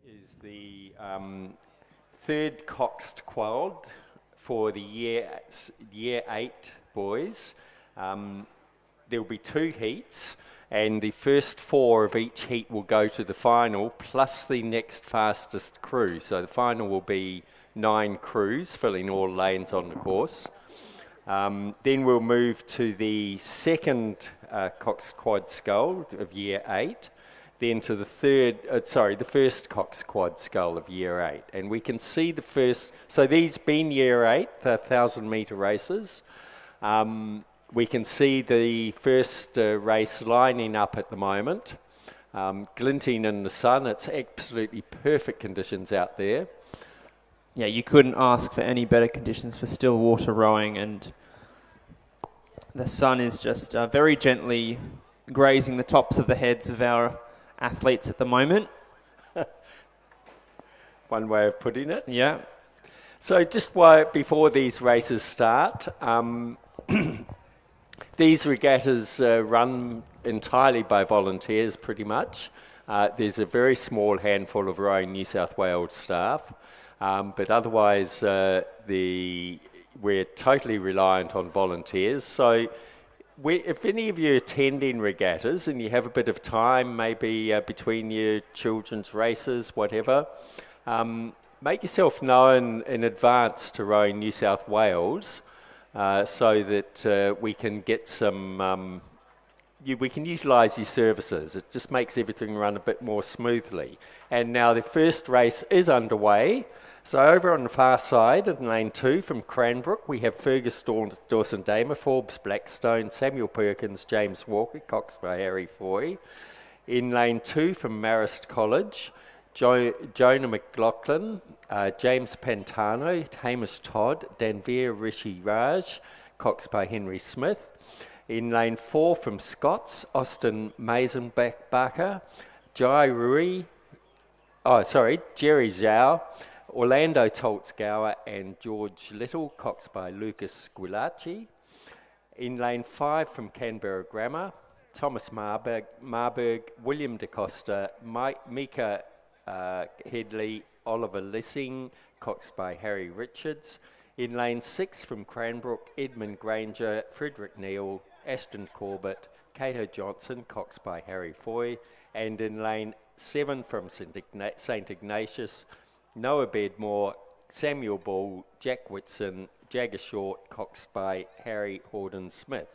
Is the third coxed quad for the year 8 boys. There'll be 2 heats, and the first 4 of each heat will go to the final, plus the next fastest crew. So the final will be 9 crews filling all lanes on the course. Then we'll move to the second coxed quad scull of year 8. Then to the the first cox quad scull of year 8. And we can see the first, so these being year 8, the 1,000 metre races, we can see the first race lining up at the moment, glinting in the sun. It's absolutely perfect conditions out there. Yeah, you couldn't ask for any better conditions for still water rowing, and the sun is just very gently grazing the tops of the heads of our athletes at the moment. One way of putting it. Yeah. So just before these races start, these regattas run entirely by volunteers pretty much. There's a very small handful of Rowing New South Wales staff, but otherwise we're totally reliant on volunteers. So if any of you are attending regattas and you have a bit of time, maybe between your children's races, whatever, make yourself known in advance to Rowing New South Wales so that we can get some, we can utilise your services. It just makes everything run a bit more smoothly. And now the first race is underway. So over on the far side in lane 2 from Cranbrook, we have Fergus Dawson Damer, Forbes Blackstone, Samuel Perkins, James Walker, coxed by Harry Foy. In lane 2 from Marist College, Jonah McLaughlin, James Pantano, Hamish Todd, Danveer Rishi Raj, coxed by Henry Smith. In lane 4 from Scots, Austin Mazenbacher, Jerry Zhao, Orlando Toltzgower and George Little, coxed by Lucas Squillaci. In lane 5 from Canberra Grammar, Thomas Marburg, William DaCosta, Mika Headley, Oliver Lissing, coxed by Harry Richards. In lane 6 from Cranbrook, Edmund Granger, Frederick Neal, Ashton Corbett, Cato Johnson, coxed by Harry Foy. And in lane 7 from St Ignatius, Noah Bedmore, Samuel Ball, Jack Whitson, Jagger Short, coxed by Harry Horden Smith.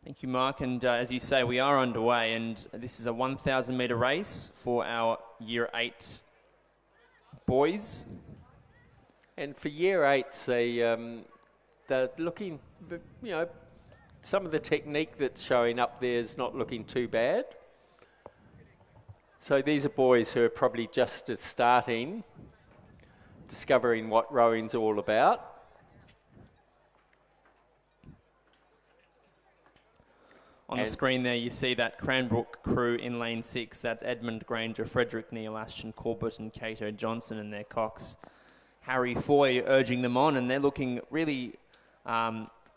Thank you, Mark. And as you say, we are underway, and this is a 1,000 metre race for our year 8 boys. And for year 8s, they're looking, some of the technique that's showing up there is not looking too bad. So these are boys who are probably just starting, discovering what rowing's all about. On the screen there, you see that Cranbrook crew in lane 6. That's Edmund Granger, Frederick Neal, Ashton Corbett and Cato Johnson and their cox. Harry Foy urging them on, and they're looking really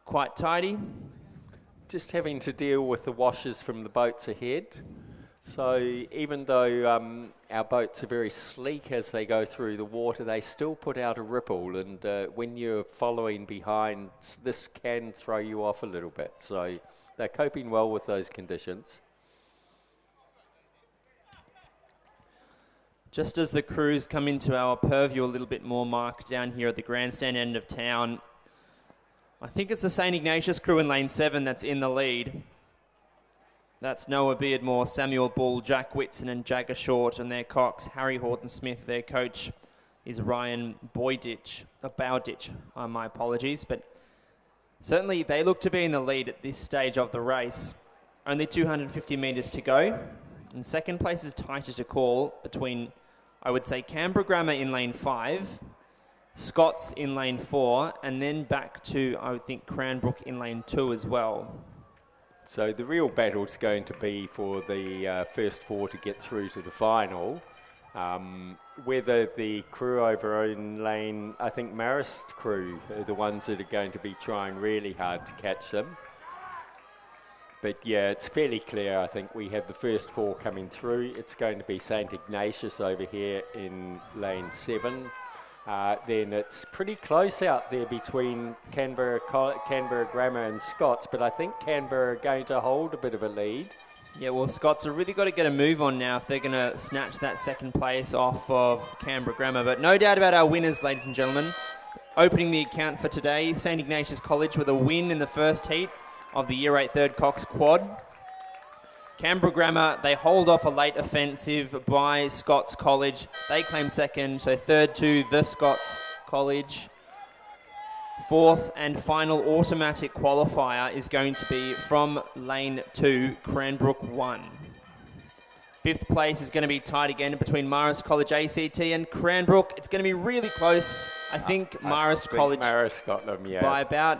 quite tidy. Just having to deal with the washes from the boats ahead. So even though our boats are very sleek as they go through the water, they still put out a ripple, and when you're following behind, this can throw you off a little bit. So they're coping well with those conditions. Just as the crews come into our purview a little bit more, Mark, down here at the grandstand end of town, I think it's the St Ignatius crew in lane 7 that's in the lead. That's Noah Beardmore, Samuel Bull, Jack Whitson and Jagger Short and their cox. Harry Horton Smith, their coach, is Ryan Bowditch, my apologies. But certainly they look to be in the lead at this stage of the race. Only 250 metres to go. And second place is tighter to call between, I would say, Canberra Grammar in lane 5, Scots in lane 4, and then back to, I would think, Cranbrook in lane 2 as well. So the real battle's going to be for the first 4 to get through to the final. Whether the crew over in lane, I think Marist crew are the ones that are going to be trying really hard to catch them. But yeah, it's fairly clear. I think we have the first 4 coming through. It's going to be St Ignatius over here in lane 7. Then it's pretty close out there between Canberra Grammar and Scots, but I think Canberra are going to hold a bit of a lead. Yeah, well, Scots have really got to get a move on now if they're going to snatch that second place off of Canberra Grammar. But no doubt about our winners, ladies and gentlemen. Opening the account for today, St Ignatius College with a win in the first heat of the Year 8 Third Cox Quad. Canberra Grammar, they hold off a late offensive by Scots College. They claim second, so third to the Scots College. Fourth and final automatic qualifier is going to be from lane 2, Cranbrook 1. Fifth place is going to be tied again between Marist College ACT and Cranbrook. It's going to be really close. I think Marist College Marist got them, yeah. by about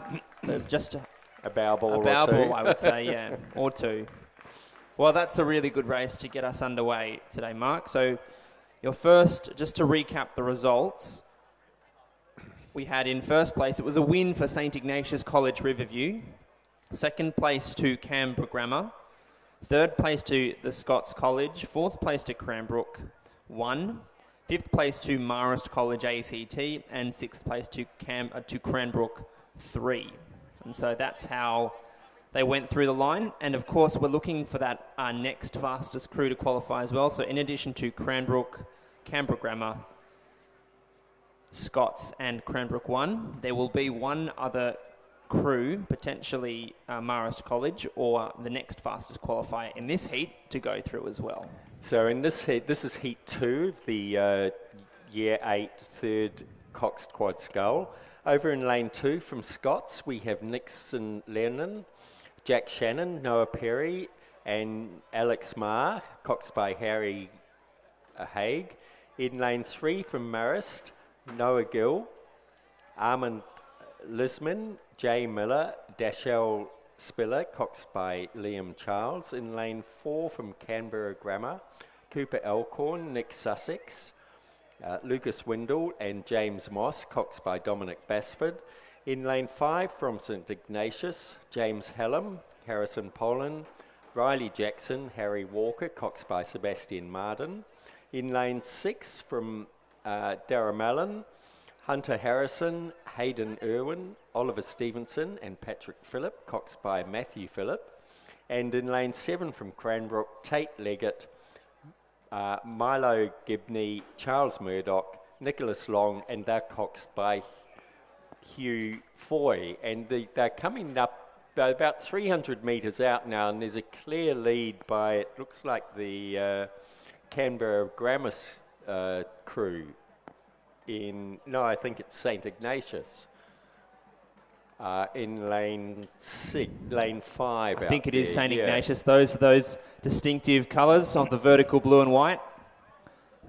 just a bow ball a bow or 2. ball, I would say, yeah, or 2. Well, that's a really good race to get us underway today, Mark. So your first, just to recap the results, we had in first place, it was a win for St Ignatius College Riverview. Second place to Canberra Grammar. Third place to the Scots College. Fourth place to Cranbrook 1. Fifth place to Marist College ACT. And sixth place to Cranbrook 3. And so that's how they went through the line. And of course, we're looking for that next fastest crew to qualify as well. So in addition to Cranbrook, Canberra Grammar, Scots and Cranbrook 1, there will be one other crew, potentially Marist College or the next fastest qualifier in this heat to go through as well. So in this heat, this is heat 2 of the Year 8 Third Cox Quad Scull. Over in lane 2 from Scots, we have Nixon Lennon, Jack Shannon, Noah Perry and Alex Marr, coxed by Harry Haig. In lane 3 from Marist, Noah Gill, Armand Lisman, Jay Miller, Dashell Spiller, coxed by Liam Charles. In lane 4 from Canberra Grammar, Cooper Elkhorn, Nick Sussex, Lucas Windle and James Moss, coxed by Dominic Basford. In lane 5 from St Ignatius, James Hallam, Harrison Poland, Riley Jackson, Harry Walker, coxed by Sebastian Marden. In lane 6 from Darramallon, Hunter Harrison, Hayden Irwin, Oliver Stevenson and Patrick Phillip, coxed by Matthew Phillip. And in lane 7 from Cranbrook, Tate Leggett, Milo Gibney, Charles Murdoch, Nicholas Long, and they're coxed by Hugh Foy. And they're coming up about 300 metres out now, and there's a clear lead by, it looks like the Canberra Grammar crew in, no, I think it's St Ignatius. In lane 5. I think it is St Ignatius. Those are those distinctive colours of the vertical blue and white.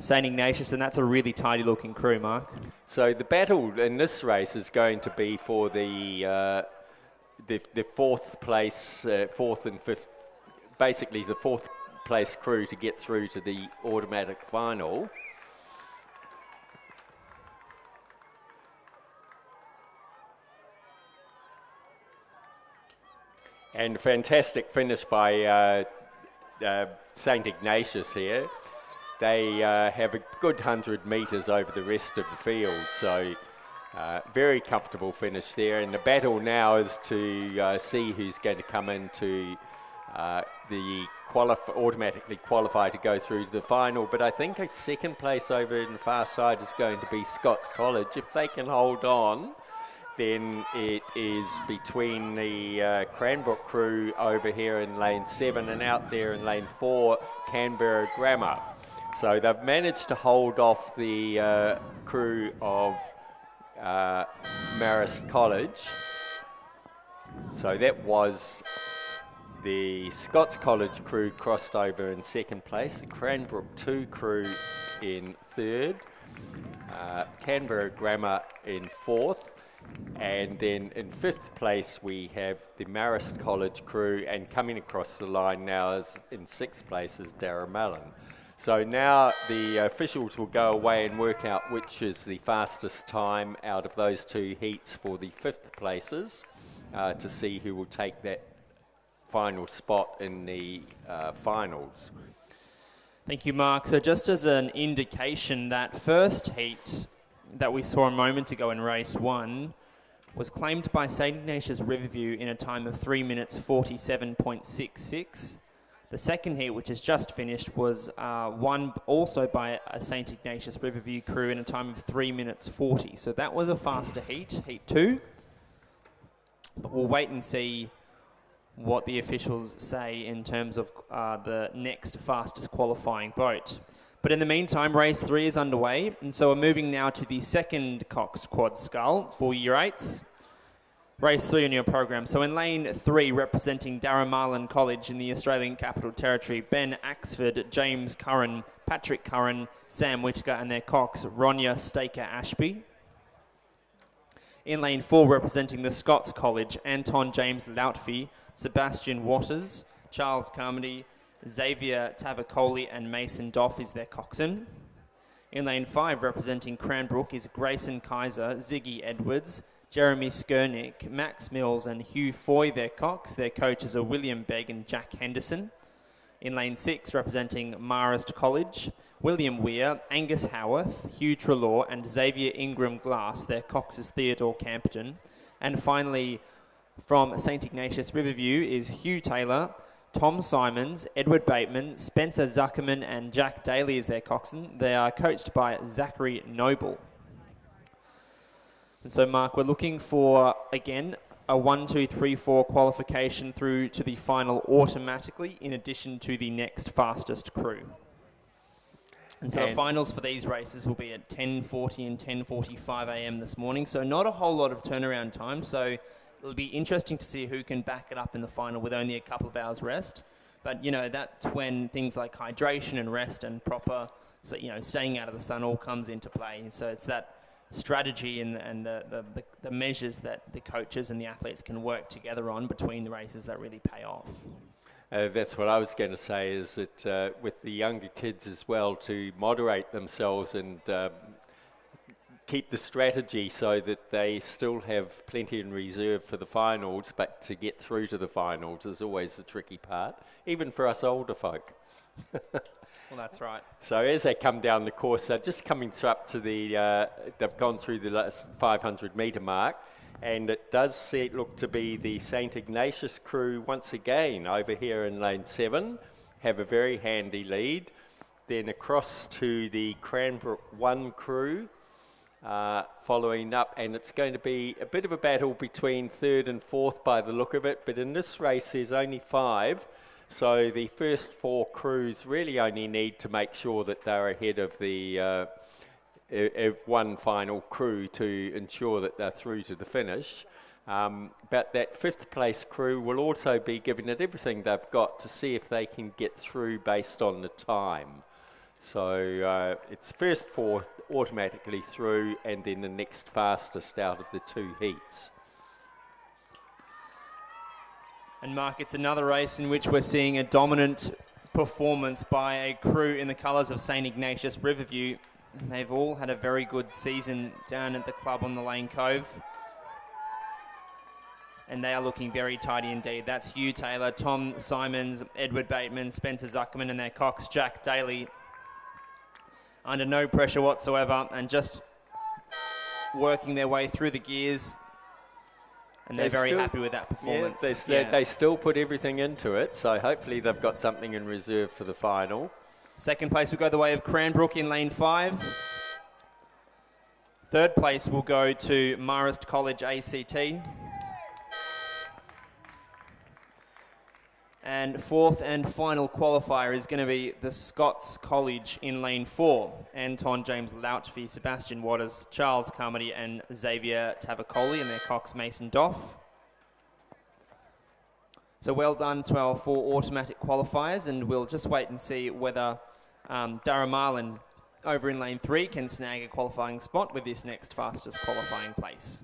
St Ignatius, and that's a really tidy looking crew, Mark. So the battle in this race is going to be for the fourth place, fourth and fifth, basically the fourth place crew to get through to the automatic final. And a fantastic finish by St Ignatius here. They have a good 100 metres over the rest of the field, so very comfortable finish there. And the battle now is to see who's going to come into the automatically qualify to go through to the final. But I think a second place over in the far side is going to be Scots College. If they can hold on, then it is between the Cranbrook crew over here in lane 7 and out there in lane 4, Canberra Grammar. So they've managed to hold off the crew of Marist College. So that was the Scots College crew crossed over in second place, the Cranbrook 2 crew in third, Canberra Grammar in fourth, and then in fifth place we have the Marist College crew, and coming across the line now is in sixth place is Darramallon. So now the officials will go away and work out which is the fastest time out of those two heats for the fifth places to see who will take that final spot in the finals. Thank you, Mark. So just as an indication, that first heat that we saw a moment ago in race 1 was claimed by St Ignatius Riverview in a time of 3 minutes 47.66. The second heat, which has just finished, was won also by a St Ignatius Riverview crew in a time of 3 minutes 40. So that was a faster heat, heat 2. But we'll wait and see what the officials say in terms of the next fastest qualifying boat. But in the meantime, race 3 is underway, and so we're moving now to the second Cox Quad Scull for Year 8s. Race 3 on your program. So in lane 3, representing Darramarlin College in the Australian Capital Territory, Ben Axford, James Curran, Patrick Curran, Sam Whitaker and their cocks, Ronya Staker Ashby. In lane 4, representing the Scots College, Anton James Loutfi, Sebastian Waters, Charles Carmody, Xavier Tavacoli and Mason Doff is their coxswain. In lane 5, representing Cranbrook, is Grayson Kaiser, Ziggy Edwards, Jeremy Skernick, Max Mills and Hugh Foy, their cocks. Their coaches are William Begg and Jack Henderson. In lane 6, representing Marist College, William Weir, Angus Howarth, Hugh Trelaw and Xavier Ingram Glass. Their cocks is Theodore Campton. And finally, from St Ignatius Riverview is Hugh Taylor, Tom Simons, Edward Bateman, Spencer Zuckerman and Jack Daly is their coxswain. They are coached by Zachary Noble. And so, Mark, we're looking for, again, a 1, 2, 3, 4 qualification through to the final automatically, in addition to the next fastest crew. And so the finals for these races will be at 10:40 and 10:45 a.m. this morning, so not a whole lot of turnaround time. So it'll be interesting to see who can back it up in the final with only a couple of hours rest. But, you know, that's when things like hydration and rest and proper, so, you know, staying out of the sun all comes into play. So it's that strategy and the measures that the coaches and the athletes can work together on between the races that really pay off. That's what I was going to say, is that with the younger kids as well, to moderate themselves and keep the strategy so that they still have plenty in reserve for the finals, but to get through to the finals is always the tricky part, even for us older folk. Well, that's right. So as they come down the course, they're just coming up to the, they've gone through the last 500 metre mark, and it does look to be the St Ignatius crew once again over here in lane 7, have a very handy lead. Then across to the Cranbrook 1 crew, following up, and it's going to be a bit of a battle between 3rd and 4th by the look of it, but in this race there's only 5. So the first 4 crews really only need to make sure that they're ahead of the one final crew to ensure that they're through to the finish. But that 5th place crew will also be giving it everything they've got to see if they can get through based on the time. So it's first 4 automatically through, and then the next fastest out of the 2 heats. And Mark, it's another race in which we're seeing a dominant performance by a crew in the colours of St Ignatius Riverview. And they've all had a very good season down at the club on the Lane Cove. And they are looking very tidy indeed. That's Hugh Taylor, Tom Simons, Edward Bateman, Spencer Zuckerman and their cocks, Jack Daly, under no pressure whatsoever and just working their way through the gears. And they're very happy with that performance. Yeah, they still put everything into it, so hopefully they've got something in reserve for the final. Second place will go the way of Cranbrook in lane 5. Third place will go to Marist College ACT. And fourth and final qualifier is going to be the Scots College in lane 4. Anton James Loutfi, Sebastian Waters, Charles Carmody and Xavier Tavacoli and their cocks Mason Doff. So well done to our 4 automatic qualifiers, and we'll just wait and see whether Darramarlin over in lane 3 can snag a qualifying spot with this next fastest qualifying place.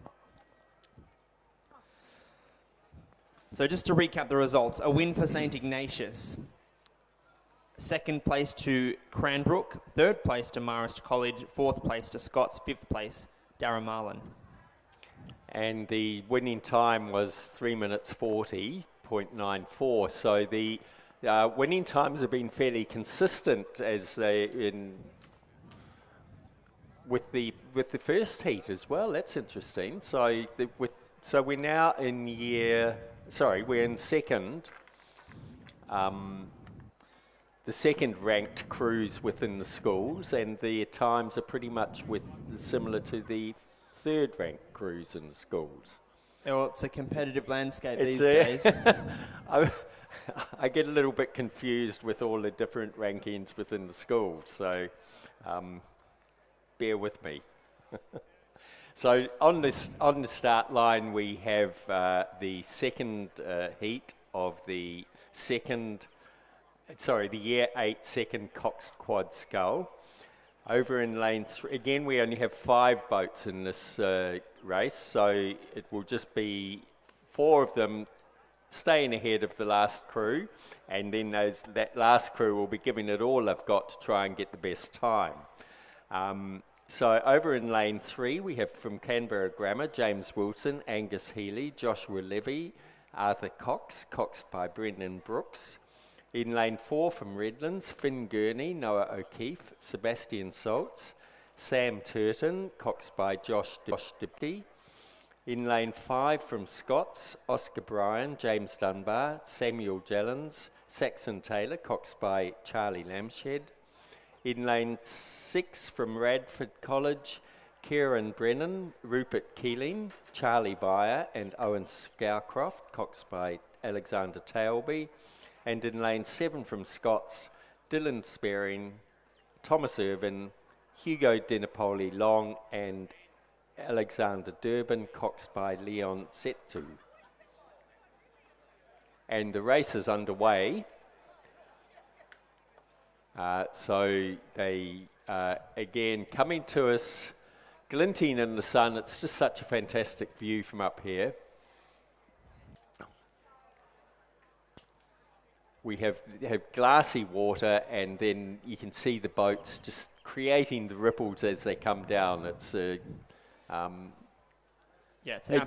So just to recap the results, a win for St Ignatius, 2nd place to Cranbrook, 3rd place to Marist College, 4th place to Scots, 5th place Darramarlin. And the winning time was 3 minutes 40, 8.94. So the winning times have been fairly consistent as with the first heat as well. That's interesting. So we're now in we're in second. The second ranked crews within the schools, and their times are pretty much similar to the third ranked crews in the schools. Well, it's a competitive landscape these days. I get a little bit confused with all the different rankings within the schools, so bear with me. So on the start line we have the second heat of the Year 8 second Cox Quad Scull. Over in lane 3, again we only have 5 boats in this race, so it will just be 4 of them staying ahead of the last crew, and then that last crew will be giving it all they've got to try and get the best time. So over in lane 3 we have from Canberra Grammar, James Wilson, Angus Healy, Joshua Levy, Arthur Cox, coxed by Brendan Brooks. In lane 4 from Redlands, Finn Gurney, Noah O'Keefe, Sebastian Saltz, Sam Turton, coxed by Josh Dipke. In lane 5 from Scots, Oscar Bryan, James Dunbar, Samuel Jellens, Saxon Taylor, coxed by Charlie Lamshed. In lane 6 from Radford College, Kieran Brennan, Rupert Keeling, Charlie Vire and Owen Scowcroft, coxed by Alexander Tailby. And in lane 7 from Scots, Dylan Spearing, Thomas Irvin, Hugo Dinapoli Long and Alexander Durbin, coxed by Leon Settu. And the race is underway. So they, again, coming to us, glinting in the sun. It's just such a fantastic view from up here. We have glassy water, and then you can see the boats just creating the ripples as they come down. It's a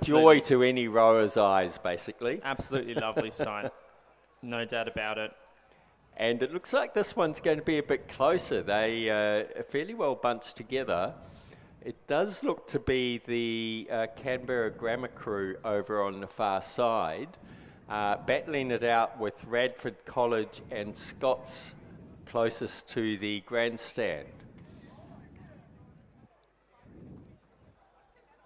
joy to any rower's eyes, basically. Absolutely lovely sight. No doubt about it. And it looks like this one's going to be a bit closer. They are fairly well bunched together. It does look to be the Canberra Grammar crew over on the far side, battling it out with Radford College and Scots closest to the grandstand.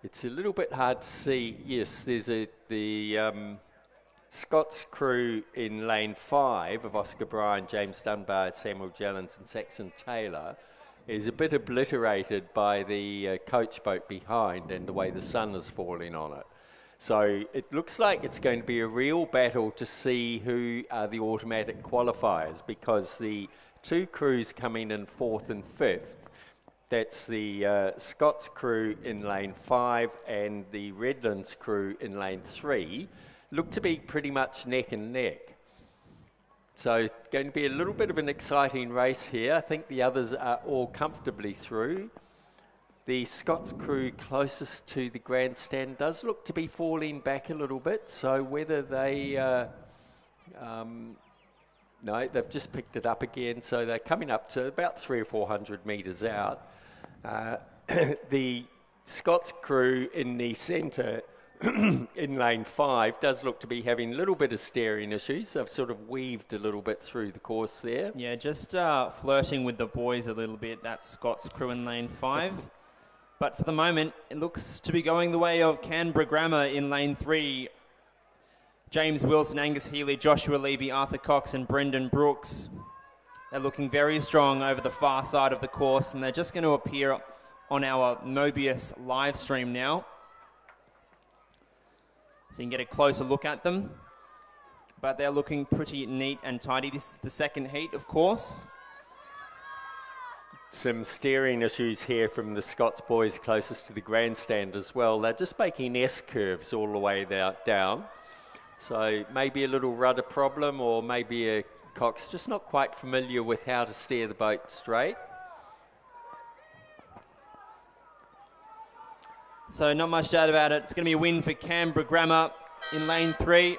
It's a little bit hard to see. Yes, there's the Scots crew in lane 5 of Oscar Bryan, James Dunbar, Samuel Jellens and Saxon Taylor is a bit obliterated by the coach boat behind and the way the sun is falling on it. So it looks like it's going to be a real battle to see who are the automatic qualifiers, because the 2 crews coming in 4th and 5th, that's the Scots crew in lane 5 and the Redlands crew in lane 3, look to be pretty much neck and neck. So it's going to be a little bit of an exciting race here. I think the others are all comfortably through. The Scots crew closest to the grandstand does look to be falling back a little bit, so whether they... no, they've just picked it up again, so they're coming up to about 300 or 400 metres out. The Scots crew in the centre in lane 5 does look to be having a little bit of steering issues. They've sort of weaved a little bit through the course there. Yeah, just flirting with the boys a little bit, that Scots crew in lane 5. But for the moment, it looks to be going the way of Canberra Grammar in lane 3. James Wilson, Angus Healy, Joshua Levy, Arthur Cox and Brendan Brooks. They're looking very strong over the far side of the course, and they're just going to appear on our Mobius live stream now. So you can get a closer look at them. But they're looking pretty neat and tidy. This is the second heat, of course. Some steering issues here from the Scots boys closest to the grandstand as well. They're just making S-curves all the way down. So maybe a little rudder problem, or maybe a Cox just not quite familiar with how to steer the boat straight. So not much doubt about it. It's going to be a win for Canberra Grammar in lane 3.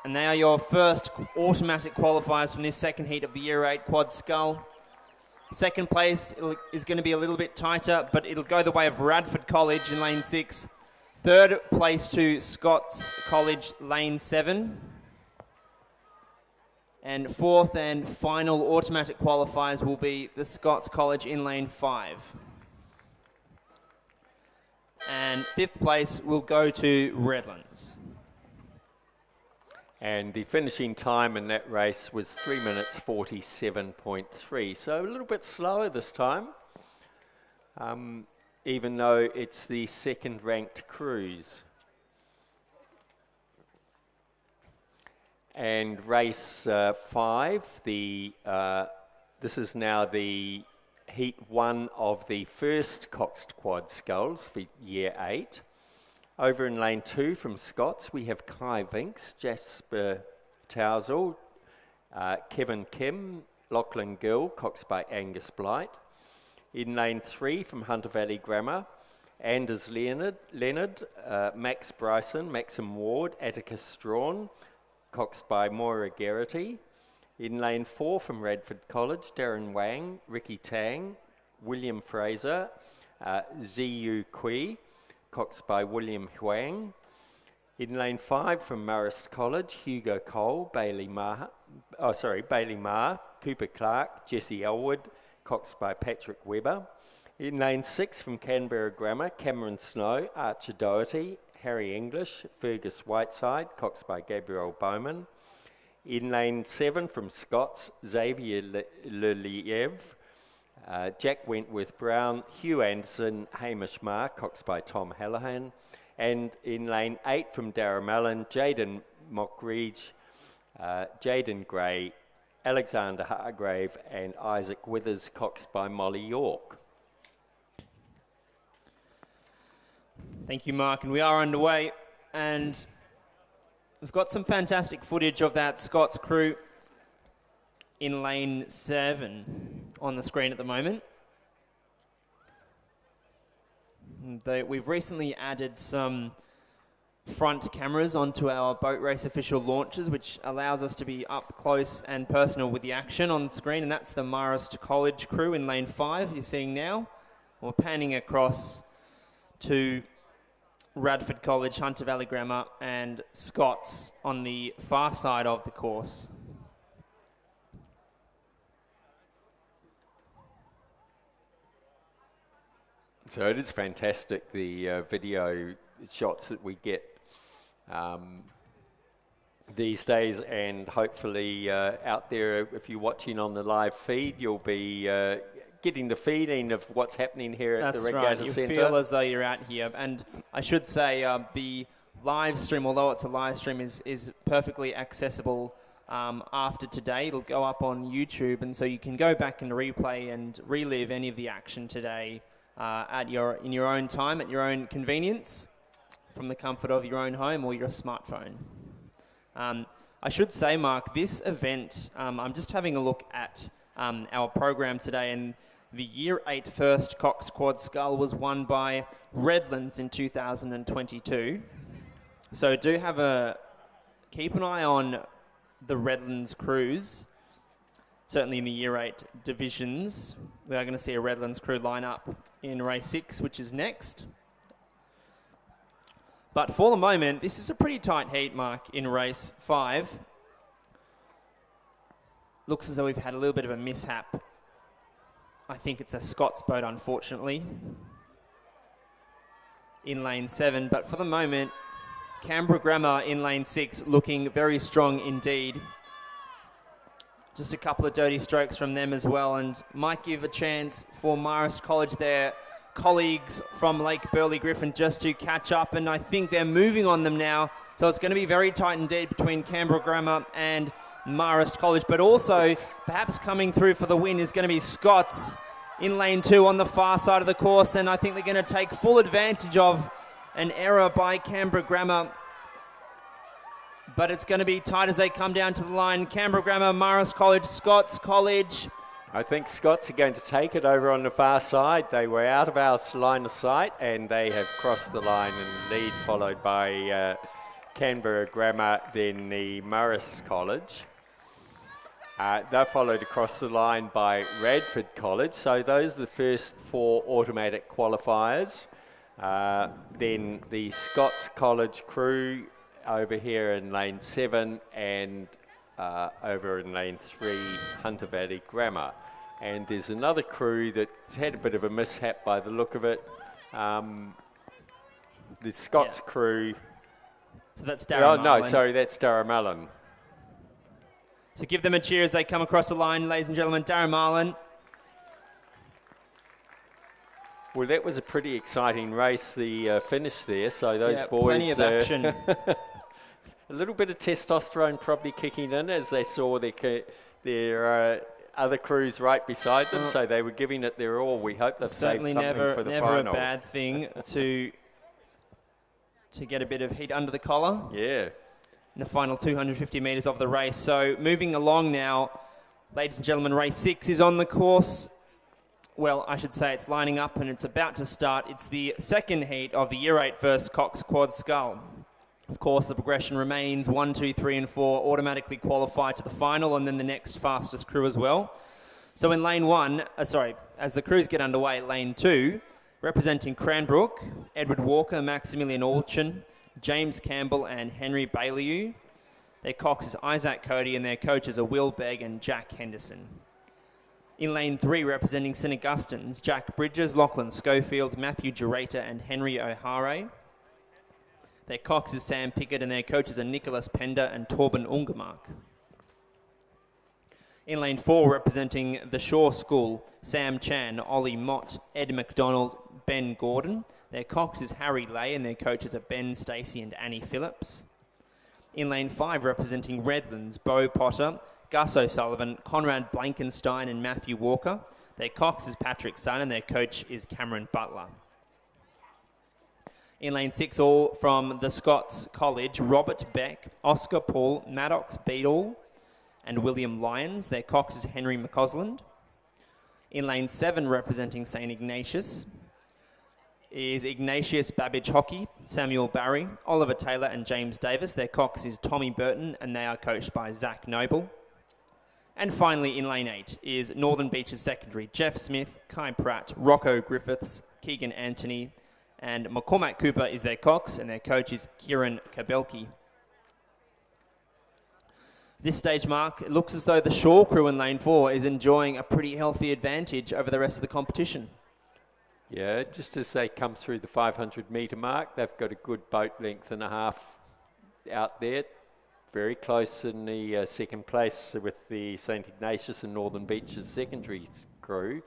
And they are your first automatic qualifiers from this second heat of the Year 8 Quad Scull. Second place is going to be a little bit tighter, but it'll go the way of Radford College in lane 6. Third place to Scots College, lane 7. And fourth and final automatic qualifiers will be the Scots College in lane 5. And fifth place will go to Redlands. And the finishing time in that race was 3 minutes 47.3, so a little bit slower this time, even though it's the second ranked cruise. And race 5, this is now the heat 1 of the first Coxed Quad Sculls for Year 8. Over in lane 2 from Scots, we have Kai Vinks, Jasper Tousell, Kevin Kim, Lachlan Gill, coxed by Angus Blight. In lane 3 from Hunter Valley Grammar, Anders Leonard, Max Bryson, Maxim Ward, Atticus Strawn, coxed by Moira Geraghty. In lane 4 from Radford College, Darren Wang, Ricky Tang, William Fraser, Ziyu Kui, coxed by William Huang. In lane 5 from Marist College, Hugo Cole, Bailey Marr, Cooper Clark, Jesse Elwood, coxed by Patrick Webber. In lane 6 from Canberra Grammar, Cameron Snow, Archer Doherty, Harry English, Fergus Whiteside, coxed by Gabriel Bowman. In lane 7 from Scots, Xavier Leliev, Jack Wentworth Brown, Hugh Anderson, Hamish Marr, coxed by Tom Hallahan. And in lane 8 from Darramallin, Jaden Mockridge, Jaden Gray, Alexander Hargrave and Isaac Withers, coxed by Molly York. Thank you, Mark, and we are underway, and we've got some fantastic footage of that Scots crew in lane 7 on the screen at the moment. We've recently added some front cameras onto our boat race official launches, which allows us to be up close and personal with the action on screen, and that's the Marist College crew in lane 5 you're seeing now. We're panning across to Radford College, Hunter Valley Grammar and Scots on the far side of the course. So it is fantastic, the video shots that we get these days, and hopefully out there, if you're watching on the live feed, you'll be getting the feeling of what's happening here at the Regatta Centre. You feel as though you're out here. And I should say the live stream, although it's a live stream, is perfectly accessible after today. It'll go up on YouTube, and so you can go back and replay and relive any of the action today in your own time, at your own convenience, from the comfort of your own home or your smartphone. I should say, Mark, this event, I'm just having a look at our program today, and the Year 8 First Cox Quad Scull was won by Redlands in 2022. So do keep an eye on the Redlands crews. Certainly in the Year 8 divisions, we are going to see a Redlands crew line up in race 6, which is next. But for the moment, this is a pretty tight heat, Mark, in race 5. Looks as though we've had a little bit of a mishap. I think it's a Scots boat, unfortunately, in lane 7. But for the moment, Canberra Grammar in lane 6 looking very strong indeed. Just a couple of dirty strokes from them as well, and might give a chance for Marist College, their colleagues from Lake Burley Griffin, just to catch up, and I think they're moving on them now. So it's going to be very tight indeed between Canberra Grammar and Marist College, but also perhaps coming through for the win is going to be Scots in lane 2 on the far side of the course, and I think they're going to take full advantage of an error by Canberra Grammar. But it's going to be tight as they come down to the line. Canberra Grammar, Marist College, Scots College. I think Scots are going to take it over on the far side. They were out of our line of sight, and they have crossed the line in lead, followed by Canberra Grammar, then the Morris College. They're followed across the line by Radford College. So those are the first 4 automatic qualifiers. Then the Scots College crew over here in lane 7 and over in lane 3, Hunter Valley Grammar. And there's another crew that had a bit of a mishap by the look of it. The Scots crew. So that's Darren Oh, no, Marlin. sorry, that's Darramullen. So give them a cheer as they come across the line, ladies and gentlemen. Darren Marlin. Well, that was a pretty exciting race, the finish there. So those boys... Plenty of action. A little bit of testosterone probably kicking in as they saw their other crews right beside them. So they were giving it their all. We hope they've saved something for the never final. a bad thing to get a bit of heat under the collar. Yeah. In the final 250 metres of the race. So moving along now, ladies and gentlemen, race 6 is on the course. Well, I should say it's lining up and it's about to start. It's the second heat of the Year 8 first Cox Quad Scull. Of course, the progression remains 1, 2, 3 and 4 automatically qualify to the final and then the next fastest crew as well. So in lane 1, as the crews get underway, lane 2, representing Cranbrook, Edward Walker, Maximilian Alchin, James Campbell and Henry Baillieu. Their cox is Isaac Cody and their coaches are Will Begg and Jack Henderson. In lane 3, representing St Augustine's, Jack Bridges, Lachlan Schofield, Matthew Gerata and Henry O'Hare. Their cox is Sam Pickett and their coaches are Nicholas Pender and Torben Ungermark. In lane 4, representing the Shaw School, Sam Chan, Ollie Mott, Ed McDonald, Ben Gordon. Their cox is Harry Lay and their coaches are Ben Stacey and Annie Phillips. In lane 5, representing Redlands, Beau Potter, Gus O'Sullivan, Conrad Blankenstein and Matthew Walker. Their cox is Patrick Sun and their coach is Cameron Butler. In lane 6, all from the Scots College, Robert Beck, Oscar Paul, Maddox Beadle and William Lyons. Their cox is Henry McCausland. In lane 7, representing St Ignatius, is Ignatius Babbage Hockey, Samuel Barry, Oliver Taylor and James Davis. Their cox is Tommy Burton and they are coached by Zach Noble. And finally in lane 8 is Northern Beaches Secondary, Jeff Smith, Kai Pratt, Rocco Griffiths, Keegan Anthony and McCormack Cooper is their cox and their coach is Kieran Kabelki. This stage mark, it looks as though the Shaw crew in lane 4 is enjoying a pretty healthy advantage over the rest of the competition. Yeah, just as they come through the 500 metre mark, they've got a good boat length and a half out there. Very close in the second place with the St Ignatius and Northern Beaches secondary crew.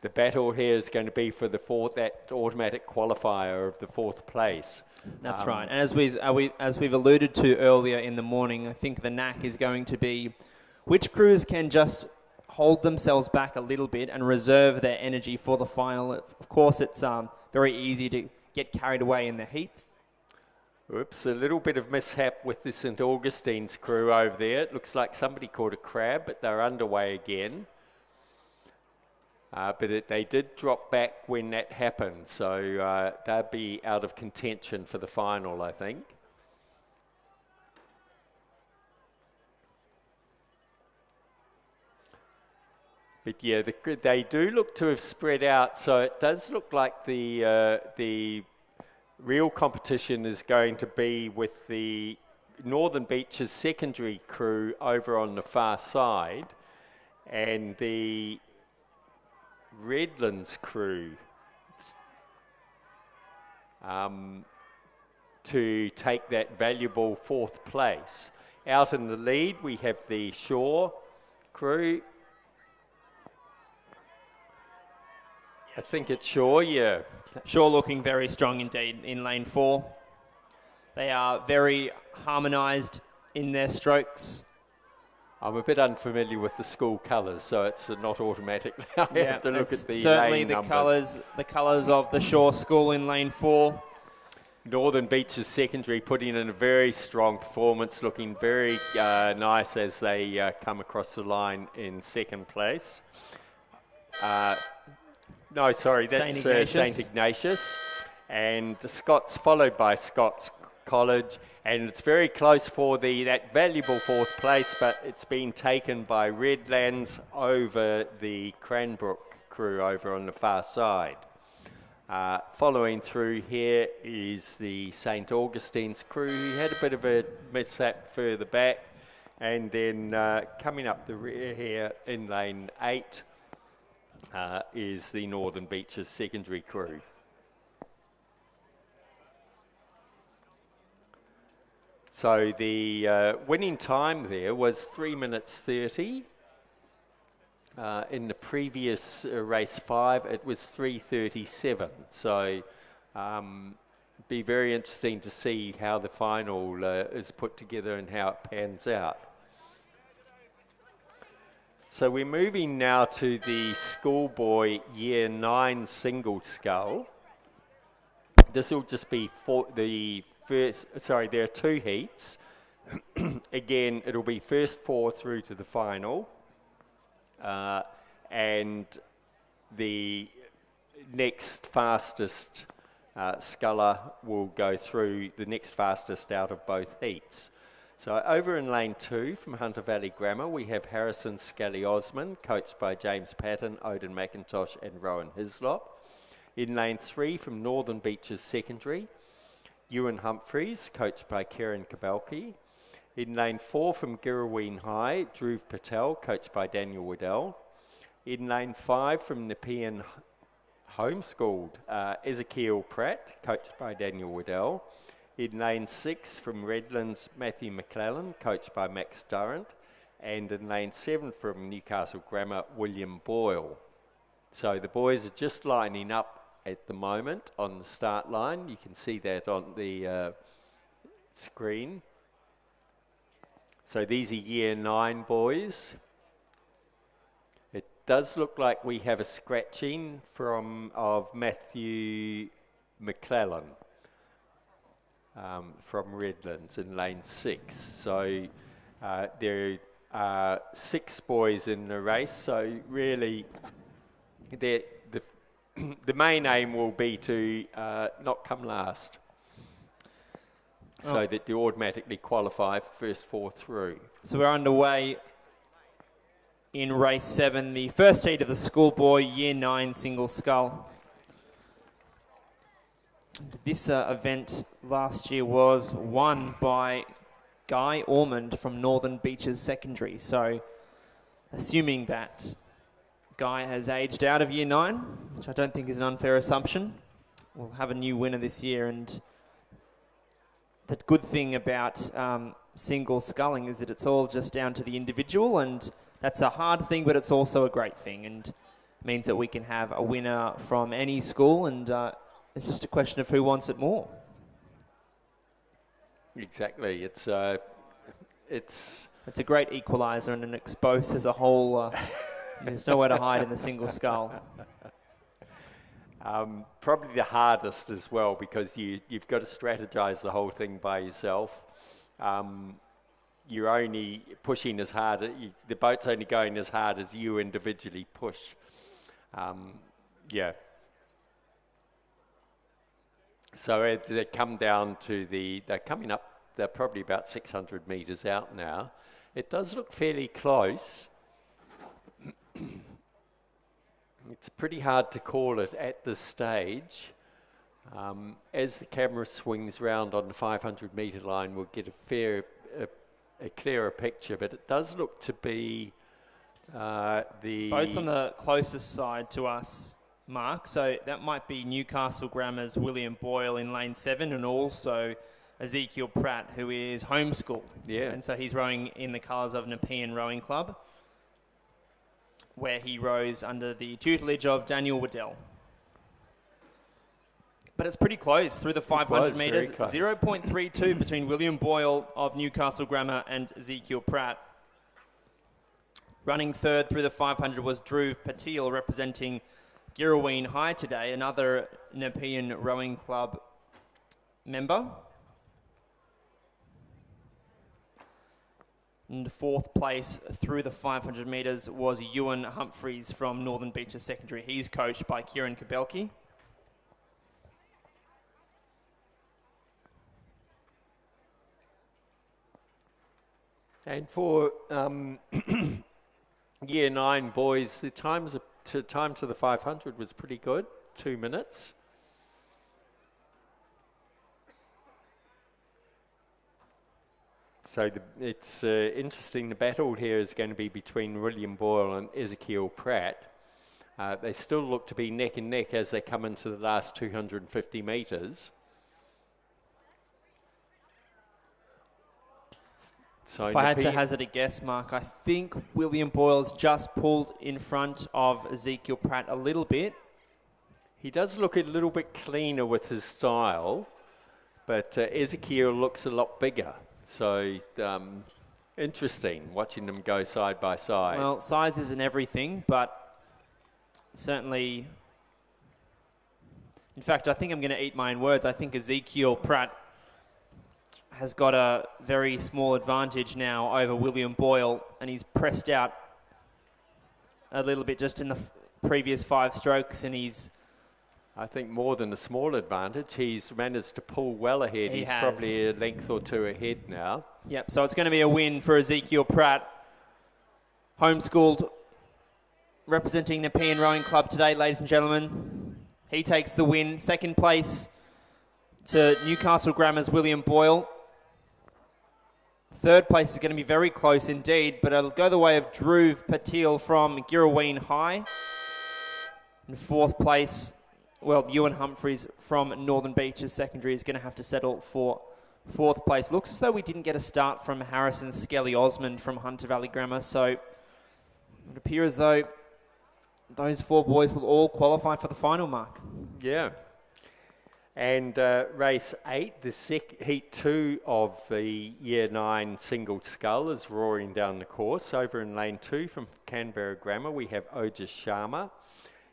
The battle here is going to be for that automatic qualifier of the 4th place. That's right. And as we've alluded to earlier in the morning, I think the knack is going to be which crews can just hold themselves back a little bit and reserve their energy for the final. Of course, it's very easy to get carried away in the heat. Oops, a little bit of mishap with the St Augustine's crew over there. It looks like somebody caught a crab, but they're underway again. But they did drop back when that happened, so they'll be out of contention for the final, I think. But yeah, they do look to have spread out, so it does look like the real competition is going to be with the Northern Beaches secondary crew over on the far side and the Redlands crew to take that valuable 4th place. Out in the lead, we have the Shaw crew. I think it's Shaw, yeah. Shaw looking very strong indeed in lane 4. They are very harmonised in their strokes. I'm a bit unfamiliar with the school colours, so it's not automatic. I have to look at the certainly lane the numbers. the colours of the Shaw School in lane 4. Northern Beaches Secondary putting in a very strong performance, looking very nice as they come across the line in 2nd place. That's St Ignatius. And the Scots, followed by Scots College, and it's very close for that valuable fourth place, but it's been taken by Redlands over the Cranbrook crew over on the far side. Following through here is the St. Augustine's crew, who had a bit of a mishap further back, and then coming up the rear here in lane 8 is the Northern Beaches secondary crew. So the winning time there was 3 minutes 30. In the previous race 5, it was 3:37. So be very interesting to see how the final is put together and how it pans out. So we're moving now to the Schoolboy Year 9 single scull. This will just be for the first, sorry, there are 2 heats. Again, it'll be first 4 through to the final. And the next fastest sculler will go through the next fastest out of both heats. So over in lane 2 from Hunter Valley Grammar, we have Harrison Scully Osman, coached by James Patton, Odin McIntosh and Rowan Hislop. In lane 3 from Northern Beaches Secondary, Ewan Humphreys, coached by Kieran Kabelki. In lane 4 from Girraween High, Dhruv Patel, coached by Daniel Waddell. In lane 5 from Nepean Homeschooled, Ezekiel Pratt, coached by Daniel Waddell. In lane 6 from Redlands, Matthew McClellan, coached by Max Durrant. And in lane 7 from Newcastle Grammar, William Boyle. So the boys are just lining up at the moment on the start line. You can see that on the screen. So these are year 9 boys. It does look like we have a scratching of Matthew McClellan from Redlands in lane 6. So there are 6 boys in the race. So really, the main aim will be to not come last, so that you automatically qualify for first 4 through. So we're underway in race 7, the first heat of the Schoolboy Year 9 single scull. This event last year was won by Guy Ormond from Northern Beaches Secondary. So assuming that Guy has aged out of Year 9, which I don't think is an unfair assumption, we'll have a new winner this year. And the good thing about single sculling is that it's all just down to the individual, and that's a hard thing, but it's also a great thing, and means that we can have a winner from any school, and it's just a question of who wants it more. Exactly. It's a great equaliser, and it exposes a whole. There's nowhere to hide in the single scull. Probably the hardest as well, because you've got to strategize the whole thing by yourself. You're only pushing as hard, the boat's only going as hard as you individually push. Yeah. So as they come down to they're coming up, they're probably about 600 metres out now. It does look fairly close. It's pretty hard to call it at this stage. As the camera swings round on the 500 metre line, we'll get a clearer picture, but it does look to be the boat's on the closest side to us, Mark, so that might be Newcastle Grammar's William Boyle in lane 7, and also Ezekiel Pratt, who is homeschooled. Yeah. And so he's rowing in the colours of Nepean Rowing Club, where he rows under the tutelage of Daniel Waddell. But it's pretty close through the 500 metres. 0.32 between William Boyle of Newcastle Grammar and Ezekiel Pratt. Running third through the 500 was Dhruv Patel, representing Girraween High today, another Nepean Rowing Club member. And fourth place through the 500 metres was Ewan Humphreys from Northern Beaches Secondary. He's coached by Kieran Kabelki. And for year 9 boys, the time to the 500 was pretty good, 2 minutes. So it's interesting. The battle here is going to be between William Boyle and Ezekiel Pratt. They still look to be neck and neck as they come into the last 250 metres. So if I had to hazard a guess, Mark, I think William Boyle's just pulled in front of Ezekiel Pratt a little bit. He does look a little bit cleaner with his style, but Ezekiel looks a lot bigger. So interesting watching them go side by side. Well, size isn't everything, but certainly, in fact, I think I'm going to eat my own words. I think Ezekiel Pratt has got a very small advantage now over William Boyle, and he's pressed out a little bit just in the previous 5 strokes, and he's... I think more than a small advantage. He's managed to pull well ahead. He's has. Probably a length or 2 ahead now. Yep, so it's going to be a win for Ezekiel Pratt. Homeschooled, representing the Nepean Rowing Club today, ladies and gentlemen. He takes the win. Second place to Newcastle Grammar's William Boyle. Third place is going to be very close indeed, but it'll go the way of Dhruv Patil from Girraween High. And fourth place, well, Ewan Humphreys from Northern Beaches Secondary is going to have to settle for fourth place. Looks as though we didn't get a start from Harrison Skelly Osmond from Hunter Valley Grammar, so it appears as though those 4 boys will all qualify for the final, Mark. Yeah. And race 8, the heat 2 of the year 9 single scull is roaring down the course. Over in lane 2 from Canberra Grammar, we have Ojas Sharma.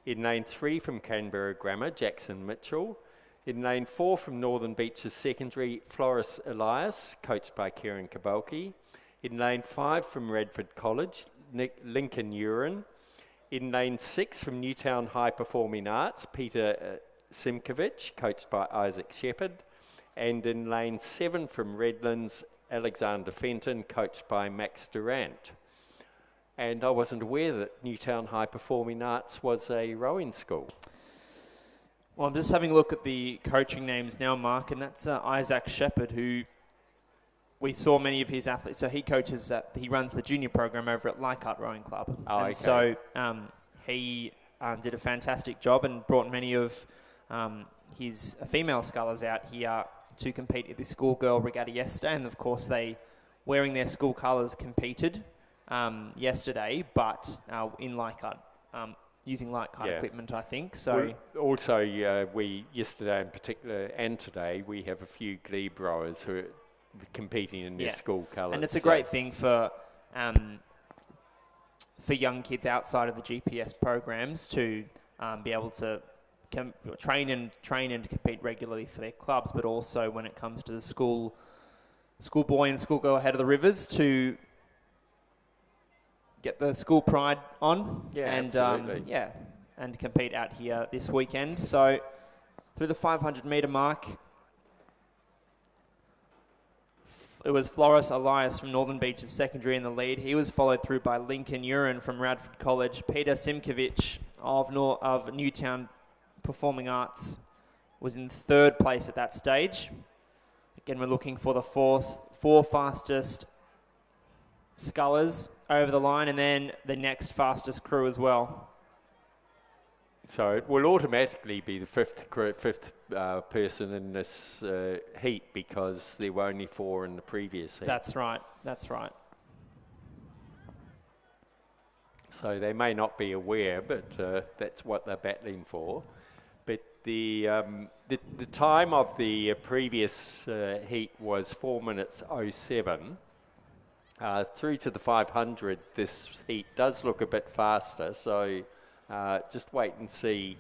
In lane 3 from Canberra Grammar, Jackson Mitchell. In lane 4 from Northern Beaches Secondary, Floris Elias, coached by Kieran Kabalki. In lane 5 from Radford College, Lincoln Urin. In lane 6 from Newtown High Performing Arts, Peter Simkovich, coached by Isaac Shepherd. And in lane 7 from Redlands, Alexander Fenton, coached by Max Durant. And I wasn't aware that Newtown High Performing Arts was a rowing school. Well, I'm just having a look at the coaching names now, Mark, and that's Isaac Shepherd, who we saw many of his athletes. So he runs the junior program over at Leichhardt Rowing Club. Oh, and okay. So he did a fantastic job and brought many of his female scullers out here to compete at the schoolgirl regatta yesterday. And of course, they, wearing their school colours, competed yesterday, but in Leichhardt, using Leichhardt equipment, I think. So also, we yesterday in particular and today, we have a few glebe rowers who are competing in their school colours. And it's a great thing for young kids outside of the GPS programs to be able to train and compete regularly for their clubs, but also when it comes to the schoolboy and schoolgirl ahead of the rivers to get the school pride on. Absolutely. And compete out here this weekend. So through the 500 metre mark, it was Floris Elias from Northern Beaches Secondary in the lead. He was followed through by Lincoln Urin from Radford College. Peter Simkovich of Newtown Performing Arts was in third place at that stage. Again, we're looking for the four fastest scullers over the line, and then the next fastest crew as well. So it will automatically be the fifth person in this heat because there were only 4 in the previous heat. That's right. So they may not be aware, but that's what they're battling for. But the time of the previous heat was 4 minutes 07. Through to the 500, this heat does look a bit faster, so just wait and see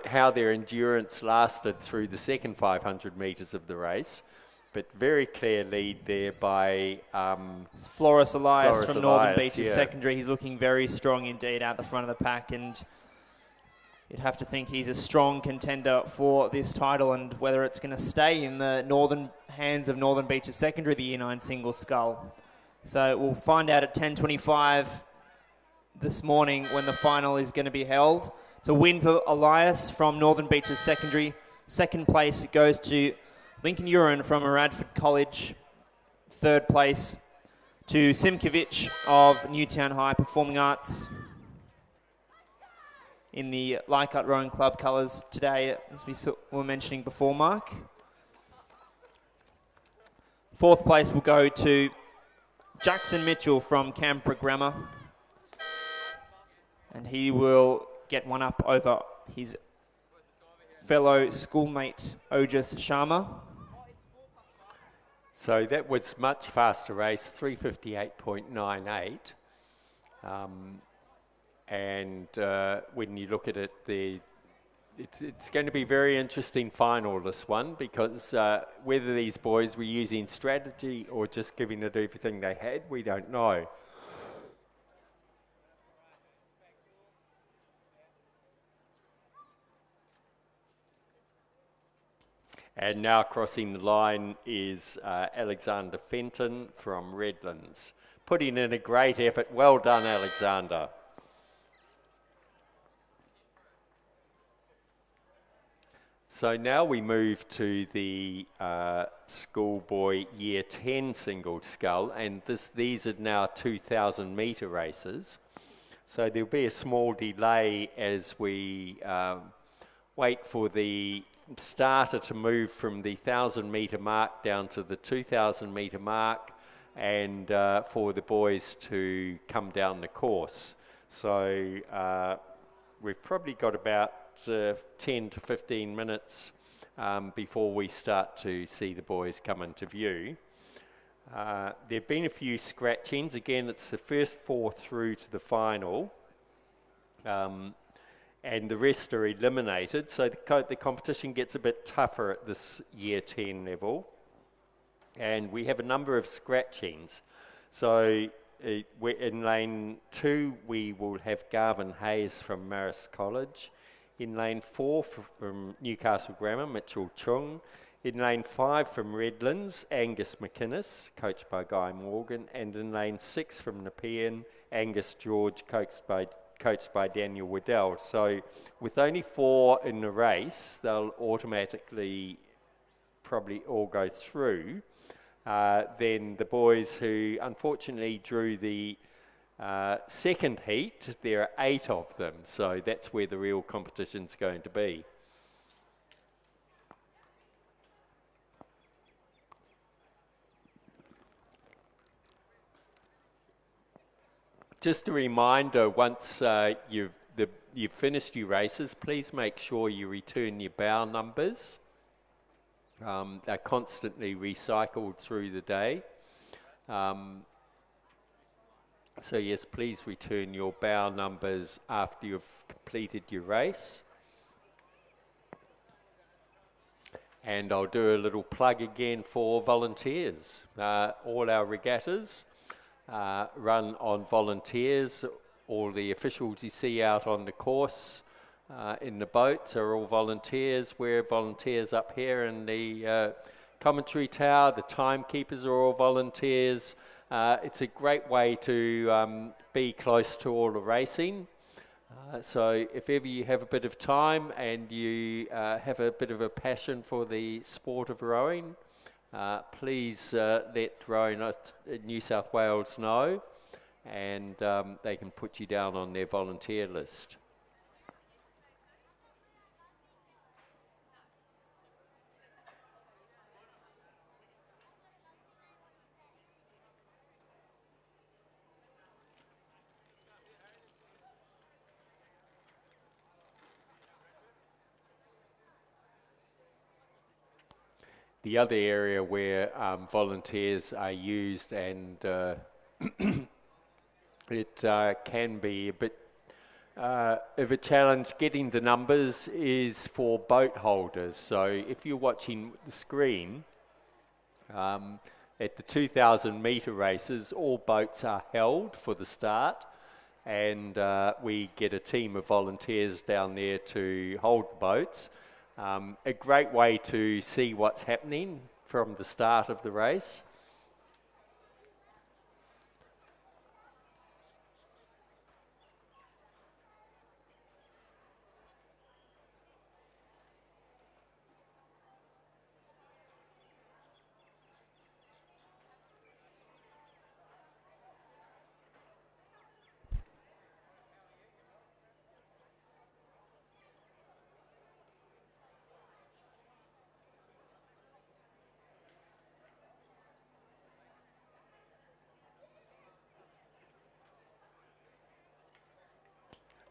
how their endurance lasted through the second 500 metres of the race. But very clear lead there by Floris Elias from Northern Beaches Secondary. He's looking very strong indeed out the front of the pack, and you'd have to think he's a strong contender for this title, and whether it's going to stay in the hands of Northern Beaches Secondary, the Year 9 single scull. So we'll find out at 10:25 this morning when the final is going to be held. It's a win for Elias from Northern Beaches Secondary. Second place goes to Lincoln Uren from Radford College. Third place to Simkovic of Newtown High Performing Arts in the Leichhardt Rowing Club colours today, as we were mentioning before, Mark. Fourth place will go to Jackson Mitchell from Canberra Grammar, and he will get one up over his fellow schoolmate Ojas Sharma. So that was much faster race, 3:58.98. And when you look at it, it's going to be a very interesting final, this one, because whether these boys were using strategy or just giving it everything they had, we don't know. And now crossing the line is Alexander Fenton from Redlands, putting in a great effort. Well done, Alexander. So now we move to the Schoolboy Year 10 single scull, and these are now 2,000 metre races. So there'll be a small delay as we wait for the starter to move from the 1,000 metre mark down to the 2,000 metre mark, and for the boys to come down the course. So we've probably got about 10 to 15 minutes before we start to see the boys come into view. There have been a few scratchings. Again, it's the first 4 through to the final. And the rest are eliminated, so the competition gets a bit tougher at this Year 10 level. And we have a number of scratchings. So in lane 2, we will have Garvin Hayes from Marist College. In lane 4 from Newcastle Grammar, Mitchell Chung. In lane 5 from Redlands, Angus McInnes, coached by Guy Morgan. And in lane 6 from Nepean, Angus George, coached by Daniel Waddell. So with only 4 in the race, they'll automatically probably all go through. Then the boys who unfortunately drew the second heat, there are 8 of them. So that's where the real competition's going to be. Just a reminder, once you've finished your races, please make sure you return your bow numbers. They're constantly recycled through the day. So yes, please return your bow numbers after you've completed your race. And I'll do a little plug again for volunteers. All our regattas run on volunteers. All the officials you see out on the course in the boats are all volunteers. We're volunteers up here in the commentary tower. The timekeepers are all volunteers. It's a great way to be close to all the racing. So if ever you have a bit of time and you have a bit of a passion for the sport of rowing, please let Rowing New South Wales know, and they can put you down on their volunteer list. The other area where volunteers are used, and it can be a bit of a challenge getting the numbers, is for boat holders. So if you're watching the screen, at the 2,000 metre races, all boats are held for the start. and we get a team of volunteers down there to hold the boats. A great way to see what's happening from the start of the race.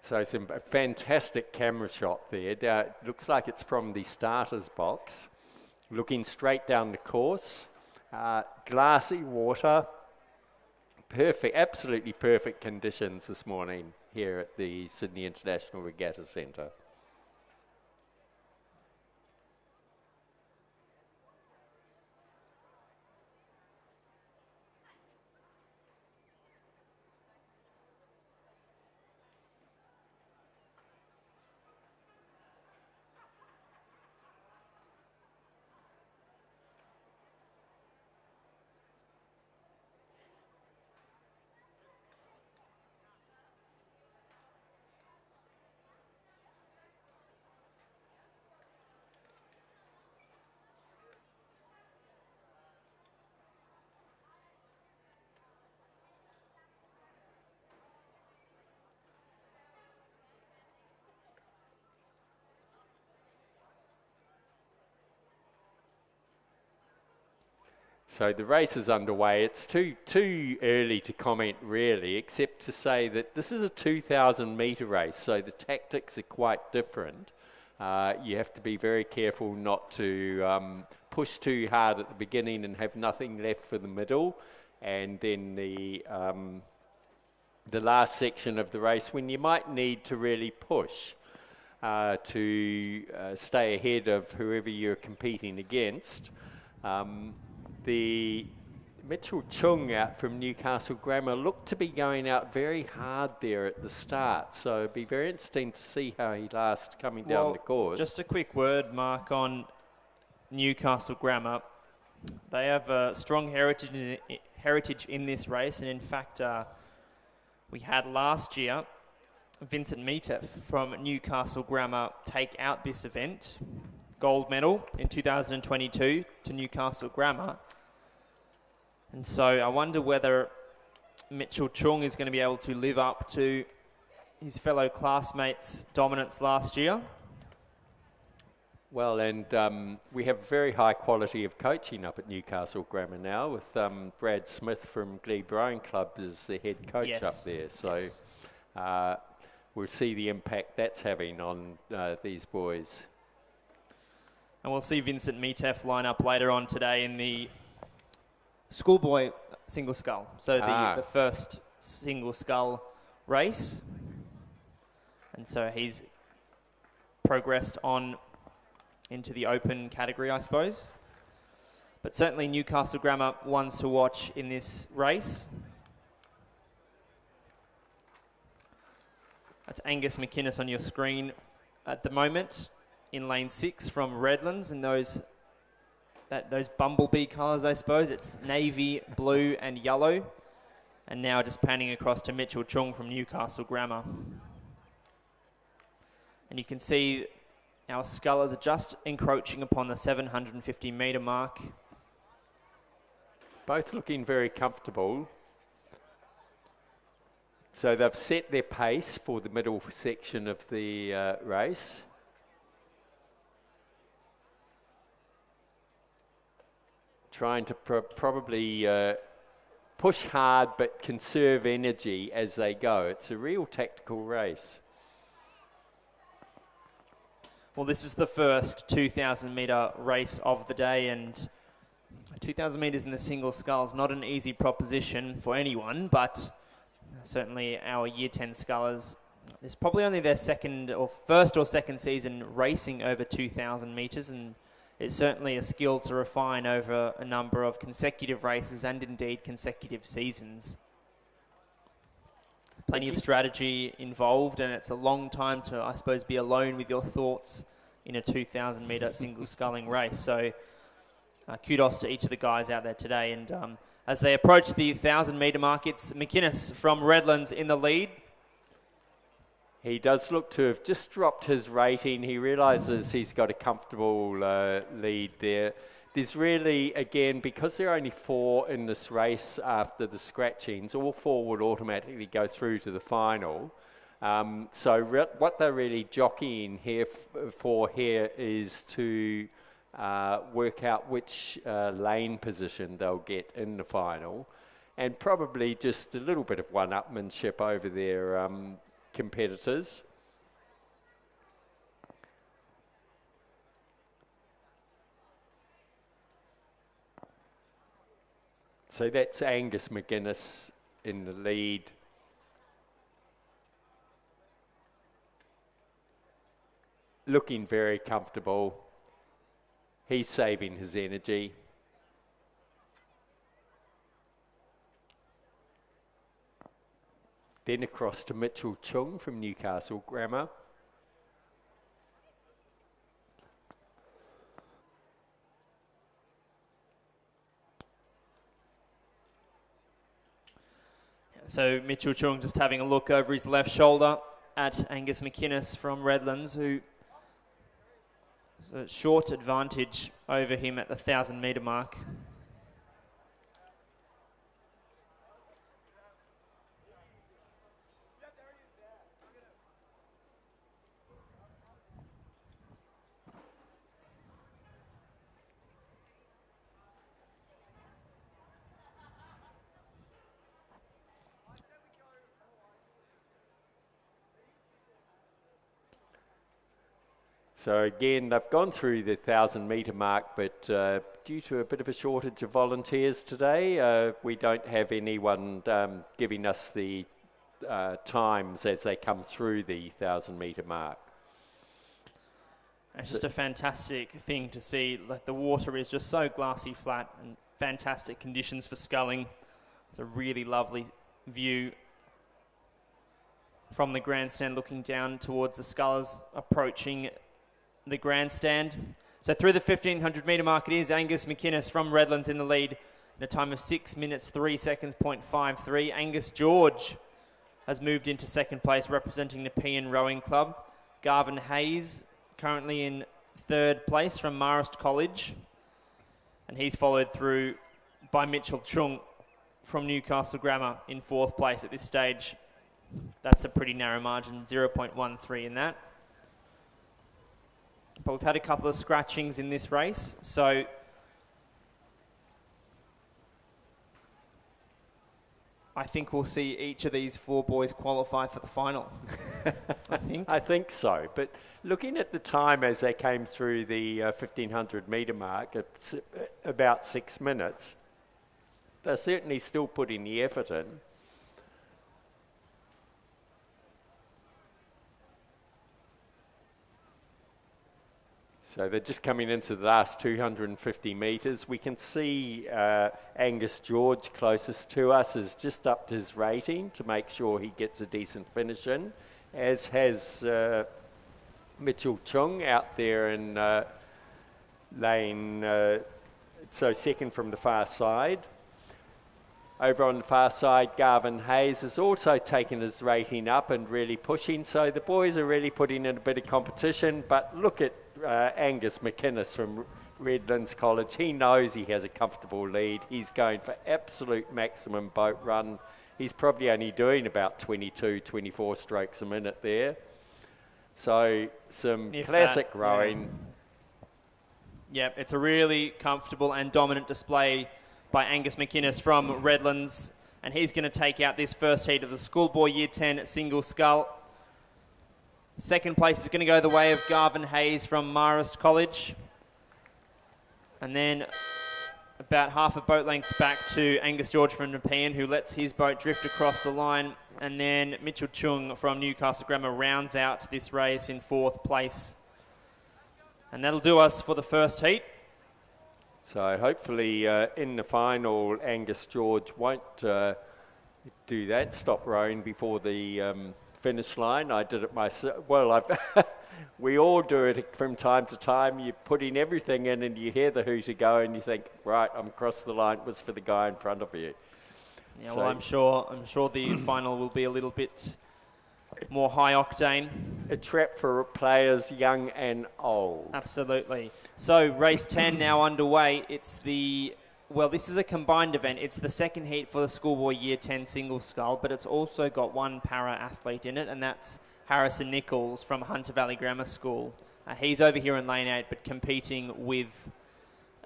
So some fantastic camera shot there. It looks like it's from the starter's box, looking straight down the course. Glassy water, perfect, absolutely perfect conditions this morning here at the Sydney International Regatta Centre. So the race is underway. It's too early to comment really, except to say that this is a 2,000 metre race, so the tactics are quite different. You have to be very careful not to push too hard at the beginning and have nothing left for the middle, and then the last section of the race when you might need to really push to stay ahead of whoever you're competing against. The Mitchell Chung out from Newcastle Grammar looked to be going out very hard there at the start, so it'd be very interesting to see how he lasts coming down the course. Just a quick word, Mark, on Newcastle Grammar. They have a strong heritage in this race, and in fact, we had last year Vincent Meatef from Newcastle Grammar take out this event. Gold medal in 2022 to Newcastle Grammar. And so I wonder whether Mitchell Chung is going to be able to live up to his fellow classmates' dominance last year. Well, and we have very high quality of coaching up at Newcastle Grammar now, with Brad Smith from Glebe Rowing Club as the head coach up there. So we'll see the impact that's having on these boys. And we'll see Vincent Meatef line up later on today in the Schoolboy single scull. So the first single scull race. And so he's progressed on into the open category, I suppose. But certainly Newcastle Grammar ones to watch in this race. That's Angus McInnes on your screen at the moment in lane 6 from Redlands, and those bumblebee colours, I suppose. It's navy, blue and yellow. And now just panning across to Mitchell Chung from Newcastle Grammar. And you can see our scullers are just encroaching upon the 750 metre mark. Both looking very comfortable. So they've set their pace for the middle section of the race. Trying to probably push hard but conserve energy as they go. It's a real tactical race. Well, this is the first 2,000 metre race of the day, and 2,000 metres in the single sculls, not an easy proposition for anyone, but certainly our Year 10 scullers, it's probably only their first or second season racing over 2,000 metres, and it's certainly a skill to refine over a number of consecutive races and indeed consecutive seasons. plenty of strategy involved, and it's a long time to, I suppose, be alone with your thoughts in a 2,000 metre single sculling race. So kudos to each of the guys out there today. And as they approach the 1,000 metre mark, it's McInnes from Redlands in the lead. He does look to have just dropped his rating. He realises he's got a comfortable lead there. There's really, again, because there are only 4 in this race after the scratchings, all 4 would automatically go through to the final. So what they're really jockeying here for is to work out which lane position they'll get in the final, and probably just a little bit of one-upmanship over their competitors. So that's Angus McInnes in the lead. Looking very comfortable. He's saving his energy. Then across to Mitchell Chung from Newcastle Grammar. So Mitchell Chung just having a look over his left shoulder at Angus McInnes from Redlands, who is a short advantage over him at the 1,000 metre mark. So again, they've gone through the 1,000 metre mark, but due to a bit of a shortage of volunteers today, we don't have anyone giving us the times as they come through the 1,000 metre mark. It's just a fantastic thing to see. Like, the water is just so glassy flat and fantastic conditions for sculling. It's a really lovely view from the grandstand looking down towards the scullers approaching the grandstand. So through the 1,500 metre mark, it is Angus McInnes from Redlands in the lead in a time of 6 minutes 3 seconds 0.53. Angus George has moved into second place representing the Pean Rowing Club. Garvin Hayes currently in third place from Marist College, and he's followed through by Mitchell Chung from Newcastle Grammar in fourth place at this stage. That's a pretty narrow margin, 0.13 in that. But we've had a couple of scratchings in this race, so I think we'll see each of these 4 boys qualify for the final. I think so, but looking at the time as they came through the 1,500 metre mark, it's about 6 minutes. They're certainly still putting the effort in. So they're just coming into the last 250 metres. We can see Angus George, closest to us, has just upped his rating to make sure he gets a decent finish in, as has Mitchell Chung out there in lane, so second from the far side. Over on the far side, Garvin Hayes has also taken his rating up and really pushing. So the boys are really putting in a bit of competition. But look at Angus McInnes from Redlands College. He knows he has a comfortable lead. He's going for absolute maximum boat run. He's probably only doing about 22, 24 strokes a minute there. So some classic rowing. Yep, it's a really comfortable and dominant display by Angus McInnes from Redlands, and he's going to take out this first heat of the Schoolboy Year 10 single scull. Second place is going to go the way of Garvin Hayes from Marist College, and then about half a boat length back to Angus George from Nepean, who lets his boat drift across the line, and then Mitchell Chung from Newcastle Grammar rounds out this race in fourth place. And that'll do us for the first heat. So hopefully in the final, Angus George won't do that, stop rowing before the finish line. I did it myself. Well, we all do it from time to time. You put in everything in and you hear the hooter go and you think, right, I'm across the line. It was for the guy in front of you. Yeah, So, well, I'm sure the final will be a little bit more high octane. A trap for players young and old. Absolutely. So race 10 now underway. This is a combined event. It's the second heat for the Schoolboy Year 10 single scull, but it's also got one para athlete in it, and that's Harrison Nichols from Hunter Valley Grammar School. He's over here in lane 8, but competing with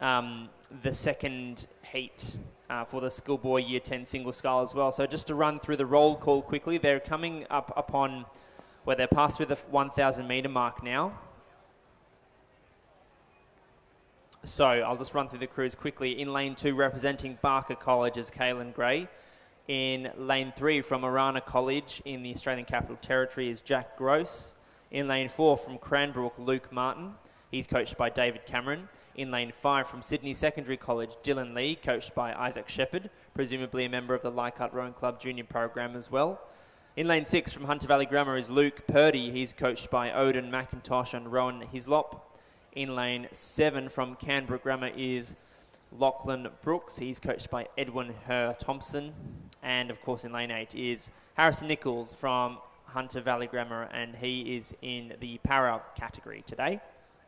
the second heat for the Schoolboy Year 10 single scull as well. So just to run through the roll call quickly, they're coming up upon where they're past through the 1,000 metre mark now. So I'll just run through the crews quickly. In lane 2, representing Barker College, is Kaylin Gray. In lane 3, from Arana College in the Australian Capital Territory, is Jack Gross. In lane 4, from Cranbrook, Luke Martin. He's coached by David Cameron. In lane 5, from Sydney Secondary College, Dylan Lee, coached by Isaac Shepherd, presumably a member of the Leichhardt Rowing Club junior program as well. In lane 6, from Hunter Valley Grammar, is Luke Purdy. He's coached by Odin McIntosh and Rowan Hislop. In lane 7, from Canberra Grammar, is Lachlan Brooks. He's coached by Edwin Herr Thompson. And, of course, in lane 8 is Harrison Nichols from Hunter Valley Grammar, and he is in the para category today.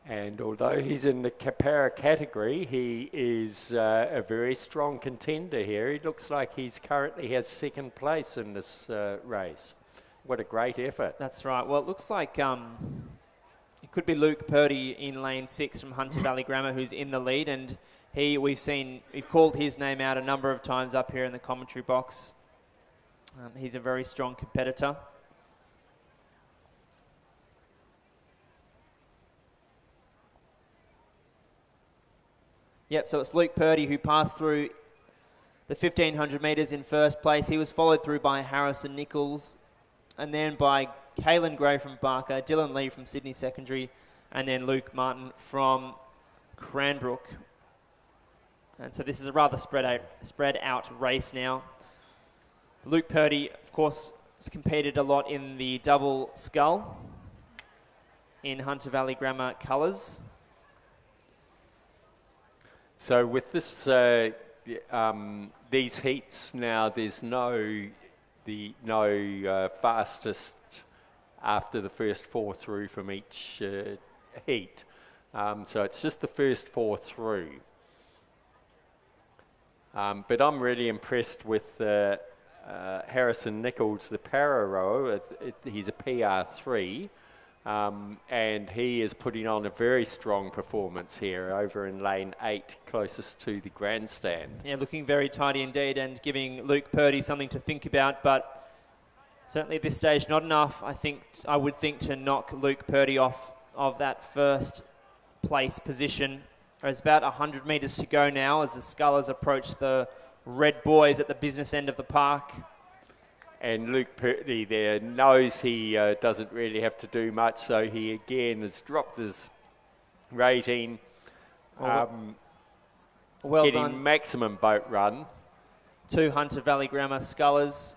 And although he's in the para category, he is a very strong contender here. He looks like he's currently has second place in this race. What a great effort. That's right. Well, it looks like it could be Luke Purdy in lane 6 from Hunter Valley Grammar who's in the lead, and we've called his name out a number of times up here in the commentary box. He's a very strong competitor. Yep, so it's Luke Purdy who passed through the 1,500 metres in first place. He was followed through by Harrison Nichols, and then by Kaylin Gray from Barker, Dylan Lee from Sydney Secondary, and then Luke Martin from Cranbrook. And so this is a rather spread out race now. Luke Purdy, of course, has competed a lot in the double scull in Hunter Valley Grammar colours. So with this, these heats now, there's no fastest after the first 4 through from each heat. So it's just the first 4 through. But I'm really impressed with Harrison Nichols, the para rower. He's a PR3. And he is putting on a very strong performance here over in lane 8, closest to the grandstand. Yeah, looking very tidy indeed and giving Luke Purdy something to think about, but certainly at this stage not enough, I would think, to knock Luke Purdy off of that first place position. There's about 100 metres to go now as the scullers approach the red buoys at the business end of the park. And Luke Purdy there knows he doesn't really have to do much, so he again has dropped his rating, well getting done. Maximum boat run. 2 Hunter Valley Grammar scullers,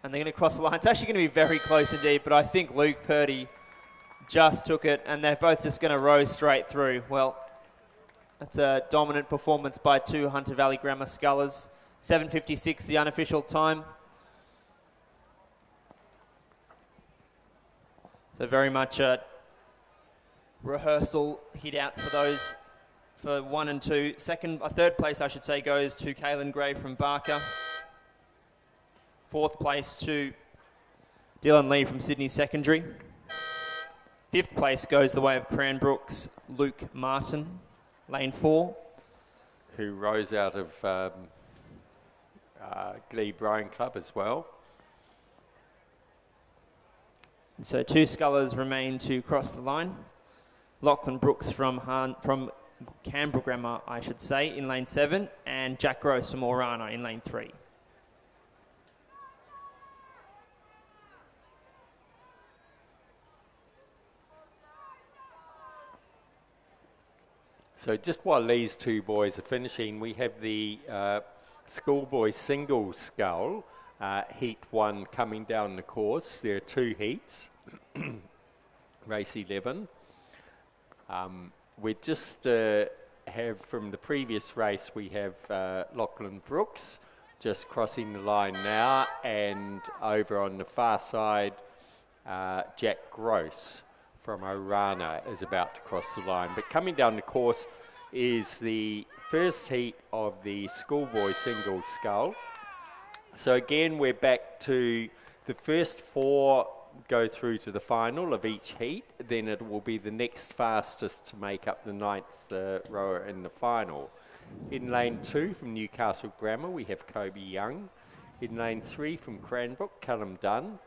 and they're going to cross the line. It's actually going to be very close indeed, but I think Luke Purdy just took it, and they're both just going to row straight through. Well, that's a dominant performance by 2 Hunter Valley Grammar scullers. 7:56 the unofficial time. So very much a rehearsal hit out for those for 1 and 2. Third place, I should say, goes to Kaylin Gray from Barker. 4th place to Dylan Lee from Sydney Secondary. 5th place goes the way of Cranbrook's Luke Martin, lane 4. Who rose out of Glebe Rowing Club as well. So 2 scullers remain to cross the line. Lachlan Brooks from Canberra Grammar, I should say, in lane 7, and Jack Gross from Orana in lane 3. So just while these 2 boys are finishing, we have the Schoolboy single scull, Heat 1 coming down the course. There are 2 heats, race 11. We just have, from the previous race, we have Lachlan Brooks just crossing the line now, and over on the far side, Jack Gross from Orana is about to cross the line. But coming down the course is the first heat of the Schoolboy single scull. So again, we're back to the first 4 go through to the final of each heat. Then it will be the next fastest to make up the 9th rower in the final. In lane 2 from Newcastle Grammar, we have Kobe Young. In lane 3 from Cranbrook, Callum Dunn.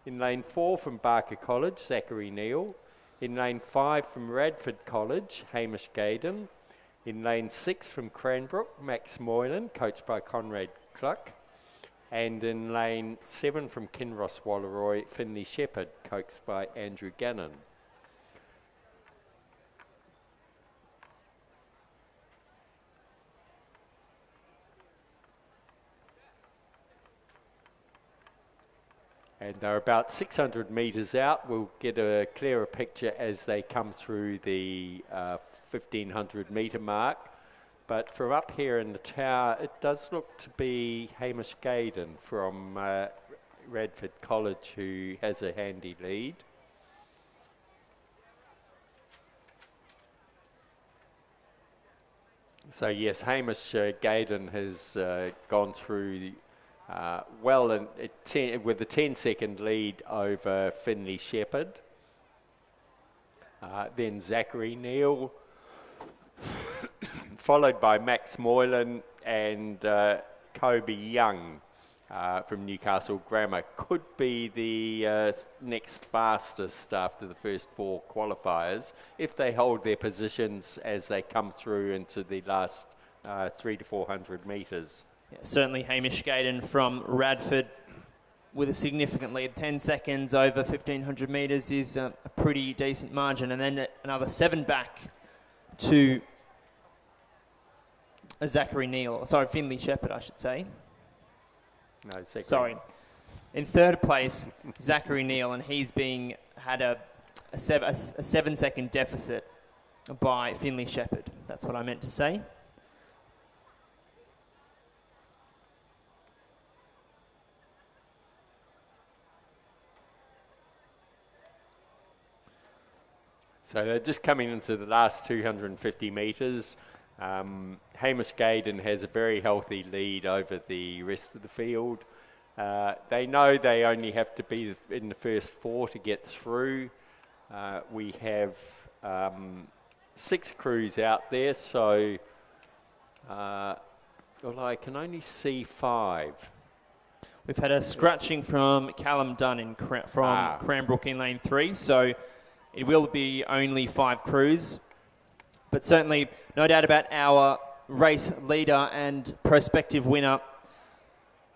In lane 4 from Barker College, Zachary Neal. In lane 5 from Radford College, Hamish Gaydon. In lane 6 from Cranbrook, Max Moylan, coached by Conrad Cluck. And in lane 7 from Kinross Walleroy, Finley Shepherd, coached by Andrew Gannon. And they're about 600 metres out. We'll get a clearer picture as they come through the 1500 metre mark. But from up here in the tower, it does look to be Hamish Gaydon from Radford College, who has a handy lead. So yes, Hamish Gaydon has gone through well with a 10-second lead over Finley Shepherd. Then Zachary Neal, followed by Max Moylan and Kobe Young from Newcastle Grammar. Could be the next fastest after the first 4 qualifiers if they hold their positions as they come through into the last 300 to 400 metres. Yeah, certainly Hamish Gaydon from Radford with a significant lead. 10 seconds over 1500 metres is a pretty decent margin. And then another 7 back to Zachary Neal. Sorry, Finley Shepherd, I should say. No, sorry. In 3rd place, Zachary Neal, and he's had a 7-second deficit by Finley Shepherd. That's what I meant to say. So they're just coming into the last 250 metres. Hamish Gaydon has a very healthy lead over the rest of the field. They know they only have to be in the first 4 to get through. We have 6 crews out there, so well, I can only see 5. We've had a scratching from Callum Dunn from Cranbrook in lane 3, so it will be only 5 crews. But certainly, no doubt about our race leader and prospective winner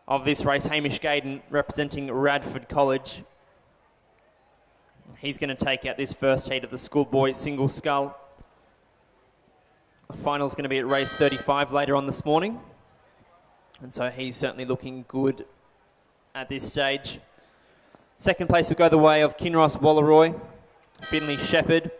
of this race, Hamish Gaydon, representing Radford College. He's going to take out this first heat of the Schoolboy single scull. The final's going to be at race 35 later on this morning. And so he's certainly looking good at this stage. 2nd place will go the way of Kinross Walleroy, Finley Shepherd.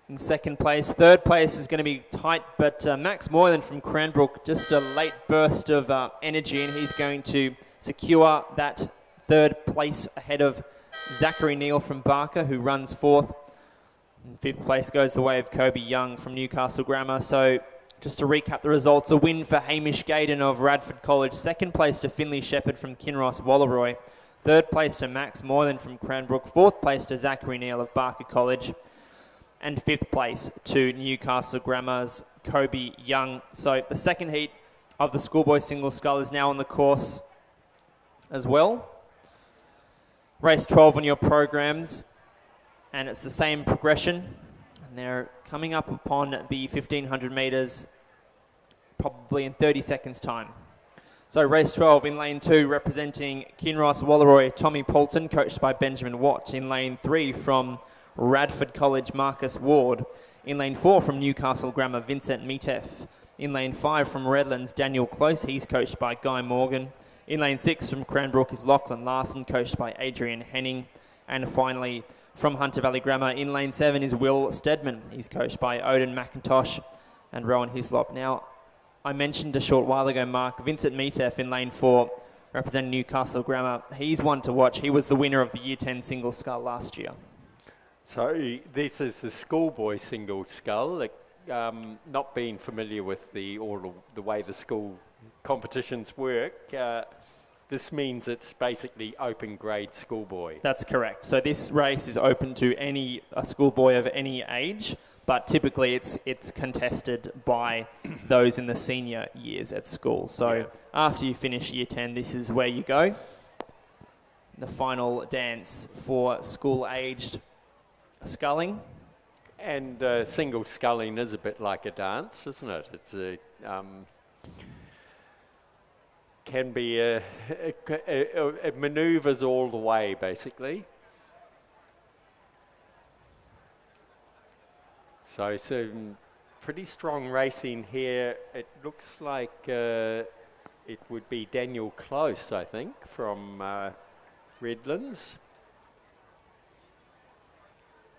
In 2nd place. 3rd place is going to be tight, but Max Moylan from Cranbrook, just a late burst of energy, and he's going to secure that 3rd place ahead of Zachary Neal from Barker, who runs 4th. And 5th place goes the way of Kobe Young from Newcastle Grammar. So just to recap the results, a win for Hamish Gaydon of Radford College, 2nd place to Finley Shepherd from Kinross Walleroy, 3rd place to Max Moylan from Cranbrook, 4th place to Zachary Neal of Barker College, and 5th place to Newcastle Grammar's Kobe Young. So the 2nd heat of the Schoolboy single scull is now on the course as well. Race 12 on your programs, and it's the same progression. And they're coming up upon the 1500 metres probably in 30 seconds time. So race 12 in lane 2, representing Kinross Walleroy, Tommy Poulton, coached by Benjamin Watt. In lane 3 from Radford College, Marcus Ward. In lane 4 from Newcastle Grammar, Vincent Mitef. In lane 5 from Redlands, Daniel Close. He's coached by Guy Morgan. In lane 6 from Cranbrook is Lachlan Larson, coached by Adrian Henning. And finally, from Hunter Valley Grammar, in lane 7 is Will Stedman. He's coached by Odin McIntosh and Rowan Hislop. Now, I mentioned a short while ago, Mark, Vincent Meatef in lane 4, representing Newcastle Grammar. He's one to watch. He was the winner of the Year 10 single scull last year. So this is the Schoolboy single scull. Not being familiar with the way the school competitions work, this means it's basically open grade schoolboy. That's correct. So this race is open to a schoolboy of any age, but typically it's contested by those in the senior years at school. So after you finish Year 10, this is where you go. The final dance for school-aged sculling. And single sculling is a bit like a dance, isn't it? It's can be it manoeuvres all the way, basically. So some pretty strong racing here. It looks like it would be Daniel Close, I think, from Redlands.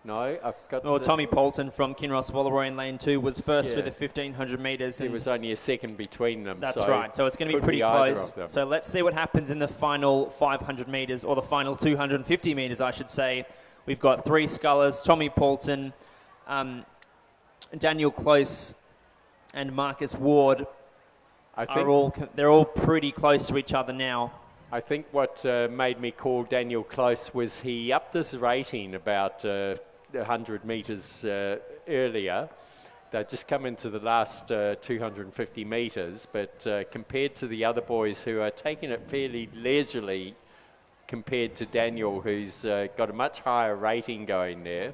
No, I've got. Well, Tommy Poulton from Kinross Walleroy in lane 2 was first with the 1,500 metres. There was only a second between them. That's right. So it's going to be pretty close. So let's see what happens in the final 500 metres, or the final 250 metres, I should say. We've got 3 scullers: Tommy Poulton, Daniel Close, and Marcus Ward. They're all pretty close to each other now. I think what made me call Daniel Close was he upped his rating about 100 metres earlier. They'd just come into the last 250 metres, but compared to the other boys who are taking it fairly leisurely compared to Daniel, who's got a much higher rating going there.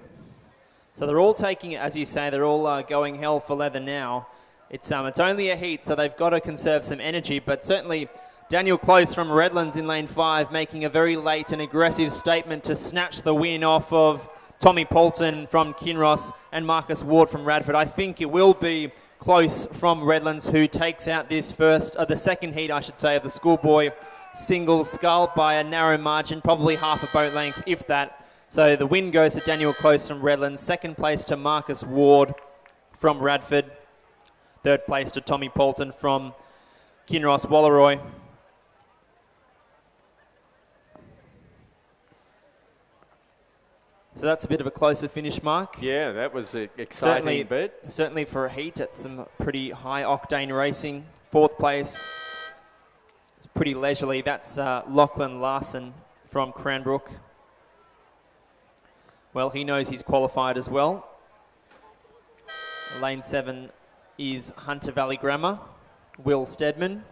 So they're all taking it, as you say, they're all going hell for leather now. It's only a heat, so they've got to conserve some energy, but certainly Daniel Close from Redlands in lane 5 making a very late and aggressive statement to snatch the win off of Tommy Poulton from Kinross and Marcus Ward from Radford. I think it will be Close from Redlands who takes out this the second heat, I should say, of the schoolboy single scull by a narrow margin, probably half a boat length, if that. So the win goes to Daniel Close from Redlands, second place to Marcus Ward from Radford, third place to Tommy Poulton from Kinross Walleroy. So that's a bit of a closer finish, Mark. Yeah, that was an exciting bit. Certainly for a heat, it's some pretty high octane racing. Fourth place, it's pretty leisurely. That's Lachlan Larson from Cranbrook. Well, he knows he's qualified as well. Lane 7 is Hunter Valley Grammar, Will Stedman.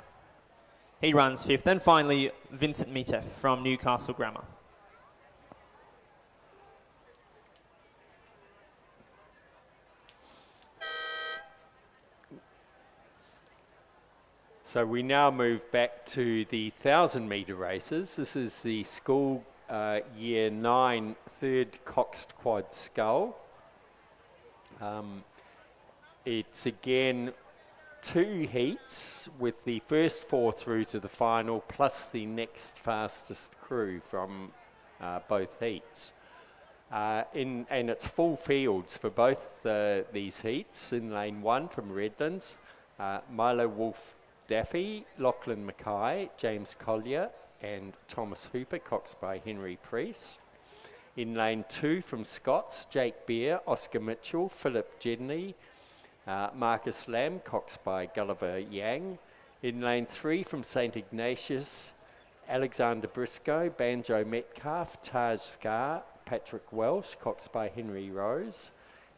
He runs 5th. And finally, Vincent Meatef from Newcastle Grammar. So we now move back to the 1,000-metre races. This is the school year 9 third coxed quad scull. It's again 2 heats with the first 4 through to the final, plus the next fastest crew from both heats. And it's full fields for both these heats. In lane 1 from Redlands, Milo Wolf Daffy, Lachlan Mackay, James Collier and Thomas Hooper, coxed by Henry Priest. In lane 2 from Scots, Jake Beer, Oscar Mitchell, Philip Jedney, Marcus Lamb, coxed by Gulliver Yang. In lane 3 from St Ignatius, Alexander Briscoe, Banjo Metcalf, Taj Scar, Patrick Welsh, coxed by Henry Rose.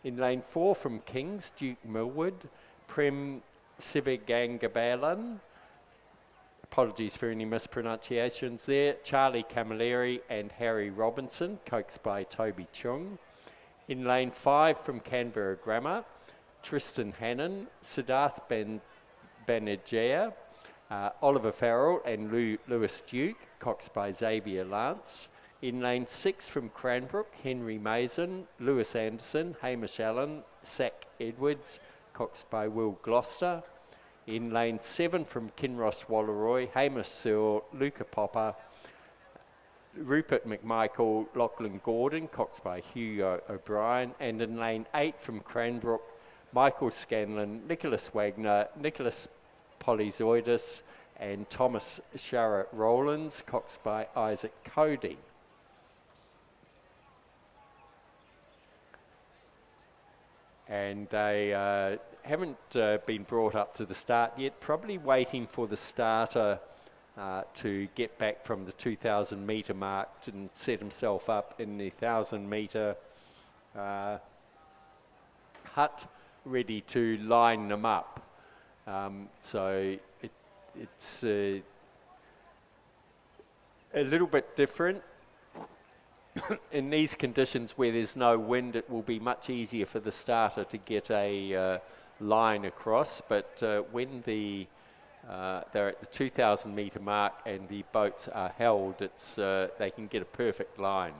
In lane 4 from Kings, Duke Millwood, Prem Sivagangabalan, apologies for any mispronunciations there, Charlie Camilleri and Harry Robinson, coaxed by Toby Chung. In lane 5 from Canberra Grammar, Tristan Hannon, Siddharth Banerjea, Oliver Farrell and Lewis Duke, coaxed by Xavier Lance. In lane 6 from Cranbrook, Henry Mason, Lewis Anderson, Hamish Allen, Sack Edwards, coxed by Will Gloucester. In lane 7 from Kinross Walleroy, Hamish Searle, Luca Popper, Rupert McMichael, Lachlan Gordon, coxed by Hugo O'Brien, and in lane 8 from Cranbrook, Michael Scanlon, Nicholas Wagner, Nicholas Polyzoidis, and Thomas Sharrett Rowlands, coxed by Isaac Cody. And they haven't been brought up to the start yet, probably waiting for the starter to get back from the 2,000 metre mark and set himself up in the 1,000 metre hut, ready to line them up. So it's a little bit different. In these conditions where there's no wind, it will be much easier for the starter to get a line across, but when they're at the 2,000 metre mark and the boats are held, they can get a perfect line.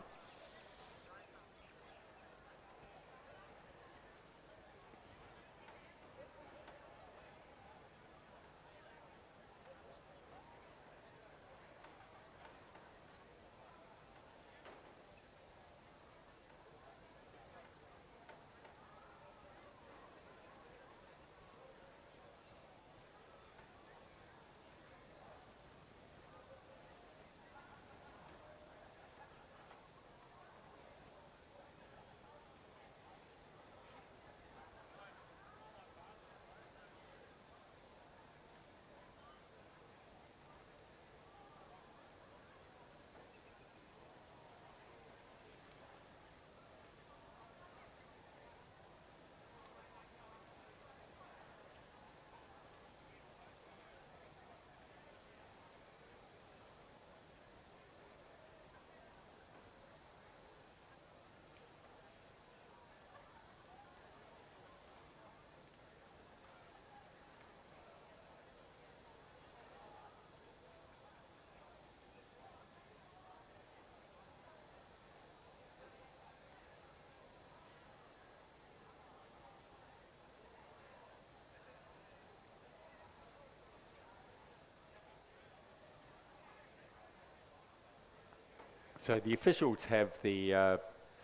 So the officials have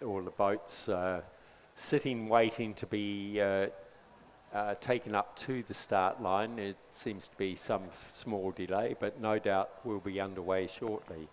all the boats sitting waiting to be taken up to the start line. It seems to be some small delay, but no doubt will be underway shortly.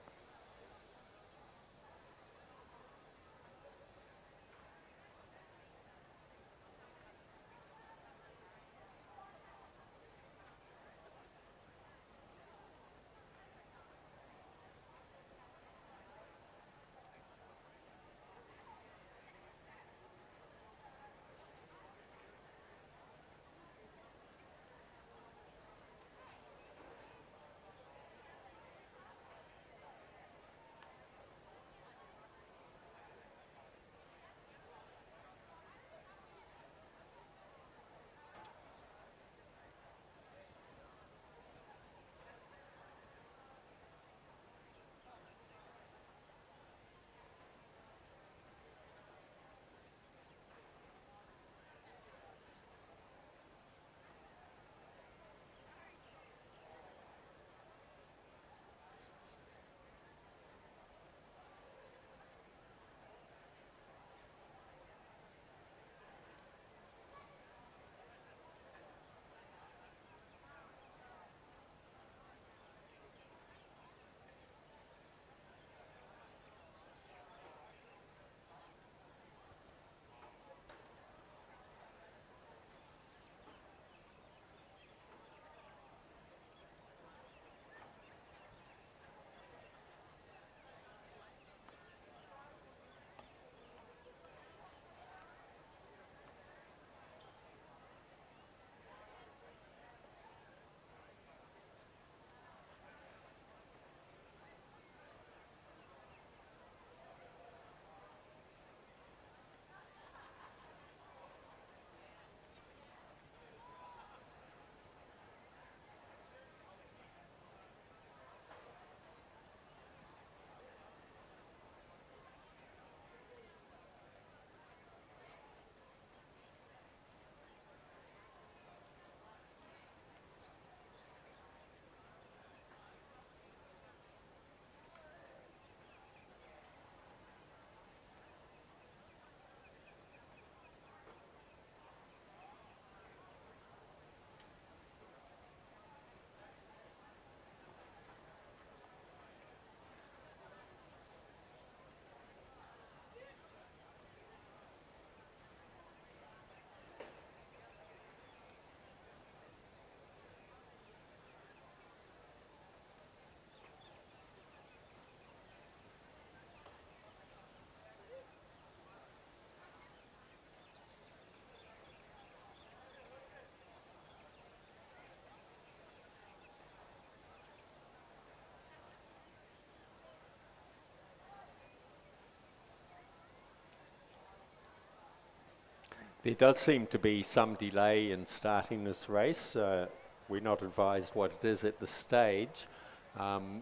There does seem to be some delay in starting this race. We're not advised what it is at this stage.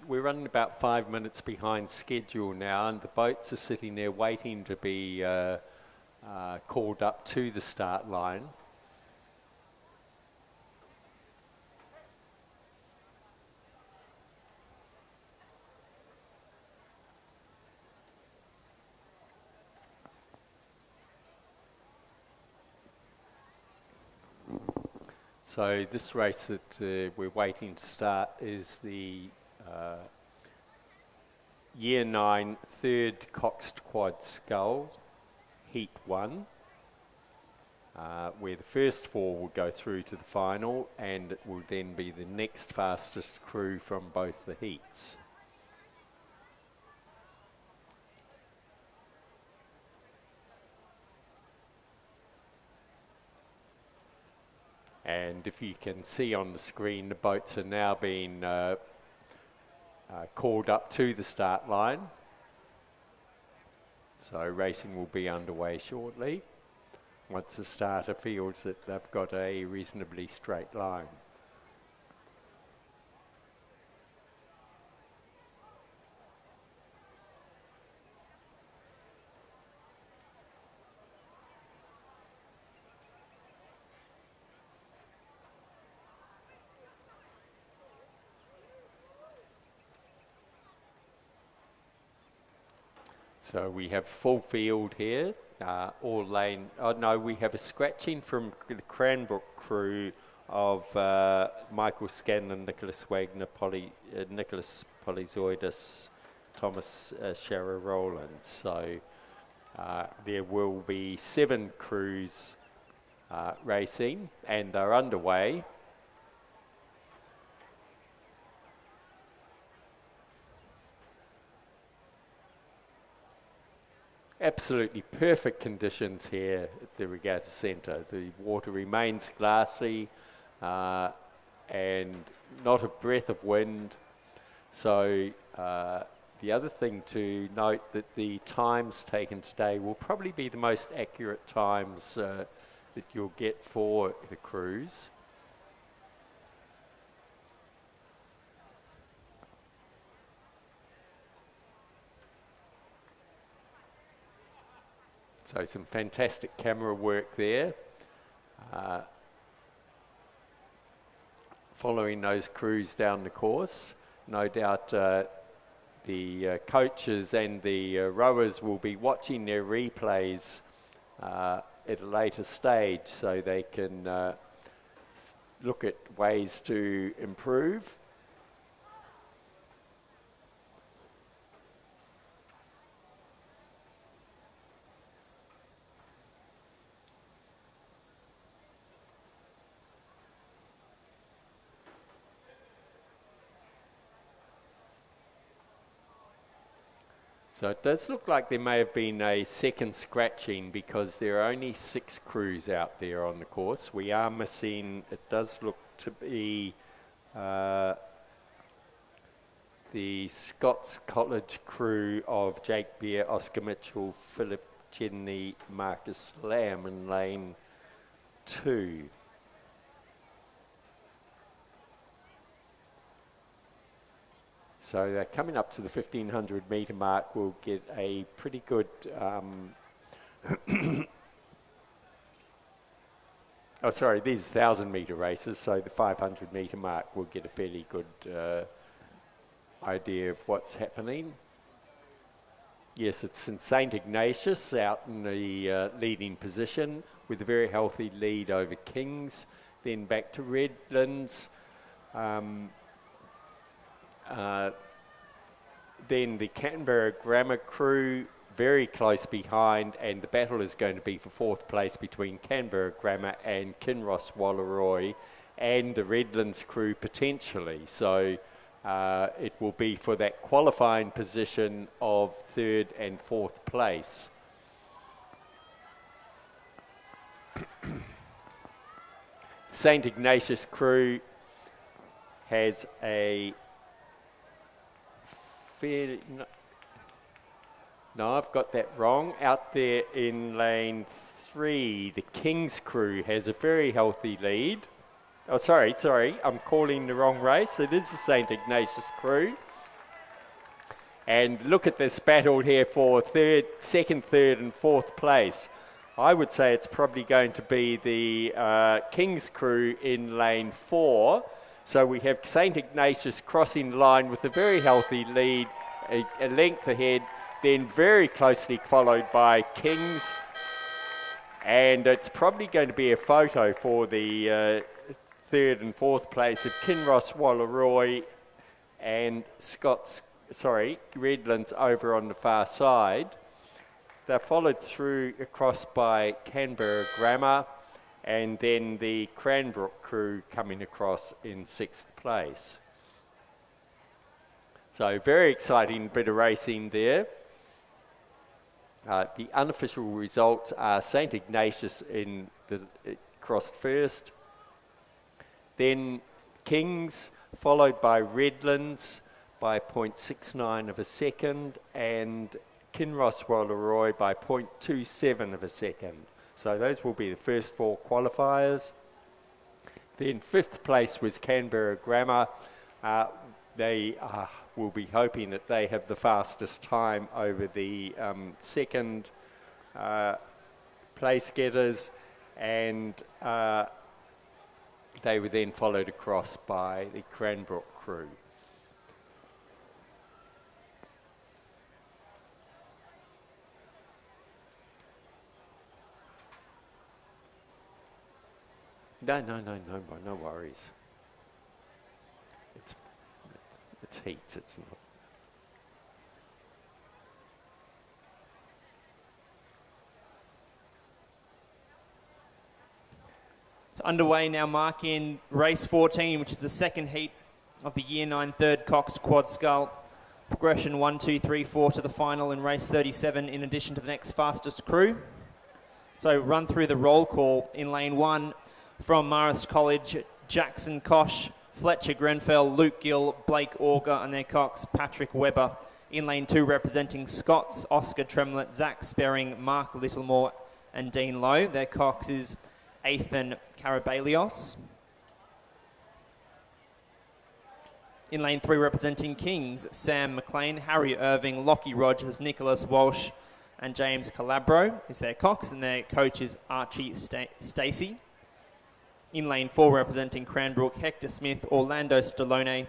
We're running about 5 minutes behind schedule now, and the boats are sitting there waiting to be called up to the start line. So this race that we're waiting to start is the Year 9 third Coxed Quad Scull, Heat 1, where the first 4 will go through to the final, and it will then be the next fastest crew from both the heats. And if you can see on the screen, the boats are now being called up to the start line. So racing will be underway shortly, once the starter feels that they've got a reasonably straight line. So we have full field here, all lane. Oh no, we have a scratching from the Cranbrook crew of Michael Scanlon, Nicholas Wagner, Nicholas Polyzoidis, Thomas Shara Rowland. So there will be 7 crews racing, and they're underway. Absolutely perfect conditions here at the Regatta Centre. The water remains glassy and not a breath of wind. So the other thing to note that the times taken today will probably be the most accurate times that you'll get for the cruise. So some fantastic camera work there. Following those crews down the course. No doubt the coaches and the rowers will be watching their replays at a later stage, so they can look at ways to improve. So it does look like there may have been a second scratching because there are only 6 crews out there on the course. We are missing, it does look to be the Scots College crew of Jake Beer, Oscar Mitchell, Philip Cheney, Marcus Lamb in lane 2. So coming up to the 1500 metre mark, we'll get a pretty good, oh sorry, these 1000 metre races, so the 500 metre mark will get a fairly good idea of what's happening. Yes, it's St Ignatius out in the leading position with a very healthy lead over Kings, then back to Redlands. Then the Canberra Grammar crew very close behind, and the battle is going to be for 4th place between Canberra Grammar and Kinross Wallaroi and the Redlands crew potentially. So it will be for that qualifying position of 3rd and 4th place. St Ignatius crew has a fairly, no, I've got that wrong. Out there in lane 3, the King's Crew has a very healthy lead. Oh, sorry, I'm calling the wrong race. It is the St. Ignatius Crew. And look at this battle here for second, third and fourth place. I would say it's probably going to be the King's Crew in lane 4. So we have St. Ignatius crossing the line with a very healthy lead, a length ahead, then very closely followed by King's. And it's probably going to be a photo for the third and fourth place of Kinross Walleroy and Redlands over on the far side. They're followed through across by Canberra Grammar, and then the Cranbrook Crew coming across in 6th place. So very exciting bit of racing there. The unofficial results are St. Ignatius crossed first, then Kings, followed by Redlands by 0.69 of a second, and Kinross Walleroy by 0.27 of a second. So those will be the first 4 qualifiers. Then 5th place was Canberra Grammar. They will be hoping that they have the fastest time over the second place getters, and they were then followed across by the Cranbrook Crew. No worries. It's heat, it's not. It's underway now, Mark, in race 14, which is the second heat of the Year 9 third Cox Quad Scull. Progression 1, 2, 3, 4 to the final in race 37, in addition to the next fastest crew. So run through the roll call. In lane 1, from Marist College, Jackson Kosh, Fletcher Grenfell, Luke Gill, Blake Auger and their cocks, Patrick Webber. In lane 2, representing Scots, Oscar Tremlett, Zach Sperring, Mark Littlemore and Dean Lowe. Their cocks is Ethan Karabalios. In lane 3, representing Kings, Sam McLean, Harry Irving, Lockie Rogers, Nicholas Walsh and James Calabro is their cocks, and their coach is Archie Stacey. In lane 4, representing Cranbrook, Hector Smith, Orlando Stallone,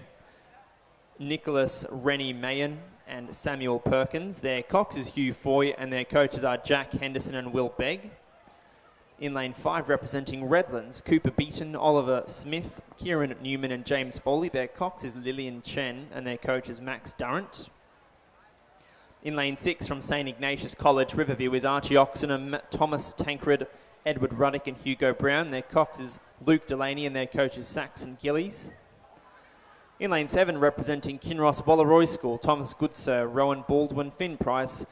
Nicholas Rennie Mayen and Samuel Perkins. Their cocks is Hugh Foy, and their coaches are Jack Henderson and Will Begg. In lane 5, representing Redlands, Cooper Beaton, Oliver Smith, Kieran Newman and James Foley. Their cocks is Lillian Chen, and their coach is Max Durrant. In lane 6, from St. Ignatius College, Riverview, is Archie Oxenham, Thomas Tancred, Edward Ruddock and Hugo Brown. Their cocks is Luke Delaney, and their coach is Saxon Gillies. In lane 7, representing Kinross Walleroy School, Thomas Goodsir, Rowan Baldwin, Finn Price,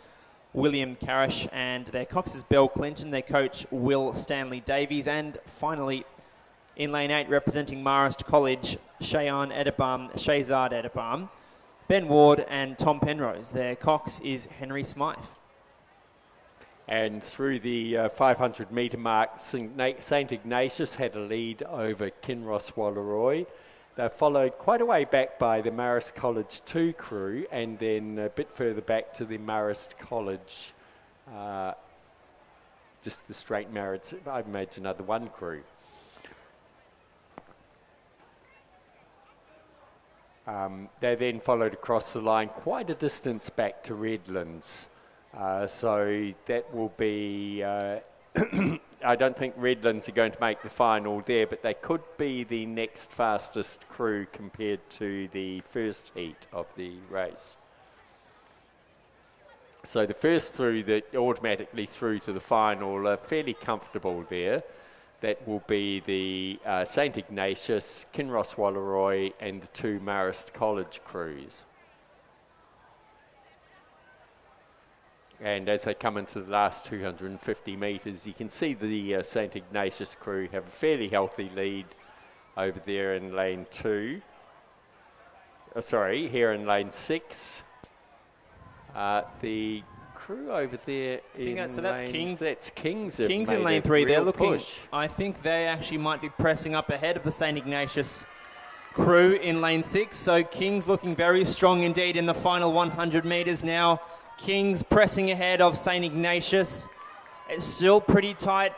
William Carish, and their cocks is Belle Clinton, their coach Will Stanley Davies. And finally, in lane 8, representing Marist College, Shazard Edebam, Ben Ward and Tom Penrose. Their cocks is Henry Smythe. And through the 500 metre mark, St. Ignatius had a lead over Kinross Walleroy. They're followed quite a way back by the Marist College 2 crew, and then a bit further back to the Marist College, just the straight Marist, I imagine, another 1 crew. They then followed across the line quite a distance back to Redlands. So that will be, I don't think Redlands are going to make the final there, but they could be the next fastest crew compared to the first heat of the race. So the first through that automatically through to the final are fairly comfortable there. That will be the St. Ignatius, Kinross Walleroy and the 2 Marist College crews. And as they come into the last 250 metres, you can see the St. Ignatius crew have a fairly healthy lead over there in lane 2. Here in lane 6. The crew over there in so that's lane, Kings. That's Kings. Kings in lane 3. They're looking. I think they actually might be pressing up ahead of the St. Ignatius crew in lane 6. So Kings looking very strong indeed in the final 100 metres now. Kings pressing ahead of St. Ignatius. It's still pretty tight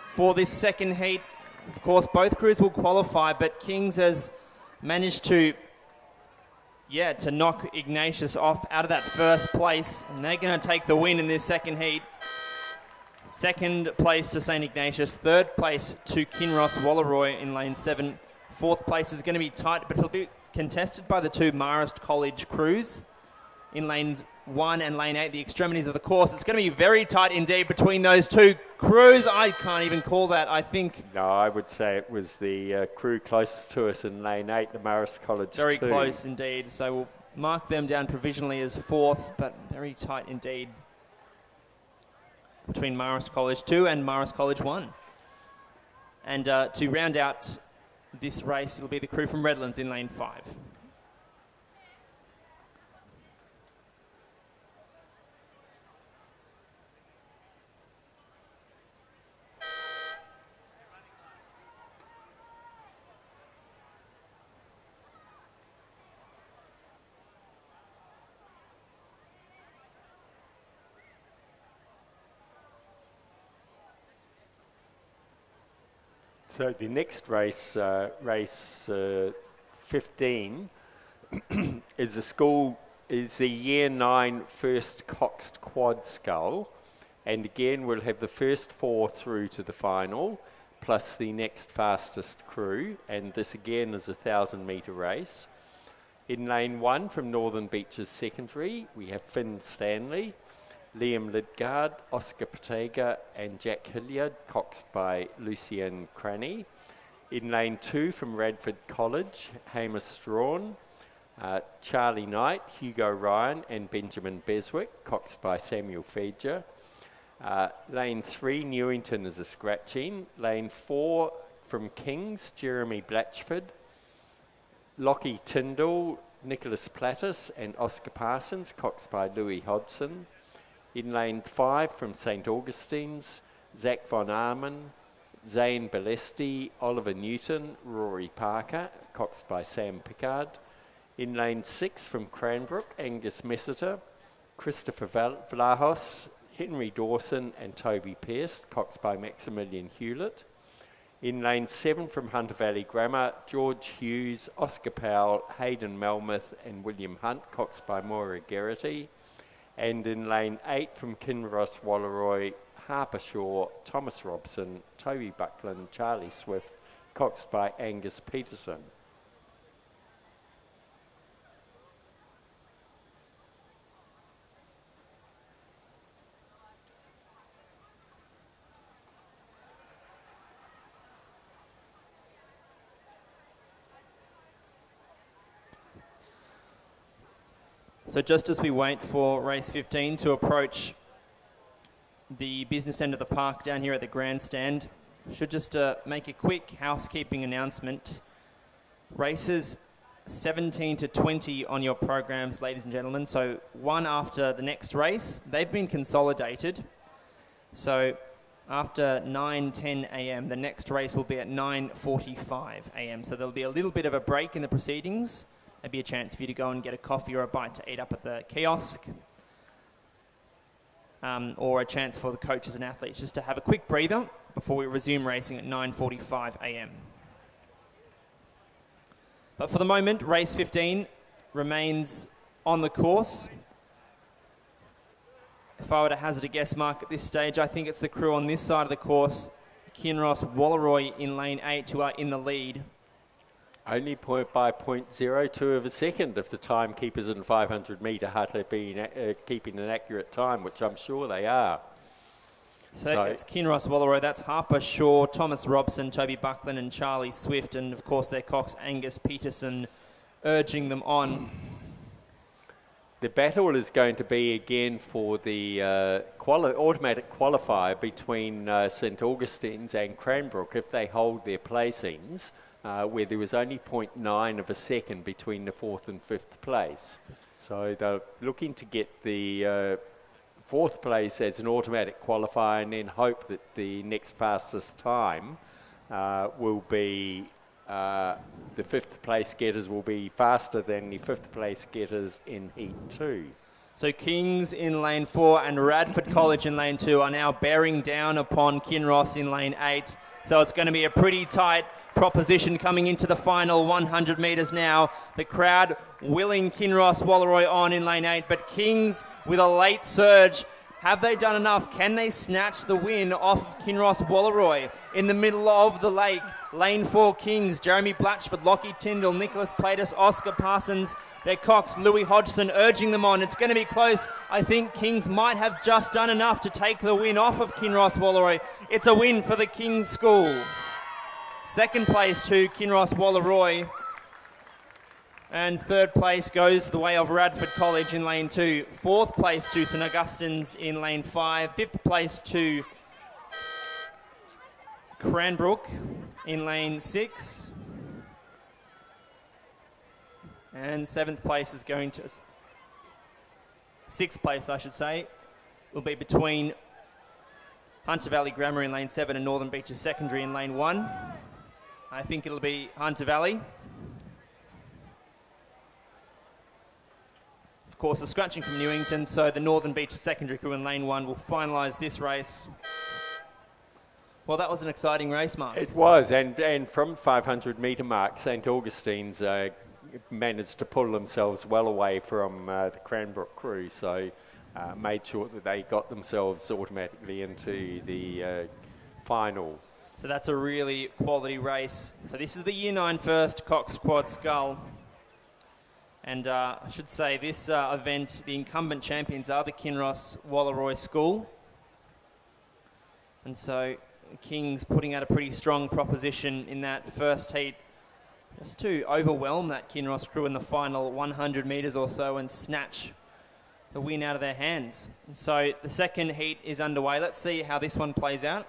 for this second heat. Of course, both crews will qualify, but Kings has managed to knock Ignatius off out of that first place, and they're going to take the win in this second heat. Second place to St. Ignatius, third place to Kinross Walleroy in lane 7. Fourth place is going to be tight, but it'll be contested by the two Marist College crews in lanes 1 and lane 8, the extremities of the course. It's going to be very tight indeed between those two crews. I can't even call that, I think. No, I would say it was the crew closest to us in lane 8, the Marist College Very 2. close indeed. So we'll mark them down provisionally as fourth, but very tight indeed between Marist College 2 and Marist College 1. And to round out this race, it'll be the crew from Redlands in lane 5. So the next race, race 15, is the year 9 first coxed quad scull, and again we'll have the first 4 through to the final, plus the next fastest crew, and this again is a 1,000-metre race. In lane 1 from Northern Beaches Secondary, we have Finn Stanley, Liam Lidgard, Oscar Patega and Jack Hilliard, coxed by Lucien Cranny. In lane 2 from Radford College, Hamish Strawn, Charlie Knight, Hugo Ryan and Benjamin Beswick, coxed by Samuel Fedger. Lane 3, Newington is a scratching. Lane 4 from Kings, Jeremy Blatchford, Lockie Tyndall, Nicholas Plattis and Oscar Parsons, coxed by Louis Hodson. In lane 5 from St. Augustine's, Zach Von Arman, Zane Balesti, Oliver Newton, Rory Parker, coxed by Sam Pickard. In lane 6 from Cranbrook, Angus Messiter, Christopher Vlahos, Henry Dawson and Toby Pearce, coxed by Maximilian Hewlett. In lane 7 from Hunter Valley Grammar, George Hughes, Oscar Powell, Hayden Melmoth and William Hunt, coxed by Moira Garrity. And in lane 8 from Kinross Walleroy, Harper Shaw, Thomas Robson, Toby Buckland, Charlie Swift, coxed by Angus Peterson. So just as we wait for race 15 to approach the business end of the park down here at the grandstand, should just make a quick housekeeping announcement. Races 17 to 20 on your programs, ladies and gentlemen. So one after the next race. They've been consolidated. So after 9:10 a.m., the next race will be at 9:45 a.m. So there'll be a little bit of a break in the proceedings. There'll be a chance for you to go and get a coffee or a bite to eat up at the kiosk. Or a chance for the coaches and athletes just to have a quick breather before we resume racing at 9:45 a.m. But for the moment, race 15 remains on the course. If I were to hazard a guess mark at this stage, I think it's the crew on this side of the course, Kinross Walleroy in lane 8, who are in the lead. Only by 0.02 of a second if the timekeepers in 500-metre hut are keeping an accurate time, which I'm sure they are. So it's Kinross Walleroy, that's Harper Shaw, Thomas Robson, Toby Buckland and Charlie Swift, and of course their cox Angus Peterson urging them on. The battle is going to be again for the automatic qualifier between St Augustine's and Cranbrook if they hold their placings, where there was only 0.9 of a second between the 4th and 5th place. So they're looking to get the fourth place as an automatic qualifier, and then hope that the next fastest time will be the fifth place getters will be faster than the fifth place getters in Heat 2. So Kings in lane 4 and Radford College in lane 2 are now bearing down upon Kinross in lane 8. So it's going to be a pretty tight proposition coming into the final 100 metres now. The crowd willing Kinross Walleroy on in lane 8, but Kings with a late surge. Have they done enough? Can they snatch the win off of Kinross Walleroy? In the middle of the lake, lane 4 Kings, Jeremy Blatchford, Lockie Tyndall, Nicholas Platus, Oscar Parsons, their Cox, Louis Hodgson urging them on. It's going to be close. I think Kings might have just done enough to take the win off of Kinross Walleroy. It's a win for the Kings School. Second place to Kinross Walleroy. And third place goes the way of Radford College in lane 2. Fourth place to St Augustine's in lane 5. Fifth place to Cranbrook in lane 6. And seventh place is going to... Sixth place, I should say, will be between Hunter Valley Grammar in lane 7 and Northern Beaches Secondary in lane 1. I think it'll be Hunter Valley. Of course, a scratching from Newington, so the Northern Beaches Secondary crew in lane 1 will finalise this race. Well, that was an exciting race, Mark. It was, and from 500 metre mark, St Augustine's managed to pull themselves well away from the Cranbrook crew, so made sure that they got themselves automatically into the final. So that's a really quality race. So this is the Year 9 first Cox Quad Scull. And I should say this event, the incumbent champions are the Kinross Walleroy School. And so Kings putting out a pretty strong proposition in that first heat, just to overwhelm that Kinross crew in the final 100 metres or so and snatch the win out of their hands. And so the second heat is underway. Let's see how this one plays out.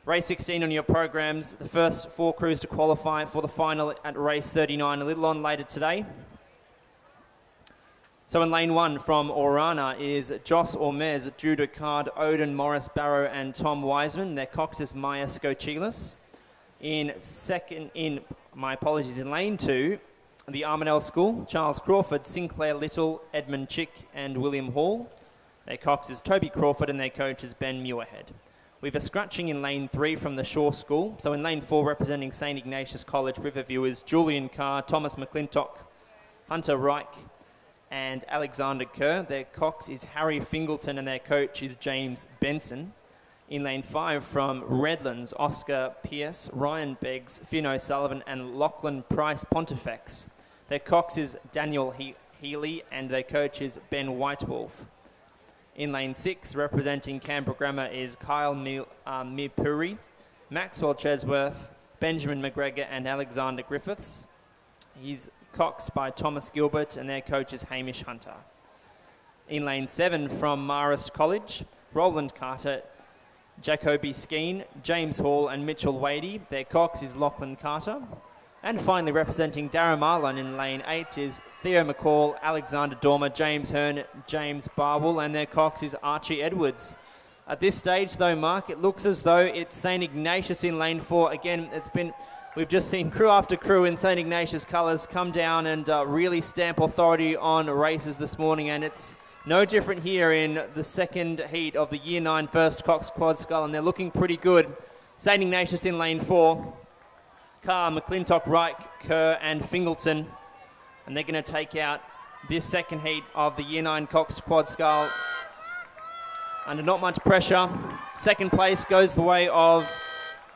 Race 16 on your programs. The first 4 crews to qualify for the final at race 39, a little on later today. So in lane 1 from Orana is Joss Ormez, Drew Ducard, Odin, Morris Barrow and Tom Wiseman. Their Cox is Maya Skochilas. In lane 2, the Armadale School, Charles Crawford, Sinclair Little, Edmund Chick and William Hall. Their Cox is Toby Crawford and their coach is Ben Muirhead. We have a scratching in lane 3 from the Shaw School. So in lane 4, representing St Ignatius College, Riverview is Julian Carr, Thomas McClintock, Hunter Reich and Alexander Kerr. Their Cox is Harry Fingleton and their coach is James Benson. In lane 5 from Redlands, Oscar Pierce, Ryan Beggs, Finn O'Sullivan and Lachlan Price Pontifex. Their Cox is Daniel Healy and their coach is Ben Whitewolf. In lane 6, representing Canberra Grammar is Kyle Mirpuri, Maxwell Chesworth, Benjamin McGregor and Alexander Griffiths. He's Cox by Thomas Gilbert and their coach is Hamish Hunter. In lane 7 from Marist College, Roland Carter, Jacoby Skeen, James Hall and Mitchell Wadey. Their Cox is Lachlan Carter. And finally representing Darramarlin in lane 8 is Theo McCall, Alexander Dormer, James Hearn, James Barwell and their Cox is Archie Edwards. At this stage though, Mark, it looks as though it's St Ignatius in lane 4. Again, we've just seen crew after crew in St Ignatius colours come down and really stamp authority on races this morning, and it's no different here in the second heat of the Year 9 first Cox Quad Scull, and they're looking pretty good. St Ignatius in lane 4. Carr, McClintock, Reich, Kerr and Fingleton, and they're going to take out this second heat of the Year 9 Cox Quad Scull under not much pressure. Second place goes the way of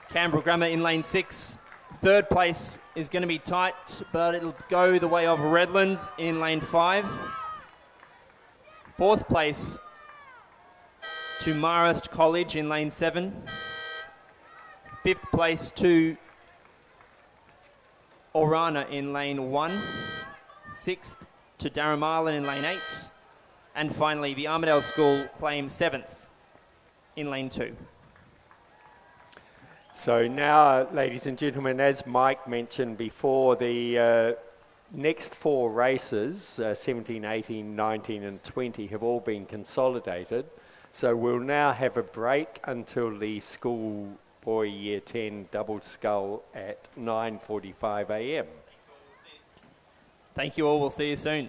Canberra Grammar in lane 6. Third place is going to be tight, but it'll go the way of Redlands in lane 5. Fourth place to Marist College in lane 7. Fifth place to Orana in lane 1. Sixth to Darramarlin in lane 8. And finally, the Armadale School claim 7th in lane 2. So now, ladies and gentlemen, as Mike mentioned before, the next 4 races, 17, 18, 19 and 20, have all been consolidated. So we'll now have a break until the Schoolboy Year 10 double scull at 9:45 a.m. Thank you all. We'll see you soon.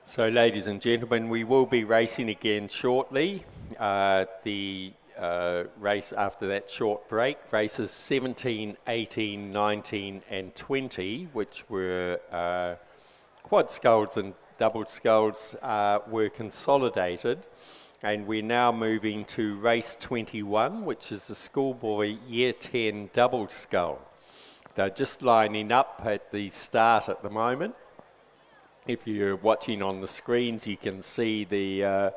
So, ladies and gentlemen, we will be racing again shortly. The race after that short break, races 17, 18, 19 and 20, which were quad sculls and double sculls, were consolidated. And we're now moving to race 21, which is the Schoolboy Year 10 double scull. They're just lining up at the start at the moment. If you're watching on the screens, you can see the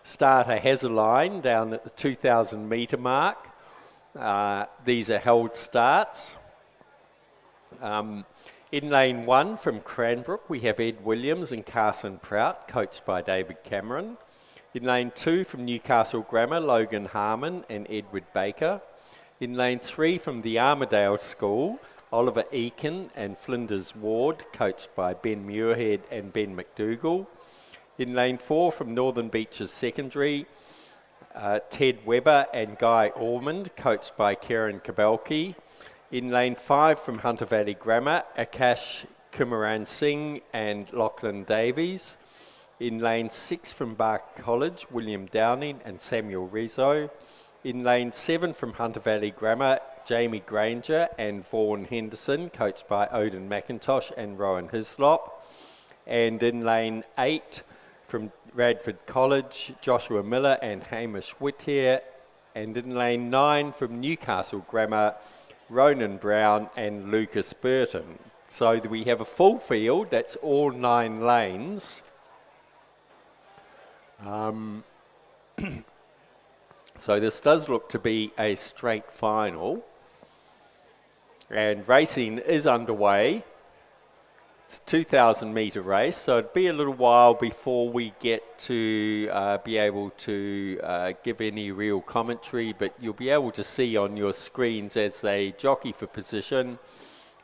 starter has a line down at the 2,000 metre mark. These are held starts. In lane 1 from Cranbrook, we have Ed Williams and Carson Prout, coached by David Cameron. In lane 2 from Newcastle Grammar, Logan Harmon and Edward Baker. In lane 3 from the Armidale School, Oliver Eakin and Flinders Ward, coached by Ben Muirhead and Ben McDougall. In lane 4 from Northern Beaches Secondary, Ted Webber and Guy Ormond, coached by Kieran Kabelki. In lane 5 from Hunter Valley Grammar, Akash Kumaran Singh and Lachlan Davies. In lane 6 from Barker College, William Downing and Samuel Rizzo. In lane 7 from Hunter Valley Grammar, Jamie Granger and Vaughan Henderson, coached by Odin McIntosh and Rowan Hislop. And in lane 8 from Radford College, Joshua Miller and Hamish Whittier. And in lane 9 from Newcastle Grammar, Ronan Brown and Lucas Burton. So we have a full field, that's all 9 lanes. So this does look to be a straight final. And racing is underway. It's a 2,000 metre race, so it'd be a little while before we get to be able to give any real commentary, but you'll be able to see on your screens as they jockey for position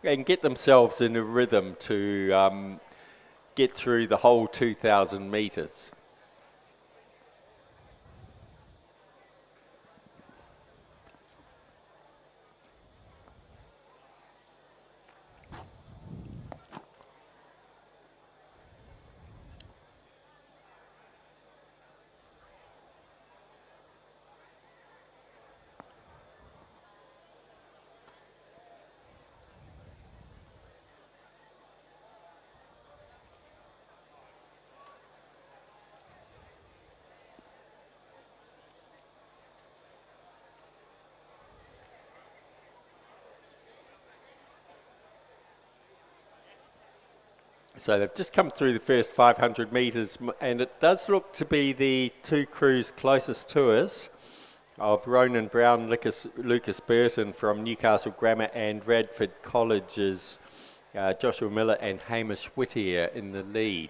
and get themselves in a rhythm to get through the whole 2,000 metres. So they've just come through the first 500 metres, and it does look to be the 2 crews closest to us of Ronan Brown, Lucas Burton from Newcastle Grammar and Radford College's Joshua Miller and Hamish Whittier in the lead.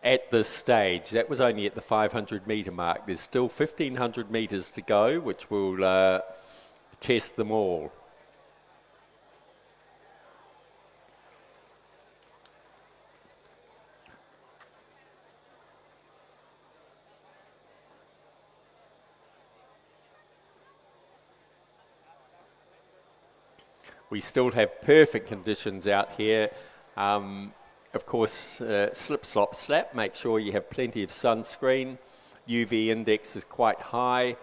At this stage, that was only at the 500 metre mark. There's still 1,500 metres to go, which will test them all. We still have perfect conditions out here. Of course, slip, slop, slap. Make sure you have plenty of sunscreen. UV index is quite high,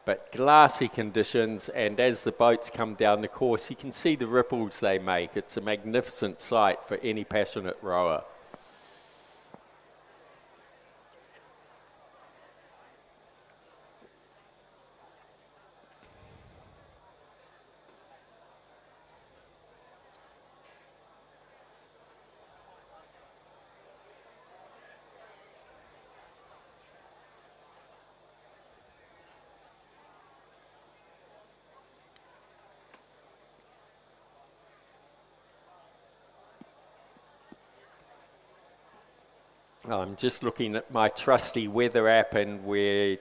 but glassy conditions. And as the boats come down the course, you can see the ripples they make. It's a magnificent sight for any passionate rower. I'm just looking at my trusty weather app, and we're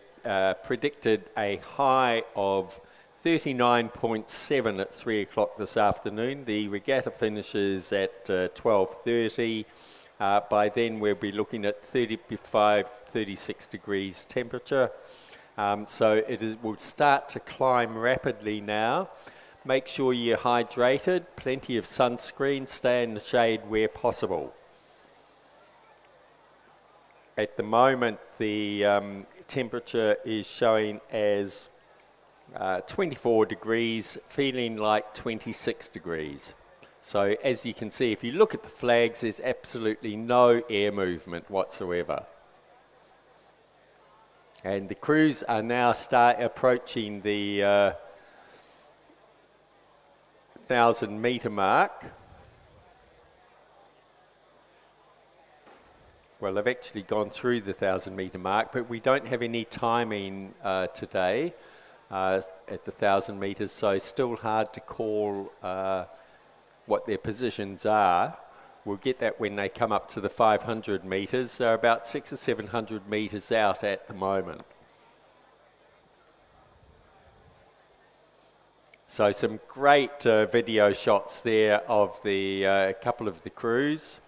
predicted a high of 39.7 at 3 o'clock this afternoon. The regatta finishes at 12:30. By then we'll be looking at 35, 36 degrees temperature. So will start to climb rapidly now. Make sure you're hydrated, plenty of sunscreen, stay in the shade where possible. At the moment, the temperature is showing as 24 degrees, feeling like 26 degrees. So as you can see, if you look at the flags, there's absolutely no air movement whatsoever. And the crews are now approaching the 1,000-metre mark. Well, they've actually gone through the 1,000-metre mark, but we don't have any timing today at the 1,000 metres, so still hard to call what their positions are. We'll get that when they come up to the 500 metres. They're about 600 or 700 metres out at the moment. So some great video shots there of the couple of the crews.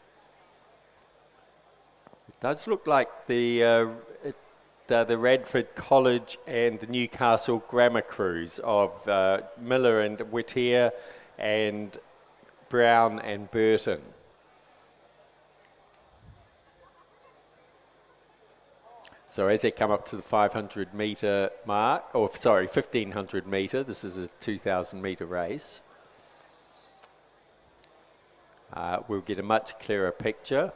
It does look like the Radford College and the Newcastle Grammar crews of Miller and Whittier and Brown and Burton. So as they come up to the 500 metre mark, or sorry, 1,500 metre, this is a 2,000 metre race, we'll get a much clearer picture.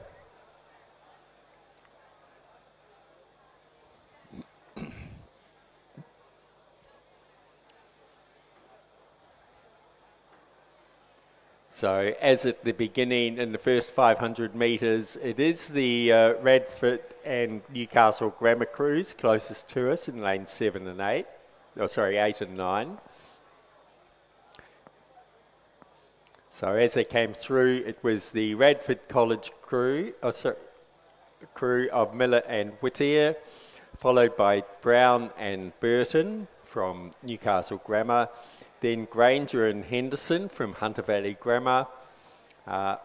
So as at the beginning in the first 500 metres, it is the Radford and Newcastle Grammar crews closest to us in lane 7 and 8, oh sorry, 8 and 9. So as they came through, it was the Radford College crew, crew of Miller and Whittier, followed by Brown and Burton from Newcastle Grammar, then Granger and Henderson from Hunter Valley Grammar,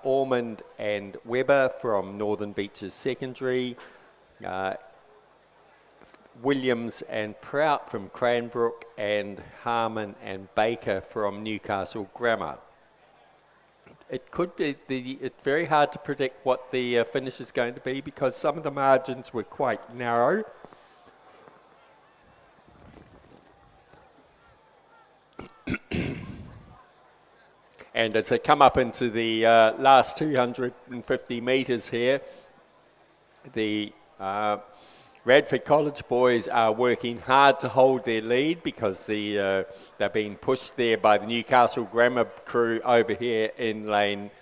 Ormond and Webber from Northern Beaches Secondary, Williams and Prout from Cranbrook, and Harmon and Baker from Newcastle Grammar. It could be, it's very hard to predict what the finish is going to be because some of the margins were quite narrow. And as they come up into the last 250 metres here, the Radford College boys are working hard to hold their lead because they're being pushed there by the Newcastle Grammar crew over here in lane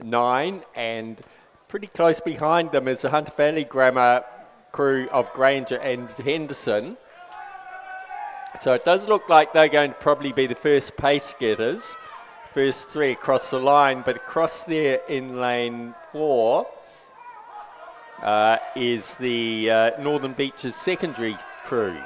9, and pretty close behind them is the Hunter Valley Grammar crew of Granger and Henderson. So it does look like they're going to probably be the first pace getters. First 3 across the line, but across there in lane 4 is the Northern Beaches Secondary crew.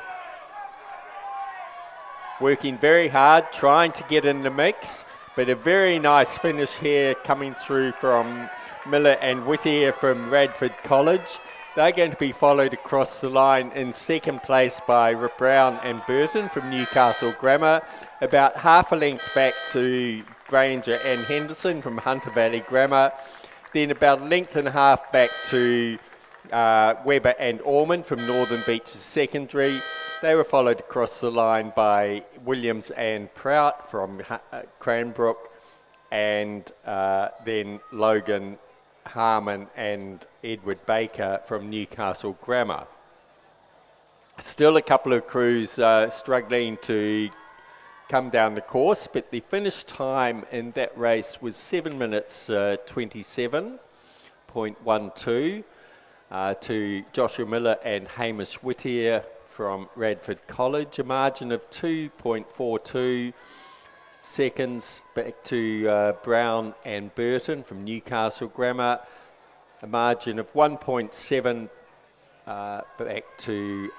Working very hard, trying to get in the mix, but a very nice finish here coming through from Miller and Whittier from Radford College. They're going to be followed across the line in second place by Brown and Burton from Newcastle Grammar, about half a length back to Granger and Henderson from Hunter Valley Grammar, then about a length and a half back to Webber and Ormond from Northern Beaches Secondary. They were followed across the line by Williams and Prout from Cranbrook, and then Logan, Harmon and Edward Baker from Newcastle Grammar. Still a couple of crews struggling to come down the course, but the finish time in that race was 7 minutes 27.12 to Joshua Miller and Hamish Whittier from Radford College, a margin of 2.42 seconds back to Brown and Burton from Newcastle Grammar, a margin of 1.7 back to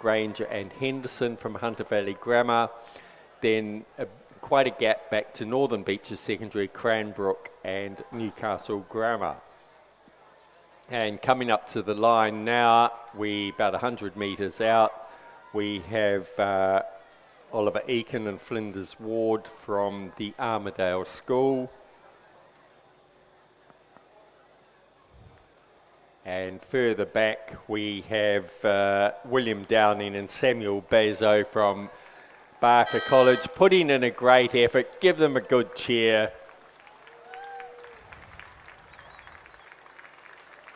Granger and Henderson from Hunter Valley Grammar, then quite a gap back to Northern Beaches Secondary, Cranbrook and Newcastle Grammar. And coming up to the line now, we about 100 metres out, we have Oliver Eakin and Flinders Ward from the Armidale School. And further back we have William Downing and Samuel Bazo from Barker College, putting in a great effort. Give them a good cheer.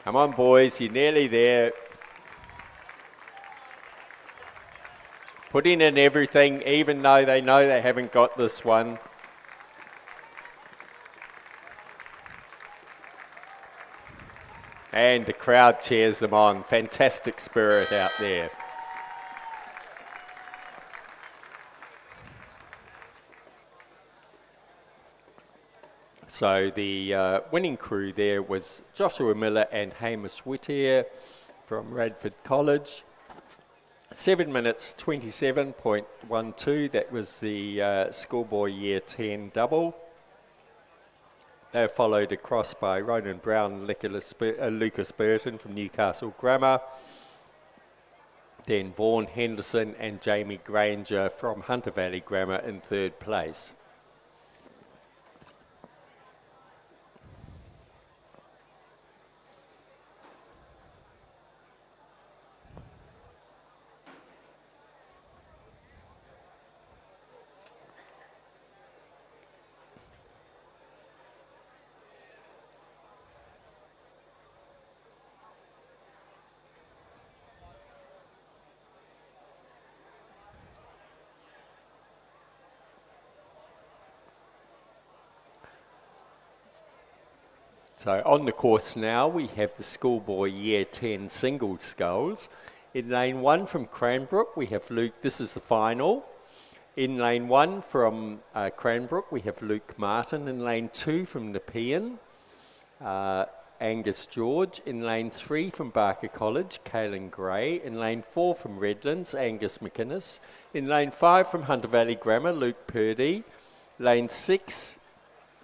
Come on, boys, you're nearly there. Putting in everything, even though they know they haven't got this one. And the crowd cheers them on. Fantastic spirit out there. So the winning crew there was Joshua Miller and Hamish Whittier from Radford College. 7 minutes 27.12, that was the Schoolboy Year 10 double. They were followed across by Ronan Brown and Lucas Burton from Newcastle Grammar. Then Vaughan Henderson and Jamie Granger from Hunter Valley Grammar in third place. So on the course now, we have the Schoolboy Year 10 single sculls. In lane 1 from Cranbrook, we have Luke, this is the final. In lane 1 from Cranbrook, we have Luke Martin. In lane 2 from Nepean, Angus George. In lane 3 from Barker College, Caelan Gray. In lane 4 from Redlands, Angus McInnes. In lane 5 from Hunter Valley Grammar, Luke Purdy. Lane 6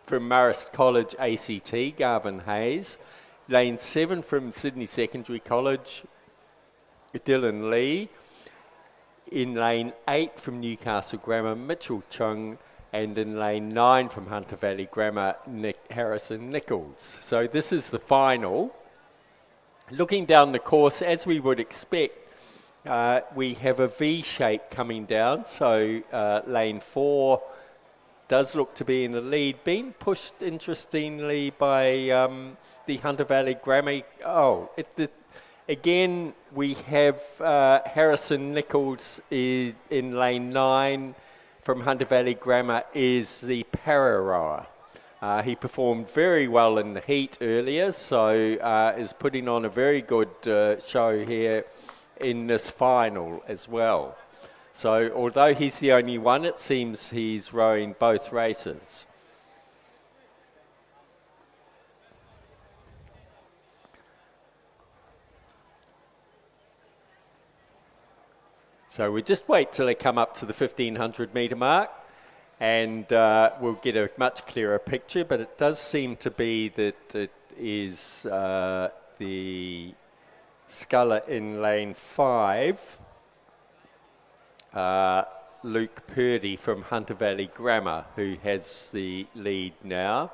from Marist College ACT, Garvin Hayes. Lane 7 from Sydney Secondary College, Dylan Lee. In lane 8 from Newcastle Grammar, Mitchell Chung. And in lane 9 from Hunter Valley Grammar, Harrison Nichols. So this is the final. Looking down the course, as we would expect, we have a V shape coming down. So lane 4 does look to be in the lead, being pushed interestingly by the Hunter Valley Grammar. Again, we have Harrison Nichols in lane 9 from Hunter Valley Grammar is the para-rower. He performed very well in the heat earlier, so is putting on a very good show here in this final as well. So although he's the only one, it seems he's rowing both races. So we just wait till they come up to the 1500 metre mark and we'll get a much clearer picture, but it does seem to be that it is the sculler in lane 5, Luke Purdy from Hunter Valley Grammar, who has the lead now.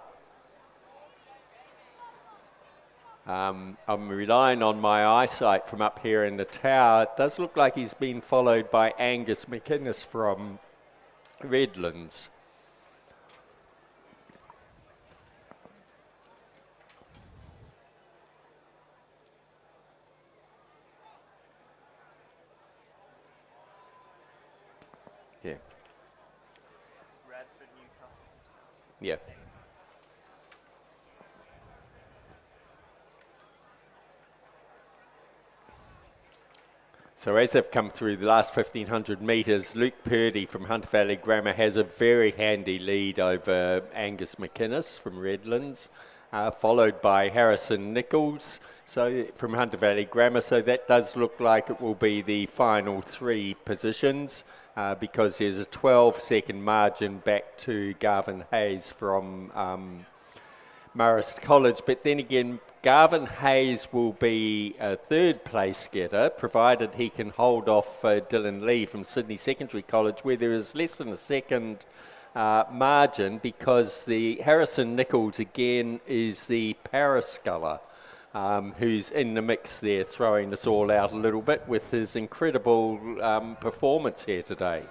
I'm relying on my eyesight from up here in the tower. It does look like he's been followed by Angus McInnes from Redlands. Yeah. Radford, Newcastle. Yeah. So as they've come through the last 1500 metres, Luke Purdy from Hunter Valley Grammar has a very handy lead over Angus McInnes from Redlands, followed by Harrison Nichols from Hunter Valley Grammar. So that does look like it will be the final 3 positions because there's a 12-second margin back to Garvin Hayes from Marist College. But then again, Garvin Hayes will be a third place getter, provided he can hold off Dylan Lee from Sydney Secondary College, where there is less than a second margin, because the Harrison Nichols again is the para-sculler, who's in the mix there, throwing us all out a little bit with his incredible performance here today.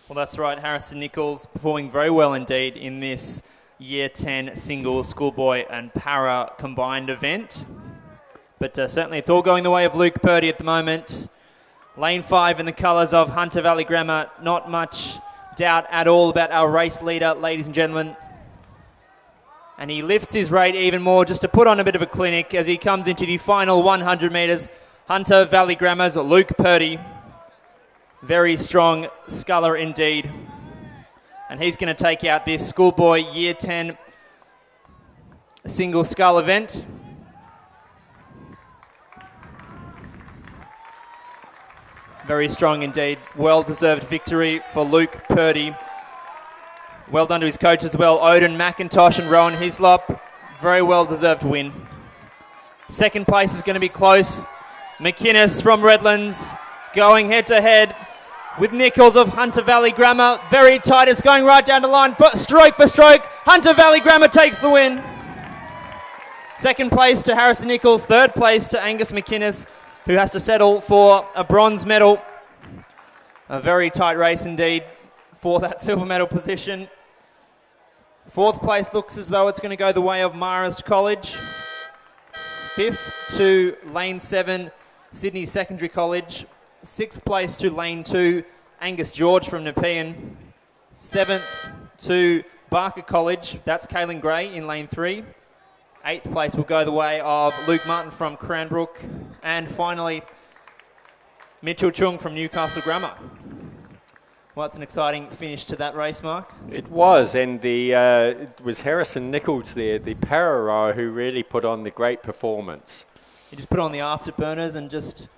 Well, that's right. Harrison Nichols performing very well indeed in this Year 10 single schoolboy and para combined event. But certainly it's all going the way of Luke Purdy at the moment. Lane 5 in the colours of Hunter Valley Grammar. Not much doubt at all about our race leader, ladies and gentlemen. And he lifts his rate even more just to put on a bit of a clinic as he comes into the final 100 metres. Hunter Valley Grammar's Luke Purdy. Very strong sculler indeed. And he's going to take out this schoolboy Year 10 single scull event. Very strong indeed. Well-deserved victory for Luke Purdy. Well done to his coach as well, Odin McIntosh and Rowan Hislop. Very well-deserved win. Second place is going to be close. McInnes from Redlands going head-to-head with Nichols of Hunter Valley Grammar. Very tight, it's going right down the line, stroke for stroke. Hunter Valley Grammar takes the win. Second place to Harrison Nichols, third place to Angus McInnes, who has to settle for a bronze medal. A very tight race indeed for that silver medal position. Fourth place looks as though it's going to go the way of Marist College. Fifth to Lane 7, Sydney Secondary College. Sixth place to Lane 2, Angus George from Nepean. Seventh to Barker College, that's Kaylin Gray in Lane 3. Eighth place will go the way of Luke Martin from Cranbrook. And finally, Mitchell Chung from Newcastle Grammar. Well, it's an exciting finish to that race, Mark. It was, and it was Harrison Nichols there, the para rower, who really put on the great performance. He just put on the afterburners and just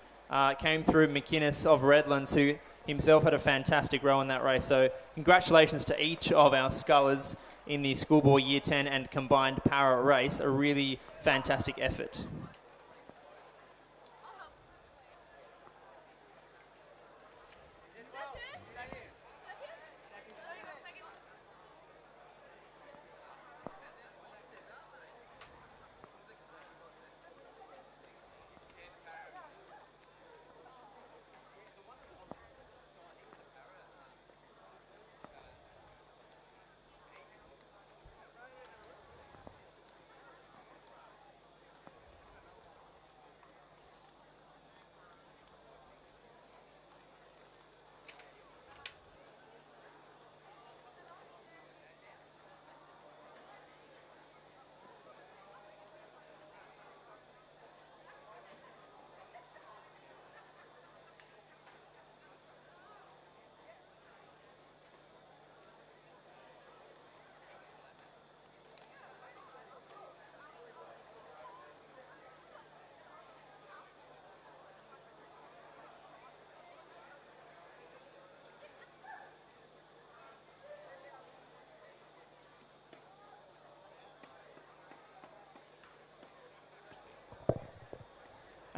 came through McInnes of Redlands, who himself had a fantastic row in that race. So congratulations to each of our scullers in the schoolboy Year 10 and combined para race. A really fantastic effort.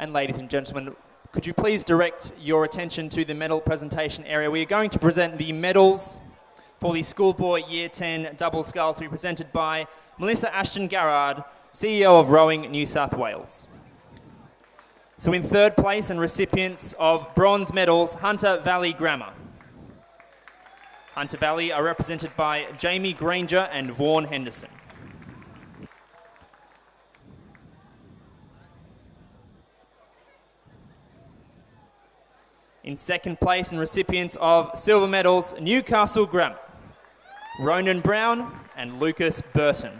And ladies and gentlemen, could you please direct your attention to the medal presentation area? We are going to present the medals for the Schoolboy Year 10 Double Scull to be presented by Melissa Ashton-Garrard, CEO of Rowing New South Wales. So in third place and recipients of bronze medals, Hunter Valley Grammar. Hunter Valley are represented by Jamie Granger and Vaughan Henderson. In second place and recipients of silver medals, Newcastle Grammar, Ronan Brown and Lucas Burton.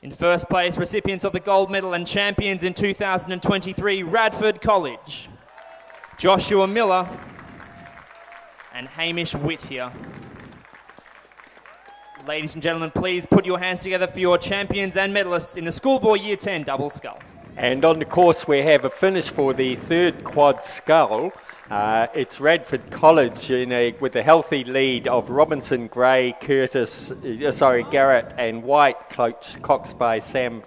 In first place, recipients of the gold medal and champions in 2023, Radford College, Joshua Miller and Hamish Whittier. Ladies and gentlemen, please put your hands together for your champions and medalists in the Schoolboy Year 10 Double Scull. And on the course we have a finish for the third quad scull. It's Radford College with a healthy lead of Robinson, Gray, Garrett and White, coached by Sam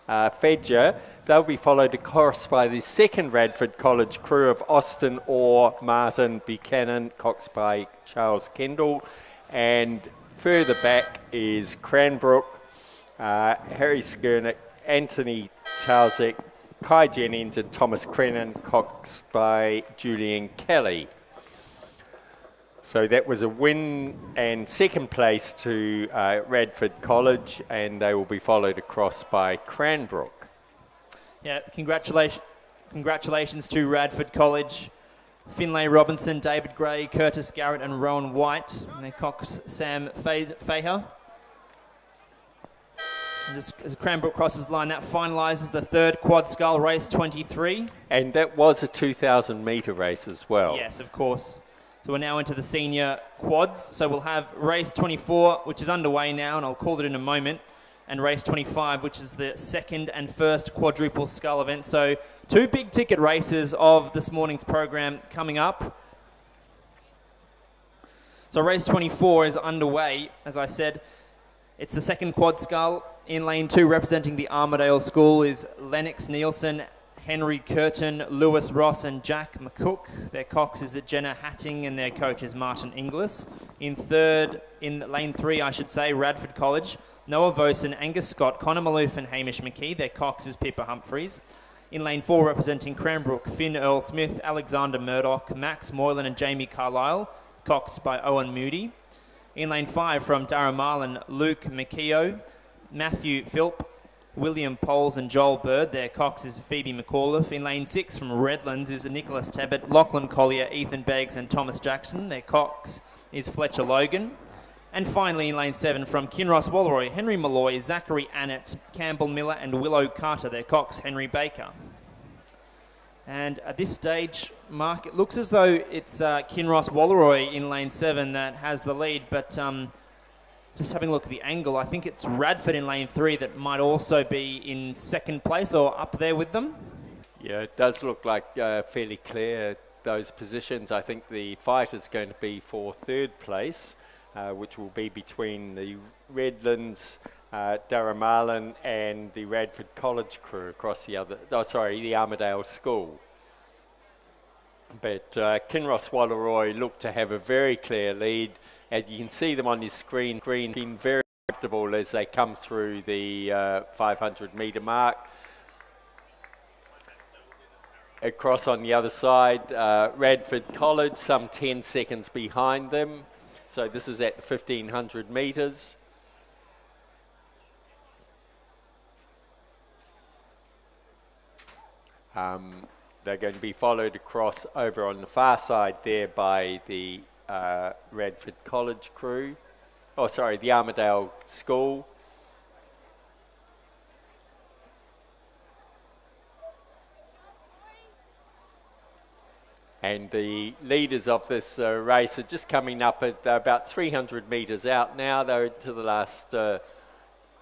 Fedger. They'll be followed across by the second Radford College crew of Austin Orr, Martin Buchanan, coached by Charles Kendall. And further back is Cranbrook, Harry Skernick, Anthony Tauzik, Kai Jennings and Thomas Crennan, coached by Julian Kelly. So that was a win and second place to Radford College, and they will be followed across by Cranbrook. Yeah, congratulations to Radford College. Finlay Robinson, David Gray, Curtis Garrett and Rowan White. And their cox Sam Faher. And just as Cranbrook crosses the line, that finalises the third quad scull race 23. And that was a 2,000 metre race as well. Yes, of course. So we're now into the senior quads. So we'll have race 24, which is underway now, and I'll call it in a moment, and race 25, which is the second and first quadruple scull event. So two big ticket races of this morning's program coming up. So race 24 is underway. As I said, it's the second quad scull. In lane 2, representing the Armidale School, is Lennox Nielsen, Henry Curtin, Lewis Ross and Jack McCook. Their cox is Jenna Hatting and their coach is Martin Inglis. In lane 3, Radford College, Noah Vosen, Angus Scott, Connor Maloof and Hamish McKee. Their cox is Pippa Humphreys. In lane 4, representing Cranbrook, Finn Earl Smith, Alexander Murdoch, Max Moylan and Jamie Carlisle, coxed by Owen Moody. In lane 5, from Darramarlin, Luke McKeough, Matthew Philp, William Poles and Joel Bird. Their cox is Phoebe McAuliffe. In lane 6 from Redlands is Nicholas Tebbett, Lachlan Collier, Ethan Beggs and Thomas Jackson. Their cox is Fletcher Logan. And finally in lane 7 from Kinross Walleroy, Henry Malloy, Zachary Annett, Campbell Miller and Willow Carter. Their cox Henry Baker. And at this stage, Mark, it looks as though it's Kinross Walleroy in lane 7 that has the lead, but just having a look at the angle, I think it's Radford in lane 3 that might also be in second place or up there with them. Yeah, it does look like fairly clear, those positions. I think the fight is going to be for third place, which will be between the Redlands, Darramarlin and the Radford College crew across the Armidale School. But Kinross Walleroy looked to have a very clear lead. And you can see them on your screen being very comfortable as they come through the 500 metre mark. Across on the other side, Radford College, some 10 seconds behind them. So this is at the 1500 metres. They're going to be followed across over on the far side there by the Radford College crew. The Armidale School. And the leaders of this race are just coming up at about 300 metres out now. They're to the last,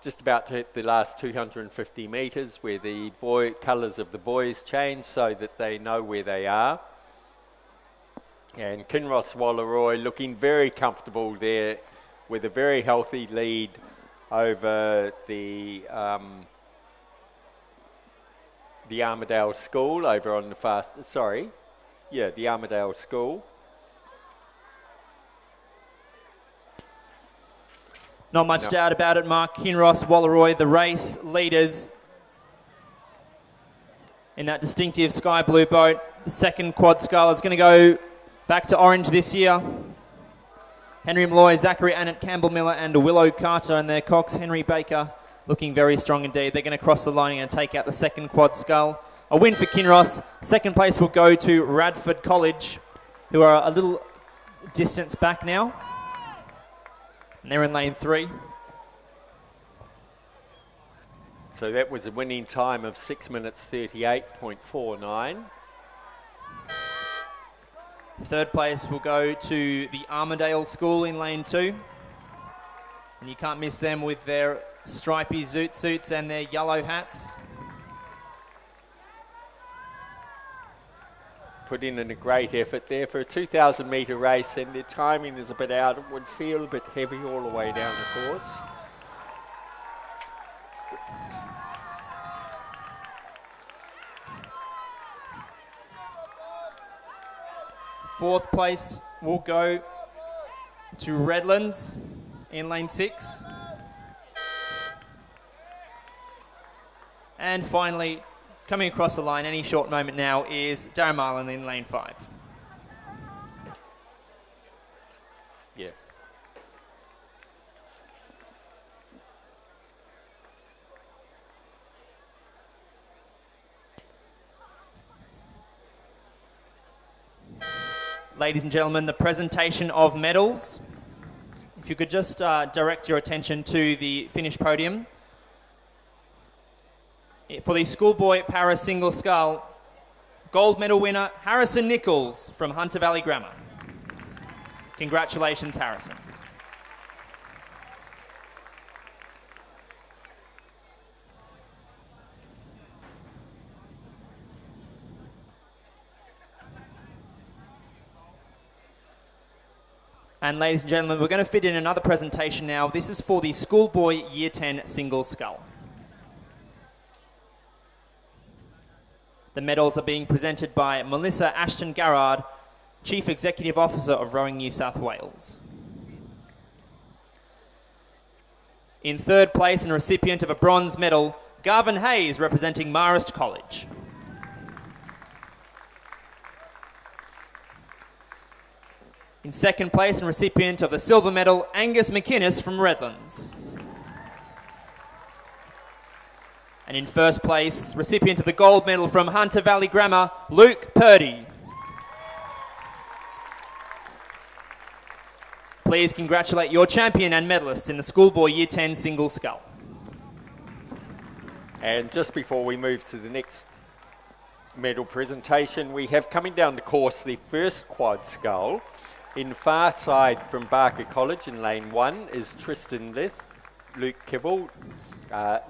just about to hit the last 250 metres where the colours of the boys change so that they know where they are. And Kinross Walleroy looking very comfortable there with a very healthy lead over the Armidale School over on the the Armidale School. Not much doubt about it, Mark. Kinross Walleroy, the race leaders in that distinctive sky blue boat. The second quad scull is going to go back to orange this year. Henry Malloy, Zachary Annett, Campbell Miller and Willow Carter and their cox Henry Baker looking very strong indeed. They're going to cross the line and take out the second quad scull. A win for Kinross. Second place will go to Radford College, who are a little distance back now. And they're in lane 3. So that was a winning time of 6 minutes 38.49. Third place will go to the Armidale School in lane 2. And you can't miss them with their stripy zoot suits and their yellow hats. put in a great effort there for a 2,000 metre race, and their timing is a bit out. It would feel a bit heavy all the way down the course. Fourth place will go to Redlands in lane 6. And finally, coming across the line any short moment now is Darren Marlin in lane 5. Yeah. Ladies and gentlemen, the presentation of medals. If you could just direct your attention to the finish podium. For the Schoolboy Para Single Scull, gold medal winner Harrison Nichols from Hunter Valley Grammar. Congratulations, Harrison. And ladies and gentlemen, we're going to fit in another presentation now. This is for the Schoolboy Year 10 Single Scull. The medals are being presented by Melissa Ashton Garrard, Chief Executive Officer of Rowing New South Wales. In third place and recipient of a bronze medal, Garvin Hayes representing Marist College. In second place and recipient of the silver medal, Angus McInnes from Redlands. And in first place, recipient of the gold medal from Hunter Valley Grammar, Luke Purdy. Please congratulate your champion and medalist in the Schoolboy Year 10 Single Scull. And just before we move to the next medal presentation, we have coming down the course the first quad scull. In far side from Barker College in lane 1 is Tristan Lith, Luke Kibble,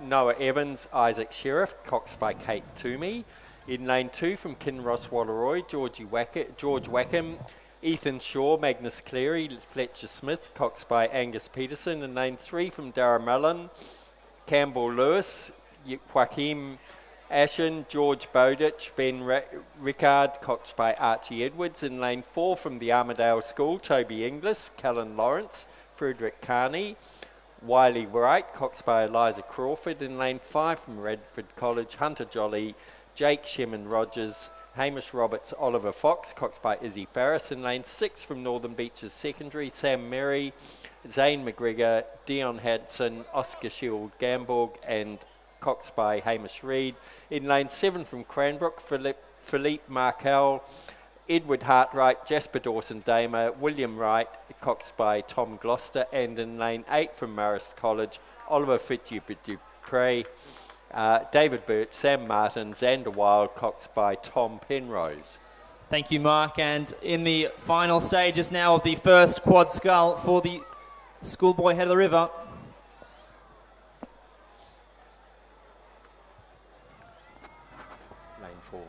Noah Evans, Isaac Sheriff, coxed by Kate Toomey. In lane 2 from Kinross Wallaroi, George Wackham, Ethan Shaw, Magnus Cleary, Fletcher Smith, coxed by Angus Peterson. In lane 3 from Darramullen, Campbell Lewis, Joaquim Ashen, George Bowditch, Ben Rickard, coxed by Archie Edwards. In lane 4 from the Armidale School, Toby Inglis, Callan Lawrence, Frederick Carney, Wiley Wright, coxed by Eliza Crawford. In lane 5 from Radford College, Hunter Jolly, Jake Shemin Rogers, Hamish Roberts, Oliver Fox, coxed by Izzy Farris. In lane 6 from Northern Beaches Secondary, Sam Merry, Zane McGregor, Dion Hadson, Oscar Shield Gamborg, and coxed by Hamish Reid. In lane 7 from Cranbrook, Philippe Markel, Edward Hartwright, Jasper Dawson-Damer, William Wright, coxed by Tom Gloucester. And in lane 8 from Marist College, Oliver Fitzhugh-Dupre, David Birch, Sam Martin, Xander Wild, coxed by Tom Penrose. Thank you, Mark. And in the final stages now of the first quad scull for the Schoolboy Head of the River, Lane 4.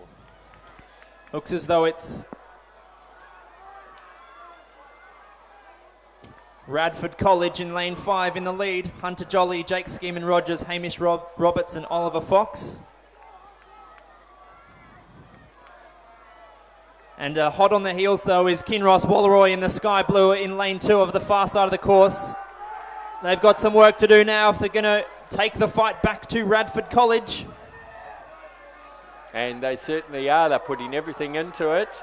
looks as though it's Radford College in lane 5 in the lead. Hunter Jolly, Jake Skeeman Rogers, Hamish Roberts and Oliver Fox. And hot on the heels though is Kinross Wallaroi in the sky blue in lane 2 of the far side of the course. They've got some work to do now if they're going to take the fight back to Radford College. And they certainly are. They're putting everything into it.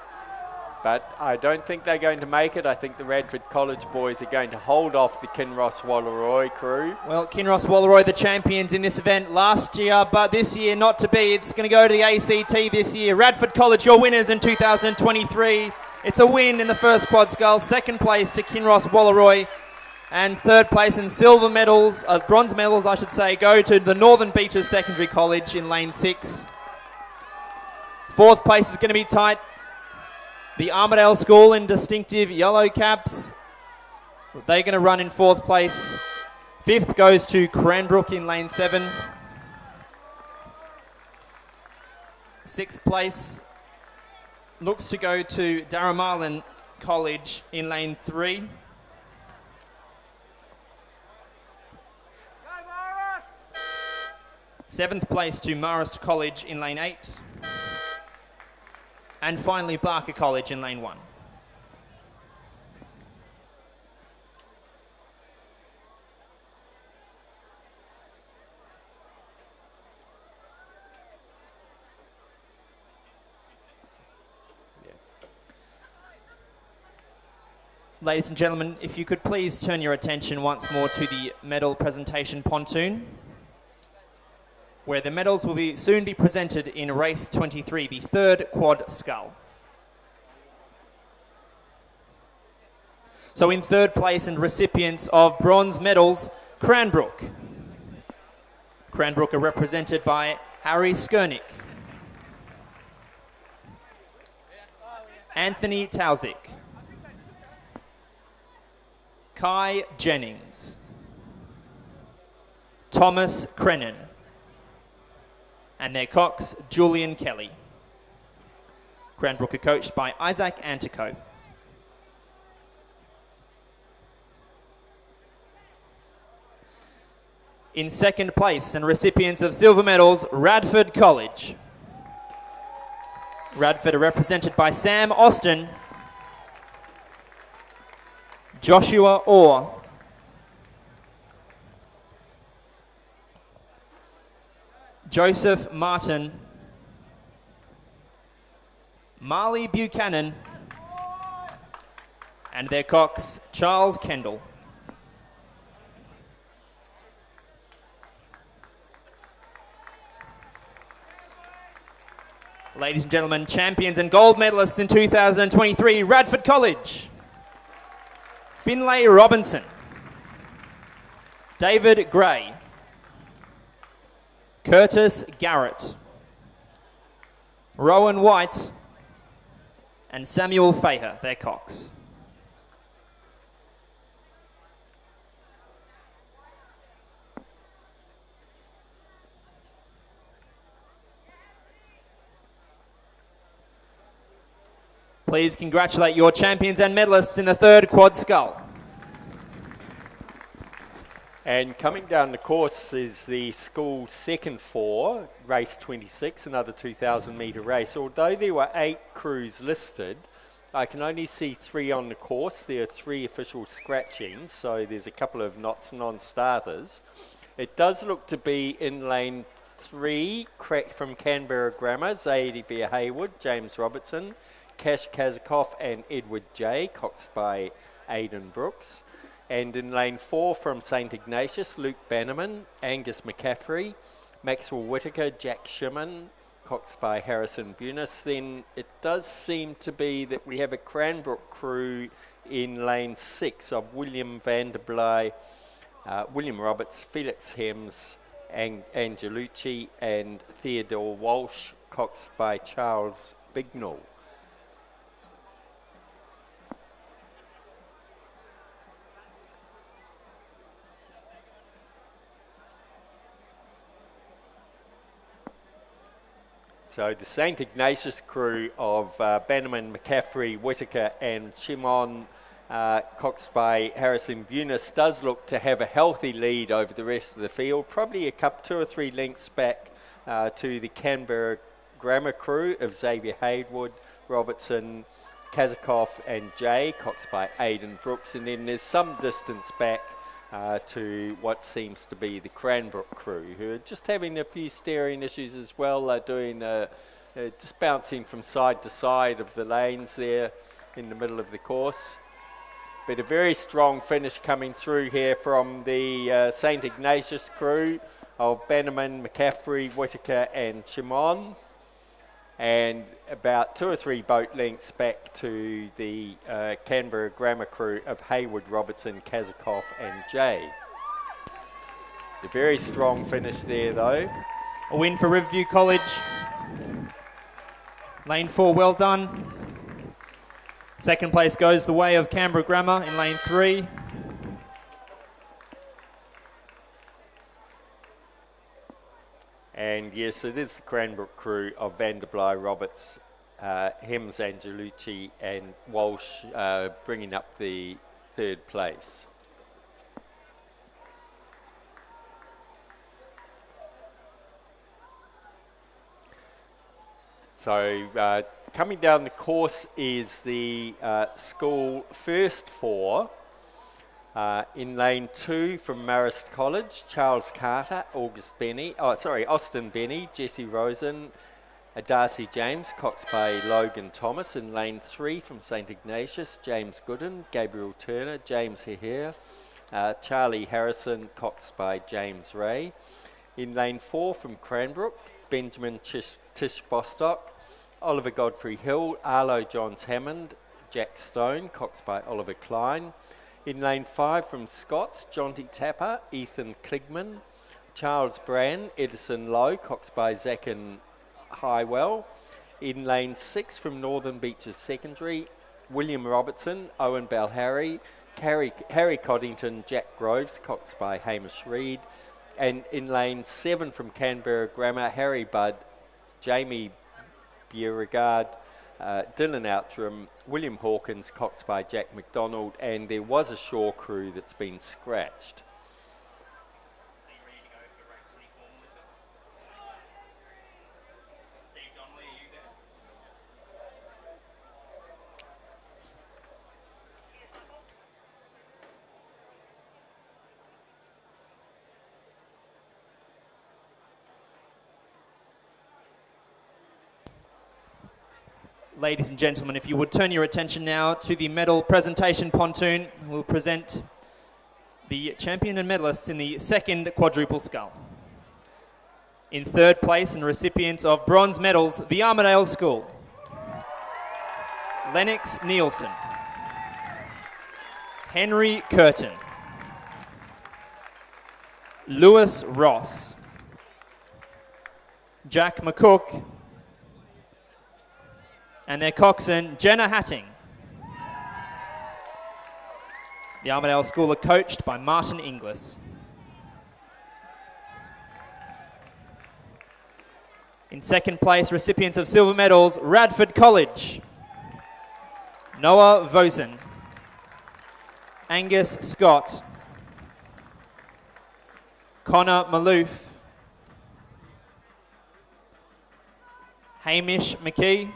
But I don't think they're going to make it. I think the Radford College boys are going to hold off the Kinross Wallaroi crew. Well, Kinross Wallaroi, the champions in this event last year, but this year not to be. It's going to go to the ACT this year. Radford College, your winners in 2023. It's a win in the first quad scull. Second place to Kinross Wallaroi. And third place and silver medals, bronze medals I should say, go to the Northern Beaches Secondary College in lane 6. Fourth place is going to be tight. The Armidale School in distinctive yellow caps. They're going to run in fourth place. Fifth goes to Cranbrook in lane 7. Sixth place looks to go to Darramarlin College in lane 3. Seventh place to Marist College in lane 8. And finally Barker College in lane 1. Ladies and gentlemen, if you could please turn your attention once more to the medal presentation pontoon, where the medals will soon be presented in race 23, the third quad scull. So in third place and recipients of bronze medals, Cranbrook. Cranbrook are represented by Harry Skernick, Anthony Tauzik, Kai Jennings, Thomas Crennan, and their cocks, Julian Kelly. Cranbrook are coached by Isaac Antico. In second place and recipients of silver medals, Radford College. Radford are represented by Sam Austin, Joshua Orr, Joseph Martin, Marley Buchanan, and their cocks, Charles Kendall. Ladies and gentlemen, champions and gold medalists in 2023, Radford College. Finlay Robinson, David Gray, Curtis Garrett, Rowan White, and Samuel Faher, their cocks. Please congratulate your champions and medalists in the third quad scull. And coming down the course is the school second four, race 26, another 2,000 metre race. Although there were 8 crews listed, I can only see 3 on the course. There are 3 official scratchings, so there's a couple of knots non-starters. It does look to be in lane 3, crack from Canberra Grammar, Xavier Hayward, James Robertson, Cash Kazakov and Edward J, coxed by Aidan Brooks. And in lane 4 from St Ignatius, Luke Bannerman, Angus McCaffrey, Maxwell Whitaker, Jack Shimon, coxed by Harrison Bunis. Then it does seem to be that we have a Cranbrook crew in lane 6 of William Vanderbly, William Roberts, Felix Hems, Angelucci and Theodore Walsh, coxed by Charles Bignall. So the St Ignatius crew of Bannerman, McCaffrey, Whitaker and Shimon, coxed by Harrison Bunis, does look to have a healthy lead over the rest of the field, probably a 2 or 3 lengths back to the Canberra Grammar crew of Xavier Haywood, Robertson, Kazakov and Jay, coxed by Aidan Brooks, and then there's some distance back to what seems to be the Cranbrook crew, who are just having a few steering issues as well, doing just bouncing from side to side of the lanes there in the middle of the course. But a very strong finish coming through here from the St Ignatius crew of Bannerman, McCaffrey, Whitaker and Shimon, and about 2 or 3 boat lengths back to the Canberra Grammar crew of Hayward, Robertson, Kazakov and Jay. A very strong finish there though. A win for Riverview College. Lane 4, well done. Second place goes the way of Canberra Grammar in lane 3. And yes, it is the Cranbrook crew of Vanderbly, Roberts, Hems, Angelucci and Walsh bringing up the third place. So coming down the course is the school first four. In lane 2 from Marist College, Charles Carter, Austin Benny, Jesse Rosen, Darcy James, Cox Bay, Logan Thomas. In lane 3 from St Ignatius, James Gooden, Gabriel Turner, James Heher, Charlie Harrison, Cox Bay, James Ray. In lane 4 from Cranbrook, Benjamin Tish Bostock, Oliver Godfrey Hill, Arlo Johns Hammond, Jack Stone, Cox Bay, Oliver Klein. In lane 5 from Scots, Jonty Tapper, Ethan Kligman, Charles Brand, Edison Lowe, Cox Bay, Zach and Highwell. In lane 6 from Northern Beaches Secondary, William Robertson, Owen Balharry, Harry Coddington, Jack Groves, Cox Bay, Hamish Reid. And in lane 7 from Canberra Grammar, Harry Budd, Jamie Beauregard, Dylan Outram, William Hawkins, Cox Bay, Jack McDonald, and there was a Shaw crew that's been scratched. Are you ready to go for race 24, Melissa? Steve Donnelly, are you there? Ladies and gentlemen, if you would turn your attention now to the medal presentation pontoon, we'll present the champion and medalists in the second quadruple scull. In third place and recipients of bronze medals, the Armidale School. Lennox Nielsen. Henry Curtin. Lewis Ross. Jack McCook. And their coxswain, Jenna Hatting. The Armidale School are coached by Martin Inglis. In second place, recipients of silver medals, Radford College. Noah Vosen. Angus Scott. Connor Maloof. Hamish McKee.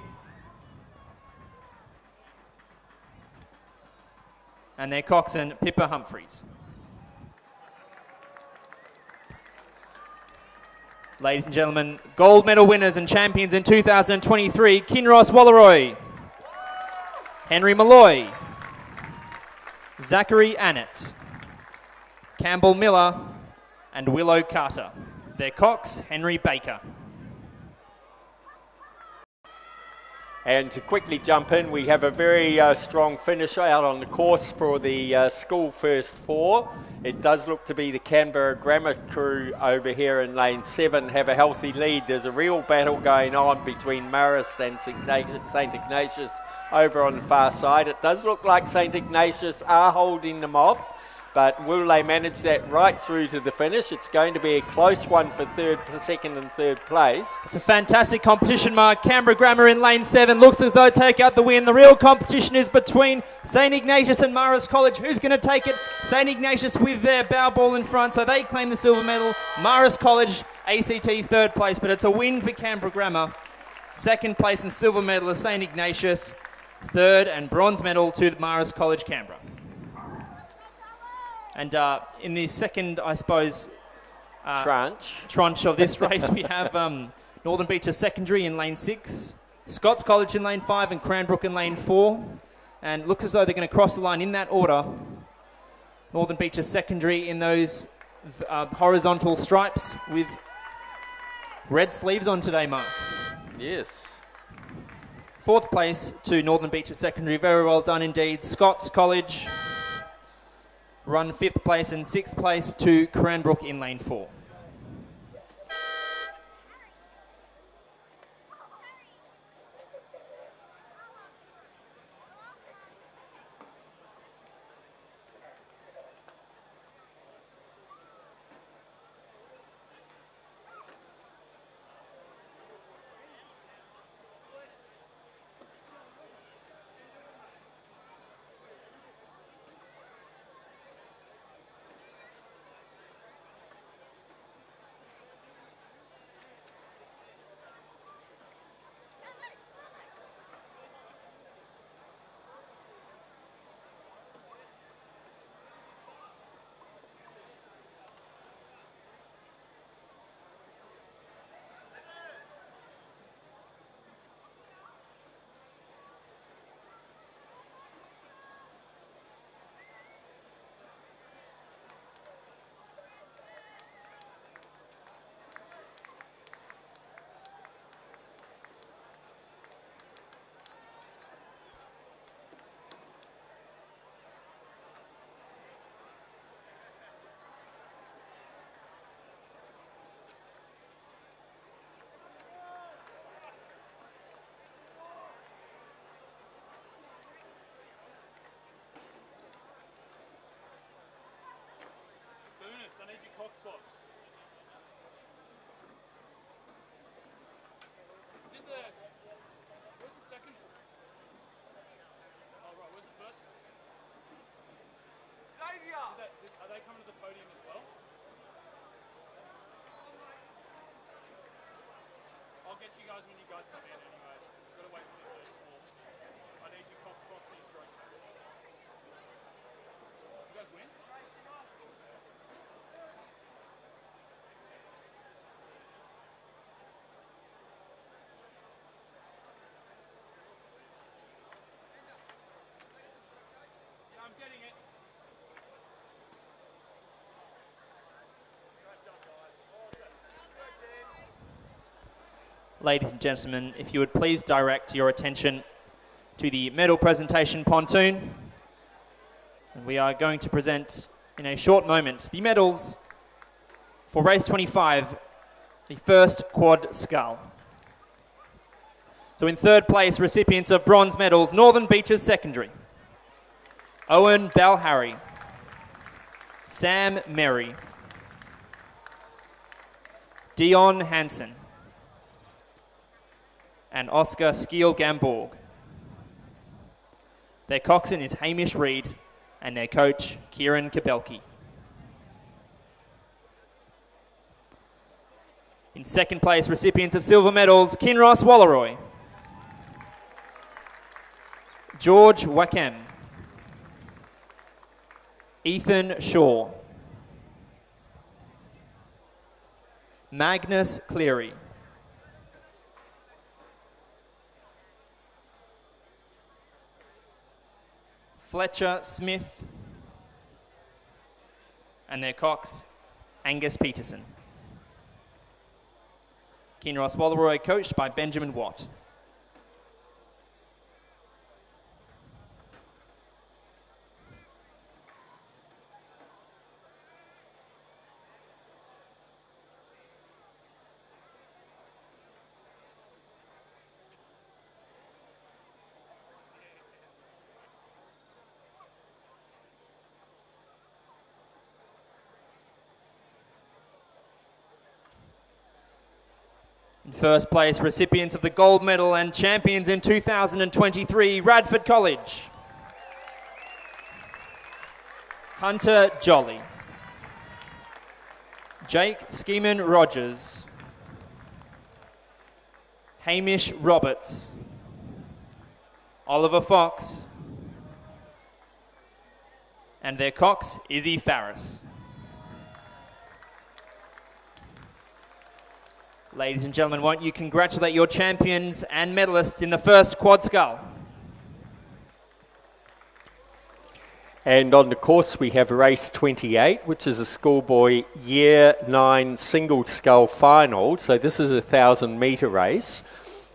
And their coxswain, Pippa Humphreys. Ladies and gentlemen, gold medal winners and champions in 2023, Kinross Walleroy, Henry Malloy, Zachary Annett, Campbell Miller, and Willow Carter. Their cox, Henry Baker. And to quickly jump in, we have a very strong finish out on the course for the school first four. It does look to be the Canberra Grammar crew over here in lane 7 have a healthy lead. There's a real battle going on between Marist and St Ignatius over on the far side. It does look like St Ignatius are holding them off, but will they manage that right through to the finish? It's going to be a close one for second and third place. It's a fantastic competition, Mark. Canberra Grammar in lane 7 looks as though take out the win. The real competition is between St Ignatius and Marist College. Who's going to take it? St Ignatius with their bow ball in front, so they claim the silver medal. Marist College, ACT third place, but it's a win for Canberra Grammar. Second place and silver medal is St Ignatius. Third and bronze medal to Marist College, Canberra. And in the second, I suppose, tranche of this race, we have Northern Beaches Secondary in lane 6, Scots College in lane 5, and Cranbrook in lane 4. And looks as though they're going to cross the line in that order. Northern Beaches Secondary in those horizontal stripes with red sleeves on today, Mark. Yes. Fourth place to Northern Beaches Secondary. Very well done indeed. Scots College run 5th place, and 6th place to Cranbrook in lane 4. Cox box. Where's the second? Oh, right, where's the first? Xavier! Are they coming to the podium as well? I'll get you guys when you guys come in anyway. You've got to wait for the first four. I need your Cox boxes straight. You guys win? Yeah, I'm getting it. Ladies and gentlemen, if you would please direct your attention to the medal presentation pontoon. And we are going to present in a short moment the medals for race 25, the first quad scull. So in third place, recipients of bronze medals, Northern Beaches Secondary, Owen Balharry, Sam Merry, Dion Hansen, and Oscar Skeel-Gamborg. Their coxswain is Hamish Reid, and their coach, Kieran Kabelke. In second place, recipients of silver medals, Kinross Walleroy, George Wakem, Ethan Shaw, Magnus Cleary, Fletcher Smith, and their cox, Angus Peterson. Kinross Walleroy coached by Benjamin Watt. In first place, recipients of the gold medal and champions in 2023, Radford College, Hunter Jolly, Jake Skeeman Rogers, Hamish Roberts, Oliver Fox, and their cox, Izzy Farris. Ladies and gentlemen, won't you congratulate your champions and medalists in the first quad scull? And on the course we have race 28, which is a Schoolboy Year 9 single scull final. So this is a 1,000-metre race.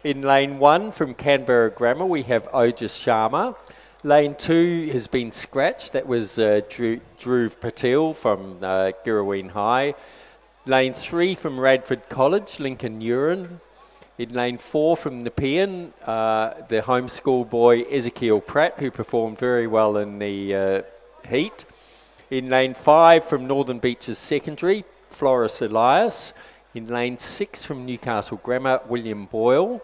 In lane 1 from Canberra Grammar we have Ojas Sharma. Lane 2 has been scratched. That was Dhruv Patel from Girraween High. Lane 3 from Radford College, Lincoln Uren. In lane 4 from Nepean, the home schoolboy Ezekiel Pratt, who performed very well in the heat. In lane 5 from Northern Beaches Secondary, Floris Elias. In lane 6 from Newcastle Grammar, William Boyle.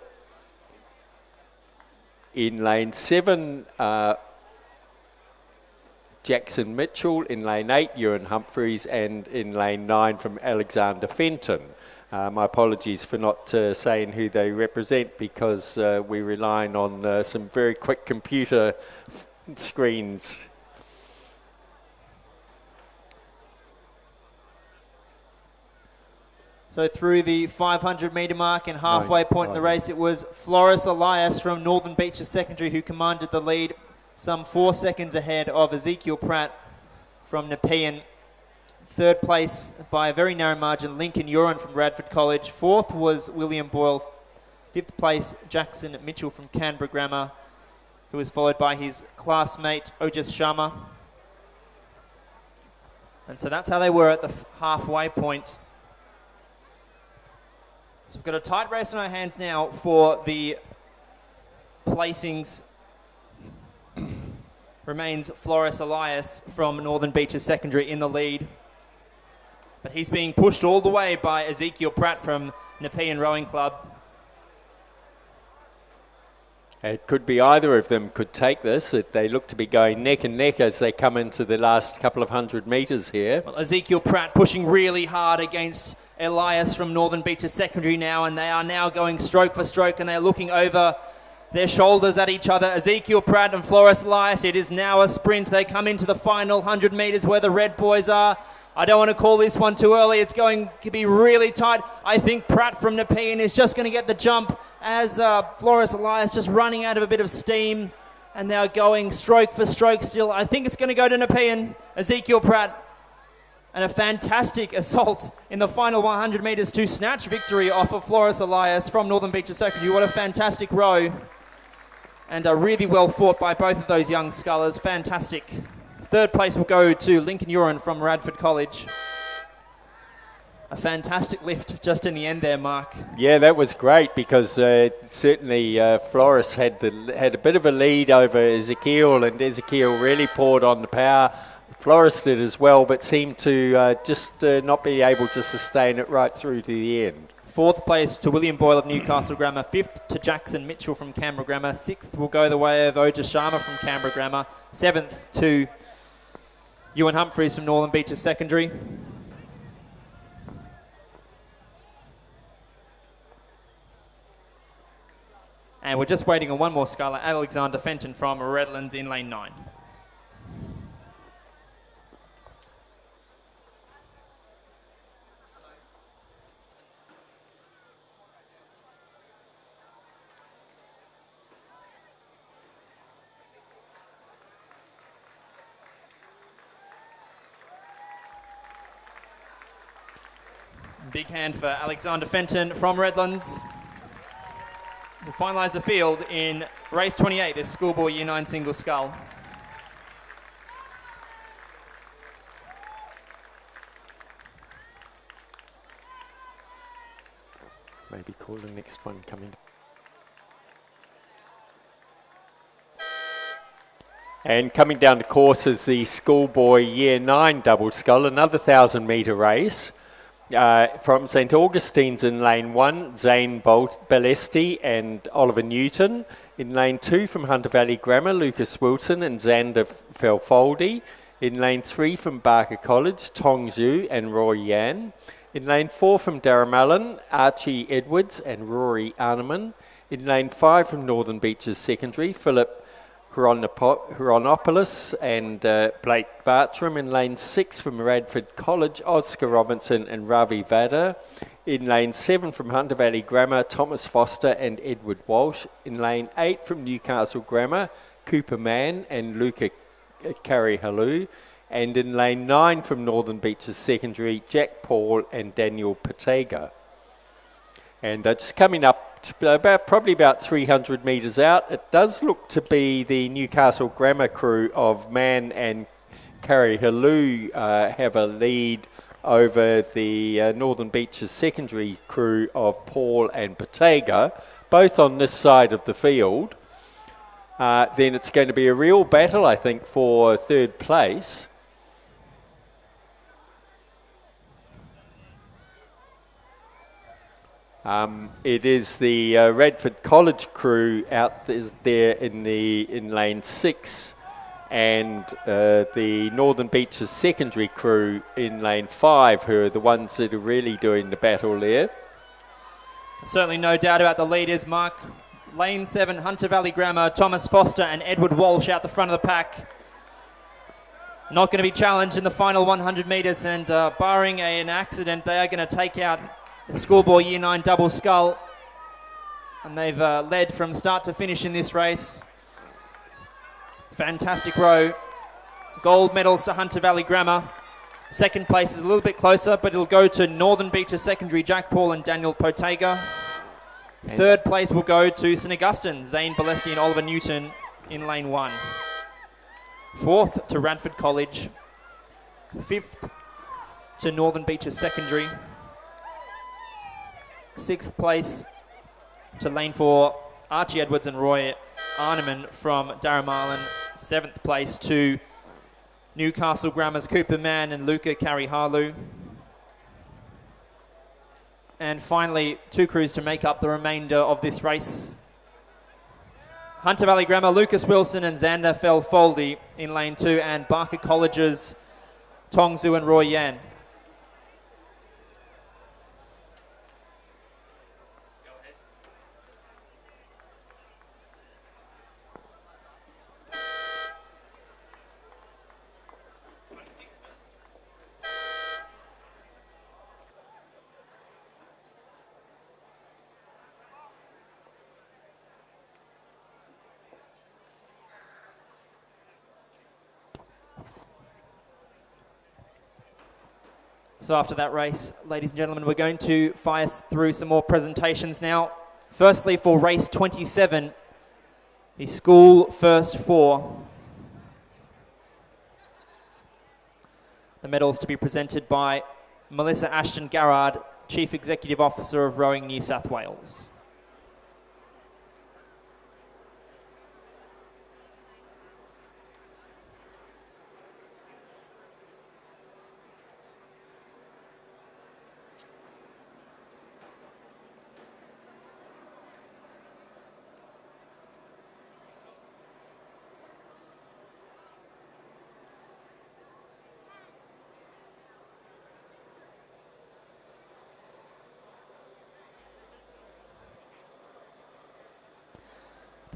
In lane 7, Jackson Mitchell. In lane 8, Ewan Humphreys, and in lane 9 from Alexander Fenton. My apologies for not saying who they represent, because we're relying on some very quick computer screens. So through the 500-metre mark and halfway point in the race, it was Floris Elias from Northern Beaches Secondary who commanded the lead, some 4 seconds ahead of Ezekiel Pratt from Nepean. Third place by a very narrow margin, Lincoln Uren from Radford College. Fourth was William Boyle. Fifth place, Jackson Mitchell from Canberra Grammar, who was followed by his classmate, Ojas Sharma. And so that's how they were at the halfway point. So we've got a tight race in our hands now for the placings. Remains Floris Elias from Northern Beaches Secondary in the lead. But he's being pushed all the way by Ezekiel Pratt from Nepean Rowing Club. It could be either of them could take this. They look to be going neck and neck as they come into the last couple of 100 metres here. Well, Ezekiel Pratt pushing really hard against Elias from Northern Beaches Secondary now, and they are now going stroke for stroke, and they're looking over their shoulders at each other. Ezekiel Pratt and Floris Elias, it is now a sprint. They come into the final 100 metres where the red boys are. I don't want to call this one too early. It's going to be really tight. I think Pratt from Nepean is just going to get the jump as Floris Elias just running out of a bit of steam, and they're going stroke for stroke still. I think it's going to go to Nepean. Ezekiel Pratt, and a fantastic assault in the final 100 metres to snatch victory off of Floris Elias from Northern Beaches Secondary. What a fantastic row, and really well fought by both of those young scullers. Fantastic. Third place will go to Lincoln Uren from Radford College. A fantastic lift just in the end there, Mark. Yeah, that was great because certainly Floris had a bit of a lead over Ezekiel, and Ezekiel really poured on the power. Floris did as well, but seemed to just not be able to sustain it right through to the end. Fourth place to William Boyle of Newcastle Grammar. Fifth to Jackson Mitchell from Canberra Grammar. Sixth will go the way of Oja Sharma from Canberra Grammar. Seventh to Ewan Humphreys from Northern Beaches Secondary. And we're just waiting on one more sculler, Alexander Fenton from Redlands in lane 9. Big hand for Alexander Fenton from Redlands. We'll finalise the field in race 28, this Schoolboy Year 9 single scull. Maybe call the next one coming. And coming down the course is the Schoolboy Year 9 double scull, another 1,000-metre race. From St Augustine's in lane 1, Zane Balesti and Oliver Newton. In lane 2 from Hunter Valley Grammar, Lucas Wilson and Xander Felfoldi. In lane 3 from Barker College, Tong Zhu and Roy Yan. In lane 4 from Darramullen, Archie Edwards and Rory Arneman. In lane 5 from Northern Beaches Secondary, Philip Hronopoulos and Blake Bartram. In lane 6 from Radford College, Oscar Robinson and Ravi Vada. In lane 7 from Hunter Valley Grammar, Thomas Foster and Edward Walsh. In lane 8 from Newcastle Grammar, Cooper Mann and Luca Karihalu. And in lane 9 from Northern Beaches Secondary, Jack Paul and Daniel Patega. And just coming up to probably about 300 metres out, it does look to be the Newcastle Grammar crew of Mann and Karihalu have a lead over the Northern Beaches Secondary crew of Paul and Patega, both on this side of the field. Then it's going to be a real battle, I think, for third place. It is the Radford College crew out there in lane 6, and the Northern Beaches Secondary crew in lane 5, who are the ones that are really doing the battle there. Certainly no doubt about the leaders, Mark. Lane 7, Hunter Valley Grammar, Thomas Foster and Edward Walsh out the front of the pack. Not going to be challenged in the final 100 metres, and barring an accident, they are going to take out the Schoolboy Year 9 double scull, and they've led from start to finish in this race. Fantastic row. Gold medals to Hunter Valley Grammar. Second place is a little bit closer, but it'll go to Northern Beaches Secondary, Jack Paul and Daniel Potega. Third place will go to St Augustine, Zane Balesti and Oliver Newton in lane 1. Fourth to Radford College. Fifth to Northern Beaches Secondary. Sixth place to lane 4, Archie Edwards and Roy Arneman from Darramullen. Seventh place to Newcastle Grammar's Cooper Mann and Luca Karihalu. And finally, 2 crews to make up the remainder of this race. Hunter Valley Grammar, Lucas Wilson and Xander Felfoldi in lane 2, and Barker College's Tong Zhu and Roy Yan. So after that race, ladies and gentlemen, we're going to fire through some more presentations now. Firstly, for race 27, the school first 4. The medals to be presented by Melissa Ashton Garrard, Chief Executive Officer of Rowing New South Wales.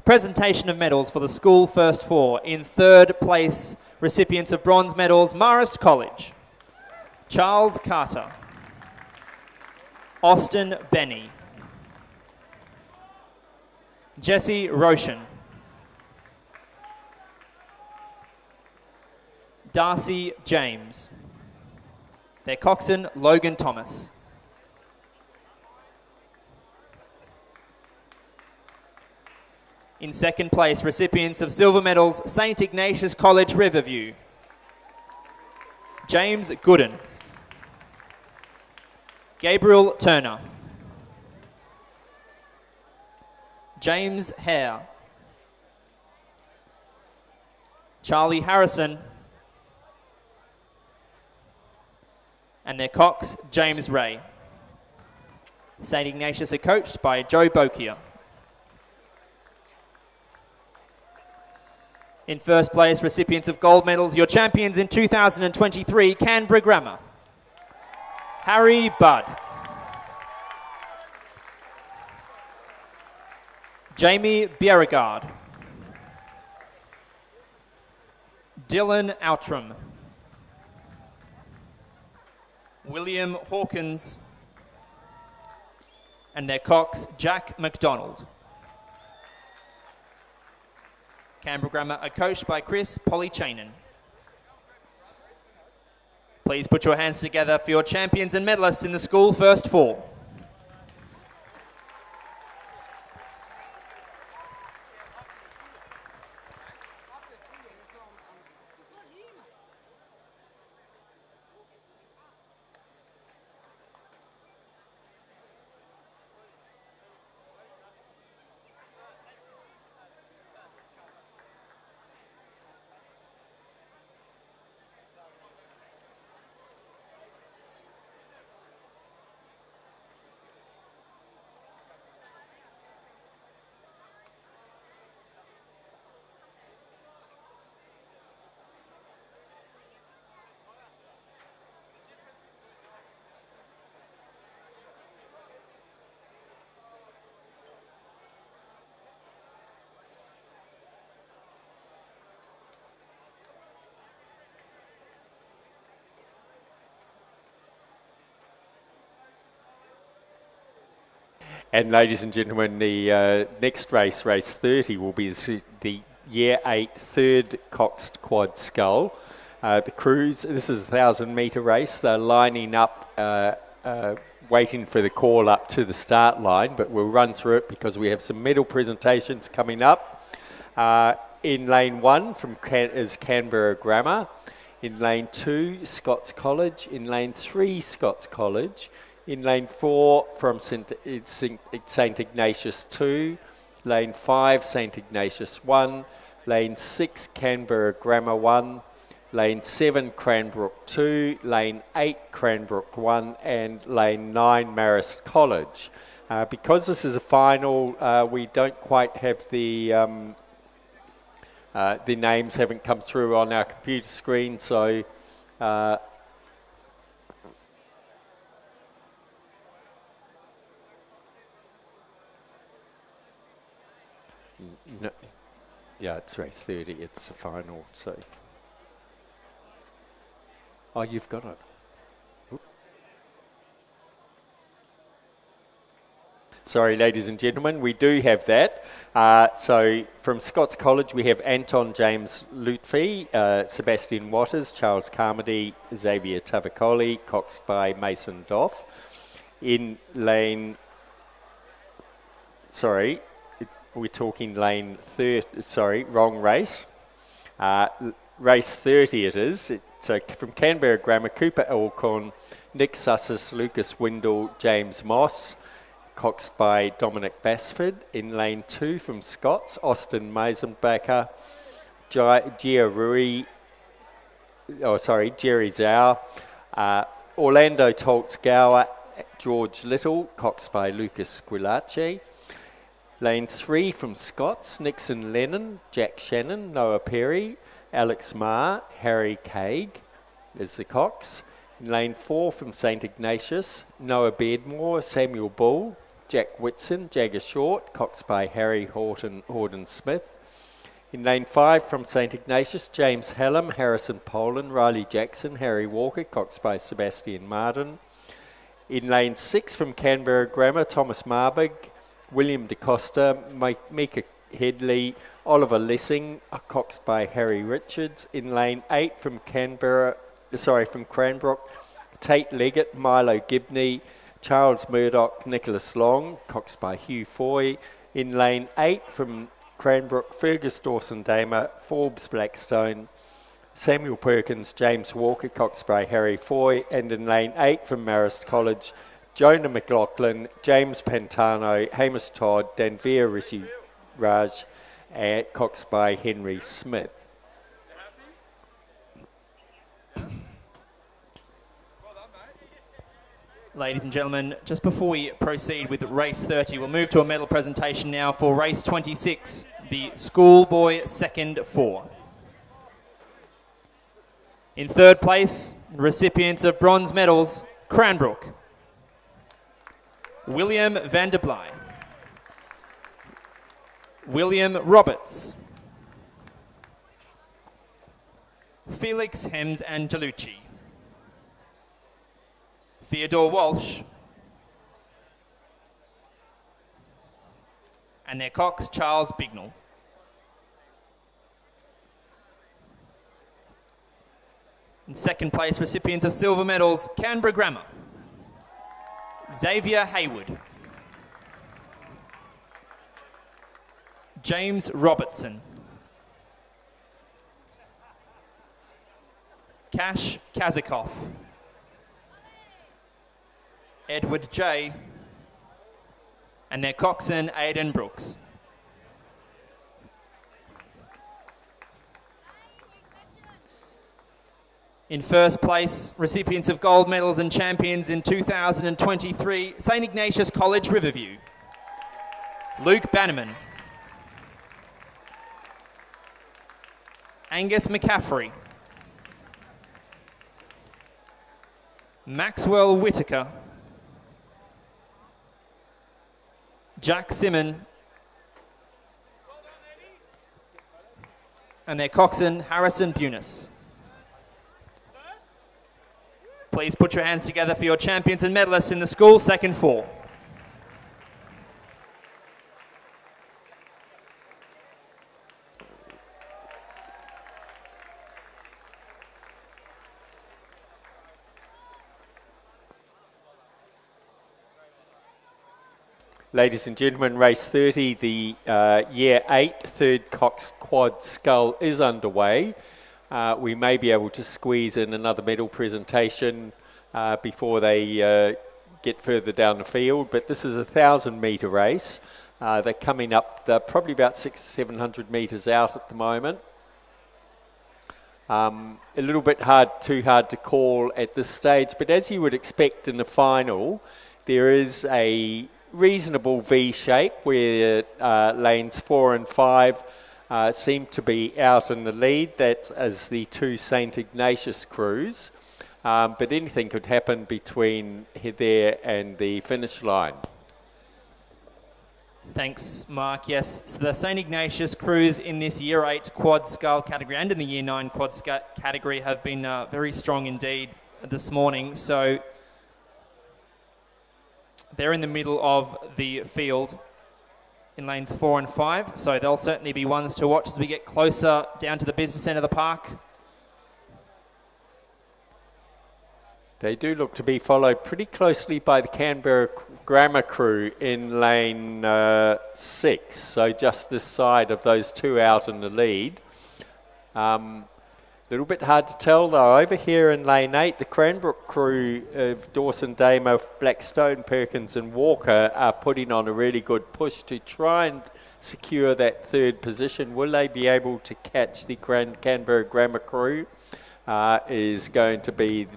Presentation of medals for the school first 4. In 3rd place, recipients of bronze medals, Marist College, Charles Carter, Austin Benny, Jesse Roshan, Darcy James, their coxswain Logan Thomas. In 2nd place, recipients of silver medals, St. Ignatius College, Riverview, James Gooden, Gabriel Turner, James Hare, Charlie Harrison, and their cox, James Ray. St. Ignatius are coached by Joe Bokia. In 1st place, recipients of gold medals, your champions in 2023, Canberra Grammar, Harry Budd, Jamie Bierregard, Dylan Outram, William Hawkins, and their cox, Jack McDonald. Canberra Grammar are coached by Chris Polychanan. Please put your hands together for your champions and medalists in the school first 4. And ladies and gentlemen, the next race, race 30, will be the Year 8 third coxed quad scull. The crews, this is a 1,000-metre race. They're lining up, waiting for the call up to the start line, but we'll run through it because we have some medal presentations coming up. In lane 1 is Canberra Grammar. In lane 2, Scots College. In lane 3, Scots College. In lane 4, from St Ignatius 2, lane 5, St Ignatius 1, lane 6, Canberra Grammar 1, Lane 7, Cranbrook 2, Lane 8, Cranbrook 1, and Lane 9, Marist College. Because this is a final, we don't quite have the names haven't come through on our computer screen, so no, yeah, it's race 30, it's the final, so. Oh, you've got it. Sorry, ladies and gentlemen, we do have that. So from Scots College, we have Anton James Lutfi, Sebastian Waters, Charles Carmody, Xavier Tavakoli, coxed by Mason Doff. In lane, sorry, we're talking lane 30, sorry, wrong race. Race 30 it is. So from Canberra Grammar, Cooper Alcorn, Nick Sussis, Lucas Windle, James Moss, coxed by Dominic Basford. In lane 2 from Scots, Austin Meisenbacher, Jerry Zhao, Orlando Toltz-Gower, George Little, coxed by Lucas Squillace. Lane 3 from Scots, Nixon Lennon, Jack Shannon, Noah Perry, Alex Marr, Harry Caig is the cox. In lane 4 from St Ignatius, Noah Beardmore, Samuel Bull, Jack Whitson, Jagger Short, coxed by Harry Horden Smith. In lane 5 from St Ignatius, James Hallam, Harrison Poland, Riley Jackson, Harry Walker, coxed by Sebastian Marden. In lane 6 from Canberra Grammar, Thomas Marbig, William DeCosta, Mika Headley, Oliver Lessing, coxed by Harry Richards. In lane 8 from Cranbrook, Tate Leggett, Milo Gibney, Charles Murdoch, Nicholas Long, coxed by Hugh Foy. In lane 8 from Cranbrook, Fergus Dawson Damer, Forbes Blackstone, Samuel Perkins, James Walker, coxed by Harry Foy. And in lane 8 from Marist College, Jonah McLaughlin, James Pantano, Hamish Todd, Danveer Rishi Raj, coxed by Henry Smith. Ladies and gentlemen, just before we proceed with race 30, we'll move to a medal presentation now for race 26, the Schoolboy second 4. In third place, recipients of bronze medals, Cranbrook, William van der Bly, William Roberts, Felix Hems Angelucci, Theodore Walsh, and their cox, Charles Bignell. In second place, recipients of silver medals, Canberra Grammar, Xavier Hayward, James Robertson, Cash Kazakov, Edward J, and their coxswain, Aidan Brooks. In first place, recipients of gold medals and champions in 2023, St Ignatius College, Riverview, Luke Bannerman, Angus McCaffrey, Maxwell Whitaker, Jack Simon, and their coxswain, Harrison Bunis. Please put your hands together for your champions and medalists in the school second 4. Ladies and gentlemen, race 30, the year 8 third cox quad scull is underway. We may be able to squeeze in another medal presentation before they get further down the field, but this is a 1,000-metre race. They're coming up, they're probably about 600-700 metres out at the moment. A little bit too hard to call at this stage, but as you would expect in the final, there is a reasonable V shape where lanes 4 and 5 seem to be out in the lead. That is the two St Ignatius crews, but anything could happen between there and the finish line. Thanks, Mark. Yes, so the St Ignatius crews in this Year 8 quad scull category and in the Year 9 quad scull category have been very strong indeed this morning. So they're in the middle of the field in lanes 4 and 5. So they'll certainly be ones to watch as we get closer down to the business end of the park. They do look to be followed pretty closely by the Canberra Grammar crew in lane 6, so just this side of those two out in the lead. A little bit hard to tell though. Over here in lane 8, the Cranbrook crew of Dawson, Damer, Blackstone, Perkins and Walker are putting on a really good push to try and secure that third position. Will they be able to catch the Canberra Grammar crew? Is going to be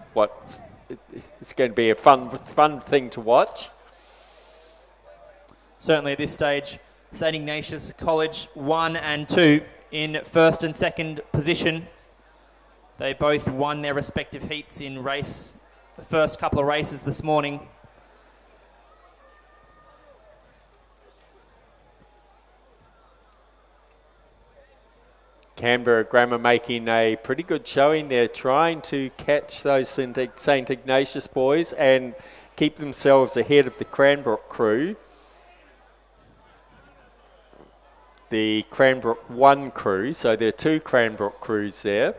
it's going to be a fun thing to watch. Certainly at this stage, St Ignatius College 1 and 2 in first and second position. They both won their respective heats in the first couple of races this morning. Canberra Grammar making a pretty good showing there, trying to catch those St Ignatius boys and keep themselves ahead of the Cranbrook crew. The Cranbrook 1 crew, so there are two Cranbrook crews there.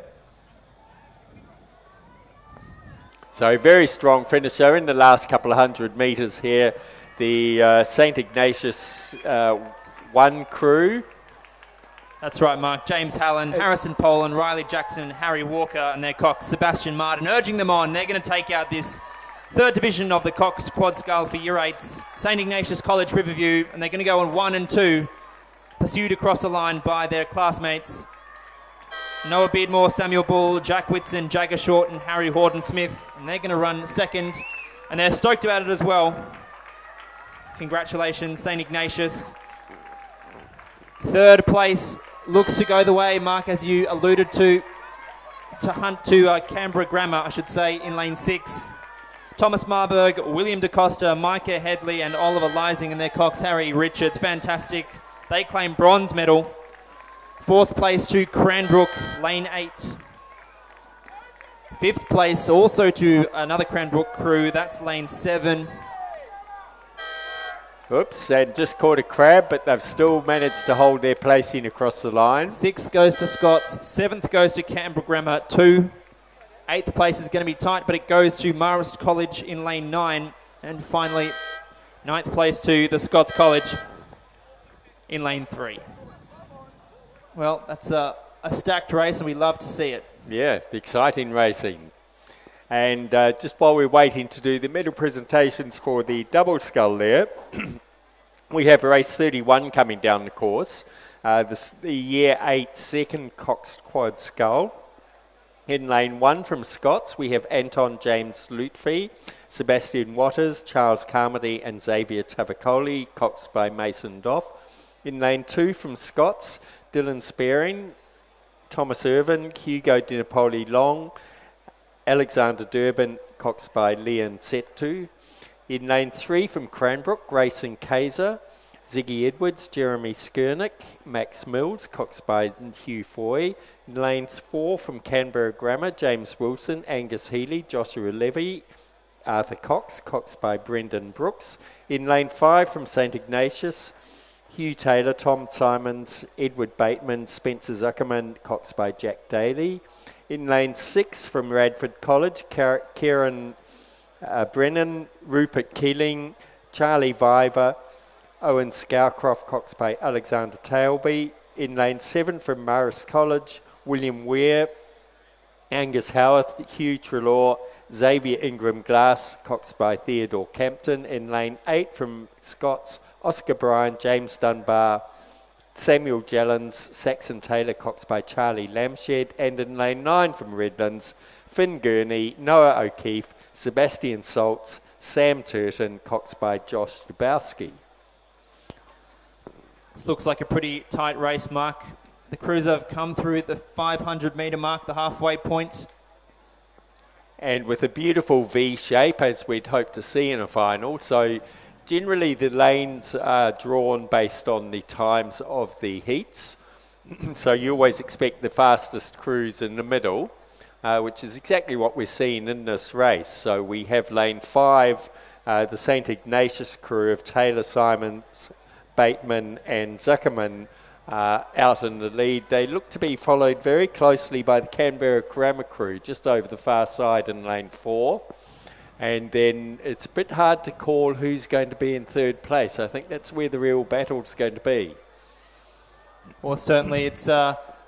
So very strong finisher in the last couple of 100 metres here. The St Ignatius 1 crew. That's right, Mark. James Hallen, Harrison Poland, Riley Jackson, Harry Walker and their Cox, Sebastian Martin, urging them on. They're going to take out this third division of the Cox Quad Scull for Year 8s. St Ignatius College Riverview, and they're going to go on 1 and 2, pursued across the line by their classmates. Noah Beardmore, Samuel Bull, Jack Whitson, Jagger Short and Harry Horden-Smith. And they're going to run second, and they're stoked about it as well. Congratulations, St Ignatius. Third place looks to go the way, Mark, as you alluded to Canberra Grammar, I should say, in lane 6. Thomas Marburg, William DaCosta, Micah Headley and Oliver Lysing and their Cox, Harry Richards. Fantastic. They claim bronze medal. Fourth place to Cranbrook, lane 8. Fifth place also to another Cranbrook crew, that's lane 7. Oops, and just caught a crab, but they've still managed to hold their placing across the line. 6th goes to Scots, 7th goes to Canberra Grammar 2. 8th place is going to be tight, but it goes to Marist College in lane 9. And finally, 9th place to the Scots College in lane 3. Well, that's a stacked race, and we love to see it. Yeah, exciting racing. And just while we're waiting to do the medal presentations for the double scull there, we have race 31 coming down the course. The Year 8 second Cox Quad Scull. In lane 1 from Scots, we have Anton James Lutfi, Sebastian Waters, Charles Carmody and Xavier Tavakoli, coxed by Mason Doff. In lane 2 from Scots, Dylan Sparing, Thomas Irvin, Hugo Di Napoli Long, Alexander Durbin, coxed by Leon Setu. In lane 3 from Cranbrook, Grayson Kaiser, Ziggy Edwards, Jeremy Skernick, Max Mills, coxed by Hugh Foy. In lane 4 from Canberra Grammar, James Wilson, Angus Healy, Joshua Levy, Arthur Cox, coxed by Brendan Brooks. In lane 5 from St Ignatius, Hugh Taylor, Tom Simons, Edward Bateman, Spencer Zuckerman, coxed by Jack Daly. In lane 6 from Radford College, Kieran Brennan, Rupert Keeling, Charlie Viver, Owen Scowcroft, coxed by Alexander Tailby. In lane 7 from Marist College, William Weir, Angus Howarth, Hugh Trelaw, Xavier Ingram Glass, coxed by Theodore Campton. In lane 8 from Scots, Oscar Bryan, James Dunbar, Samuel Jellins, Saxon Taylor, coxed by Charlie Lamshed, and in lane 9 from Redlands, Finn Gurney, Noah O'Keefe, Sebastian Saltz, Sam Turton, coxed by Josh Dubowski. This looks like a pretty tight race, Mark. The crews have come through the 500 metre mark, the halfway point. And with a beautiful V shape, as we'd hope to see in a final. So generally the lanes are drawn based on the times of the heats. So you always expect the fastest crews in the middle, which is exactly what we're seeing in this race. So we have lane 5, the St. Ignatius crew of Taylor, Simons, Bateman and Zuckerman out in the lead. They look to be followed very closely by the Canberra Grammar crew just over the far side in lane 4. And then it's a bit hard to call who's going to be in third place. I think that's where the real battle's going to be. Well, certainly it's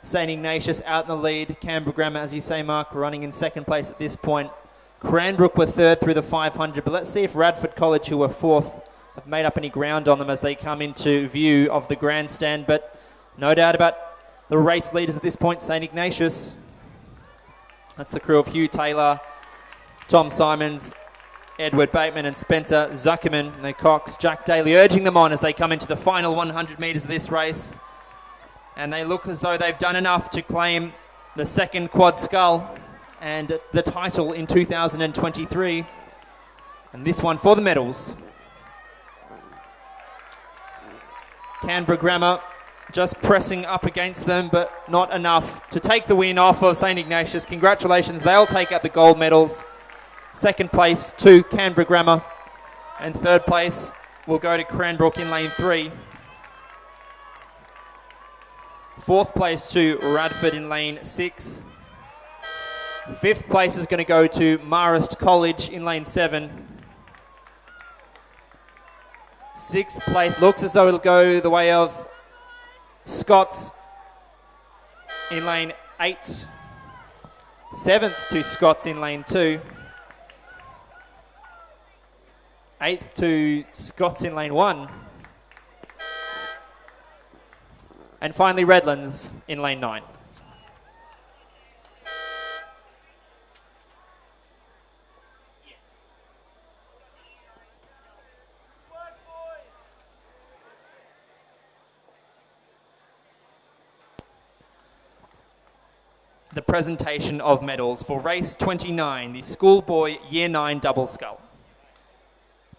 St. Ignatius out in the lead. Canberra Grammar, as you say, Mark, running in second place at this point. Cranbrook were third through the 500, but let's see if Radford College, who were fourth, have made up any ground on them as they come into view of the grandstand. But no doubt about the race leaders at this point, St. Ignatius. That's the crew of Hugh Taylor, Tom Simons, Edward Bateman and Spencer Zuckerman. The Cox, Jack Daly urging them on as they come into the final 100 metres of this race. And they look as though they've done enough to claim the second quad scull and the title in 2023. And this one for the medals. Canberra Grammar just pressing up against them, but not enough to take the win off of St. Ignatius. Congratulations, they'll take out the gold medals. Second place to Canberra Grammar, and third place will go to Cranbrook in lane 3. Fourth place to Radford in lane 6. Fifth place is going to go to Marist College in lane 7. Sixth place looks as though it'll go the way of Scots in lane 8. Seventh to Scots in lane 2. Eighth to Scots in lane 1. And finally Redlands in lane 9. The presentation of medals for race 29, the Schoolboy Year 9 Double Scull.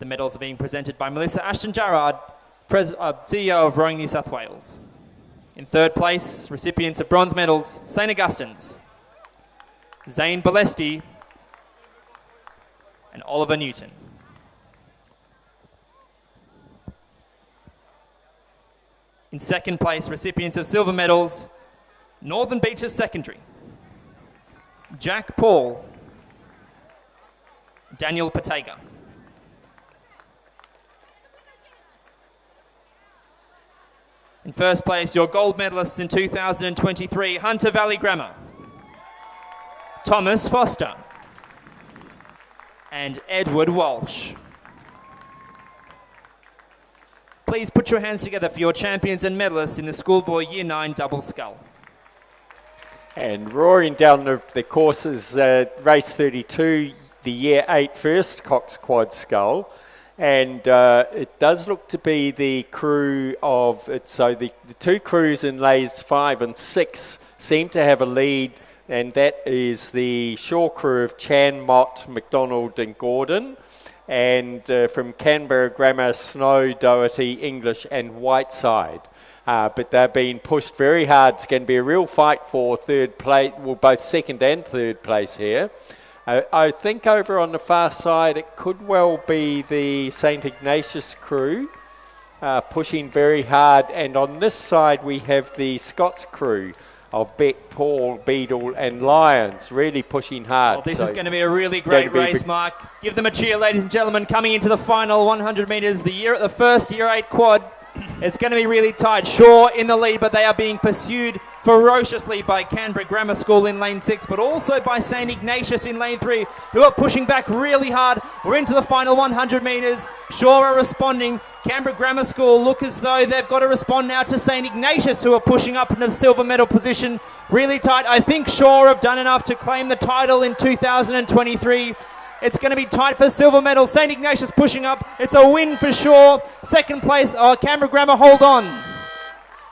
The medals are being presented by Melissa Ashton-Jarrard, CEO of Rowing New South Wales. In third place, recipients of bronze medals, St. Augustine's, Zane Bolesti and Oliver Newton. In second place, recipients of silver medals, Northern Beaches Secondary, Jack Paul, Daniel Patega. In first place, your gold medalists in 2023, Hunter Valley Grammar, Thomas Foster and Edward Walsh. Please put your hands together for your champions and medalists in the Schoolboy Year 9 Double Scull. And roaring down the course is race 32, the Year 8 First Cox Quad Scull. And it does look to be the crew of, so the two crews in lays 5 and 6 seem to have a lead, and that is the shore crew of Chan, Mott, McDonald and Gordon. And from Canberra Grammar, Snow, Doherty, English and Whiteside. But they're being pushed very hard. It's going to be a real fight for third place, well, both second and third place here. I think over on the far side it could well be the St. Ignatius crew pushing very hard, and on this side we have the Scots crew of Beck, Paul, Beadle and Lyons really pushing hard. Well, this is going to be a really great race, Mark. Give them a cheer, ladies and gentlemen, coming into the final 100 metres, the first Year 8 quad. It's going to be really tight. Shaw in the lead, but they are being pursued ferociously by Canberra Grammar School in lane 6, but also by St Ignatius in lane 3, who are pushing back really hard. We're into the final 100 metres. Shaw are responding. Canberra Grammar School look as though they've got to respond now to St Ignatius, who are pushing up into the silver medal position really tight. I think Shaw have done enough to claim the title in 2023. It's going to be tight for silver medal. St Ignatius pushing up. It's a win for Shaw. Second place, Canberra Grammar, hold on.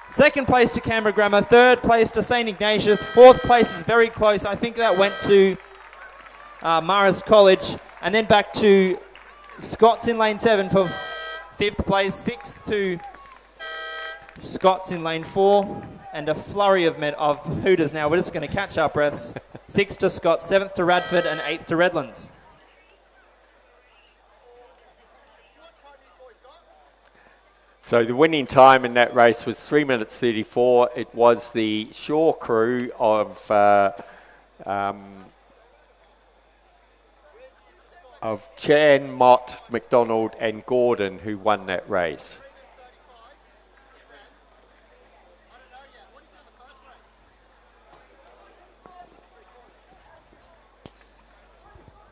Second place to Canberra Grammar. Third place to St Ignatius. Fourth place is very close. I think that went to Marist College. And then back to Scots in lane 7 for fifth place. Sixth to Scots in lane 4. And a flurry of Hooters now. We're just going to catch our breaths. Sixth to Scots, 7th to Radford, and 8th to Redlands. So the winning time in that race was 3 minutes 34. It was the Shaw crew of Chan, Mott, McDonald and Gordon who won that race.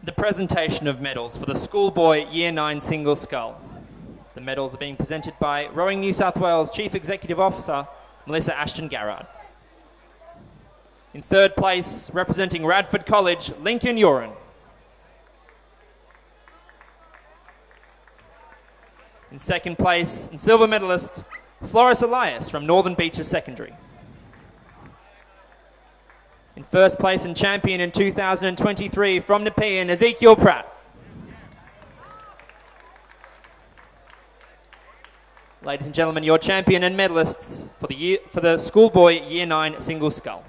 The presentation of medals for the Schoolboy Year 9 Single Scull. The medals are being presented by Rowing New South Wales Chief Executive Officer, Melissa Ashton-Garrard. In third place, representing Radford College, Lincoln Uren. In second place, and silver medalist, Floris Elias from Northern Beaches Secondary. In first place and champion in 2023 from Nepean, Ezekiel Pratt. Ladies and gentlemen, your champion and medalists for the Schoolboy Year 9 Single Scull.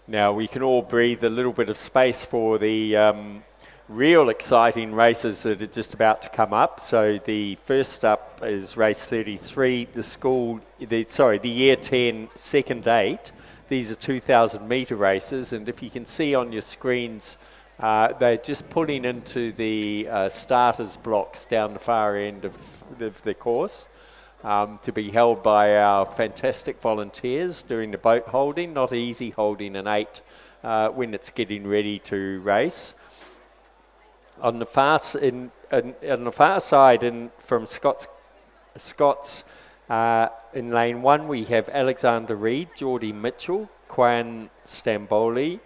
Now we can all breathe a little bit of space for the real exciting races that are just about to come up. So the first up is race 33, the Year 10 second 8. These are 2,000 metre races, and if you can see on your screens, they're just pulling into the starters blocks down the far end of the course. To be held by our fantastic volunteers during the boat holding. Not easy holding an 8 when it's getting ready to race. On the far side, from Scots in lane 1, we have Alexander Reid, Geordie Mitchell, Quan Stamboli,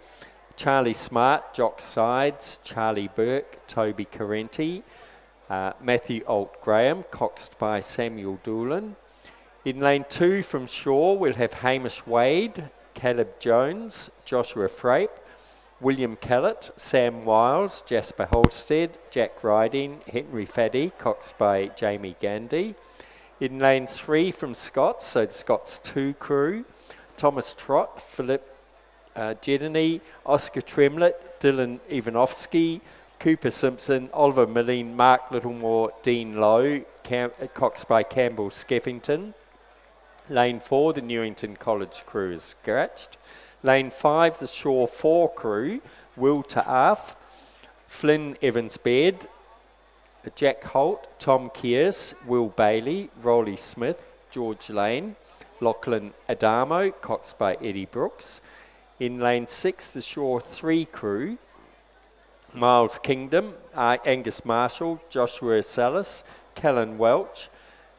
Charlie Smart, Jock Sides, Charlie Burke, Toby Carenti, Matthew Alt Graham, coxed by Samuel Doolan. In lane 2 from Shaw, we'll have Hamish Wade, Caleb Jones, Joshua Frape, William Kellett, Sam Wiles, Jasper Holstead, Jack Riding, Henry Faddy, coxed by Jamie Gandy. In lane 3 from Scots, so the Scots 2 crew, Thomas Trott, Philip Jedini, Oscar Tremlett, Dylan Ivanovsky, Cooper Simpson, Oliver Milling, Mark Littlemore, Dean Lowe, coxed by Campbell Skeffington. Lane 4, the Newington College crew is scratched. Lane 5, the Shaw 4 crew, Will Ta'af, Flynn Evans-Baird, Jack Holt, Tom Kearse, Will Bailey, Rolly Smith, George Lane, Lachlan Adamo, coxed by Eddie Brooks. In lane 6, the Shaw 3 crew, Miles Kingdom, Angus Marshall, Joshua Salas, Callan Welch,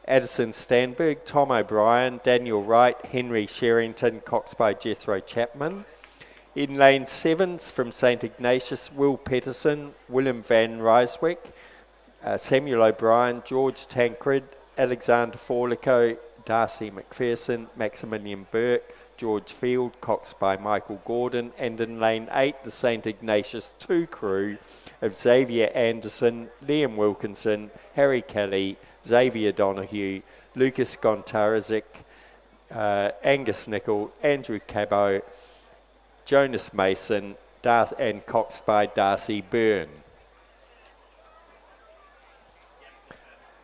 Addison Stanberg, Tom O'Brien, Daniel Wright, Henry Sherrington, coxed by Jethro Chapman. In lane 7 from St Ignatius, Will Peterson, William Van Ryswick, Samuel O'Brien, George Tancred, Alexander Forlico, Darcy McPherson, Maximilian Burke, George Field, coxed by Michael Gordon. And in lane 8, the St Ignatius 2 crew of Xavier Anderson, Liam Wilkinson, Harry Kelly, Xavier Donahue, Lucas Gontarazic, Angus Nicol, Andrew Cabot, Jonas Mason, and coxed by Darcy Byrne.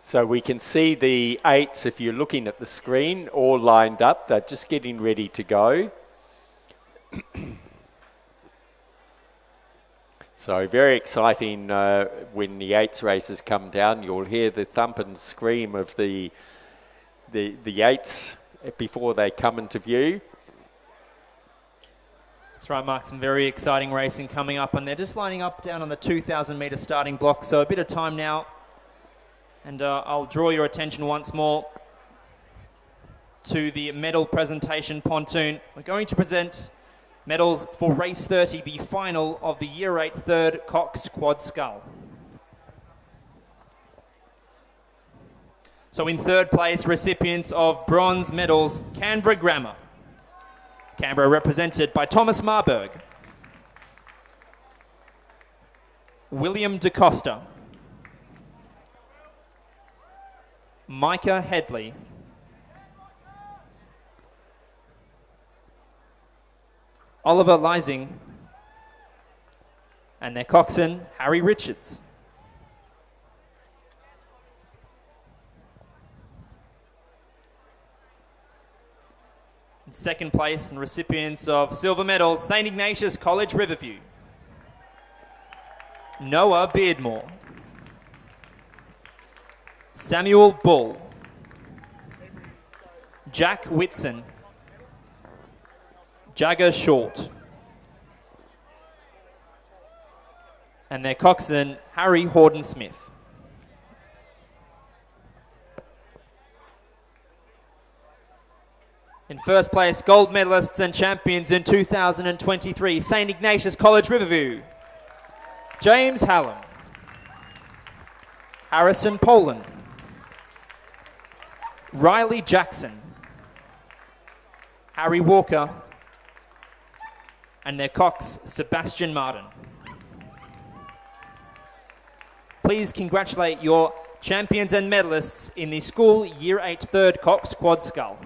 So we can see the 8s, if you're looking at the screen, all lined up. They're just getting ready to go. So very exciting when the 8s races come down. You'll hear the thump and scream of the 8s before they come into view. That's right, Mark. Some very exciting racing coming up, and they're just lining up down on the 2,000 metre starting block. So a bit of time now, and I'll draw your attention once more to the medal presentation pontoon. We're going to present medals for race 30, the final of the Year 8 third Coxed Quad Scull. So in third place, recipients of bronze medals, Canberra Grammar. Canberra represented by Thomas Marburg, William DeCosta, Micah Headley, Oliver Lysing, and their coxswain, Harry Richards. In second place, and recipients of silver medals, St. Ignatius College Riverview, Noah Beardmore, Samuel Bull, Jack Whitson, Jagger Short, and their coxswain, Harry Horden-Smith. In first place, gold medalists and champions in 2023, St. Ignatius College Riverview, James Hallam, Harrison Poland, Riley Jackson, Harry Walker, and their cox, Sebastian Martin. Please congratulate your champions and medalists in the school Year 8 third Cox Quad Scull.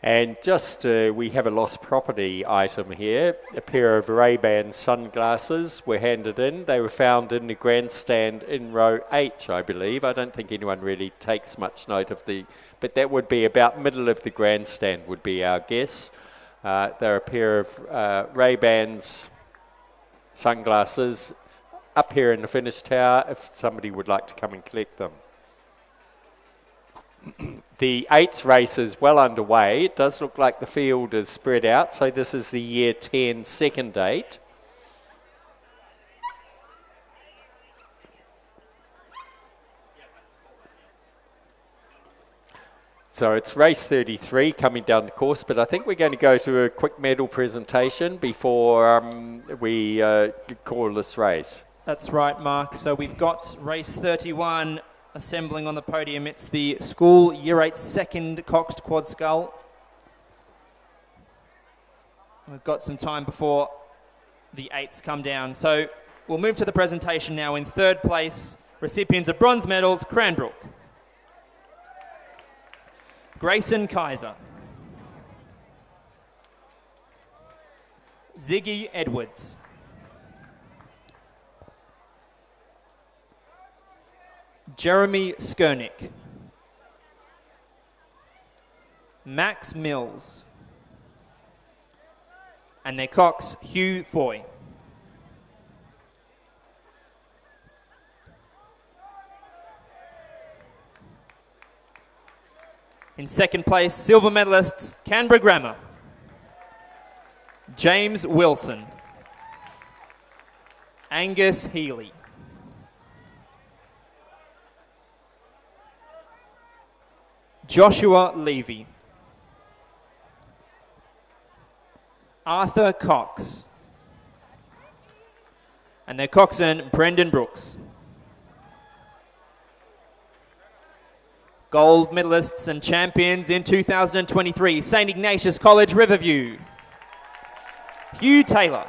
And just, we have a lost property item here. A pair of Ray-Ban sunglasses were handed in. They were found in the grandstand in row H, I believe. I don't think anyone really takes much note of but that would be about middle of the grandstand would be our guess. They're a pair of Ray-Bans sunglasses up here in the finish tower if somebody would like to come and collect them. The 8th race is well underway. It does look like the field is spread out, so this is the Year 10 second 8. So it's race 33 coming down the course, but I think we're going to go to a quick medal presentation before we call this race. That's right, Mark. So we've got race 31 assembling on the podium. It's the school Year 8 second Coxed Quad Scull. We've got some time before the 8s come down. So we'll move to the presentation now. In third place, recipients of bronze medals, Cranbrook, Grayson Kaiser, Ziggy Edwards, Jeremy Skernick, Max Mills, and their cox, Hugh Foy. In second place, silver medalists, Canberra Grammar, James Wilson, Angus Healy, Joshua Levy, Arthur Cox, and their coxswain, Brendan Brooks. Gold medalists and champions in 2023, St. Ignatius College Riverview, Hugh Taylor,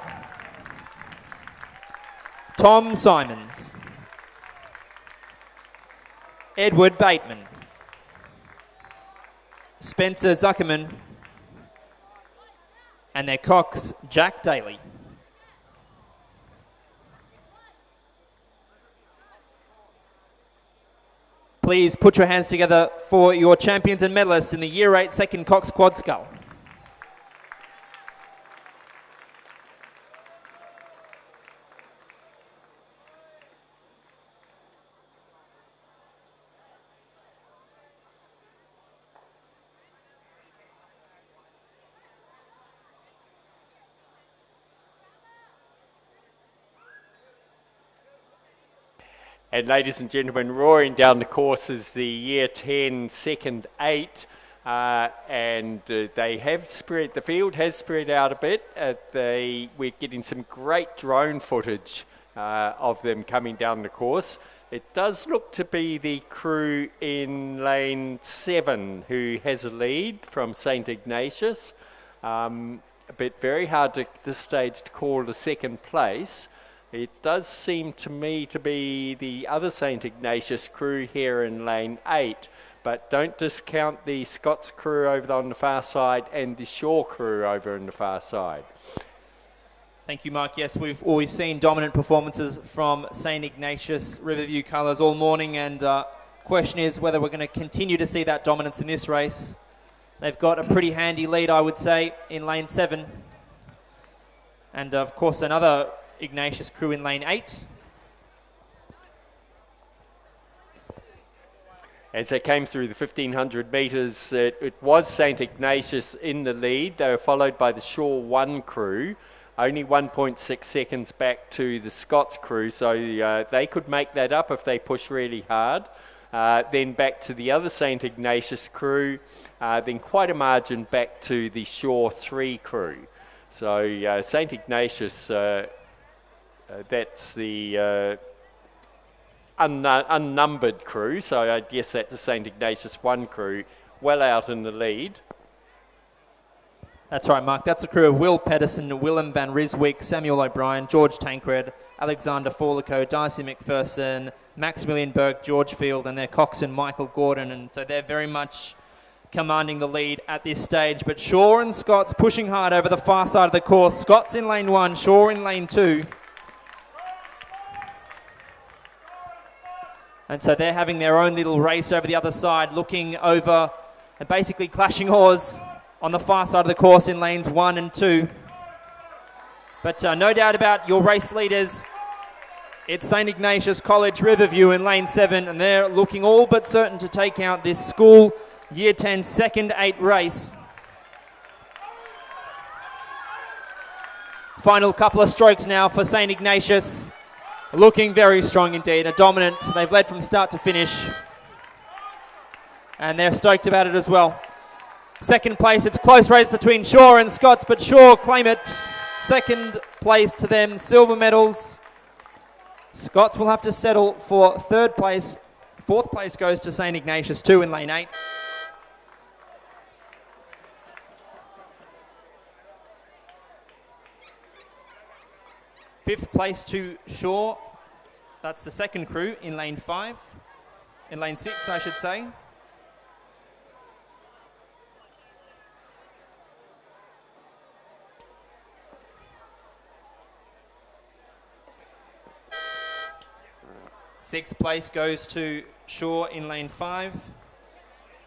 Tom Simons, Edward Bateman, Spencer Zuckerman, and their cox, Jack Daly. Please put your hands together for your champions and medalists in the Year 8 second Cox Quad Scull. And ladies and gentlemen, roaring down the course is the Year 10 second 8. They have spread, the field has spread out a bit. We're getting some great drone footage of them coming down the course. It does look to be the crew in lane 7 who has a lead from St. Ignatius. But very hard at this stage to call the second place. It does seem to me to be the other St. Ignatius crew here in lane 8, but don't discount the Scots crew over on the far side and the Shaw crew over on the far side. Thank you, Mark. Yes, we've seen dominant performances from St. Ignatius Riverview colours all morning, and question is whether we're going to continue to see that dominance in this race. They've got a pretty handy lead, I would say, in lane 7. And of course, another Ignatius crew in lane 8. As they came through the 1500 metres, it was St. Ignatius in the lead. They were followed by the Shaw 1 crew, only 1.6 seconds back to the Scots crew, so they could make that up if they push really hard. Then back to the other St. Ignatius crew, then quite a margin back to the Shaw 3 crew. So St. Ignatius, that's the unnumbered crew, so I guess that's a St. Ignatius 1 crew, well out in the lead. That's right, Mark. That's a crew of Will Pedersen, Willem van Riswyk, Samuel O'Brien, George Tancred, Alexander Forlico, Darcy McPherson, Maximilian Burke, George Field, and their coxswain Michael Gordon. And so they're very much commanding the lead at this stage. But Shaw and Scots pushing hard over the far side of the course. Scots in lane 1, Shaw in lane 2. And so they're having their own little race over the other side, looking over and basically clashing oars on the far side of the course in lanes 1 and 2. But no doubt about your race leaders. It's St. Ignatius College Riverview in lane 7, and they're looking all but certain to take out this school Year 10 second 8 race. Final couple of strokes now for St. Ignatius. Looking very strong indeed, a dominant. They've led from start to finish. And they're stoked about it as well. Second place, it's a close race between Shaw and Scots, but Shaw claim it. Second place to them, silver medals. Scots will have to settle for third place. Fourth place goes to St. Ignatius 2 in lane 8. Fifth place to Shaw. That's the second crew in lane 5. In lane 6, I should say. Sixth place goes to Shaw in lane 5.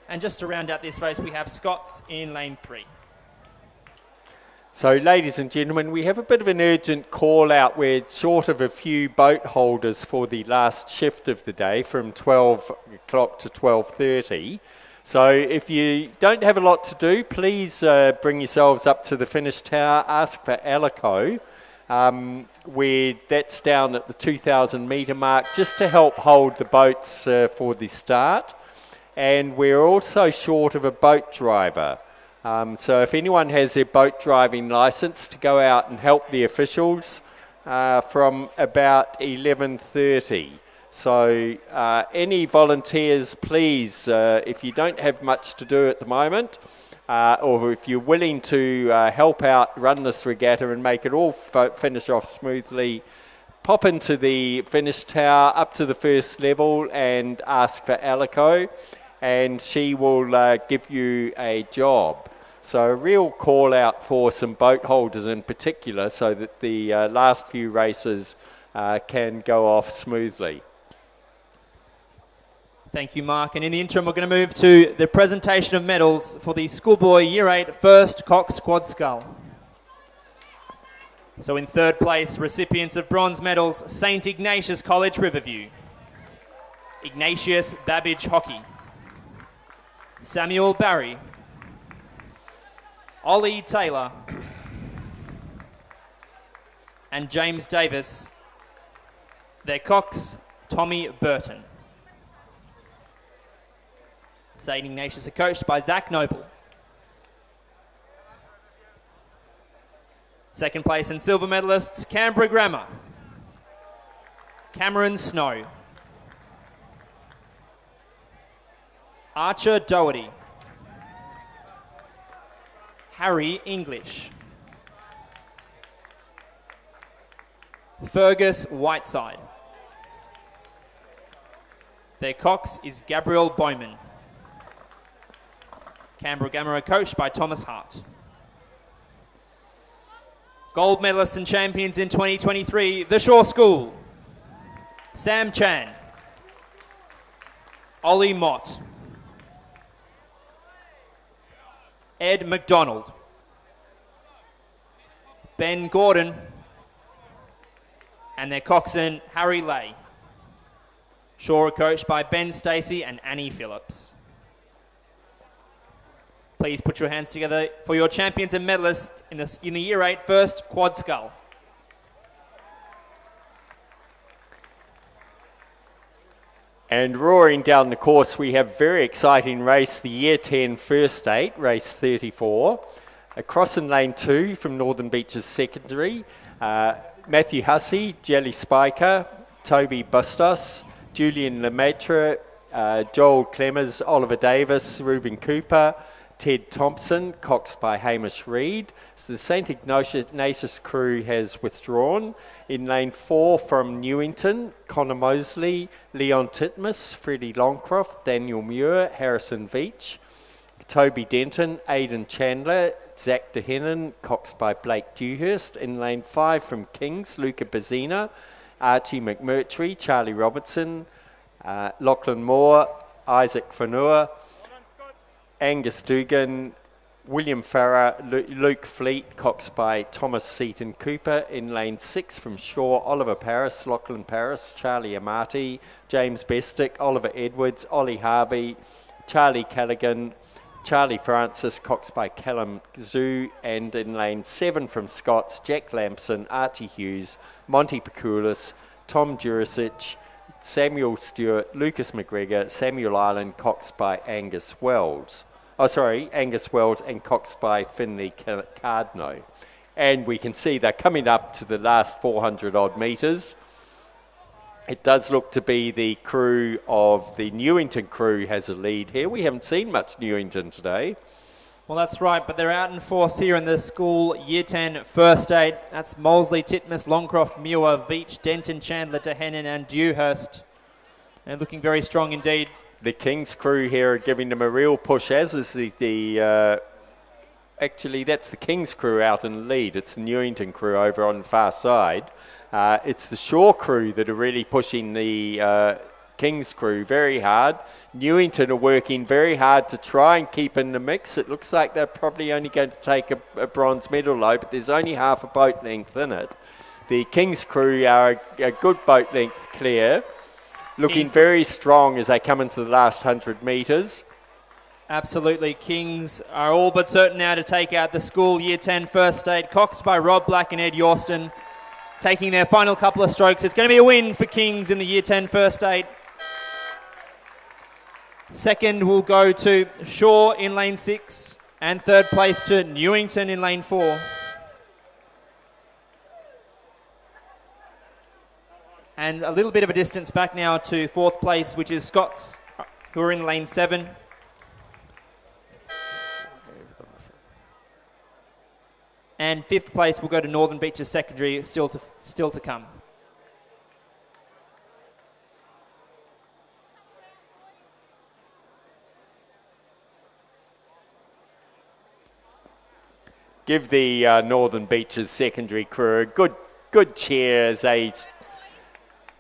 And just to round out this race, we have Scots in lane 3. So, ladies and gentlemen, we have a bit of an urgent call out. We're short of a few boat holders for the last shift of the day from 12 o'clock to 12:30. So if you don't have a lot to do, please bring yourselves up to the finish tower, ask for Alico. That's down at the 2,000 metre mark, just to help hold the boats for the start. And we're also short of a boat driver. So if anyone has their boat driving licence, to go out and help the officials from about 11:30. So any volunteers, please, if you don't have much to do at the moment, or if you're willing to help out run this regatta and make it all finish off smoothly, pop into the finish tower up to the first level and ask for Alico, and she will give you a job. So a real call out for some boat holders in particular, so that the last few races can go off smoothly. Thank you, Mark. And in the interim, we're going to move to the presentation of medals for the Schoolboy Year 8 First Cox Quad Scull. So in third place, recipients of bronze medals, St. Ignatius College, Riverview. Ignatius Babbage Hockey. Samuel Barry. Ollie Taylor. And James Davis. Their Cox, Tommy Burton. St. Ignatius are coached by Zach Noble. Second place and silver medalists, Canberra Grammar. Cameron Snow. Archer Doherty. Harry English. Fergus Whiteside. Their Cox is Gabriel Bowman. Canberra Grammar are coached by Thomas Hart. Gold medalists and champions in 2023, the Shaw School. Sam Chan. Ollie Mott. Ed McDonald. Ben Gordon. And their coxswain, Harry Lay. Shaw are coached by Ben Stacey and Annie Phillips. Please put your hands together for your champions and medalists in the Year 8 First Quad Scull. And roaring down the course, we have a very exciting race, the Year 10 First 8, race 34. Across in lane 2 from Northern Beaches Secondary, Matthew Hussey, Jelly Spiker, Toby Bustos, Julian Lemaitre, Joel Clemmers, Oliver Davis, Ruben Cooper, Ted Thompson, coxed by Hamish Reid. So the St. Ignatius crew has withdrawn. In lane 4 from Newington, Connor Mosley, Leon Titmus, Freddie Longcroft, Daniel Muir, Harrison Veach, Toby Denton, Aidan Chandler, Zach DeHennon, coxed by Blake Dewhurst. In lane 5 from Kings, Luca Bazzina, Archie McMurtry, Charlie Robertson, Lachlan Moore, Isaac Fanua, Angus Dugan, William Farrer, Luke Fleet, coxed by Thomas Seaton Cooper. In lane 6 from Shaw, Oliver Paris, Lachlan Paris, Charlie Amati, James Bestick, Oliver Edwards, Ollie Harvey, Charlie Callaghan, Charlie Francis, coxed by Callum Zoo. And in lane 7 from Scots, Jack Lampson, Archie Hughes, Monty Pekulis, Tom Jurisic, Samuel Stewart, Lucas McGregor, Samuel Island, coxed by Angus Wells. Angus Wells and coxed by Finley Cardno. And we can see they're coming up to the last 400 odd metres. It does look to be the crew of the Newington crew has a lead here. We haven't seen much Newington today. Well, that's right, but they're out in force here in the school Year 10 First 8. That's Molesley, Titmus, Longcroft, Muir, Veach, Denton, Chandler, DeHennon and Dewhurst. And looking very strong indeed. The King's crew here are giving them a real push, as is actually that's the King's crew out in the lead. It's the Newington crew over on the far side. It's the Shaw crew that are really pushing the King's crew very hard. Newington are working very hard to try and keep in the mix. It looks like they're probably only going to take a bronze medal though, but there's only half a boat length in it. The King's crew are a good boat length clear, looking very strong as they come into the last 100 metres. Absolutely. Kings are all but certain now to take out the school Year 10 First 8, coxed by Rob Black and Ed Yorston, taking their final couple of strokes. It's going to be a win for Kings in the Year 10 First 8. Second will go to Shaw in lane 6 and third place to Newington in lane 4. And a little bit of a distance back now to fourth place, which is Scots, who are in lane 7. And fifth place will go to Northern Beaches Secondary, still to come. Give the Northern Beaches Secondary crew a good cheer as they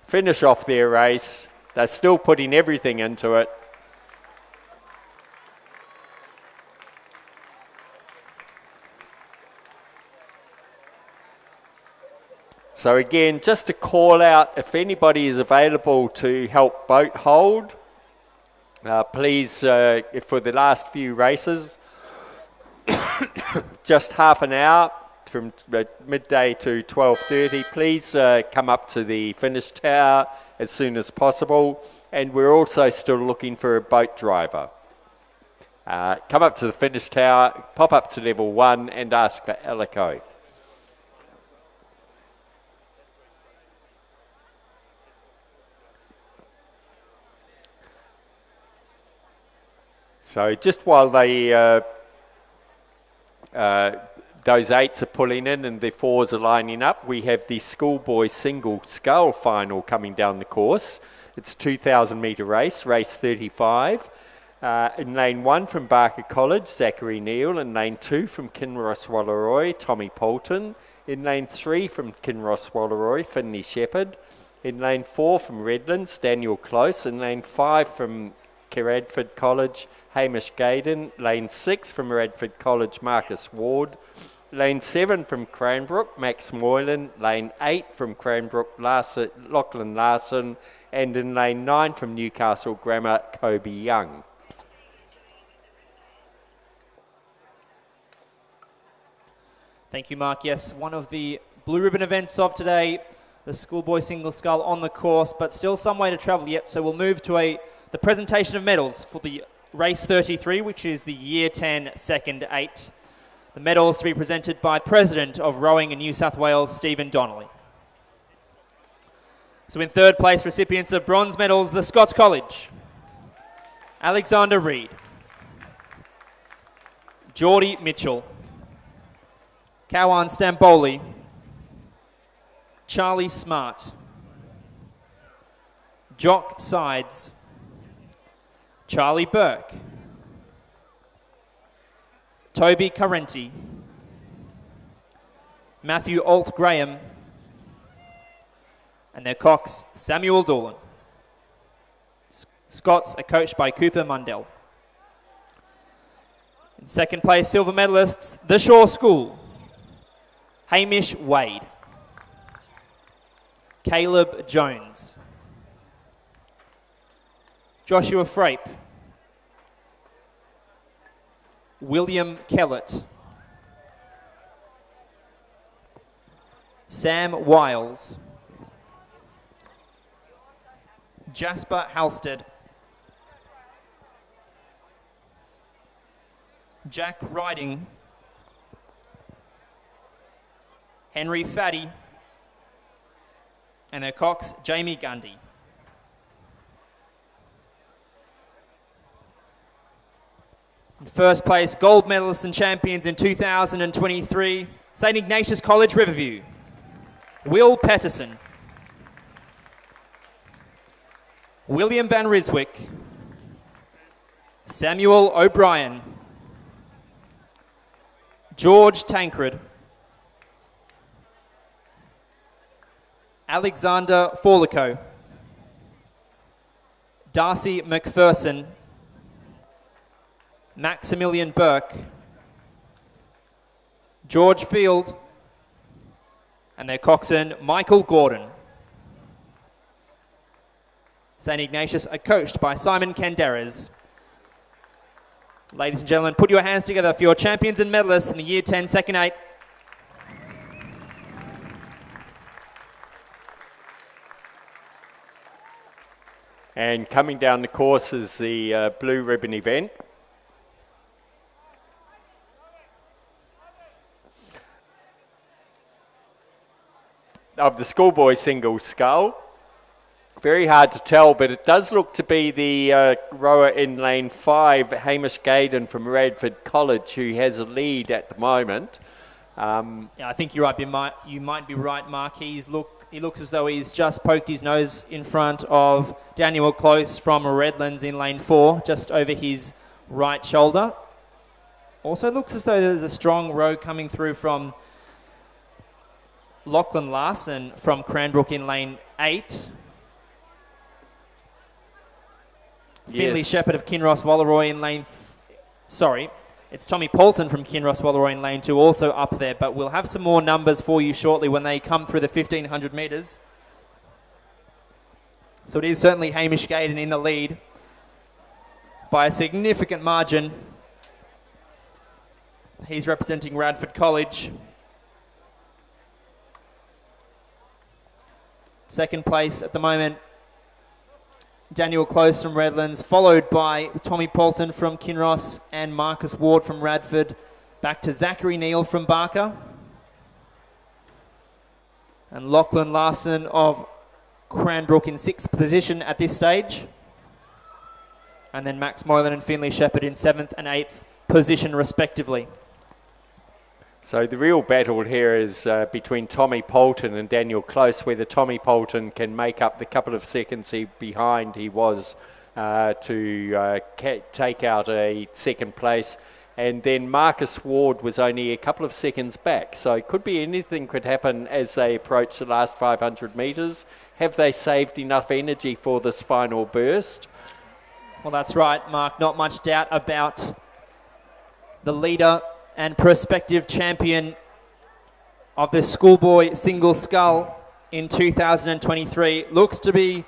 finish off their race. They're still putting everything into it. So again, just to call out, if anybody is available to help boat hold, please, for the last few races, just half an hour from midday to 12:30, please come up to the finish tower as soon as possible. And we're also still looking for a boat driver. Come up to the finish tower, pop up to level 1 and ask for Alico. So just while they those 8s are pulling in and the 4s are lining up, we have the Schoolboy single scull final coming down the course. It's a 2,000 metre race, race 35. In lane 1 from Barker College, Zachary Neal. In lane 2 from Kinross Wallaroi, Tommy Poulton. In lane 3 from Kinross Wallaroi, Finley Shepherd. In lane 4 from Redlands, Daniel Close. In lane 5 from Radford College, Hamish Gaydon. Lane 6 from Radford College, Marcus Ward. Lane 7 from Cranbrook, Max Moylan. Lane 8 from Cranbrook, Lachlan Larson. And in lane 9 from Newcastle Grammar, Kobe Young. Thank you, Mark. Yes, one of the blue ribbon events of today, the Schoolboy single scull on the course, but still some way to travel yet. So we'll move to the presentation of medals for the race 33, which is the year 10 second 8. The medals to be presented by President of Rowing in New South Wales, Stephen Donnelly. So in third place, recipients of bronze medals, the Scots College, Alexander Reid, Geordie Mitchell, Cowan Stamboli, Charlie Smart, Jock Sides, Charlie Burke, Toby Carenti, Matthew Alt Graham, and their cocks, Samuel Doolan. Scots are coached by Cooper Mundell. In second place, silver medalists, the Shaw School, Hamish Wade, Caleb Jones, Joshua Frape, William Kellett, Sam Wiles, Jasper Halstead, Jack Riding, Henry Faddy, and their cocks, Jamie Gundy. In first place, gold medalists and champions in 2023, St. Ignatius College, Riverview, Will Patterson, William Van Riswick, Samuel O'Brien, George Tancred, Alexander Forlico, Darcy McPherson, Maximilian Burke, George Field, and their coxswain, Michael Gordon. St. Ignatius are coached by Simon Canderas. Ladies and gentlemen, put your hands together for your champions and medalists in the year 10 second 8. And coming down the course is the blue ribbon event. Of the Schoolboy single scull. Very hard to tell, but it does look to be the rower in lane 5, Hamish Gaydon from Radford College, who has a lead at the moment. Yeah, I think you're right. You might be right, Mark. He looks as though he's just poked his nose in front of Daniel Close from Redlands in lane 4, just over his right shoulder. Also looks as though there's a strong row coming through from Lachlan Larson from Cranbrook in lane 8. Finley Yes. Shepherd of Kinross Walleroy in lane... Sorry, it's Tommy Poulton from Kinross Walleroy in lane 2 also up there, but we'll have some more numbers for you shortly when they come through the 1,500 metres. So it is certainly Hamish Gaydon in the lead by a significant margin. He's representing Radford College. Second place at the moment, Daniel Close from Redlands, followed by Tommy Poulton from Kinross and Marcus Ward from Radford. Back to Zachary Neal from Barker. And Lachlan Larson of Cranbrook in 6th position at this stage. And then Max Moylan and Finley Shepherd in 7th and 8th position respectively. So the real battle here is between Tommy Poulton and Daniel Close, whether Tommy Poulton can make up the couple of seconds behind he was to take out a second place. And then Marcus Ward was only a couple of seconds back. So it could be anything could happen as they approach the last 500 metres. Have they saved enough energy for this final burst? Well, that's right, Mark. Not much doubt about the leader and prospective champion of the Schoolboy single scull in 2023. Looks to be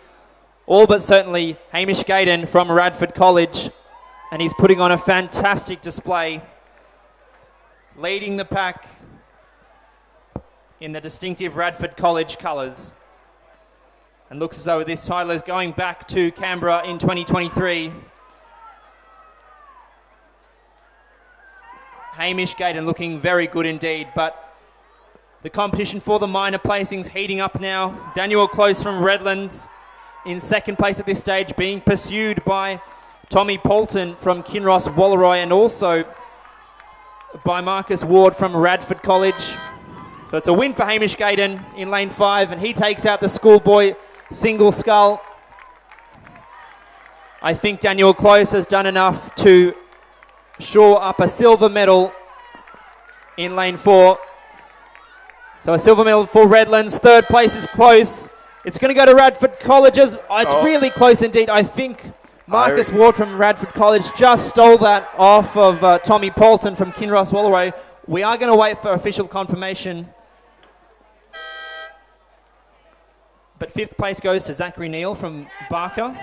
all but certainly Hamish Gaydon from Radford College, and he's putting on a fantastic display, leading the pack in the distinctive Radford College colours. And looks as though this title is going back to Canberra in 2023. Hamish Gaydon looking very good indeed, but the competition for the minor placings heating up now. Daniel Close from Redlands in 2nd place at this stage, being pursued by Tommy Poulton from Kinross Walleroy and also by Marcus Ward from Radford College. So it's a win for Hamish Gaydon in lane 5, and he takes out the Schoolboy single scull. I think Daniel Close has done enough to shore up a silver medal in lane 4. So a silver medal for Redlands. 3rd place is Close. It's going to go to Radford Colleges. It's really close indeed. I think Marcus Ward from Radford College just stole that off of Tommy Poulton from Kinross Walleroy. We are going to wait for official confirmation. But 5th place goes to Zachary Neal from Barker.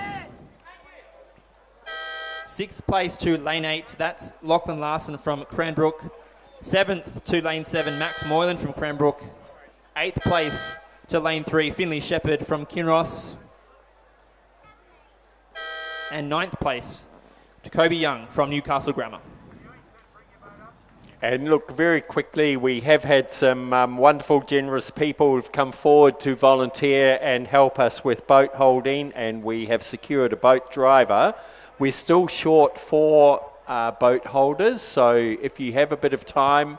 6th place to lane 8, that's Lachlan Larson from Cranbrook. 7th to lane 7, Max Moylan from Cranbrook. 8th place to lane 3, Finley Shepherd from Kinross. And 9th place, Jacoby Young from Newcastle Grammar. And look, very quickly, we have had some wonderful, generous people who've come forward to volunteer and help us with boat holding, and we have secured a boat driver. We're still short 4 boat holders, so if you have a bit of time,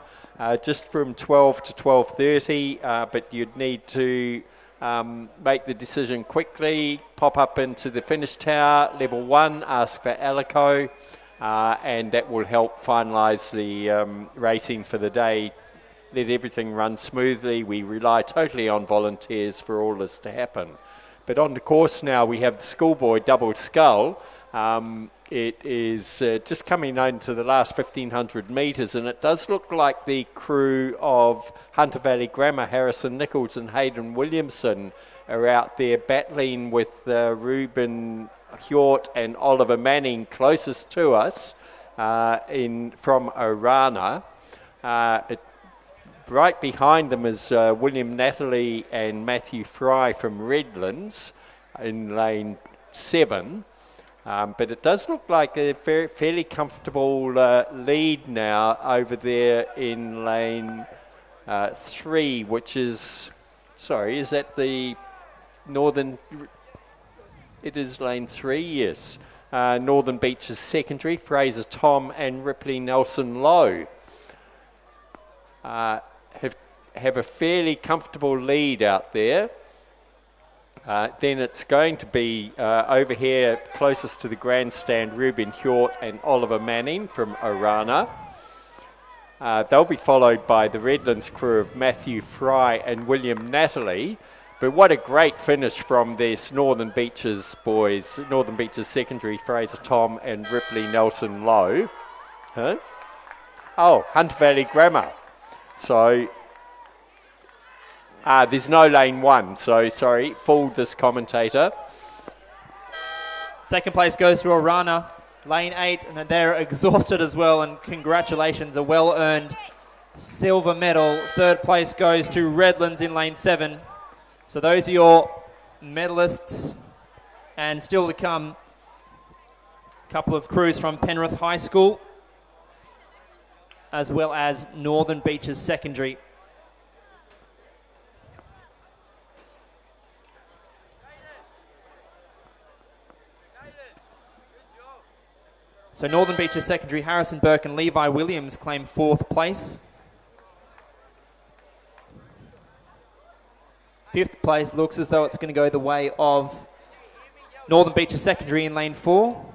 just from 12 to 12:30, but you'd need to make the decision quickly, pop up into the finish tower, level 1, ask for Alico, and that will help finalise the racing for the day. Let everything run smoothly. We rely totally on volunteers for all this to happen. But on the course now, we have the Schoolboy double scull. It is just coming into the last 1,500 metres, and it does look like the crew of Hunter Valley Grammar, Harrison Nichols and Hayden Williamson, are out there battling with Reuben Hjort and Oliver Manning closest to us from Orana. Right behind them is William Natalie and Matthew Fry from Redlands in lane 7. But it does look like a fairly comfortable lead now over there in lane 3, which is, sorry, is that the Northern, it is lane 3, yes. Northern Beaches Secondary, Fraser Tom and Ripley Nelson Lowe have a fairly comfortable lead out there. Then it's going to be over here closest to the grandstand, Reuben Hjort and Oliver Manning from Orana. They'll be followed by the Redlands crew of Matthew Fry and William Natalie. But what a great finish from this Northern Beaches boys. Northern Beaches Secondary, Fraser Tom and Ripley Nelson Lowe. Huh? Oh, Hunter Valley Grammar. So, there's no lane 1, so sorry, fooled this commentator. Second place goes to Orana, lane 8, and they're exhausted as well, and congratulations, a well-earned silver medal. Third place goes to Redlands in lane 7. So those are your medalists, and still to come, a couple of crews from Penrith High School, as well as Northern Beaches Secondary. So Northern Beaches Secondary, Harrison Burke and Levi Williams claim 4th place. 5th place looks as though it's going to go the way of Northern Beaches Secondary in lane 4.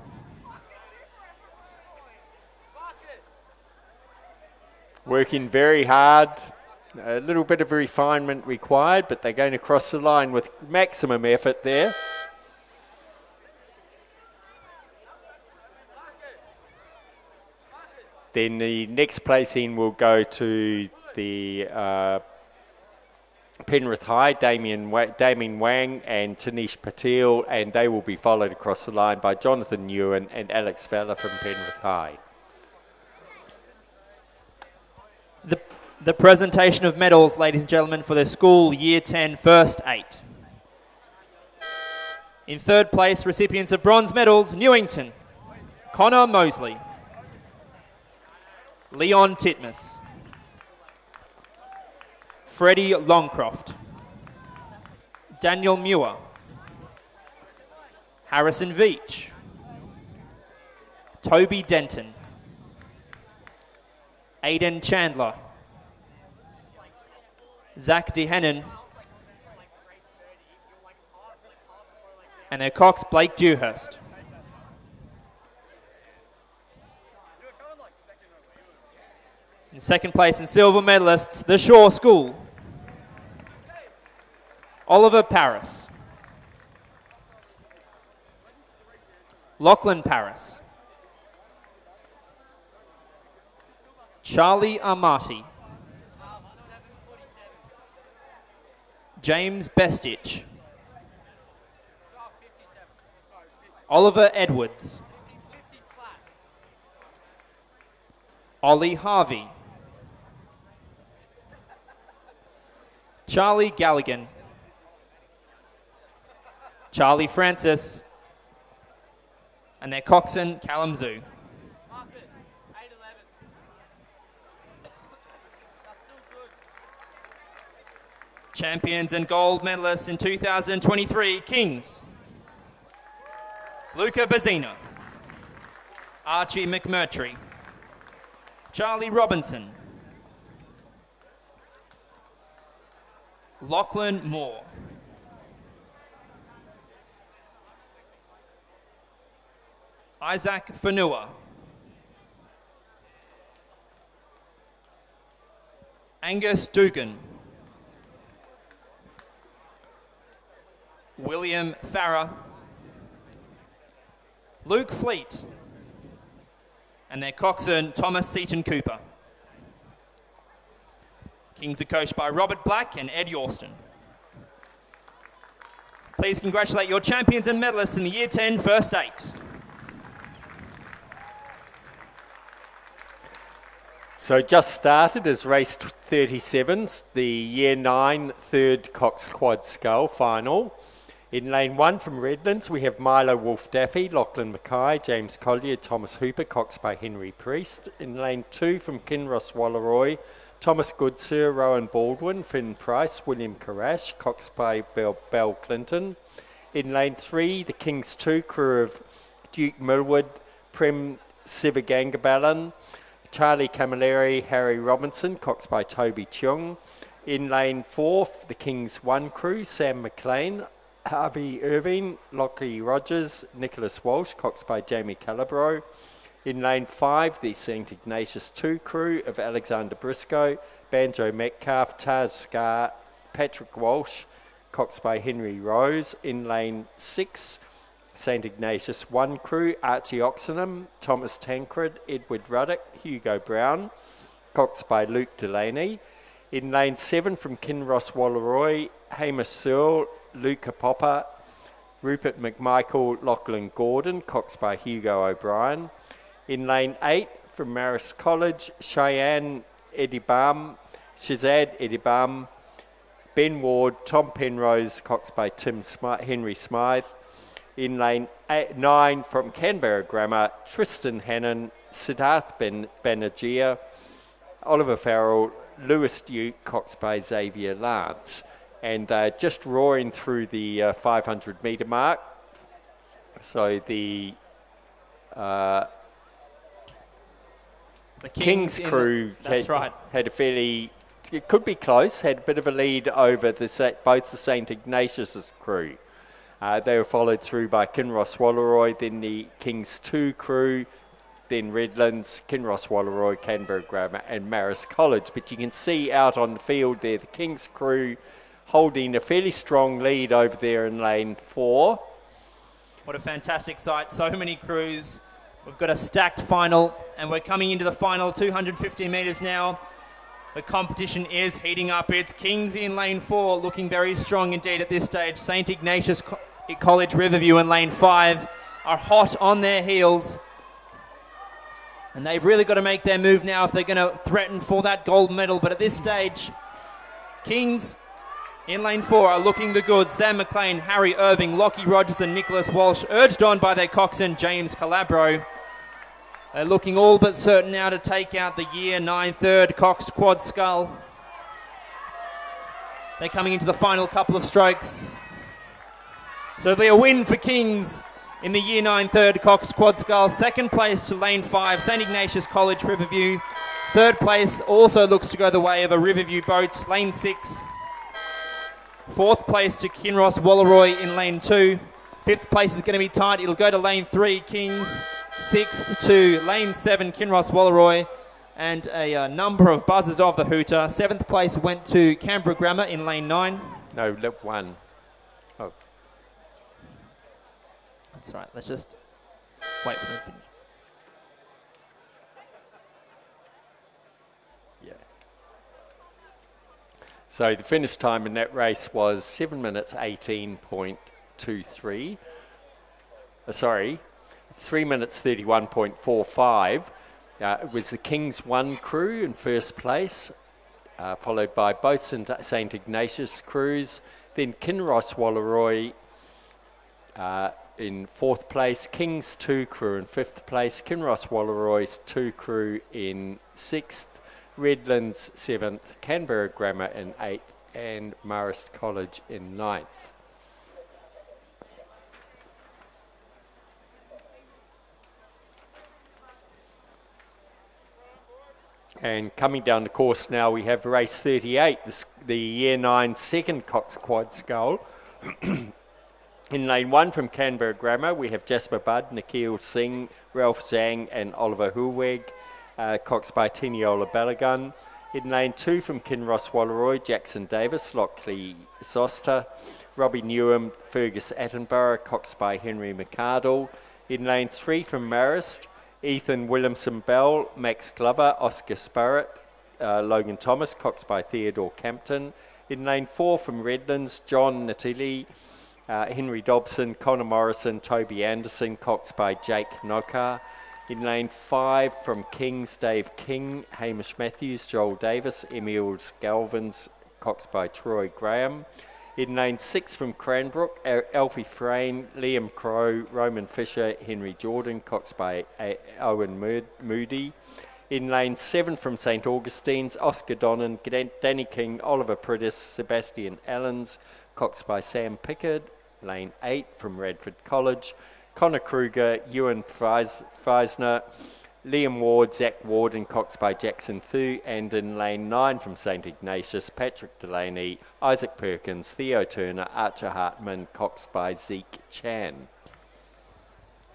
Working very hard. A little bit of refinement required, but they're going to cross the line with maximum effort there. Then the next placing will go to the Penrith High, Damien Wang and Tanish Patel, and they will be followed across the line by Jonathan Ewan and Alex Fowler from Penrith High. The presentation of medals, ladies and gentlemen, for the school Year 10 First 8. In 3rd place, recipients of bronze medals, Newington, Connor Mosley, Leon Titmus, Freddie Longcroft, Daniel Muir, Harrison Veach, Toby Denton, Aidan Chandler, Zach DeHannon, and their Cox Blake Dewhurst. In 2nd place and silver medalists, the Shaw School, Oliver Paris, Lachlan Paris, Charlie Armati, James Bestich, Oliver Edwards, Ollie Harvey, Charlie Galligan, Charlie Francis, and their coxswain Callum Zoo. Champions and gold medalists in 2023, Kings, Luca Bazzina, Archie McMurtry, Charlie Robinson, Lachlan Moore, Isaac Fanua, Angus Dugan, William Farah, Luke Fleet, and their coxswain Thomas Seaton Cooper. Kings are coached by Robert Black and Ed Yorston. Please congratulate your champions and medalists in the Year 10 First 8. So just started as race 37s, the Year 9 third Cox Quad Scull final. In lane 1 from Redlands, we have Milo Wolf-Daffy, Lachlan Mackay, James Collier, Thomas Hooper, coxed by Henry Priest. In lane 2 from Kinross Walleroy, Thomas Goodsir, Rowan Baldwin, Finn Price, William Karash, coxed by Bell Clinton. In lane 3, the Kings 2 crew of Duke Millwood, Prem Sivagangabalan, Charlie Camilleri, Harry Robinson, coxed by Toby Chung. In lane 4, the Kings 1 crew, Sam McLean, Harvey Irving, Lockie Rogers, Nicholas Walsh, coxed by Jamie Calabro. In lane 5, the St Ignatius 2 crew of Alexander Briscoe, Banjo Metcalf, Taz Scar, Patrick Walsh, coxed by Henry Rose. In lane 6, St Ignatius 1 crew, Archie Oxenham, Thomas Tancred, Edward Ruddock, Hugo Brown, coxed by Luke Delaney. In lane 7 from Kinross Walleroy, Hamish Searle, Luca Popper, Rupert McMichael, Lachlan Gordon, coxed by Hugo O'Brien. In lane 8 from Marist College, Shazad Edibam, Ben Ward, Tom Penrose, coxed by Henry Smythe. In lane 9 from Canberra Grammar, Tristan Hannon, Siddharth Banerjee, Oliver Farrell, Lewis Duke, coxed by Xavier Lance. And just roaring through the 500 metre mark. So the King's crew had a fairly, it could be close, had a bit of a lead over both the St Ignatius' crew. They were followed through by Kinross Walleroy, then the King's 2 crew, then Redlands, Kinross Walleroy, Canberra Grammar and Marist College. But you can see out on the field there, the King's crew holding a fairly strong lead over there in lane 4. What a fantastic sight. So many crews. We've got a stacked final, and we're coming into the final 250 metres now. The competition is heating up. It's Kings in lane 4, looking very strong indeed at this stage. St Ignatius College Riverview in lane 5 are hot on their heels. And they've really got to make their move now if they're going to threaten for that gold medal. But at this stage, Kings in lane 4 are looking the goods. Sam McLean, Harry Irving, Lockie Rogers and Nicholas Walsh, urged on by their coxswain James Calabro. They're looking all but certain now to take out the year 9 third Cox Quad Scull. They're coming into the final couple of strokes. So it'll be a win for Kings in the year 9 third Cox Quad Scull. Second place to lane 5, St Ignatius College Riverview. Third place also looks to go the way of a Riverview boat, lane 6. Fourth place to Kinross Walleroy in lane 2. Fifth place is going to be tight. It'll go to lane 3, Kings. Sixth to lane 7, Kinross Walleroy, and a number of buzzers of the hooter. Seventh place went to Canberra Grammar in lane 9. No, lap 1. Oh. That's right. Let's just wait for them to finish. Yeah. So the finish time in that race was 7 minutes 18.23. 3 minutes 31.45. It was the King's 1 crew in first place, followed by both St Ignatius crews, then Kinross Walleroy in 4th place, King's 2 crew in 5th place, Kinross Walleroy's 2 crew in 6th, Redlands 7th, Canberra Grammar in 8th, and Marist College in 9th. And coming down the course now, we have race 38, the year 9 second Cox Quad Scull. In lane 1 from Canberra Grammar, we have Jasper Budd, Nikhil Singh, Ralph Zhang and Oliver Hulweg, coxed by Tiniola Balagun. In lane 2 from Kinross Walleroy, Jackson Davis, Lockley Soster, Robbie Newham, Fergus Attenborough, coxed by Henry McArdle. In lane 3 from Marist, Ethan Williamson Bell, Max Glover, Oscar Sparrett, Logan Thomas, coxed by Theodore Campton. In lane 4 from Redlands, John Natili, Henry Dobson, Connor Morrison, Toby Anderson, coxed by Jake Nokar. In lane 5 from Kings, Dave King, Hamish Matthews, Joel Davis, Emil Galvins, coxed by Troy Graham. In lane 6 from Cranbrook, Alfie Frayne, Liam Crow, Roman Fisher, Henry Jordan, coxed by Owen Moody. In lane 7 from St Augustine's, Oscar Donnan, Danny King, Oliver Prittis, Sebastian Allens, coxed by Sam Pickard. Lane 8 from Radford College, Connor Kruger, Ewan Freisner, Liam Ward, Zach Ward and coxed by Jackson Thu. And in lane 9 from St Ignatius, Patrick Delaney, Isaac Perkins, Theo Turner, Archer Hartman, coxed by Zeke Chan.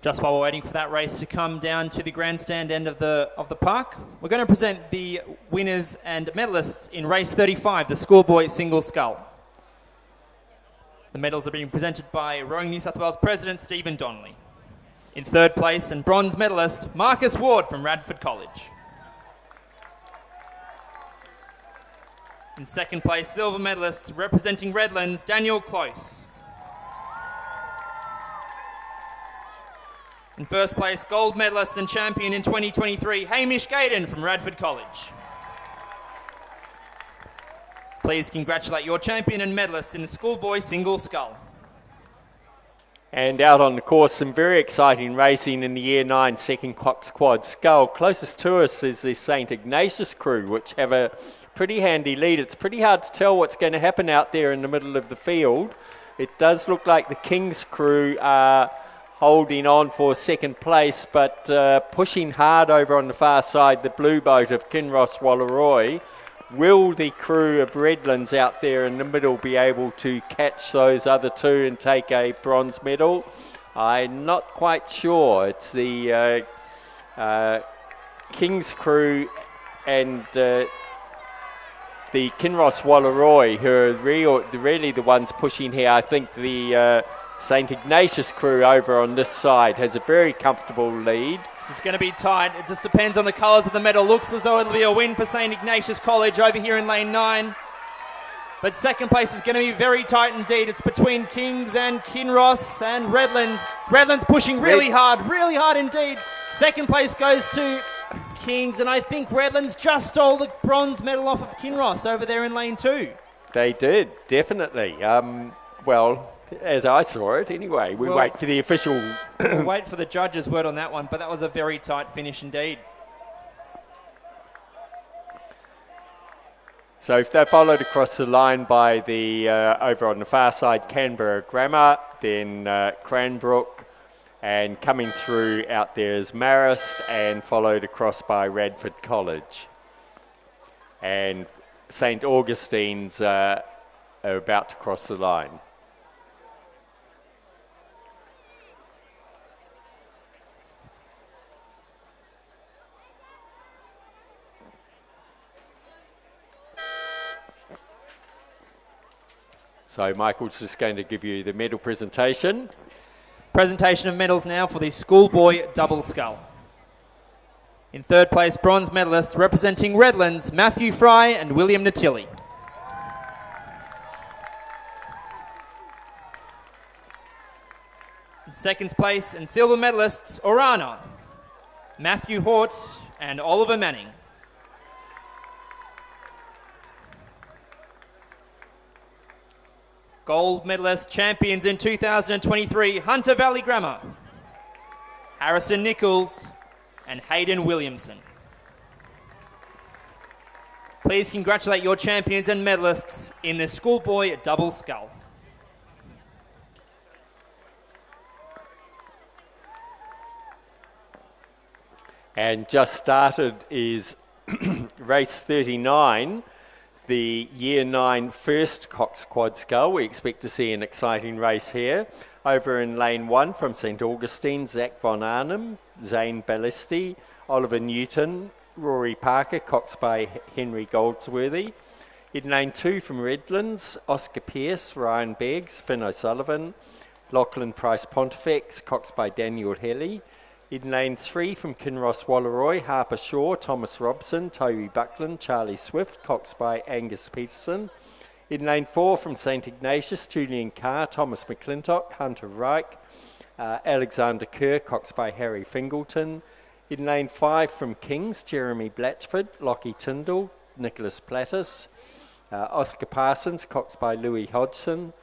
Just while we're waiting for that race to come down to the grandstand end of the park, we're going to present the winners and medalists in race 35, the Schoolboy Single Scull. The medals are being presented by Rowing New South Wales President Stephen Donnelly. In third place and bronze medalist, Marcus Ward from Radford College. In second place, silver medalists representing Redlands, Daniel Close. In first place, gold medalist and champion in 2023, Hamish Gaydon from Radford College. Please congratulate your champion and medalist in the Schoolboy single scull. And out on the course, some very exciting racing in the Year 9 second Cox Quad Scull. Closest to us is the St Ignatius crew, which have a pretty handy lead. It's pretty hard to tell what's going to happen out there in the middle of the field. It does look like the King's crew are holding on for second place, but pushing hard over on the far side, the blue boat of Kinross Wallaroi. Will the crew of Redlands out there in the middle be able to catch those other two and take a bronze medal? I'm not quite sure. It's the King's crew and the Kinross Wallaroi who are really the ones pushing here. I think the St Ignatius crew over on this side has a very comfortable lead. This is going to be tight. It just depends on the colours of the medal. Looks as though it'll be a win for St Ignatius College over here in lane 9. But second place is going to be very tight indeed. It's between Kings and Kinross and Redlands. Redlands pushing really hard indeed. Second place goes to Kings, and I think Redlands just stole the bronze medal off of Kinross over there in lane 2. They did, definitely. Well, as I saw it anyway. We'll wait for the official... We'll wait for the judge's word on that one, but that was a very tight finish indeed. So if they're followed across the line by the, over on the far side, Canberra Grammar, then Cranbrook, and coming through out there is Marist, and followed across by Radford College. And St Augustine's are about to cross the line. So Michael's just going to give you the medal presentation. Presentation of medals now for the Schoolboy double scull. In third place, bronze medalists representing Redlands, Matthew Fry and William Natilli. In second place and silver medalists, Orana, Matthew Hort and Oliver Manning. Gold medalist champions in 2023, Hunter Valley Grammar, Harrison Nichols and Hayden Williamson. Please congratulate your champions and medalists in the Schoolboy double scull. And just started is race 39. The Year 9 first Cox Quad Scull. We expect to see an exciting race here. Over in lane 1 from St Augustine, Zach Von Arnhem, Zane Ballisti, Oliver Newton, Rory Parker, Cox by Henry Goldsworthy. In lane 2 from Redlands, Oscar Pearce, Ryan Beggs, Finn O'Sullivan, Lachlan Price Pontifex, Cox by Daniel Helly. In lane 3 from Kinross Wallaroi, Harper Shaw, Thomas Robson, Toby Buckland, Charlie Swift, Cox by Angus Peterson. In lane 4 from St Ignatius, Julian Carr, Thomas McClintock, Hunter Reich, Alexander Kerr, Cox by Harry Fingleton. In lane 5 from Kings, Jeremy Blatchford, Lockie Tyndall, Nicholas Plattis, Oscar Parsons, Cox by Louis Hodgson.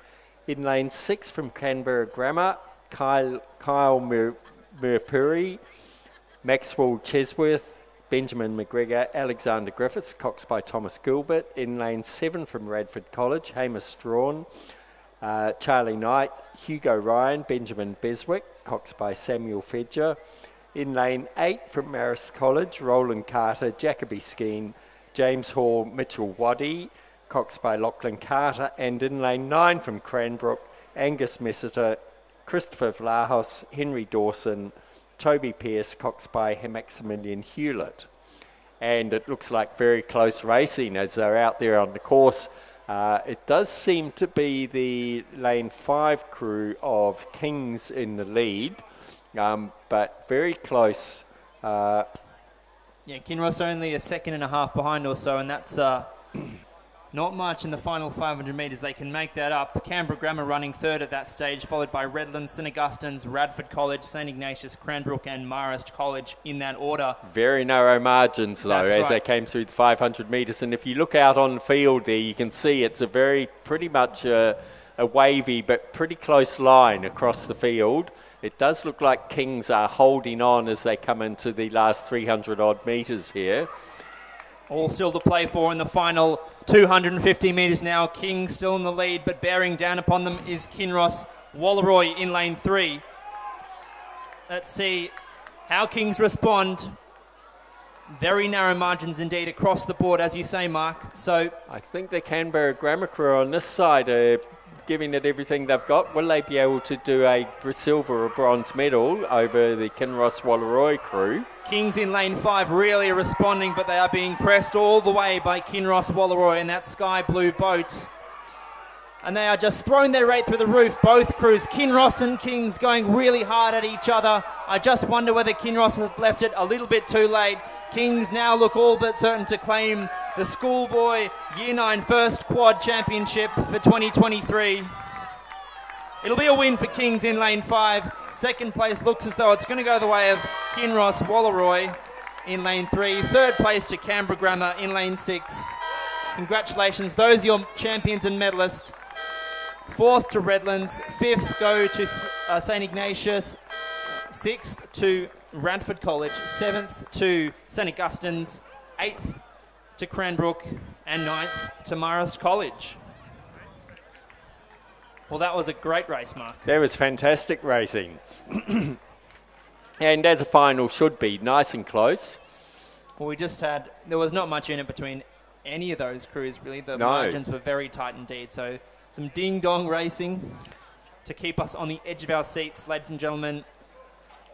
In lane 6 from Canberra Grammar, Kyle Murpuri, Maxwell Chesworth, Benjamin McGregor, Alexander Griffiths, Cox by Thomas Gilbert. In lane 7 from Radford College, Hamish Strawn, Charlie Knight, Hugo Ryan, Benjamin Beswick, Cox by Samuel Fedger. In lane 8 from Marist College, Roland Carter, Jacoby Skeen, James Hall, Mitchell Waddy, Cox by Lachlan Carter. And in lane 9 from Cranbrook, Angus Messiter, Christopher Vlahos, Henry Dawson, Toby Pearce, Cox by Maximilian Hewlett. And it looks like very close racing as they're out there on the course. It does seem to be the lane 5 crew of Kings in the lead, but very close. Yeah, Kinross only a second and a half behind or so, and that's not much in the final 500 metres. They can make that up. Canberra Grammar running third at that stage, followed by Redlands, St Augustine's, Radford College, St Ignatius, Cranbrook and Marist College in that order. Very narrow margins, though, That's as right. they came through the 500 metres. And if you look out on the field there, you can see it's a pretty much a wavy but pretty close line across the field. It does look like Kings are holding on as they come into the last 300 odd metres here. All still to play for in the final 250 metres now. King still in the lead, but bearing down upon them is Kinross. Walleroy in lane 3. Let's see how Kings respond. Very narrow margins indeed across the board, as you say, Mark. So I think the Canberra Grammar crew on this side are giving it everything they've got. Will they be able to do a silver or bronze medal over the Kinross Walleroy crew? Kings in lane 5 really are responding, but they are being pressed all the way by Kinross Walleroy in that sky blue boat. And they are just throwing their rate through the roof, both crews. Kinross and Kings going really hard at each other. I just wonder whether Kinross have left it a little bit too late. Kings now look all but certain to claim the Schoolboy Year 9 First Quad Championship for 2023. It'll be a win for Kings in lane 5. Second place looks as though it's going to go the way of Kinross Walleroy in lane 3. Third place to Canberra Grammar in lane 6. Congratulations, those are your champions and medalists. Fourth to Redlands, fifth go to St Ignatius, sixth to Radford College, seventh to St Augustine's, eighth to Cranbrook, and ninth to Marist College. Well, that was a great race, Mark. That was fantastic racing. And as a final should be, nice and close. Well, there was not much in it between any of those crews, really. The No. margins were very tight indeed. So some ding-dong racing to keep us on the edge of our seats, ladies and gentlemen,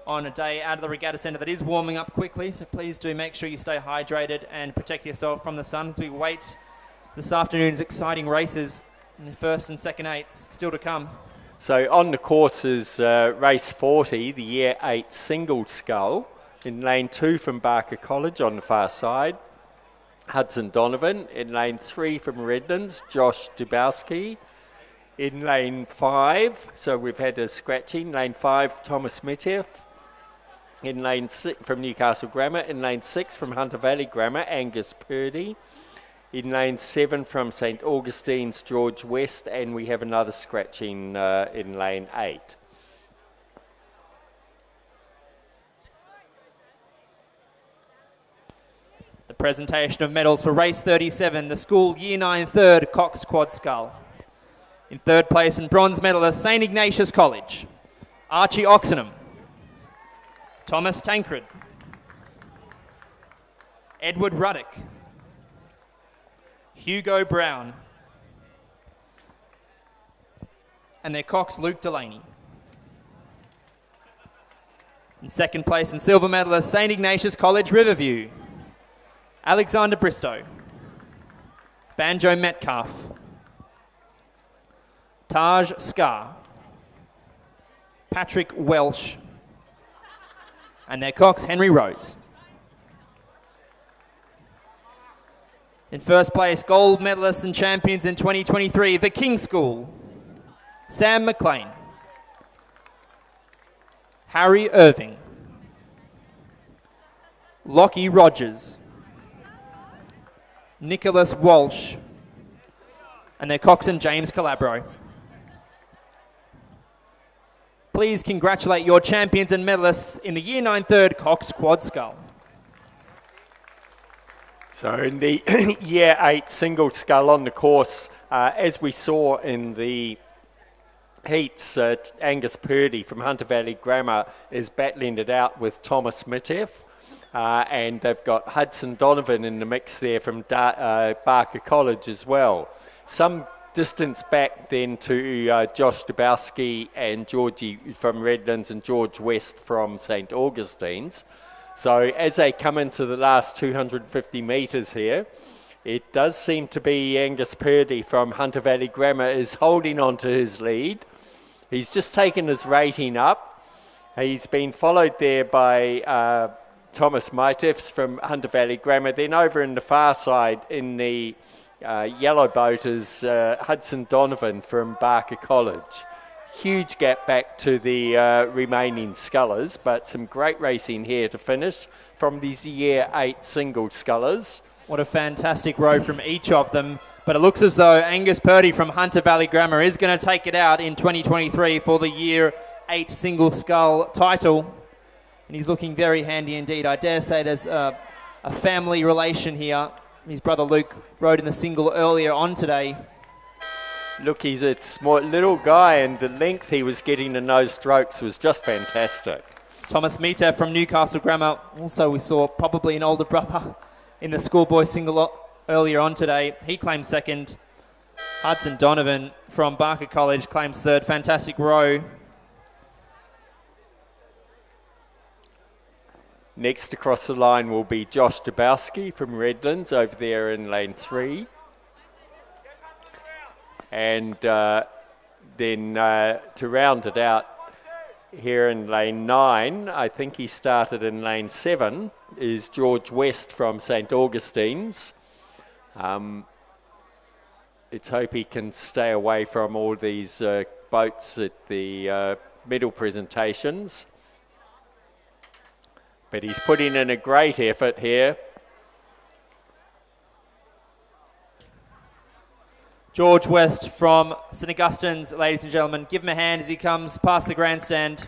on a day out of the Regatta Centre that is warming up quickly. So please do make sure you stay hydrated and protect yourself from the sun as we wait this afternoon's exciting races in the first and second eights still to come. So on the course is race 40, the Year 8 single scull. In lane 2 from Barker College on the far side, Hudson Donovan. In lane 3 from Redlands, Josh Dubowski. In lane 5, so we've had a scratching. Lane 5, Thomas Mitiff. In lane 6 from Newcastle Grammar. In lane 6 from Hunter Valley Grammar, Angus Purdy. In lane 7 from St Augustine's, George West. And we have another scratching in lane 8. The presentation of medals for race 37, the school Year 9 third, Cox Quad Scull. In third place and bronze medalist, St Ignatius College, Archie Oxenham, Thomas Tancred, Edward Ruddock, Hugo Brown, and their Cox Luke Delaney. In second place and silver medalist, St Ignatius College Riverview, Alexander Bristow, Banjo Metcalf, Taj Scar, Patrick Welsh, and their Cox Henry Rose. In first place, gold medalists and champions in 2023, the King School, Sam McLean, Harry Irving, Lockie Rogers, Nicholas Walsh, and their coxswain James Calabro. Please congratulate your champions and medalists in the Year 9 third Cox Quad Scull. So in the Year 8 single scull on the course, as we saw in the heats, Angus Purdy from Hunter Valley Grammar is battling it out with Thomas Mitiff. And they've got Hudson Donovan in the mix there from Barker College as well. Some distance back then to Josh Dubowski and Georgie from Redlands and George West from St Augustine's. So as they come into the last 250 metres here, It does seem to be Angus Purdy from Hunter Valley Grammar is holding on to his lead. He's just taken his rating up. He's been followed there by Thomas Maitefs from Hunter Valley Grammar. Then over in the far side in the yellow boat is Hudson Donovan from Barker College. Huge gap back to the remaining scullers, but some great racing here to finish from these Year 8 single scullers. What a fantastic row from each of them. But it looks as though Angus Purdy from Hunter Valley Grammar is going to take it out in 2023 for the Year 8 single scull title. And he's looking very handy indeed. I dare say there's a family relation here. His brother Luke rode in the single earlier on today. Look, he's a small little guy, and the length he was getting in those strokes was just fantastic. Thomas Meter from Newcastle Grammar. Also, we saw probably an older brother in the Schoolboy single earlier on today. He claims second. Hudson Donovan from Barker College claims third. Fantastic row. Next across the line will be Josh Dabowski from Redlands over there in lane 3. And then to round it out here in lane 9, I think he started in lane 7, is George West from St. Augustine's. Let's hope he can stay away from all these boats at the medal presentations. But he's putting in a great effort here. George West from St Augustine's, ladies and gentlemen. Give him a hand as he comes past the grandstand.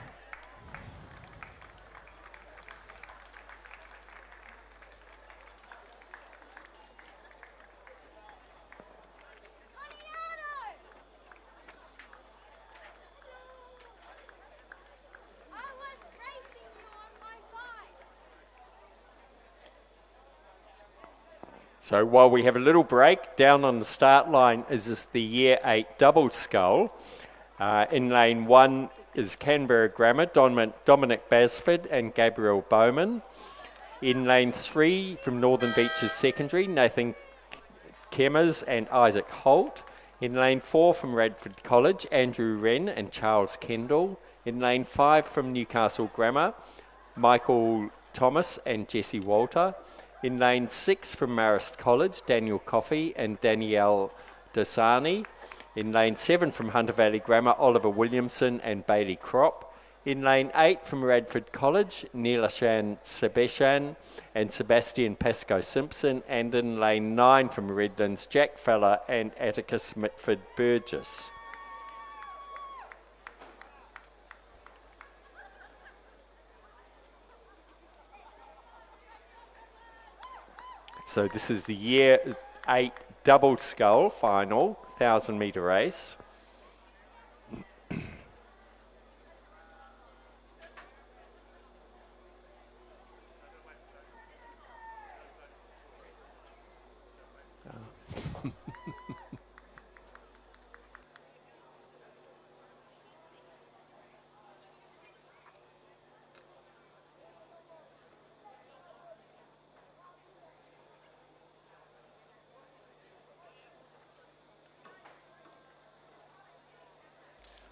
So while we have a little break, down on the start line is this the Year 8 double scull. In lane 1 is Canberra Grammar, Dominic Basford and Gabriel Bowman. In lane 3 from Northern Beaches Secondary, Nathan Kemmers and Isaac Holt. In lane 4 from Radford College, Andrew Wren and Charles Kendall. In lane 5 from Newcastle Grammar, Michael Thomas and Jesse Walter. In lane 6 from Marist College, Daniel Coffey and Danielle Dasani. In lane 7 from Hunter Valley Grammar, Oliver Williamson and Bailey Kropp. In lane 8 from Radford College, Neelashan Sebeshan and Sebastian Pascoe Simpson. And in lane 9 from Redlands, Jack Feller and Atticus Mitford Burgess. So this is the Year 8 double scull final, 1,000-metre race.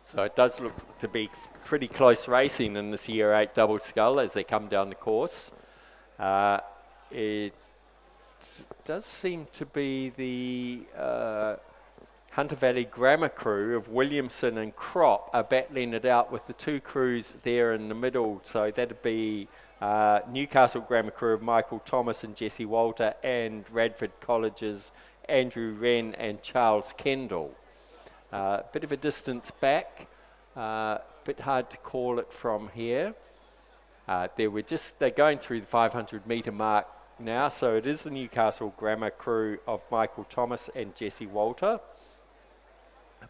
So it does look to be pretty close racing in this Year 8 double scull as they come down the course. It does seem to be the Hunter Valley Grammar crew of Williamson and Kropp are battling it out with the two crews there in the middle. So that'd be Newcastle Grammar crew of Michael Thomas and Jesse Walter and Radford College's Andrew Wren and Charles Kendall. Bit of a distance back, bit hard to call it from here. They're going through the 500-metre mark now, so it is the Newcastle Grammar crew of Michael Thomas and Jesse Walter,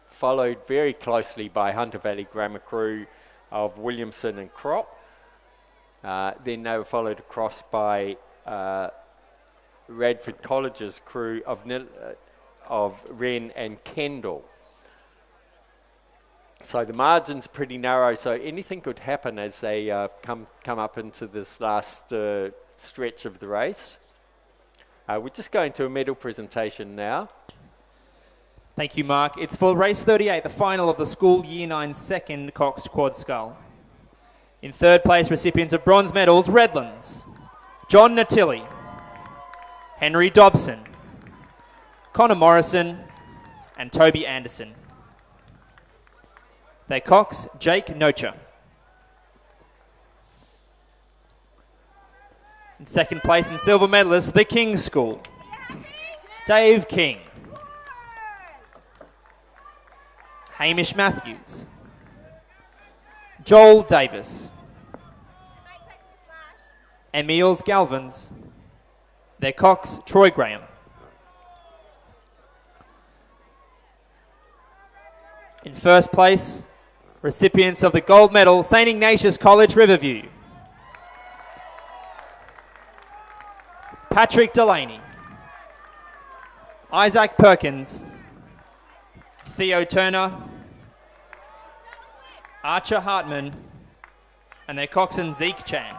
followed very closely by Hunter Valley Grammar crew of Williamson and Kropp. Then they were followed across by Radford College's crew of Wren and Kendall. So the margin's pretty narrow, so anything could happen as they come up into this last stretch of the race. We're just going to a medal presentation now. Thank you, Mark. It's for race 38, the final of the school Year 9 second Cox Quad Scull. In third place, recipients of bronze medals, Redlands, John Natilli, Henry Dobson, Connor Morrison, and Toby Anderson. They Cox, Jake Nocher. In second place and silver medalist, the King School, Dave King, Hamish Matthews, Joel Davis, Emils Galvins, their Cox, Troy Graham. In first place, recipients of the gold medal, St. Ignatius College, Riverview, Patrick Delaney, Isaac Perkins, Theo Turner, Archer Hartman, and their coxswain Zeke Chan.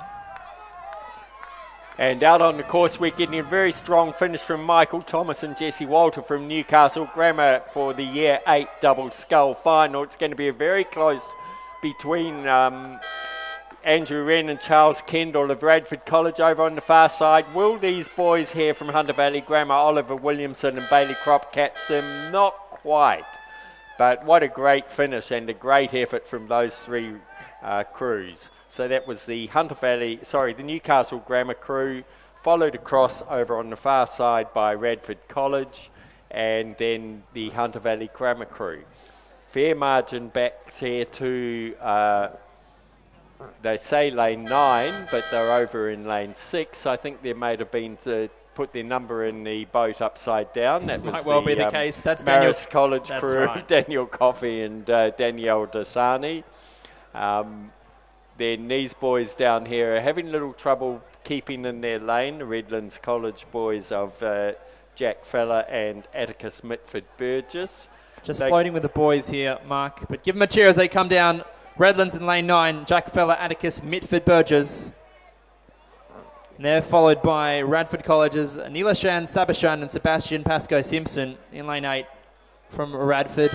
And out on the course, we're getting a very strong finish from Michael Thomas and Jesse Walter from Newcastle Grammar for the Year 8 double scull final. It's going to be a very close between Andrew Wren and Charles Kendall of Radford College over on the far side. Will these boys here from Hunter Valley Grammar, Oliver Williamson and Bailey Crop, catch them? Not quite. But what a great finish and a great effort from those three crews. So that was the the Newcastle Grammar crew, followed across over on the far side by Radford College, and then the Hunter Valley Grammar crew. Fair margin back there to, they say lane 9, but they're over in lane 6. I think there may have been to put their number in the boat upside down. That was Might well be the case. That's Marist College that's crew, right. Daniel Coffey and Danielle Dasani. Then these boys down here are having a little trouble keeping in their lane. The Redlands College boys of Jack Feller and Atticus Mitford Burgess. Just floating with the boys here, Mark. But give them a cheer as they come down. Redlands in lane 9, Jack Feller, Atticus Mitford Burgess. And they're followed by Radford College's Nilashan Sabashan and Sebastian Pascoe Simpson in lane 8 from Radford.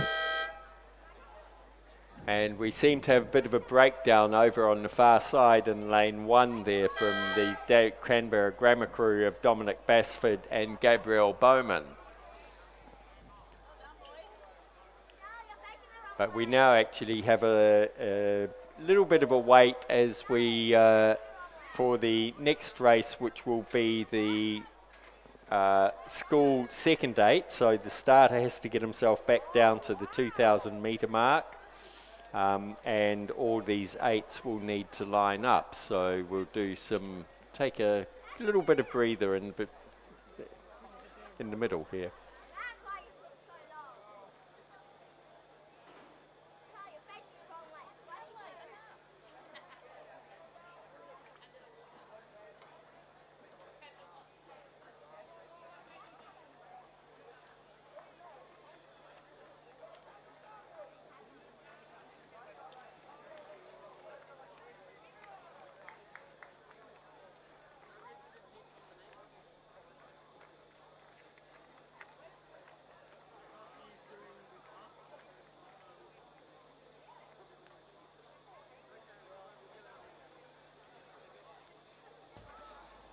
And we seem to have a bit of a breakdown over on the far side in lane 1 there from the Cranberry Grammar crew of Dominic Basford and Gabriel Bowman. But we now actually have a little bit of a wait as we, for the next race, which will be the school second 8. So the starter has to get himself back down to the 2,000 metre mark. And all these 8s will need to line up. So we'll do take a little bit of breather in the middle here.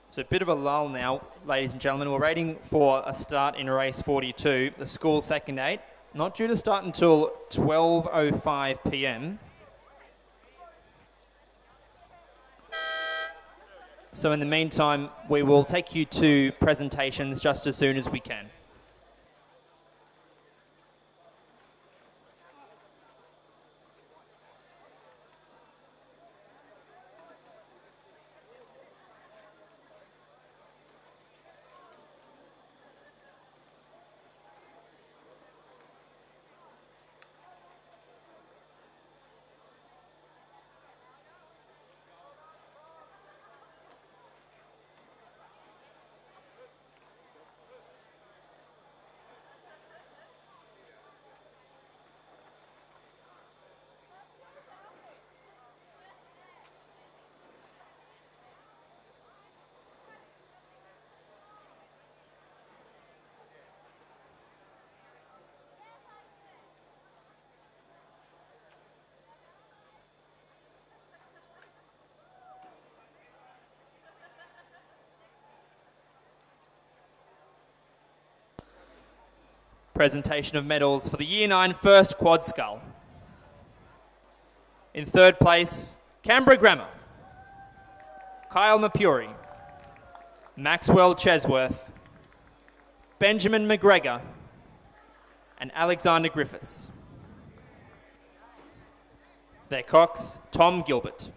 So a bit of a lull now, ladies and gentlemen. We're waiting for a start in race 42, the school second 8. Not due to start until 12:05 p.m. So in the meantime, we will take you to presentations just as soon as we can. presentation of medals for the Year 9 first quad scull. In third place, Canberra Grammar, Kyle Mapuri, Maxwell Chesworth, Benjamin McGregor, and Alexander Griffiths. Their cocks, Tom Gilbert.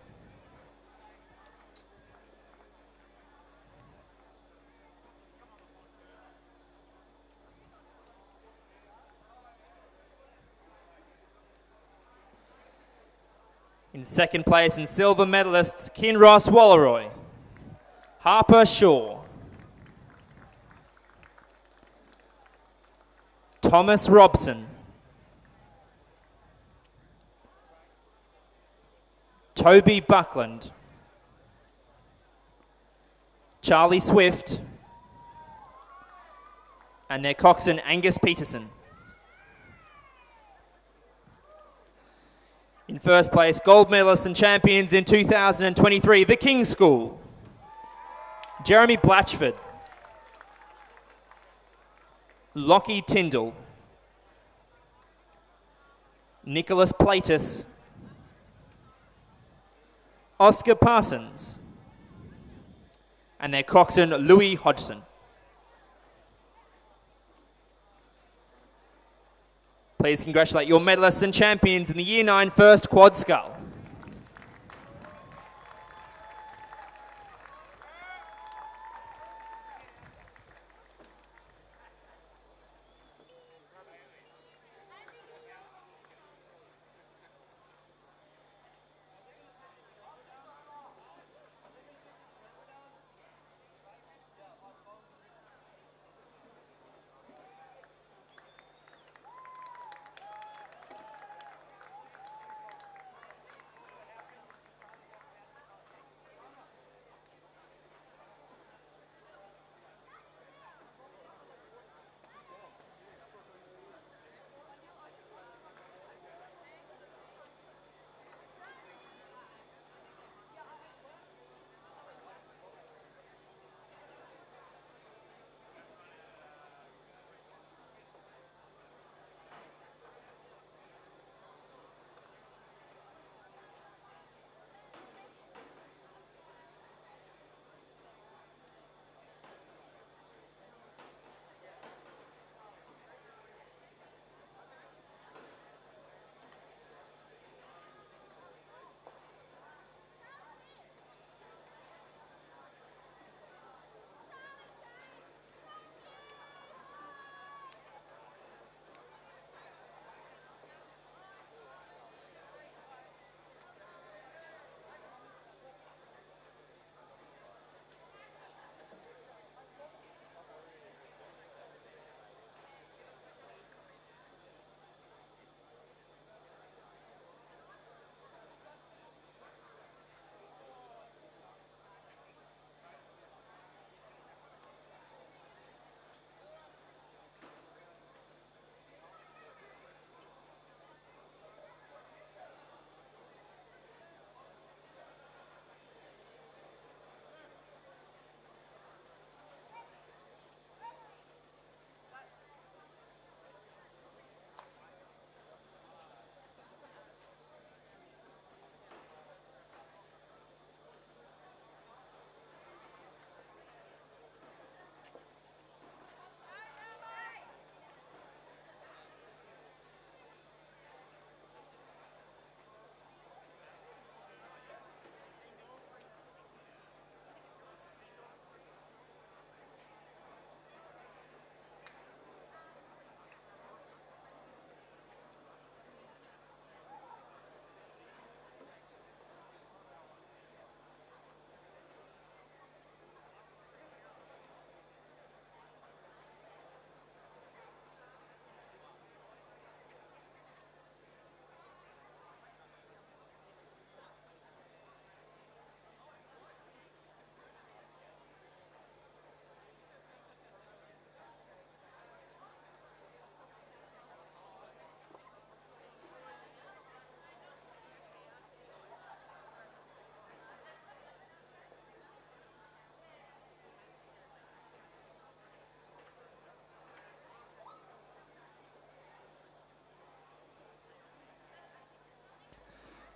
In second place and silver medalists, Kinross Wallaroy, Harper Shaw, Thomas Robson, Toby Buckland, Charlie Swift, and their coxswain Angus Peterson. In first place, gold medalists and champions in 2023, the King School, Jeremy Blatchford, Lockie Tyndall, Nicholas Platus, Oscar Parsons, and their coxswain Louis Hodgson. Please congratulate your medalists and champions in the Year 9 first quad scull.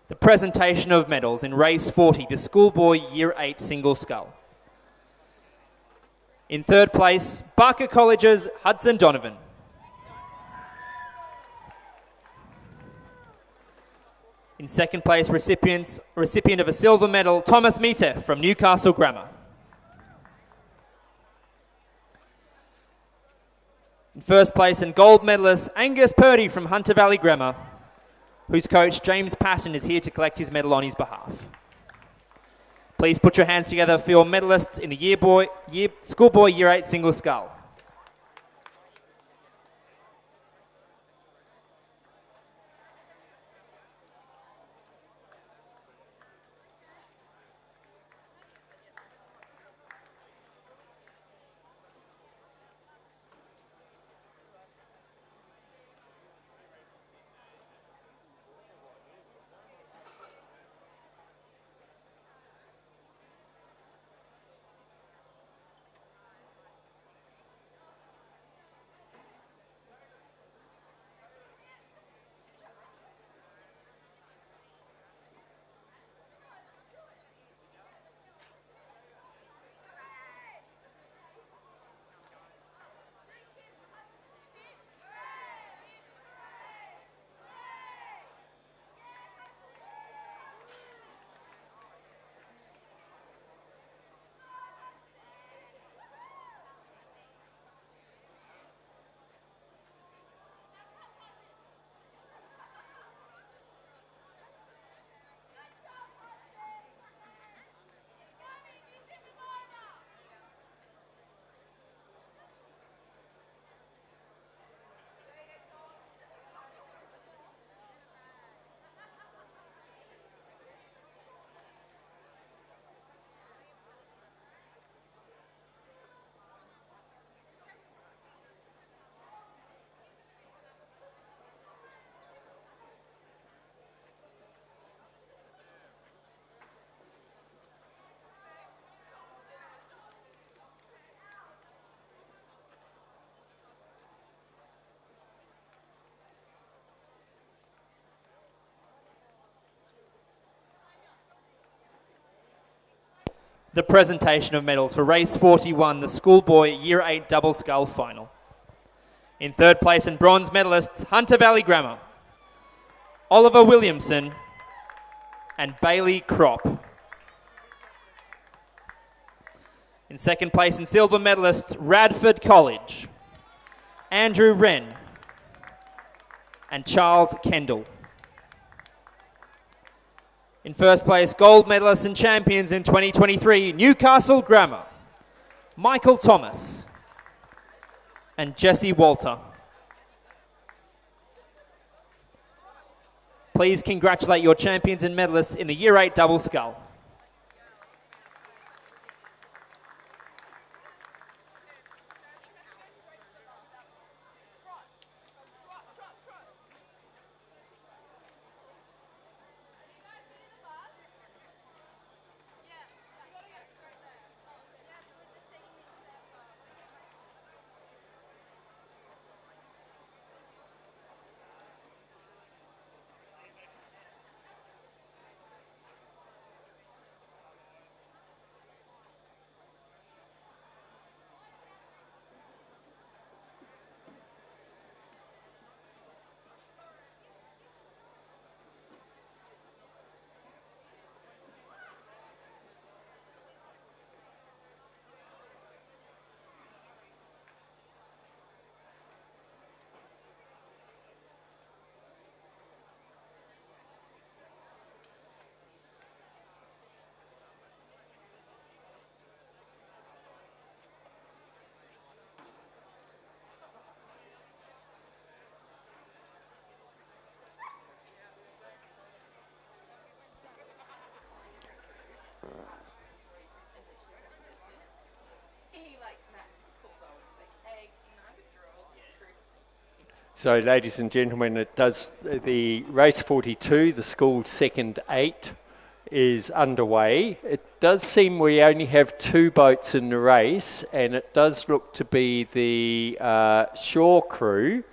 The presentation of medals in race 40, the Schoolboy Year 8 single scull. In third place, Barker College's Hudson Donovan. In second place, recipient of a silver medal, Thomas Meter from Newcastle Grammar. In first place, and gold medalist, Angus Purdy from Hunter Valley Grammar, whose coach, James Patton, is here to collect his medal on his behalf. Please put your hands together for your medalists in the Schoolboy Year 8 single scull. The presentation of medals for race 41, the Schoolboy Year 8 double scull final. In third place and bronze medalists, Hunter Valley Grammar, Oliver Williamson and Bailey Kropp. In second place and silver medalists, Radford College, Andrew Wren and Charles Kendall. In first place, gold medalists and champions in 2023, Newcastle Grammar, Michael Thomas and Jesse Walter. Please congratulate your champions and medalists in the Year 8 double scull. So, ladies and gentlemen, the race 42, the school second 8, is underway. It does seem we only have 2 boats in the race, and it does look to be the shore crew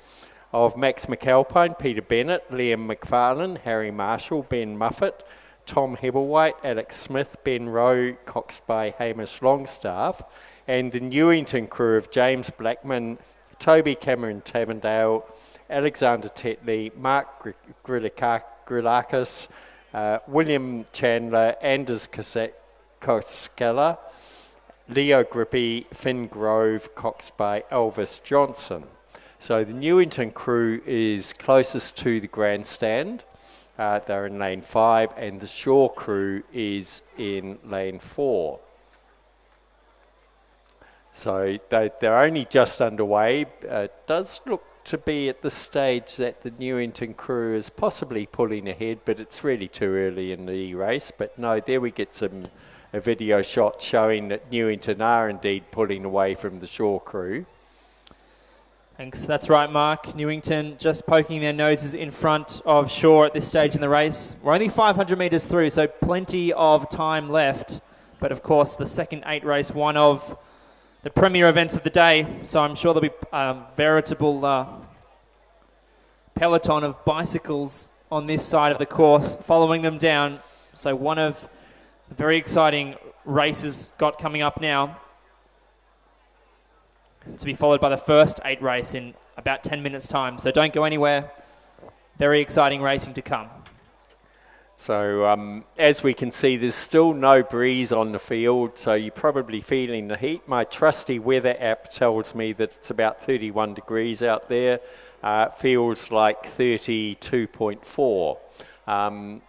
of Max McAlpine, Peter Bennett, Liam McFarlane, Harry Marshall, Ben Muffet, Tom Hebblewhite, Alex Smith, Ben Rowe, coxed by Hamish Longstaff, and the Newington crew of James Blackman, Toby Cameron Tavendale, Alexander Tetley, Mark Grilakis, William Chandler, Anders Koskela, Leo Grippy, Finn Grove, coxed by Elvis Johnson. So the Newington crew is closest to the grandstand. They're in lane 5, and the Shaw crew is in lane 4. So they're only just underway. It does look to be at this stage that the Newington crew is possibly pulling ahead, but it's really too early in the race. But no, there we get a video shot showing that Newington are indeed pulling away from the Shaw crew. Thanks, that's right, Mark. Newington just poking their noses in front of Shaw at this stage in the race. We're only 500 metres through, so plenty of time left. But of course, the second 8 race, one of the premier events of the day. So I'm sure there'll be a veritable peloton of bicycles on this side of the course, following them down. So one of the very exciting races got coming up now, to be followed by the first 8 race in about 10 minutes time. So don't go anywhere. Very exciting racing to come. So as we can see, there's still no breeze on the field, so you're probably feeling the heat. My trusty weather app tells me that it's about 31 degrees out there. Feels like 32.4.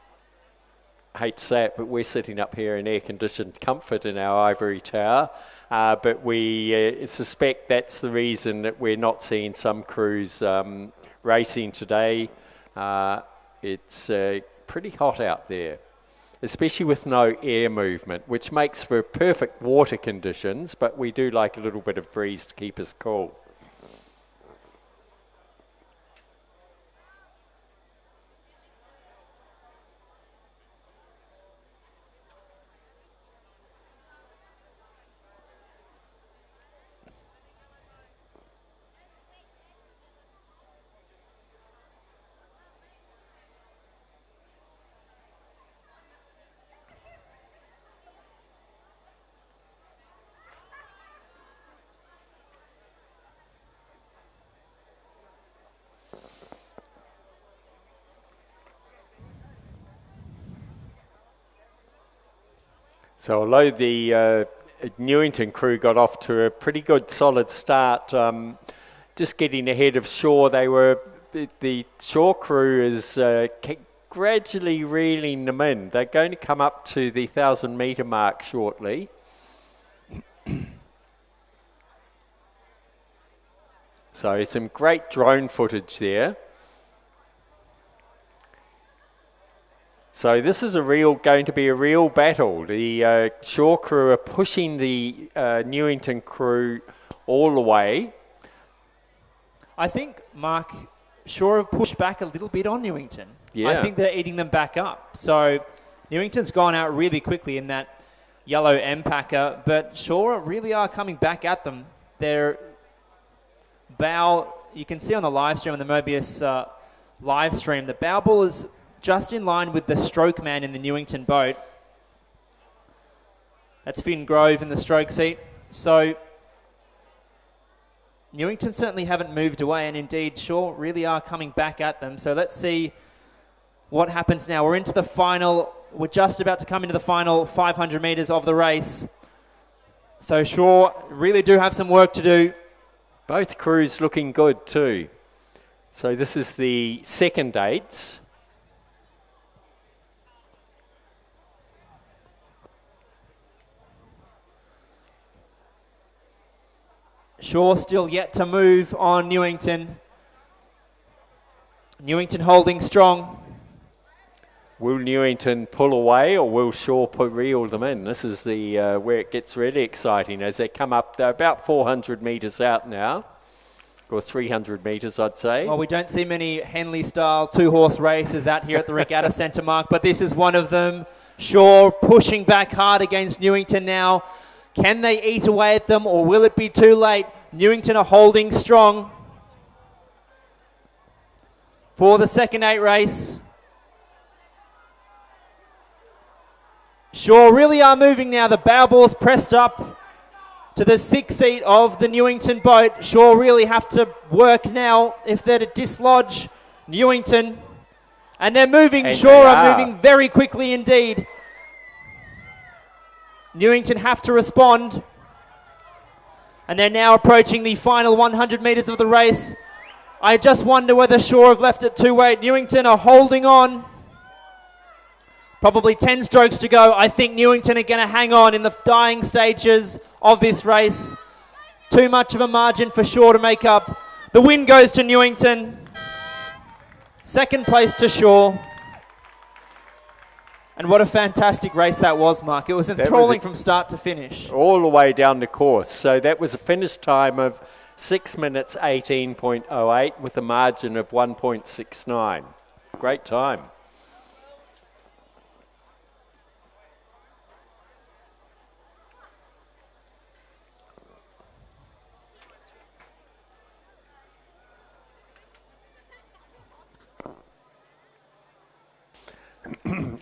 Hate to say it, but we're sitting up here in air-conditioned comfort in our ivory tower. But we suspect that's the reason that we're not seeing some crews racing today. It's pretty hot out there, especially with no air movement, which makes for perfect water conditions, but we do like a little bit of breeze to keep us cool. So although the Newington crew got off to a pretty good solid start, just getting ahead of Shaw, the Shaw crew is gradually reeling them in. They're going to come up to the 1,000 metre mark shortly. So some great drone footage there. So this is going to be a real battle. The Shaw crew are pushing the Newington crew all the way. I think, Mark, Shaw have pushed back a little bit on Newington. Yeah. I think they're eating them back up. So Newington's gone out really quickly in that yellow M-Packer, but Shaw really are coming back at them. Their bow, you can see on the live stream, on the Mobius live stream, the bow ball is just in line with the stroke man in the Newington boat. That's Finn Grove in the stroke seat. So Newington certainly haven't moved away, and indeed Shaw really are coming back at them. So let's see what happens now. We're into the final. We're just about to come into the final 500 metres of the race. So Shaw really do have some work to do. Both crews looking good too. So this is the second 8s. Shaw still yet to move on Newington. Newington holding strong. Will Newington pull away, or will Shaw reel them in? This is the where it gets really exciting as they come up. They're about 400 metres out now, or 300 metres, I'd say. Well, we don't see many Henley-style 2-horse races out here at the Regatta Centre, Mark, but this is one of them. Shaw pushing back hard against Newington now. Can they eat away at them, or will it be too late? Newington are holding strong. for the second 8 race. Shaw really are moving now. The bow ball's pressed up to the 6th seat of the Newington boat. Shaw really have to work now if they're to dislodge Newington. And they're moving. And Shaw they are moving very quickly indeed. Newington have to respond. And they're now approaching the final 100 metres of the race. I just wonder whether Shaw have left it too late. Newington are holding on. Probably 10 strokes to go. I think Newington are going to hang on in the dying stages of this race. Too much of a margin for Shaw to make up. The win goes to Newington. Second place to Shaw. And what a fantastic race that was, Mark. It was enthralling from start to finish. All the way down the course. So that was a finish time of 6 minutes 18.08 with a margin of 1.69. Great time.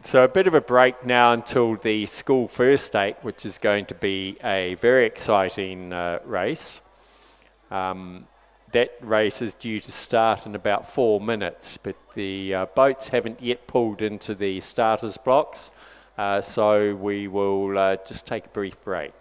So a bit of a break now until the school first 8, which is going to be a very exciting race. That race is due to start in about 4 minutes, but the boats haven't yet pulled into the starters blocks, so we will just take a brief break.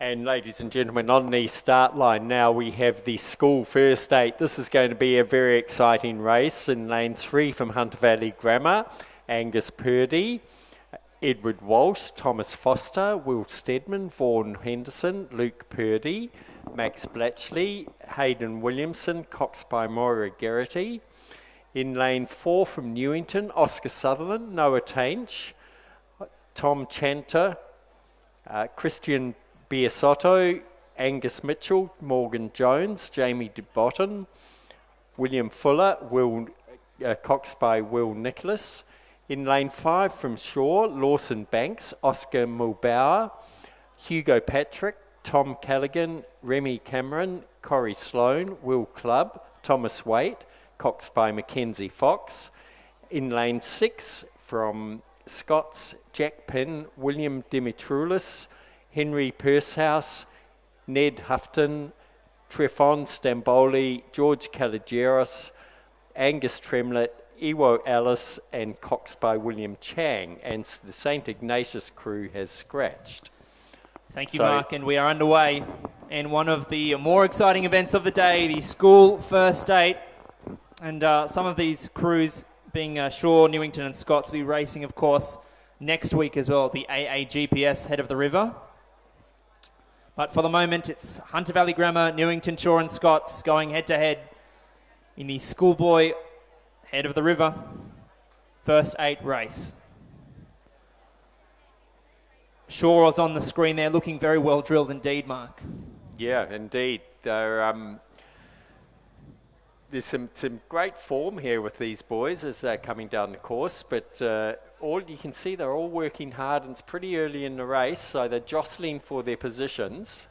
And ladies and gentlemen, on the start line now we have the school first 8. This is going to be a very exciting race. In lane 3 from Hunter Valley Grammar, Angus Purdy, Edward Walsh, Thomas Foster, Will Stedman, Vaughan Henderson, Luke Purdy, Max Blatchley, Hayden Williamson, Cox by Moira Garrity. In lane 4 from Newington, Oscar Sutherland, Noah Tainch, Tom Chanter, Christian Biasotto, Angus Mitchell, Morgan Jones, Jamie DeBotton, William Fuller, Cox by Will Nicholas. In lane 5 from Shaw, Lawson Banks, Oscar Mulbauer, Hugo Patrick, Tom Callaghan, Remy Cameron, Corey Sloan, Will Clubb, Thomas Waite, Cox by Mackenzie Fox. In lane 6 from Scots, Jack Pinn, William Dimitroulis, Henry Pursehouse, Ned Houghton, Trefon Stamboli, George Caligeros, Angus Tremlett, Iwo Ellis, and Cox by William Chang. And the St. Ignatius crew has scratched. Thank you, Mark, and we are underway in one of the more exciting events of the day, the school first 8. And some of these crews, being Shaw, Newington and Scots, will be racing, of course, next week as well, the AAGPS Head of the River. But for the moment, it's Hunter Valley Grammar, Newington, Shaw and Scots going head-to-head in the Schoolboy Head of the River first 8 race. Shaw is on the screen there, looking very well drilled indeed, Mark. Yeah, indeed. There's some great form here with these boys as they're coming down the course, but all you can see they're all working hard, and it's pretty early in the race, so they're jostling for their positions.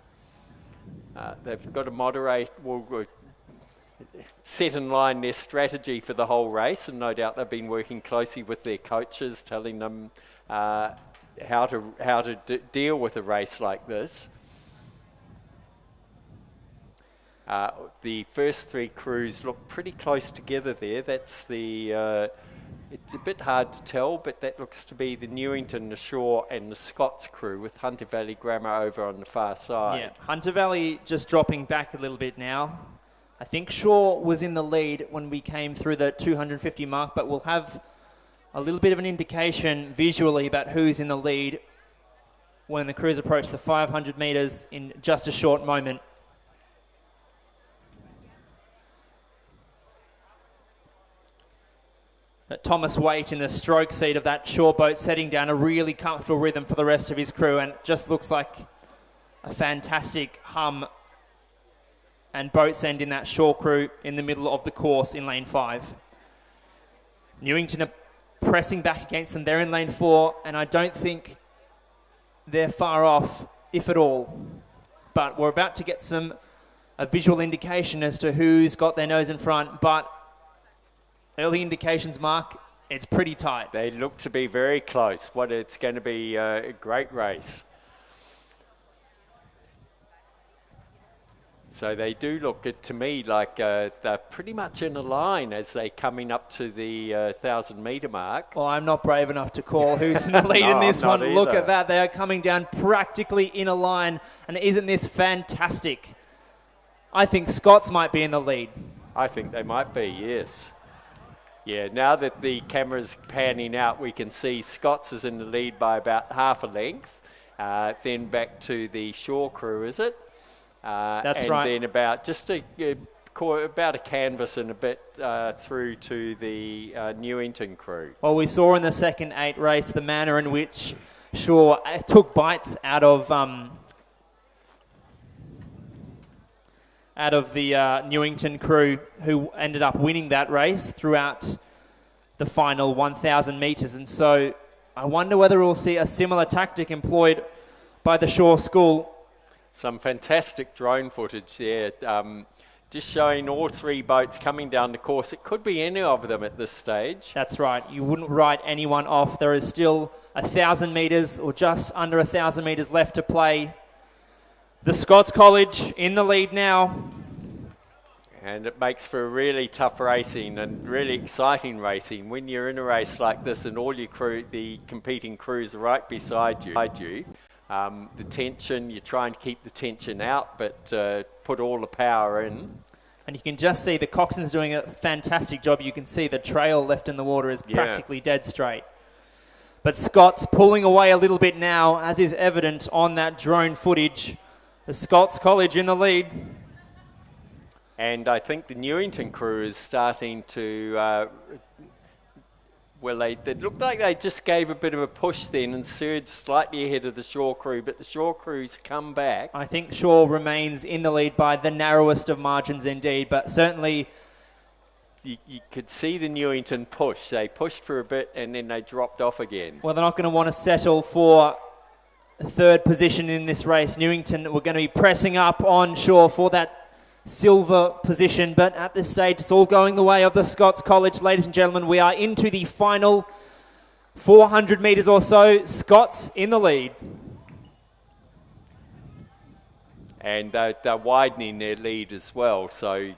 They've got to moderate, set in line their strategy for the whole race, and no doubt they've been working closely with their coaches, telling them how to deal with a race like this. The first 3 crews look pretty close together there. That's the, it's a bit hard to tell, but that looks to be the Newington, the Shaw and the Scots crew, with Hunter Valley Grammar over on the far side. Yeah, Hunter Valley just dropping back a little bit now. I think Shaw was in the lead when we came through the 250 mark, but we'll have a little bit of an indication visually about who's in the lead when the crews approach the 500 metres in just a short moment. But Thomas Waite in the stroke seat of that Shaw boat, setting down a really comfortable rhythm for the rest of his crew, and it just looks like a fantastic hum and boats end in that Shaw crew in the middle of the course in lane 5. Newington are pressing back against them. They're in lane 4, and I don't think they're far off, if at all. But we're about to get a visual indication as to who's got their nose in front, but early indications, Mark, it's pretty tight. They look to be very close. It's going to be a great race. So they do look to me like they're pretty much in a line as they're coming up to the 1,000-metre mark. Well, I'm not brave enough to call who's in the lead in this one. Either. Look at that. They are coming down practically in a line. And isn't this fantastic? I think Scots might be in the lead. I think they might be, yes. Yeah, now that the camera's panning out, we can see Scots is in the lead by about half a length. Then back to the Shaw crew, is it? That's right. And then about about a canvas and a bit through to the Newington crew. Well, we saw in the second 8 race the manner in which Shaw took bites out of the Newington crew, who ended up winning that race throughout the final 1,000 metres. And so I wonder whether we'll see a similar tactic employed by the Shaw School. Some fantastic drone footage there, just showing all 3 boats coming down the course. It could be any of them at this stage. That's right. You wouldn't write anyone off. There is still 1,000 metres or just under 1,000 metres left to play. The Scots College in the lead now. And it makes for really tough racing and really exciting racing. When you're in a race like this and all your crew, the competing crews are right beside you, the tension, you try and keep the tension out, but put all the power in. And you can just see the coxswain's doing a fantastic job. You can see the trail left in the water is practically dead straight. But Scott's pulling away a little bit now, as is evident on that drone footage. The Scots College in the lead. And I think the Newington crew is starting to, they looked like they just gave a bit of a push then and surged slightly ahead of the Shaw crew, but the Shaw crew's come back. I think Shaw remains in the lead by the narrowest of margins indeed, but certainly you could see the Newington push. They pushed for a bit and then they dropped off again. Well, they're not going to want to settle for third position in this race. Newington were going to be pressing up on shore for that silver position, but at this stage it's all going the way of the Scots College. Ladies and gentlemen, we are into the final 400 metres or so. Scots in the lead. And they're widening their lead as well, so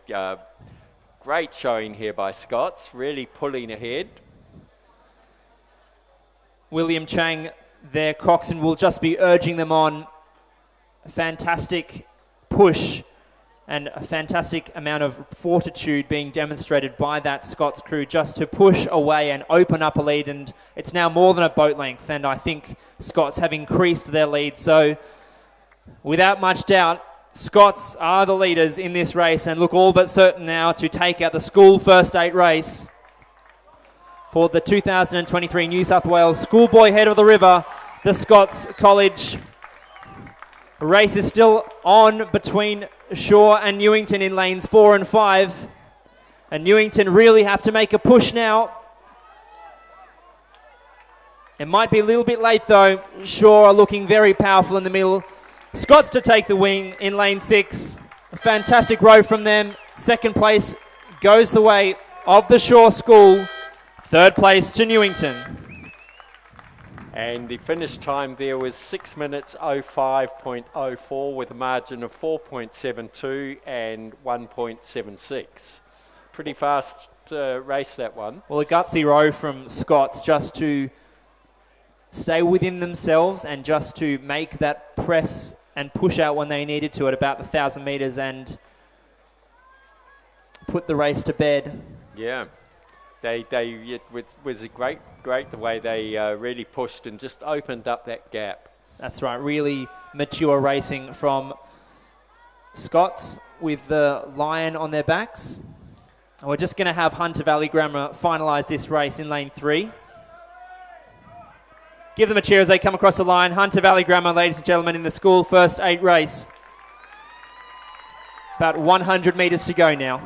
great showing here by Scots, really pulling ahead. William Chang, their coxswain, will just be urging them on. A fantastic push and a fantastic amount of fortitude being demonstrated by that Scots crew just to push away and open up a lead, and it's now more than a boat length, and I think Scots have increased their lead. So without much doubt, Scots are the leaders in this race and look all but certain now to take out the school first 8 race for the 2023 New South Wales Schoolboy Head of the River. The Scots College race is still on between Shaw and Newington in lanes 4 and 5. And Newington really have to make a push now. It might be a little bit late though. Shaw are looking very powerful in the middle. Scots to take the wing in lane 6. A fantastic row from them. Second place goes the way of the Shaw School. Third place to Newington. And the finish time there was 6 minutes 05.04 with a margin of 4.72 and 1.76. Pretty fast race, that one. Well, a gutsy row from Scots just to stay within themselves and just to make that press and push out when they needed to at about the 1,000 metres and put the race to bed. Yeah, it was a great the way they really pushed and just opened up that gap. That's right, really mature racing from Scots with the lion on their backs. And we're just going to have Hunter Valley Grammar finalise this race in lane 3. Give them a cheer as they come across the line. Hunter Valley Grammar, ladies and gentlemen, in the school first 8 race. About 100 metres to go now.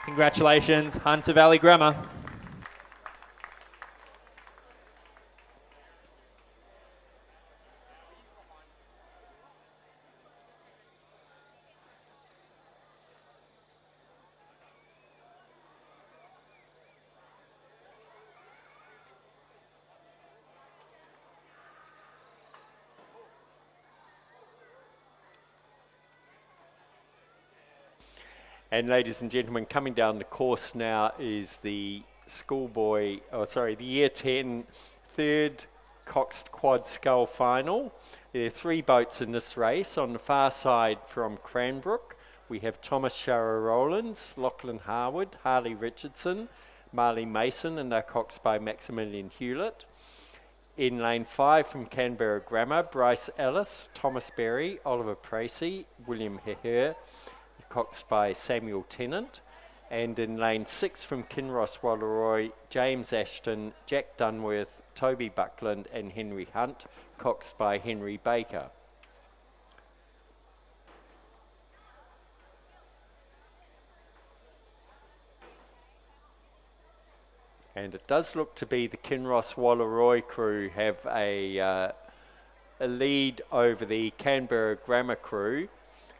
Congratulations, Hunter Valley Grammar. And ladies and gentlemen, coming down the course now is the the Year 10 third Coxed Quad Scull final. There are 3 boats in this race. On the far side from Cranbrook, we have Thomas Sharrow Rowlands, Lachlan Harwood, Harley Richardson, Marley Mason, and they're coxed by Maximilian Hewlett. In lane 5 from Canberra Grammar, Bryce Ellis, Thomas Berry, Oliver Precy, William Heher, coxed by Samuel Tennant. And in lane 6 from Kinross Walleroy, James Ashton, Jack Dunworth, Toby Buckland and Henry Hunt, coxed by Henry Baker. And it does look to be the Kinross Walleroy crew have a lead over the Canberra Grammar crew,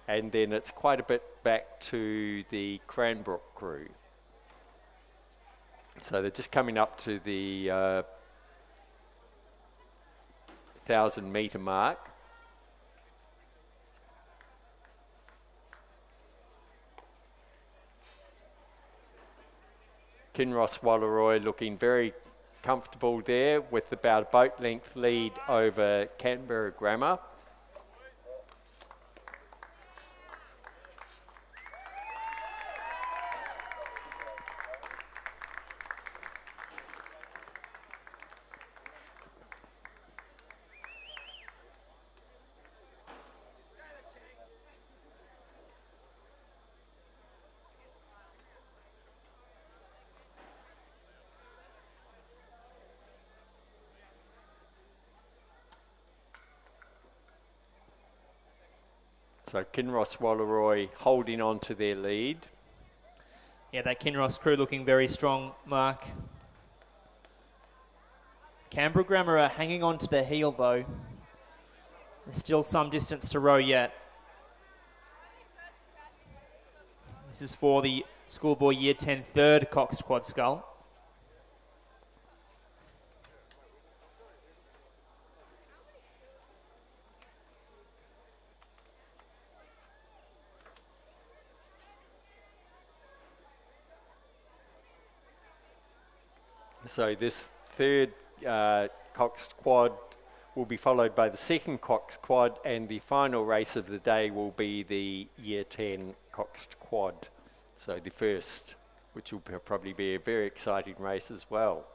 and then it's quite a bit back to the Cranbrook crew. So they're just coming up to the 1,000 metre mark. Kinross Walleroy looking very comfortable there with about a boat length lead over Canberra Grammar. So Kinross Walleroy holding on to their lead. Yeah, that Kinross crew looking very strong, Mark. Canberra Grammar are hanging on to their heel, though. There's still some distance to row yet. This is for the Schoolboy Year 10 third Cox Quad Scull. So this third Cox Quad will be followed by the second Cox Quad, and the final race of the day will be the Year 10 Cox Quad. So the first, which will probably be a very exciting race as well.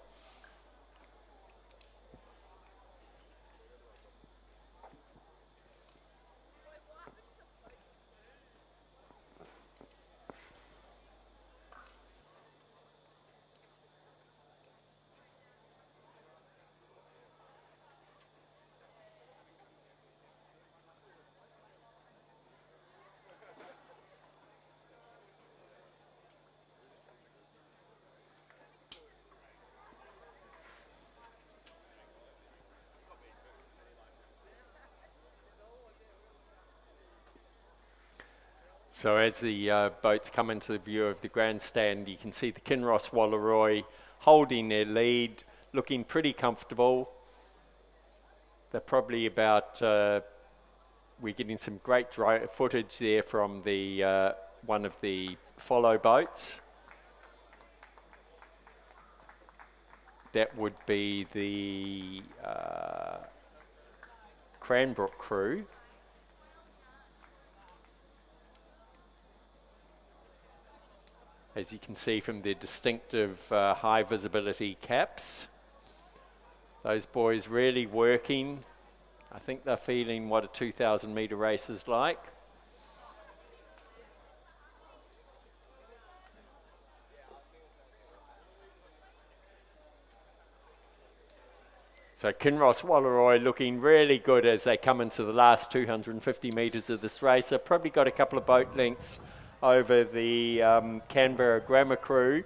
So as the boats come into the view of the grandstand, you can see the Kinross Walleroy holding their lead, looking pretty comfortable. They're probably about, we're getting some great footage there from the one of the follow boats. That would be the Cranbrook crew. As you can see from their distinctive high visibility caps. Those boys really working. I think they're feeling what a 2,000 metre race is like. So Kinross Walleroy looking really good as they come into the last 250 metres of this race. They've probably got a couple of boat lengths over the Canberra Grammar crew.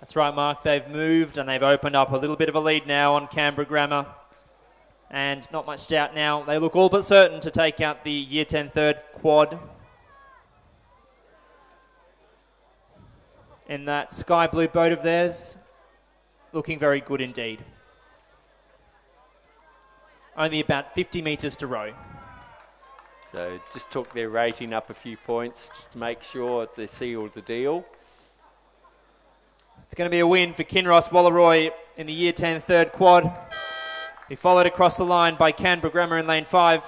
That's right, Mark. They've moved and they've opened up a little bit of a lead now on Canberra Grammar. And not much doubt now. They look all but certain to take out the Year 10 third quad. In that sky blue boat of theirs, looking very good indeed. Only about 50 metres to row. So just took their rating up a few points just to make sure they sealed the deal. It's going to be a win for Kinross Walleroy in the Year 10 third quad. He followed across the line by Canberra Grammar in lane 5.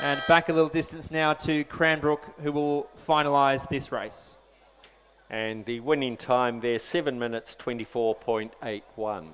And back a little distance now to Cranbrook, who will finalise this race. And the winning time there, 7 minutes 24.81.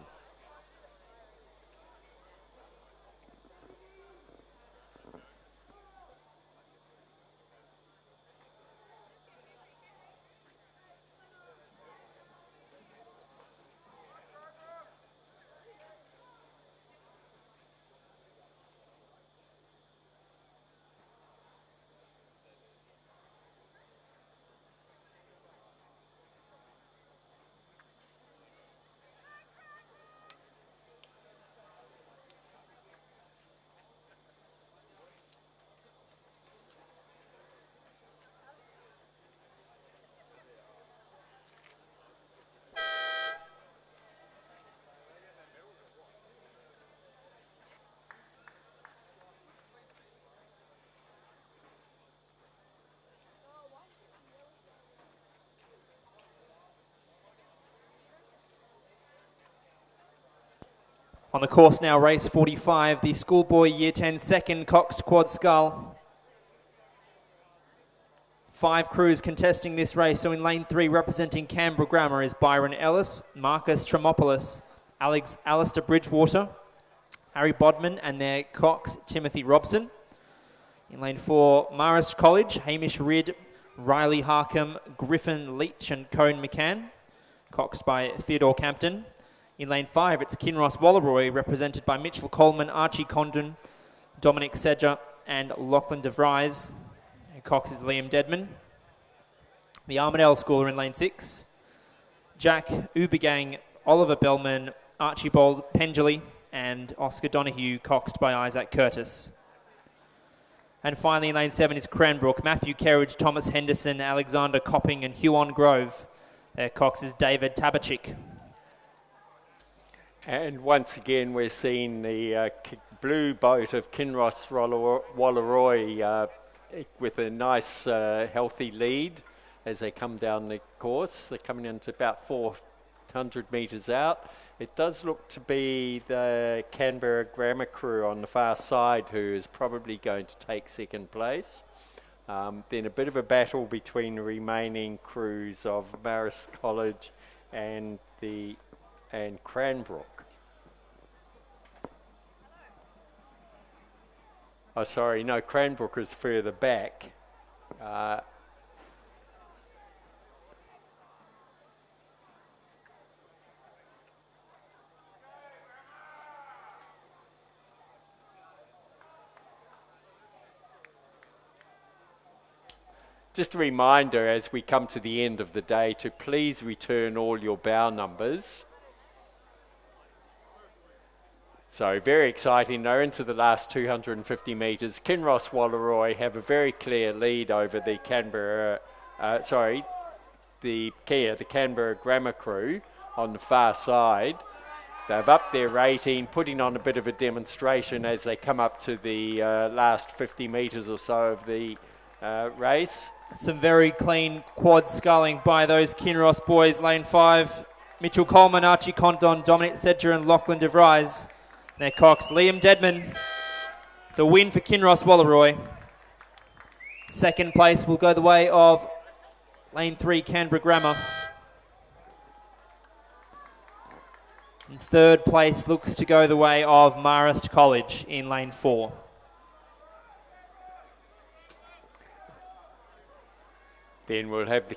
On the course now, race 45, the Schoolboy Year 10 second Cox Quad Scull. 5 crews contesting this race. So in lane 3, representing Canberra Grammar, is Byron Ellis, Marcus Tremopoulos, Alistair Bridgewater, Harry Bodman, and their Cox, Timothy Robson. In lane 4, Marist College, Hamish Ridd, Riley Harkham, Griffin Leach, and Cone McCann, coxed by Theodore Campton. In lane 5, it's Kinross Walleroy, represented by Mitchell Coleman, Archie Condon, Dominic Sedger, and Lachlan DeVries. And Cox is Liam Deadman. The Armadale School are in lane 6. Jack Ubergang, Oliver Bellman, Archibald Pendley, and Oscar Donahue, coxed by Isaac Curtis. And finally in lane 7 is Cranbrook, Matthew Kerridge, Thomas Henderson, Alexander Copping, and Huon Grove. Their cox is David Tabachik. And once again, we're seeing the blue boat of Kinross Wallaroi with a nice healthy lead as they come down the course. They're coming into about 400 metres out. It does look to be the Canberra Grammar crew on the far side who is probably going to take second place. Then a bit of a battle between the remaining crews of Marist College and Cranbrook. Oh, sorry, no, Cranbrook is further back. Just a reminder as we come to the end of the day to please return all your bow numbers. So very exciting. They're into the last 250 metres. Kinross Wallaroi have a very clear lead over the the Canberra Grammar crew on the far side. They've upped their rating, putting on a bit of a demonstration as they come up to the last 50 metres or so of the race. Some very clean quad sculling by those Kinross boys. Lane 5, Mitchell Coleman, Archie Condon, Dominic Sedger and Lachlan DeVries. Their cox, Liam Deadman. It's a win for Kinross Wallaroi. Second place will go the way of lane 3, Canberra Grammar. And third place looks to go the way of Marist College in lane 4. Then we'll have the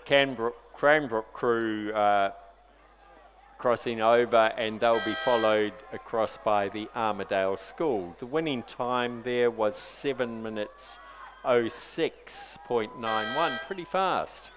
Cranbrook crew crossing over, and they'll be followed across by the Armadale School. The winning time there was 7 minutes 06.91, pretty fast.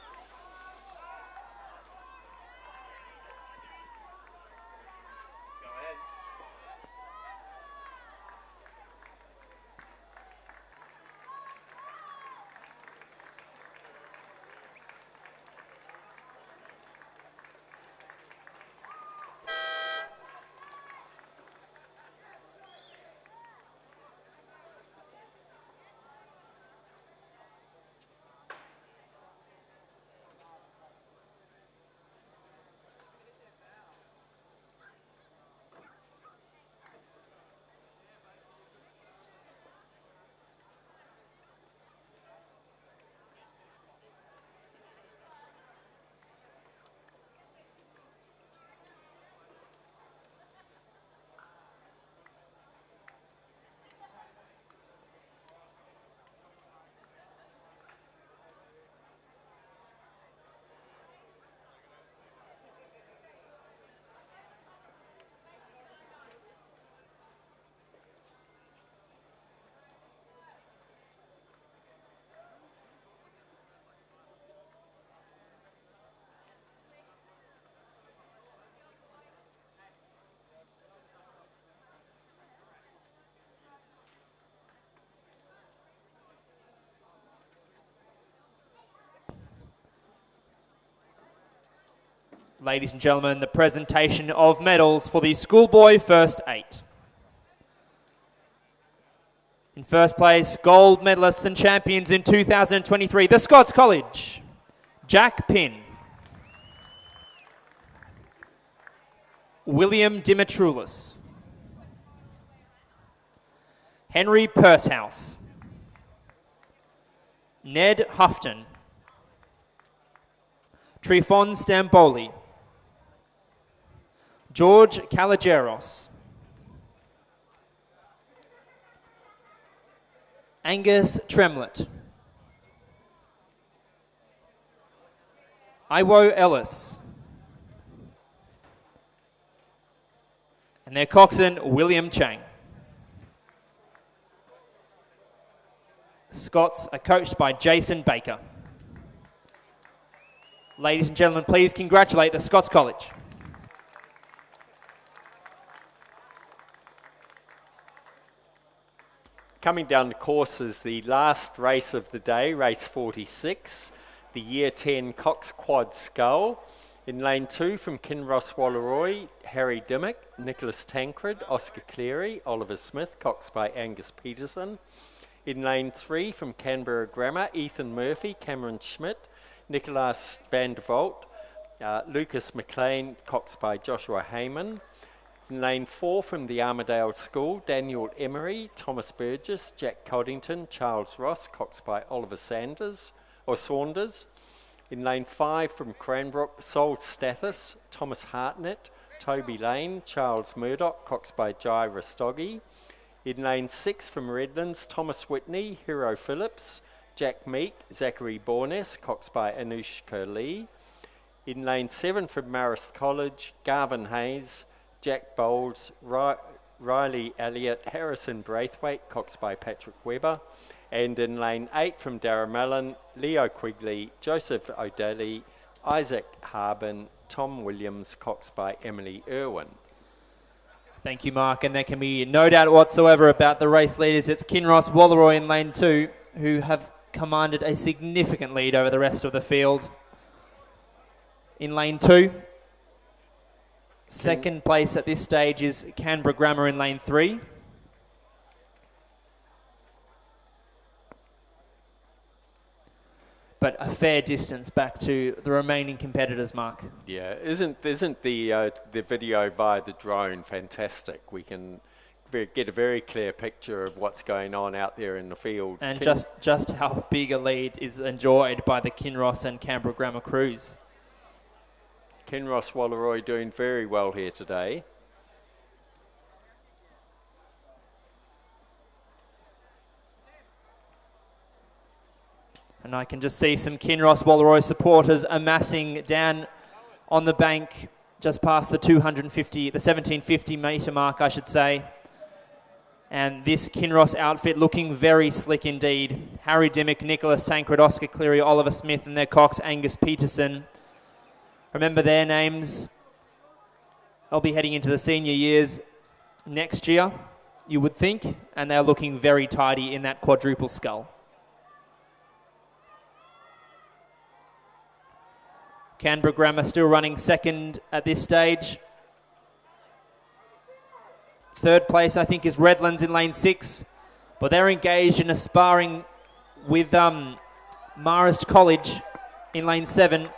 Ladies and gentlemen, the presentation of medals for the Schoolboy First 8. In first place, gold medalists and champions in 2023, the Scots College, Jack Pinn, William Dimitroulis, Henry Pursehouse, Ned Houghton, Trifon Stamboli, George Caligeros, Angus Tremlett, Iwo Ellis, and their coxswain, William Chang. Scots are coached by Jason Baker. Ladies and gentlemen, please congratulate the Scots College. Coming down the course is the last race of the day, race 46, the Year 10 Cox Quad Scull. In lane 2 from Kinross Wallaroi, Harry Dimmock, Nicholas Tancred, Oscar Cleary, Oliver Smith, coxed by Angus Peterson. In lane 3 from Canberra Grammar, Ethan Murphy, Cameron Schmidt, Nicholas van der Vault, Lucas McLean, coxed by Joshua Heyman. In lane 4 from the Armidale School, Daniel Emery, Thomas Burgess, Jack Coddington, Charles Ross, coxed by Oliver Saunders. In lane 5 from Cranbrook, Sol Stathis, Thomas Hartnett, Toby Lane, Charles Murdoch, coxed by Jai Rastogi. In lane 6 from Redlands, Thomas Whitney, Hero Phillips, Jack Meek, Zachary Borness, coxed by Anushka Lee. In lane 7 from Marist College, Garvin Hayes, Jack Bowles, Riley Elliott, Harrison Braithwaite, coxed by Patrick Webber. And in lane 8 from Darramallin, Leo Quigley, Joseph O'Daly, Isaac Harbin, Tom Williams, coxed by Emily Irwin. Thank you, Mark, and there can be no doubt whatsoever about the race leaders. It's Kinross Wallaroi in lane 2 who have commanded a significant lead over the rest of the field. In lane 2, second place at this stage is Canberra Grammar in lane 3. But a fair distance back to the remaining competitors, Mark. Yeah, isn't the video via the drone fantastic? We can get a very clear picture of what's going on out there in the field. And just how big a lead is enjoyed by the Kinross and Canberra Grammar crews. Kinross Wallaroi doing very well here today. And I can just see some Kinross Wallaroi supporters amassing down on the bank just past the 1750 metre mark, I should say. And this Kinross outfit looking very slick indeed. Harry Dimmock, Nicholas Tancred, Oscar Cleary, Oliver Smith and their cox, Angus Peterson. Remember their names. They'll be heading into the senior years next year, you would think, and they're looking very tidy in that quadruple scull. Canberra Grammar still running second at this stage. Third place, I think, is Redlands in lane 6. But they're engaged in a sparring with Marist College in lane 7.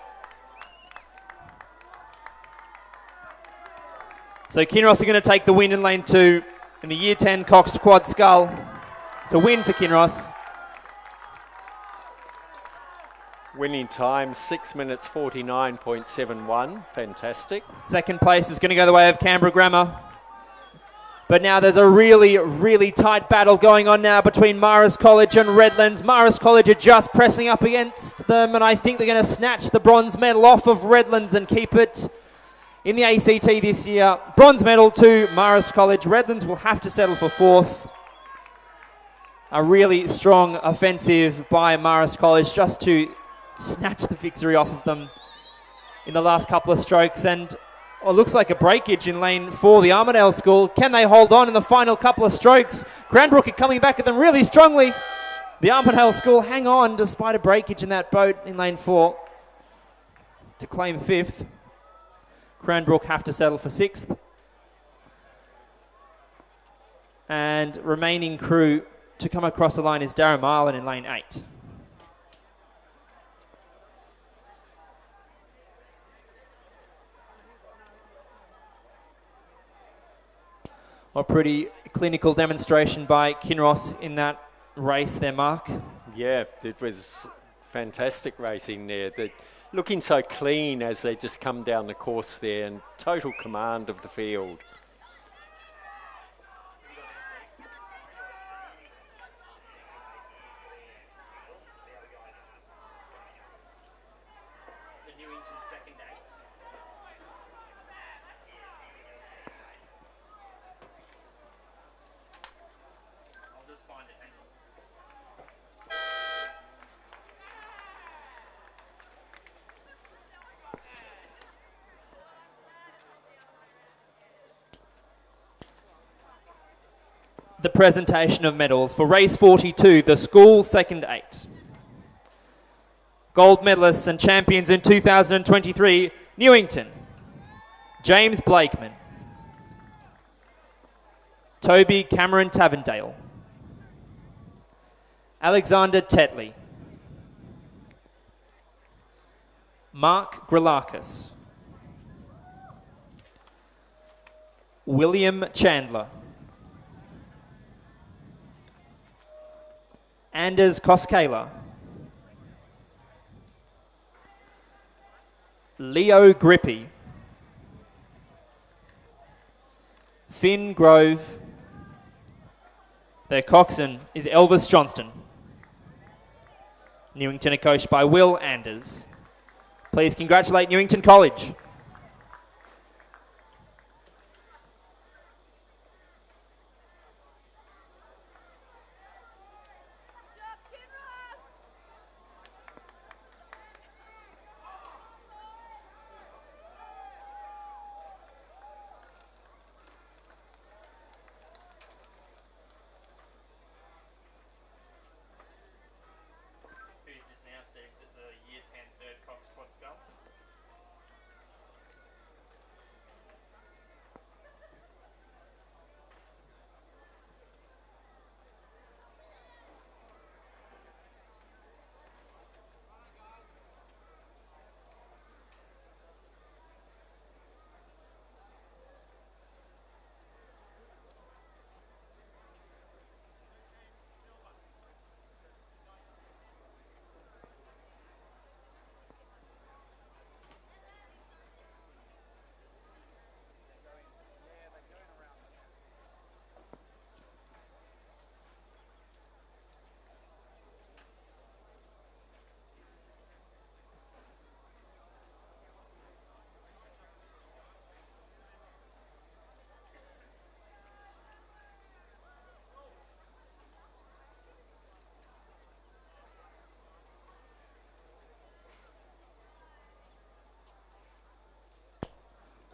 So Kinross are going to take the win in lane 2 in the Year 10 Cox Quad Scull. It's a win for Kinross. Winning time, 6 minutes 49.71. Fantastic. Second place is going to go the way of Canberra Grammar. But now there's a really, really tight battle going on now between Marist College and Redlands. Marist College are just pressing up against them, and I think they're going to snatch the bronze medal off of Redlands and keep it in the ACT this year. Bronze medal to Marist College. Redlands will have to settle for 4th. A really strong offensive by Marist College just to snatch the victory off of them in the last couple of strokes. And it looks like a breakage in lane 4, the Armidale School. Can they hold on in the final couple of strokes? Cranbrook are coming back at them really strongly. The Armidale School hang on despite a breakage in that boat in lane 4 to claim 5th. Cranbrook have to settle for 6th. And remaining crew to come across the line is Darramallin in lane 8. A pretty clinical demonstration by Kinross in that race there, Mark. Yeah, it was fantastic racing there. They're looking so clean as they just come down the course there, and total command of the field. the presentation of medals for race 42, the school second 8. Gold medalists and champions in 2023, Newington, James Blakeman, Toby Cameron Tavendale, Alexander Tetley, Mark Grilakis, William Chandler, Anders Koskela, Leo Grippy, Finn Grove. Their coxswain is Elvis Johnston. Newington are coached by Will Anders. Please congratulate Newington College. At the Year 10 third Cox Quad Skull.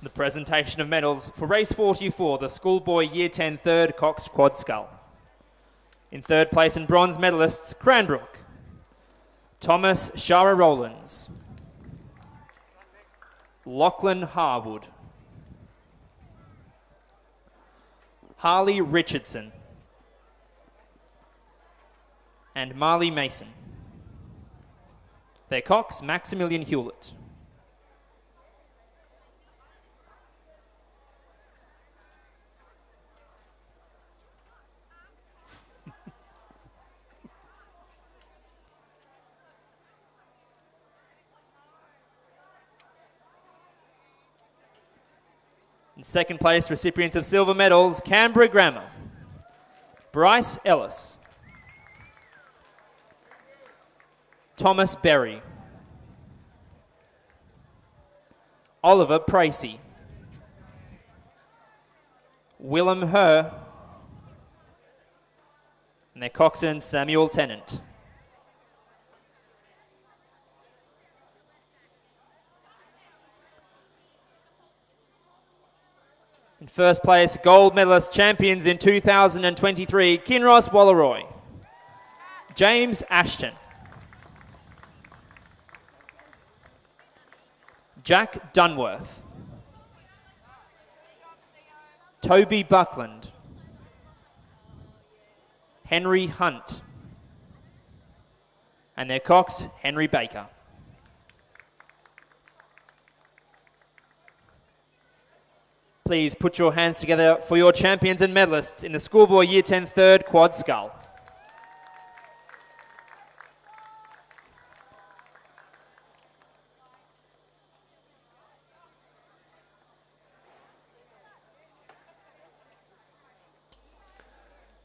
The presentation of medals for race 44, the Schoolboy Year 10 third Cox Quad Skull. In third place and bronze medalists, Cranbrook, Thomas Shara Rowlands, Lachlan Harwood, Harley Richardson, and Marley Mason. Their cox, Maximilian Hewlett. In second place, recipients of silver medals, Canberra Grammar, Bryce Ellis, Thomas Berry, Oliver Pracey, Willem Herr, and their coxswain, Samuel Tennant. In first place, gold medalist champions in 2023, Kinross Walleroy, James Ashton, Jack Dunworth, Toby Buckland, Henry Hunt, and their cox, Henry Baker. Please put your hands together for your champions and medalists in the Schoolboy Year 10 third Quad Skull.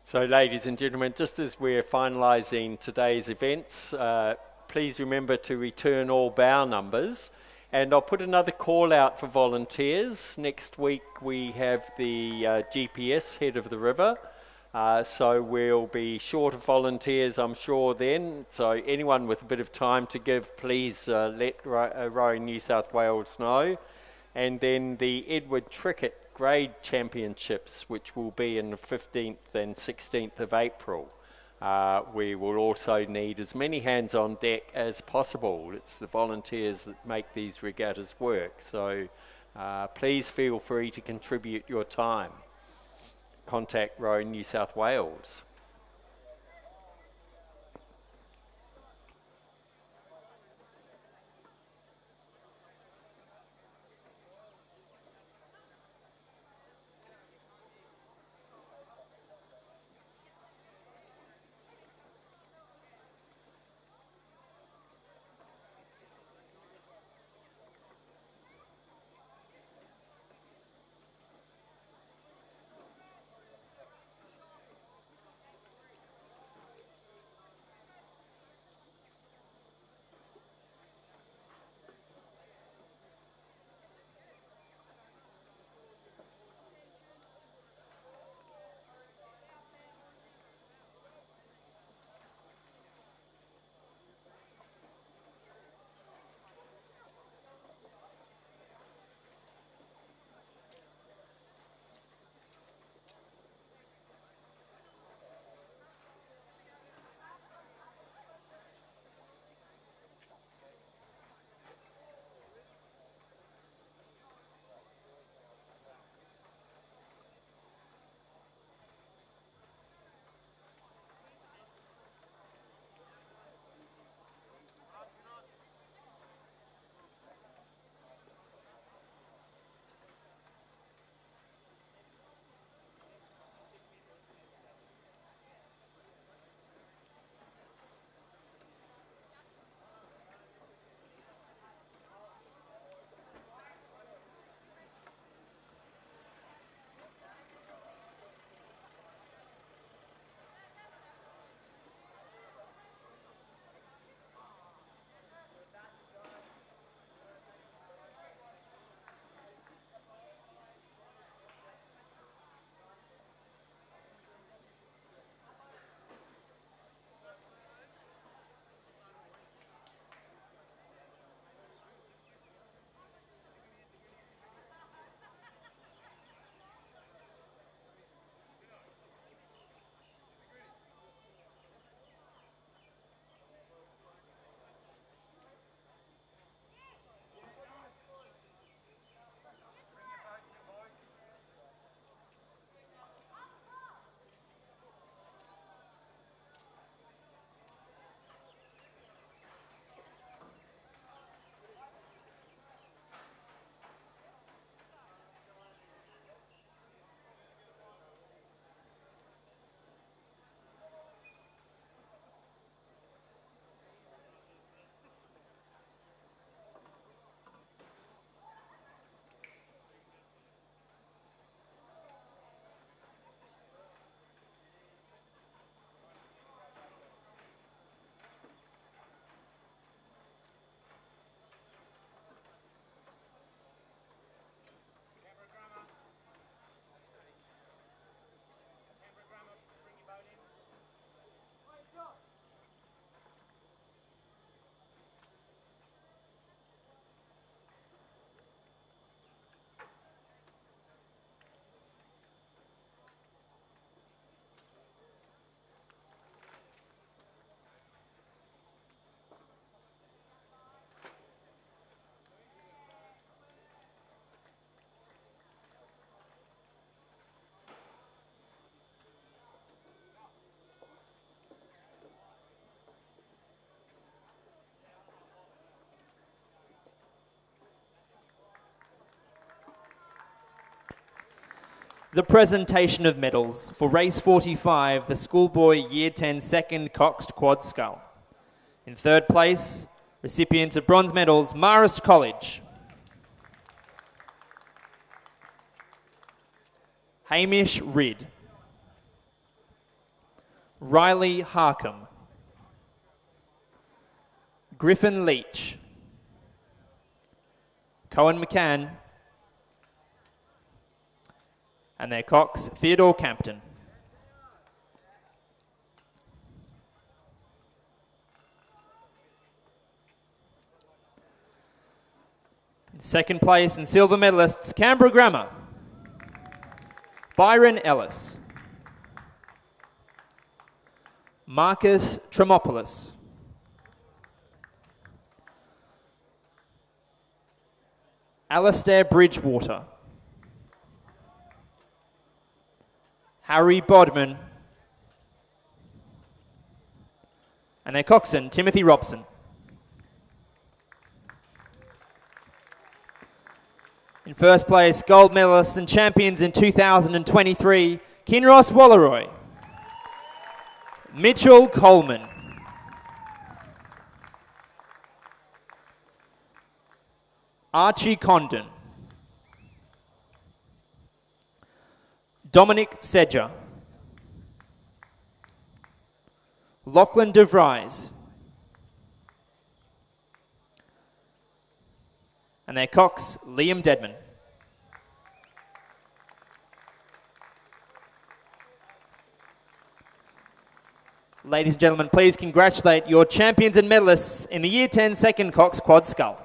So ladies and gentlemen, just as we're finalising today's events, please remember to return all bow numbers. And I'll put another call out for volunteers. Next week we have the GPS head of the river. So we'll be short of volunteers, I'm sure, then. So anyone with a bit of time to give, please let Rowing New South Wales know. And then the Edward Trickett grade championships, which will be in the 15th and 16th of April. We will also need as many hands on deck as possible. It's the volunteers that make these regattas work, so please feel free to contribute your time. Contact Rowing New South Wales. The presentation of medals for race 45, the Schoolboy Year 10 second coxed quad scull. In third place, recipients of bronze medals, Marist College, Hamish Ridd, Riley Harcombe, Griffin Leach, Cohen McCann, and their cox, Theodore Campton. In second place and silver medalists, Canberra Grammar, Byron Ellis. Marcus Tremopoulos. Alistair Bridgewater. Harry Bodman. And their coxswain, Timothy Robson. In first place, gold medalists and champions in 2023, Kinross Walleroy. Mitchell Coleman. Archie Condon. Dominic Sedger. Lachlan de Vries. And their cox, Liam Dedman. Ladies and gentlemen, please congratulate your champions and medalists in the Year 10 Second Cox Quad Scull.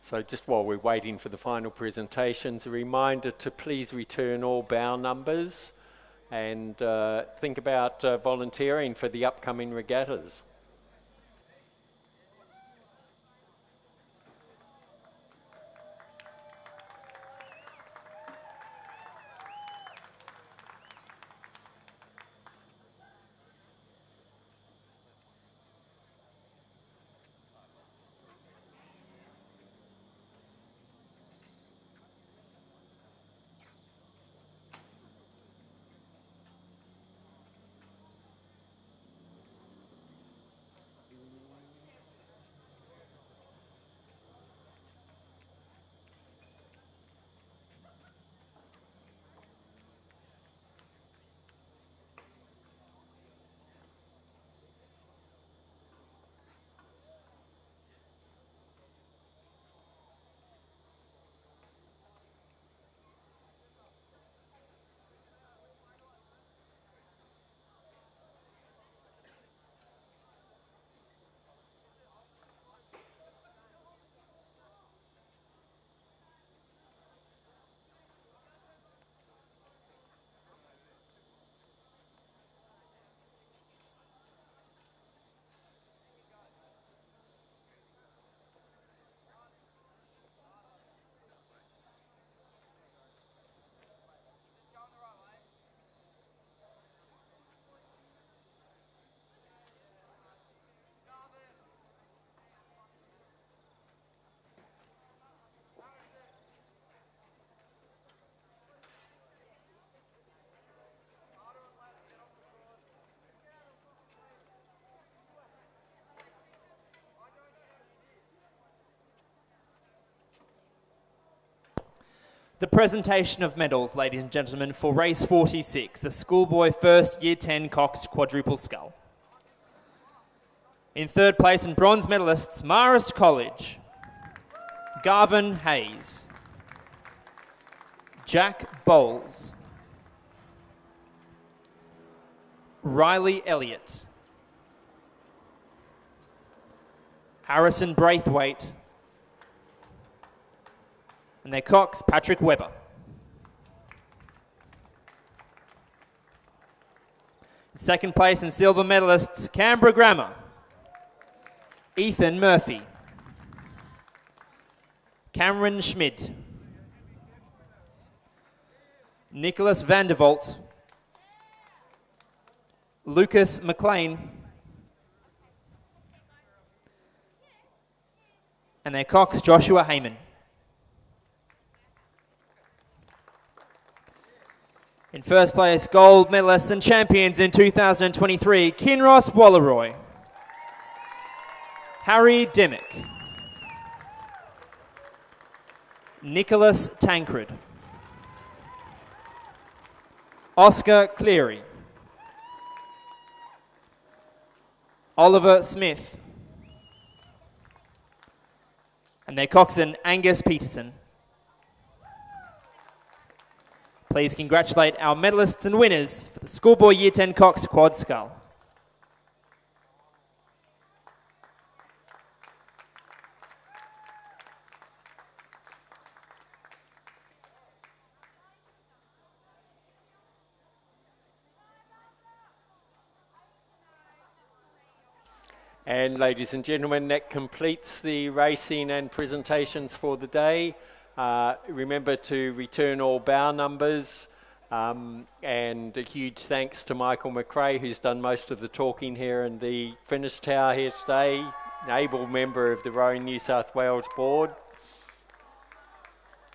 So just while we're waiting for the final presentations, a reminder to please return all bow numbers and think about volunteering for the upcoming regattas. The presentation of medals, ladies and gentlemen, for race 46, the Schoolboy First Year 10 Cox Quadruple Scull. In third place and bronze medalists, Marist College, Garvin Hayes, Jack Bowles, Riley Elliott. Harrison Braithwaite. And their cocks, Patrick Webber. Second place and silver medalists, Canberra Grammar. Ethan Murphy. Cameron Schmid. Nicholas Vandervolt. Lucas McLean. And their cocks, Joshua Heyman. In first place, gold medalists and champions in 2023, Kinross Walleroy. Harry Dimmick. Nicholas Tancred. Oscar Cleary. Oliver Smith. And their coxswain, Angus Peterson. Please congratulate our medalists and winners for the Schoolboy Year 10 Cox Quad Scull. And ladies and gentlemen, that completes the racing and presentations for the day. Remember to return all bow numbers, and a huge thanks to Michael McRae, who's done most of the talking here in the finish tower here today, an able member of the Rowing New South Wales board.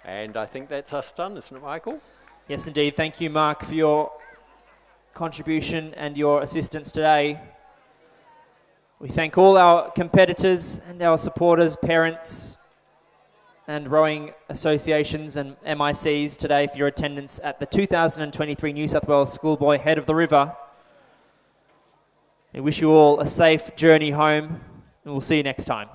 And I think that's us done, isn't it, Michael? Yes, indeed. Thank you, Mark, for your contribution and your assistance today. We thank all our competitors and our supporters, parents, and rowing associations and MICs today for your attendance at the 2023 New South Wales Schoolboy Head of the River. We wish you all a safe journey home, and we'll see you next time.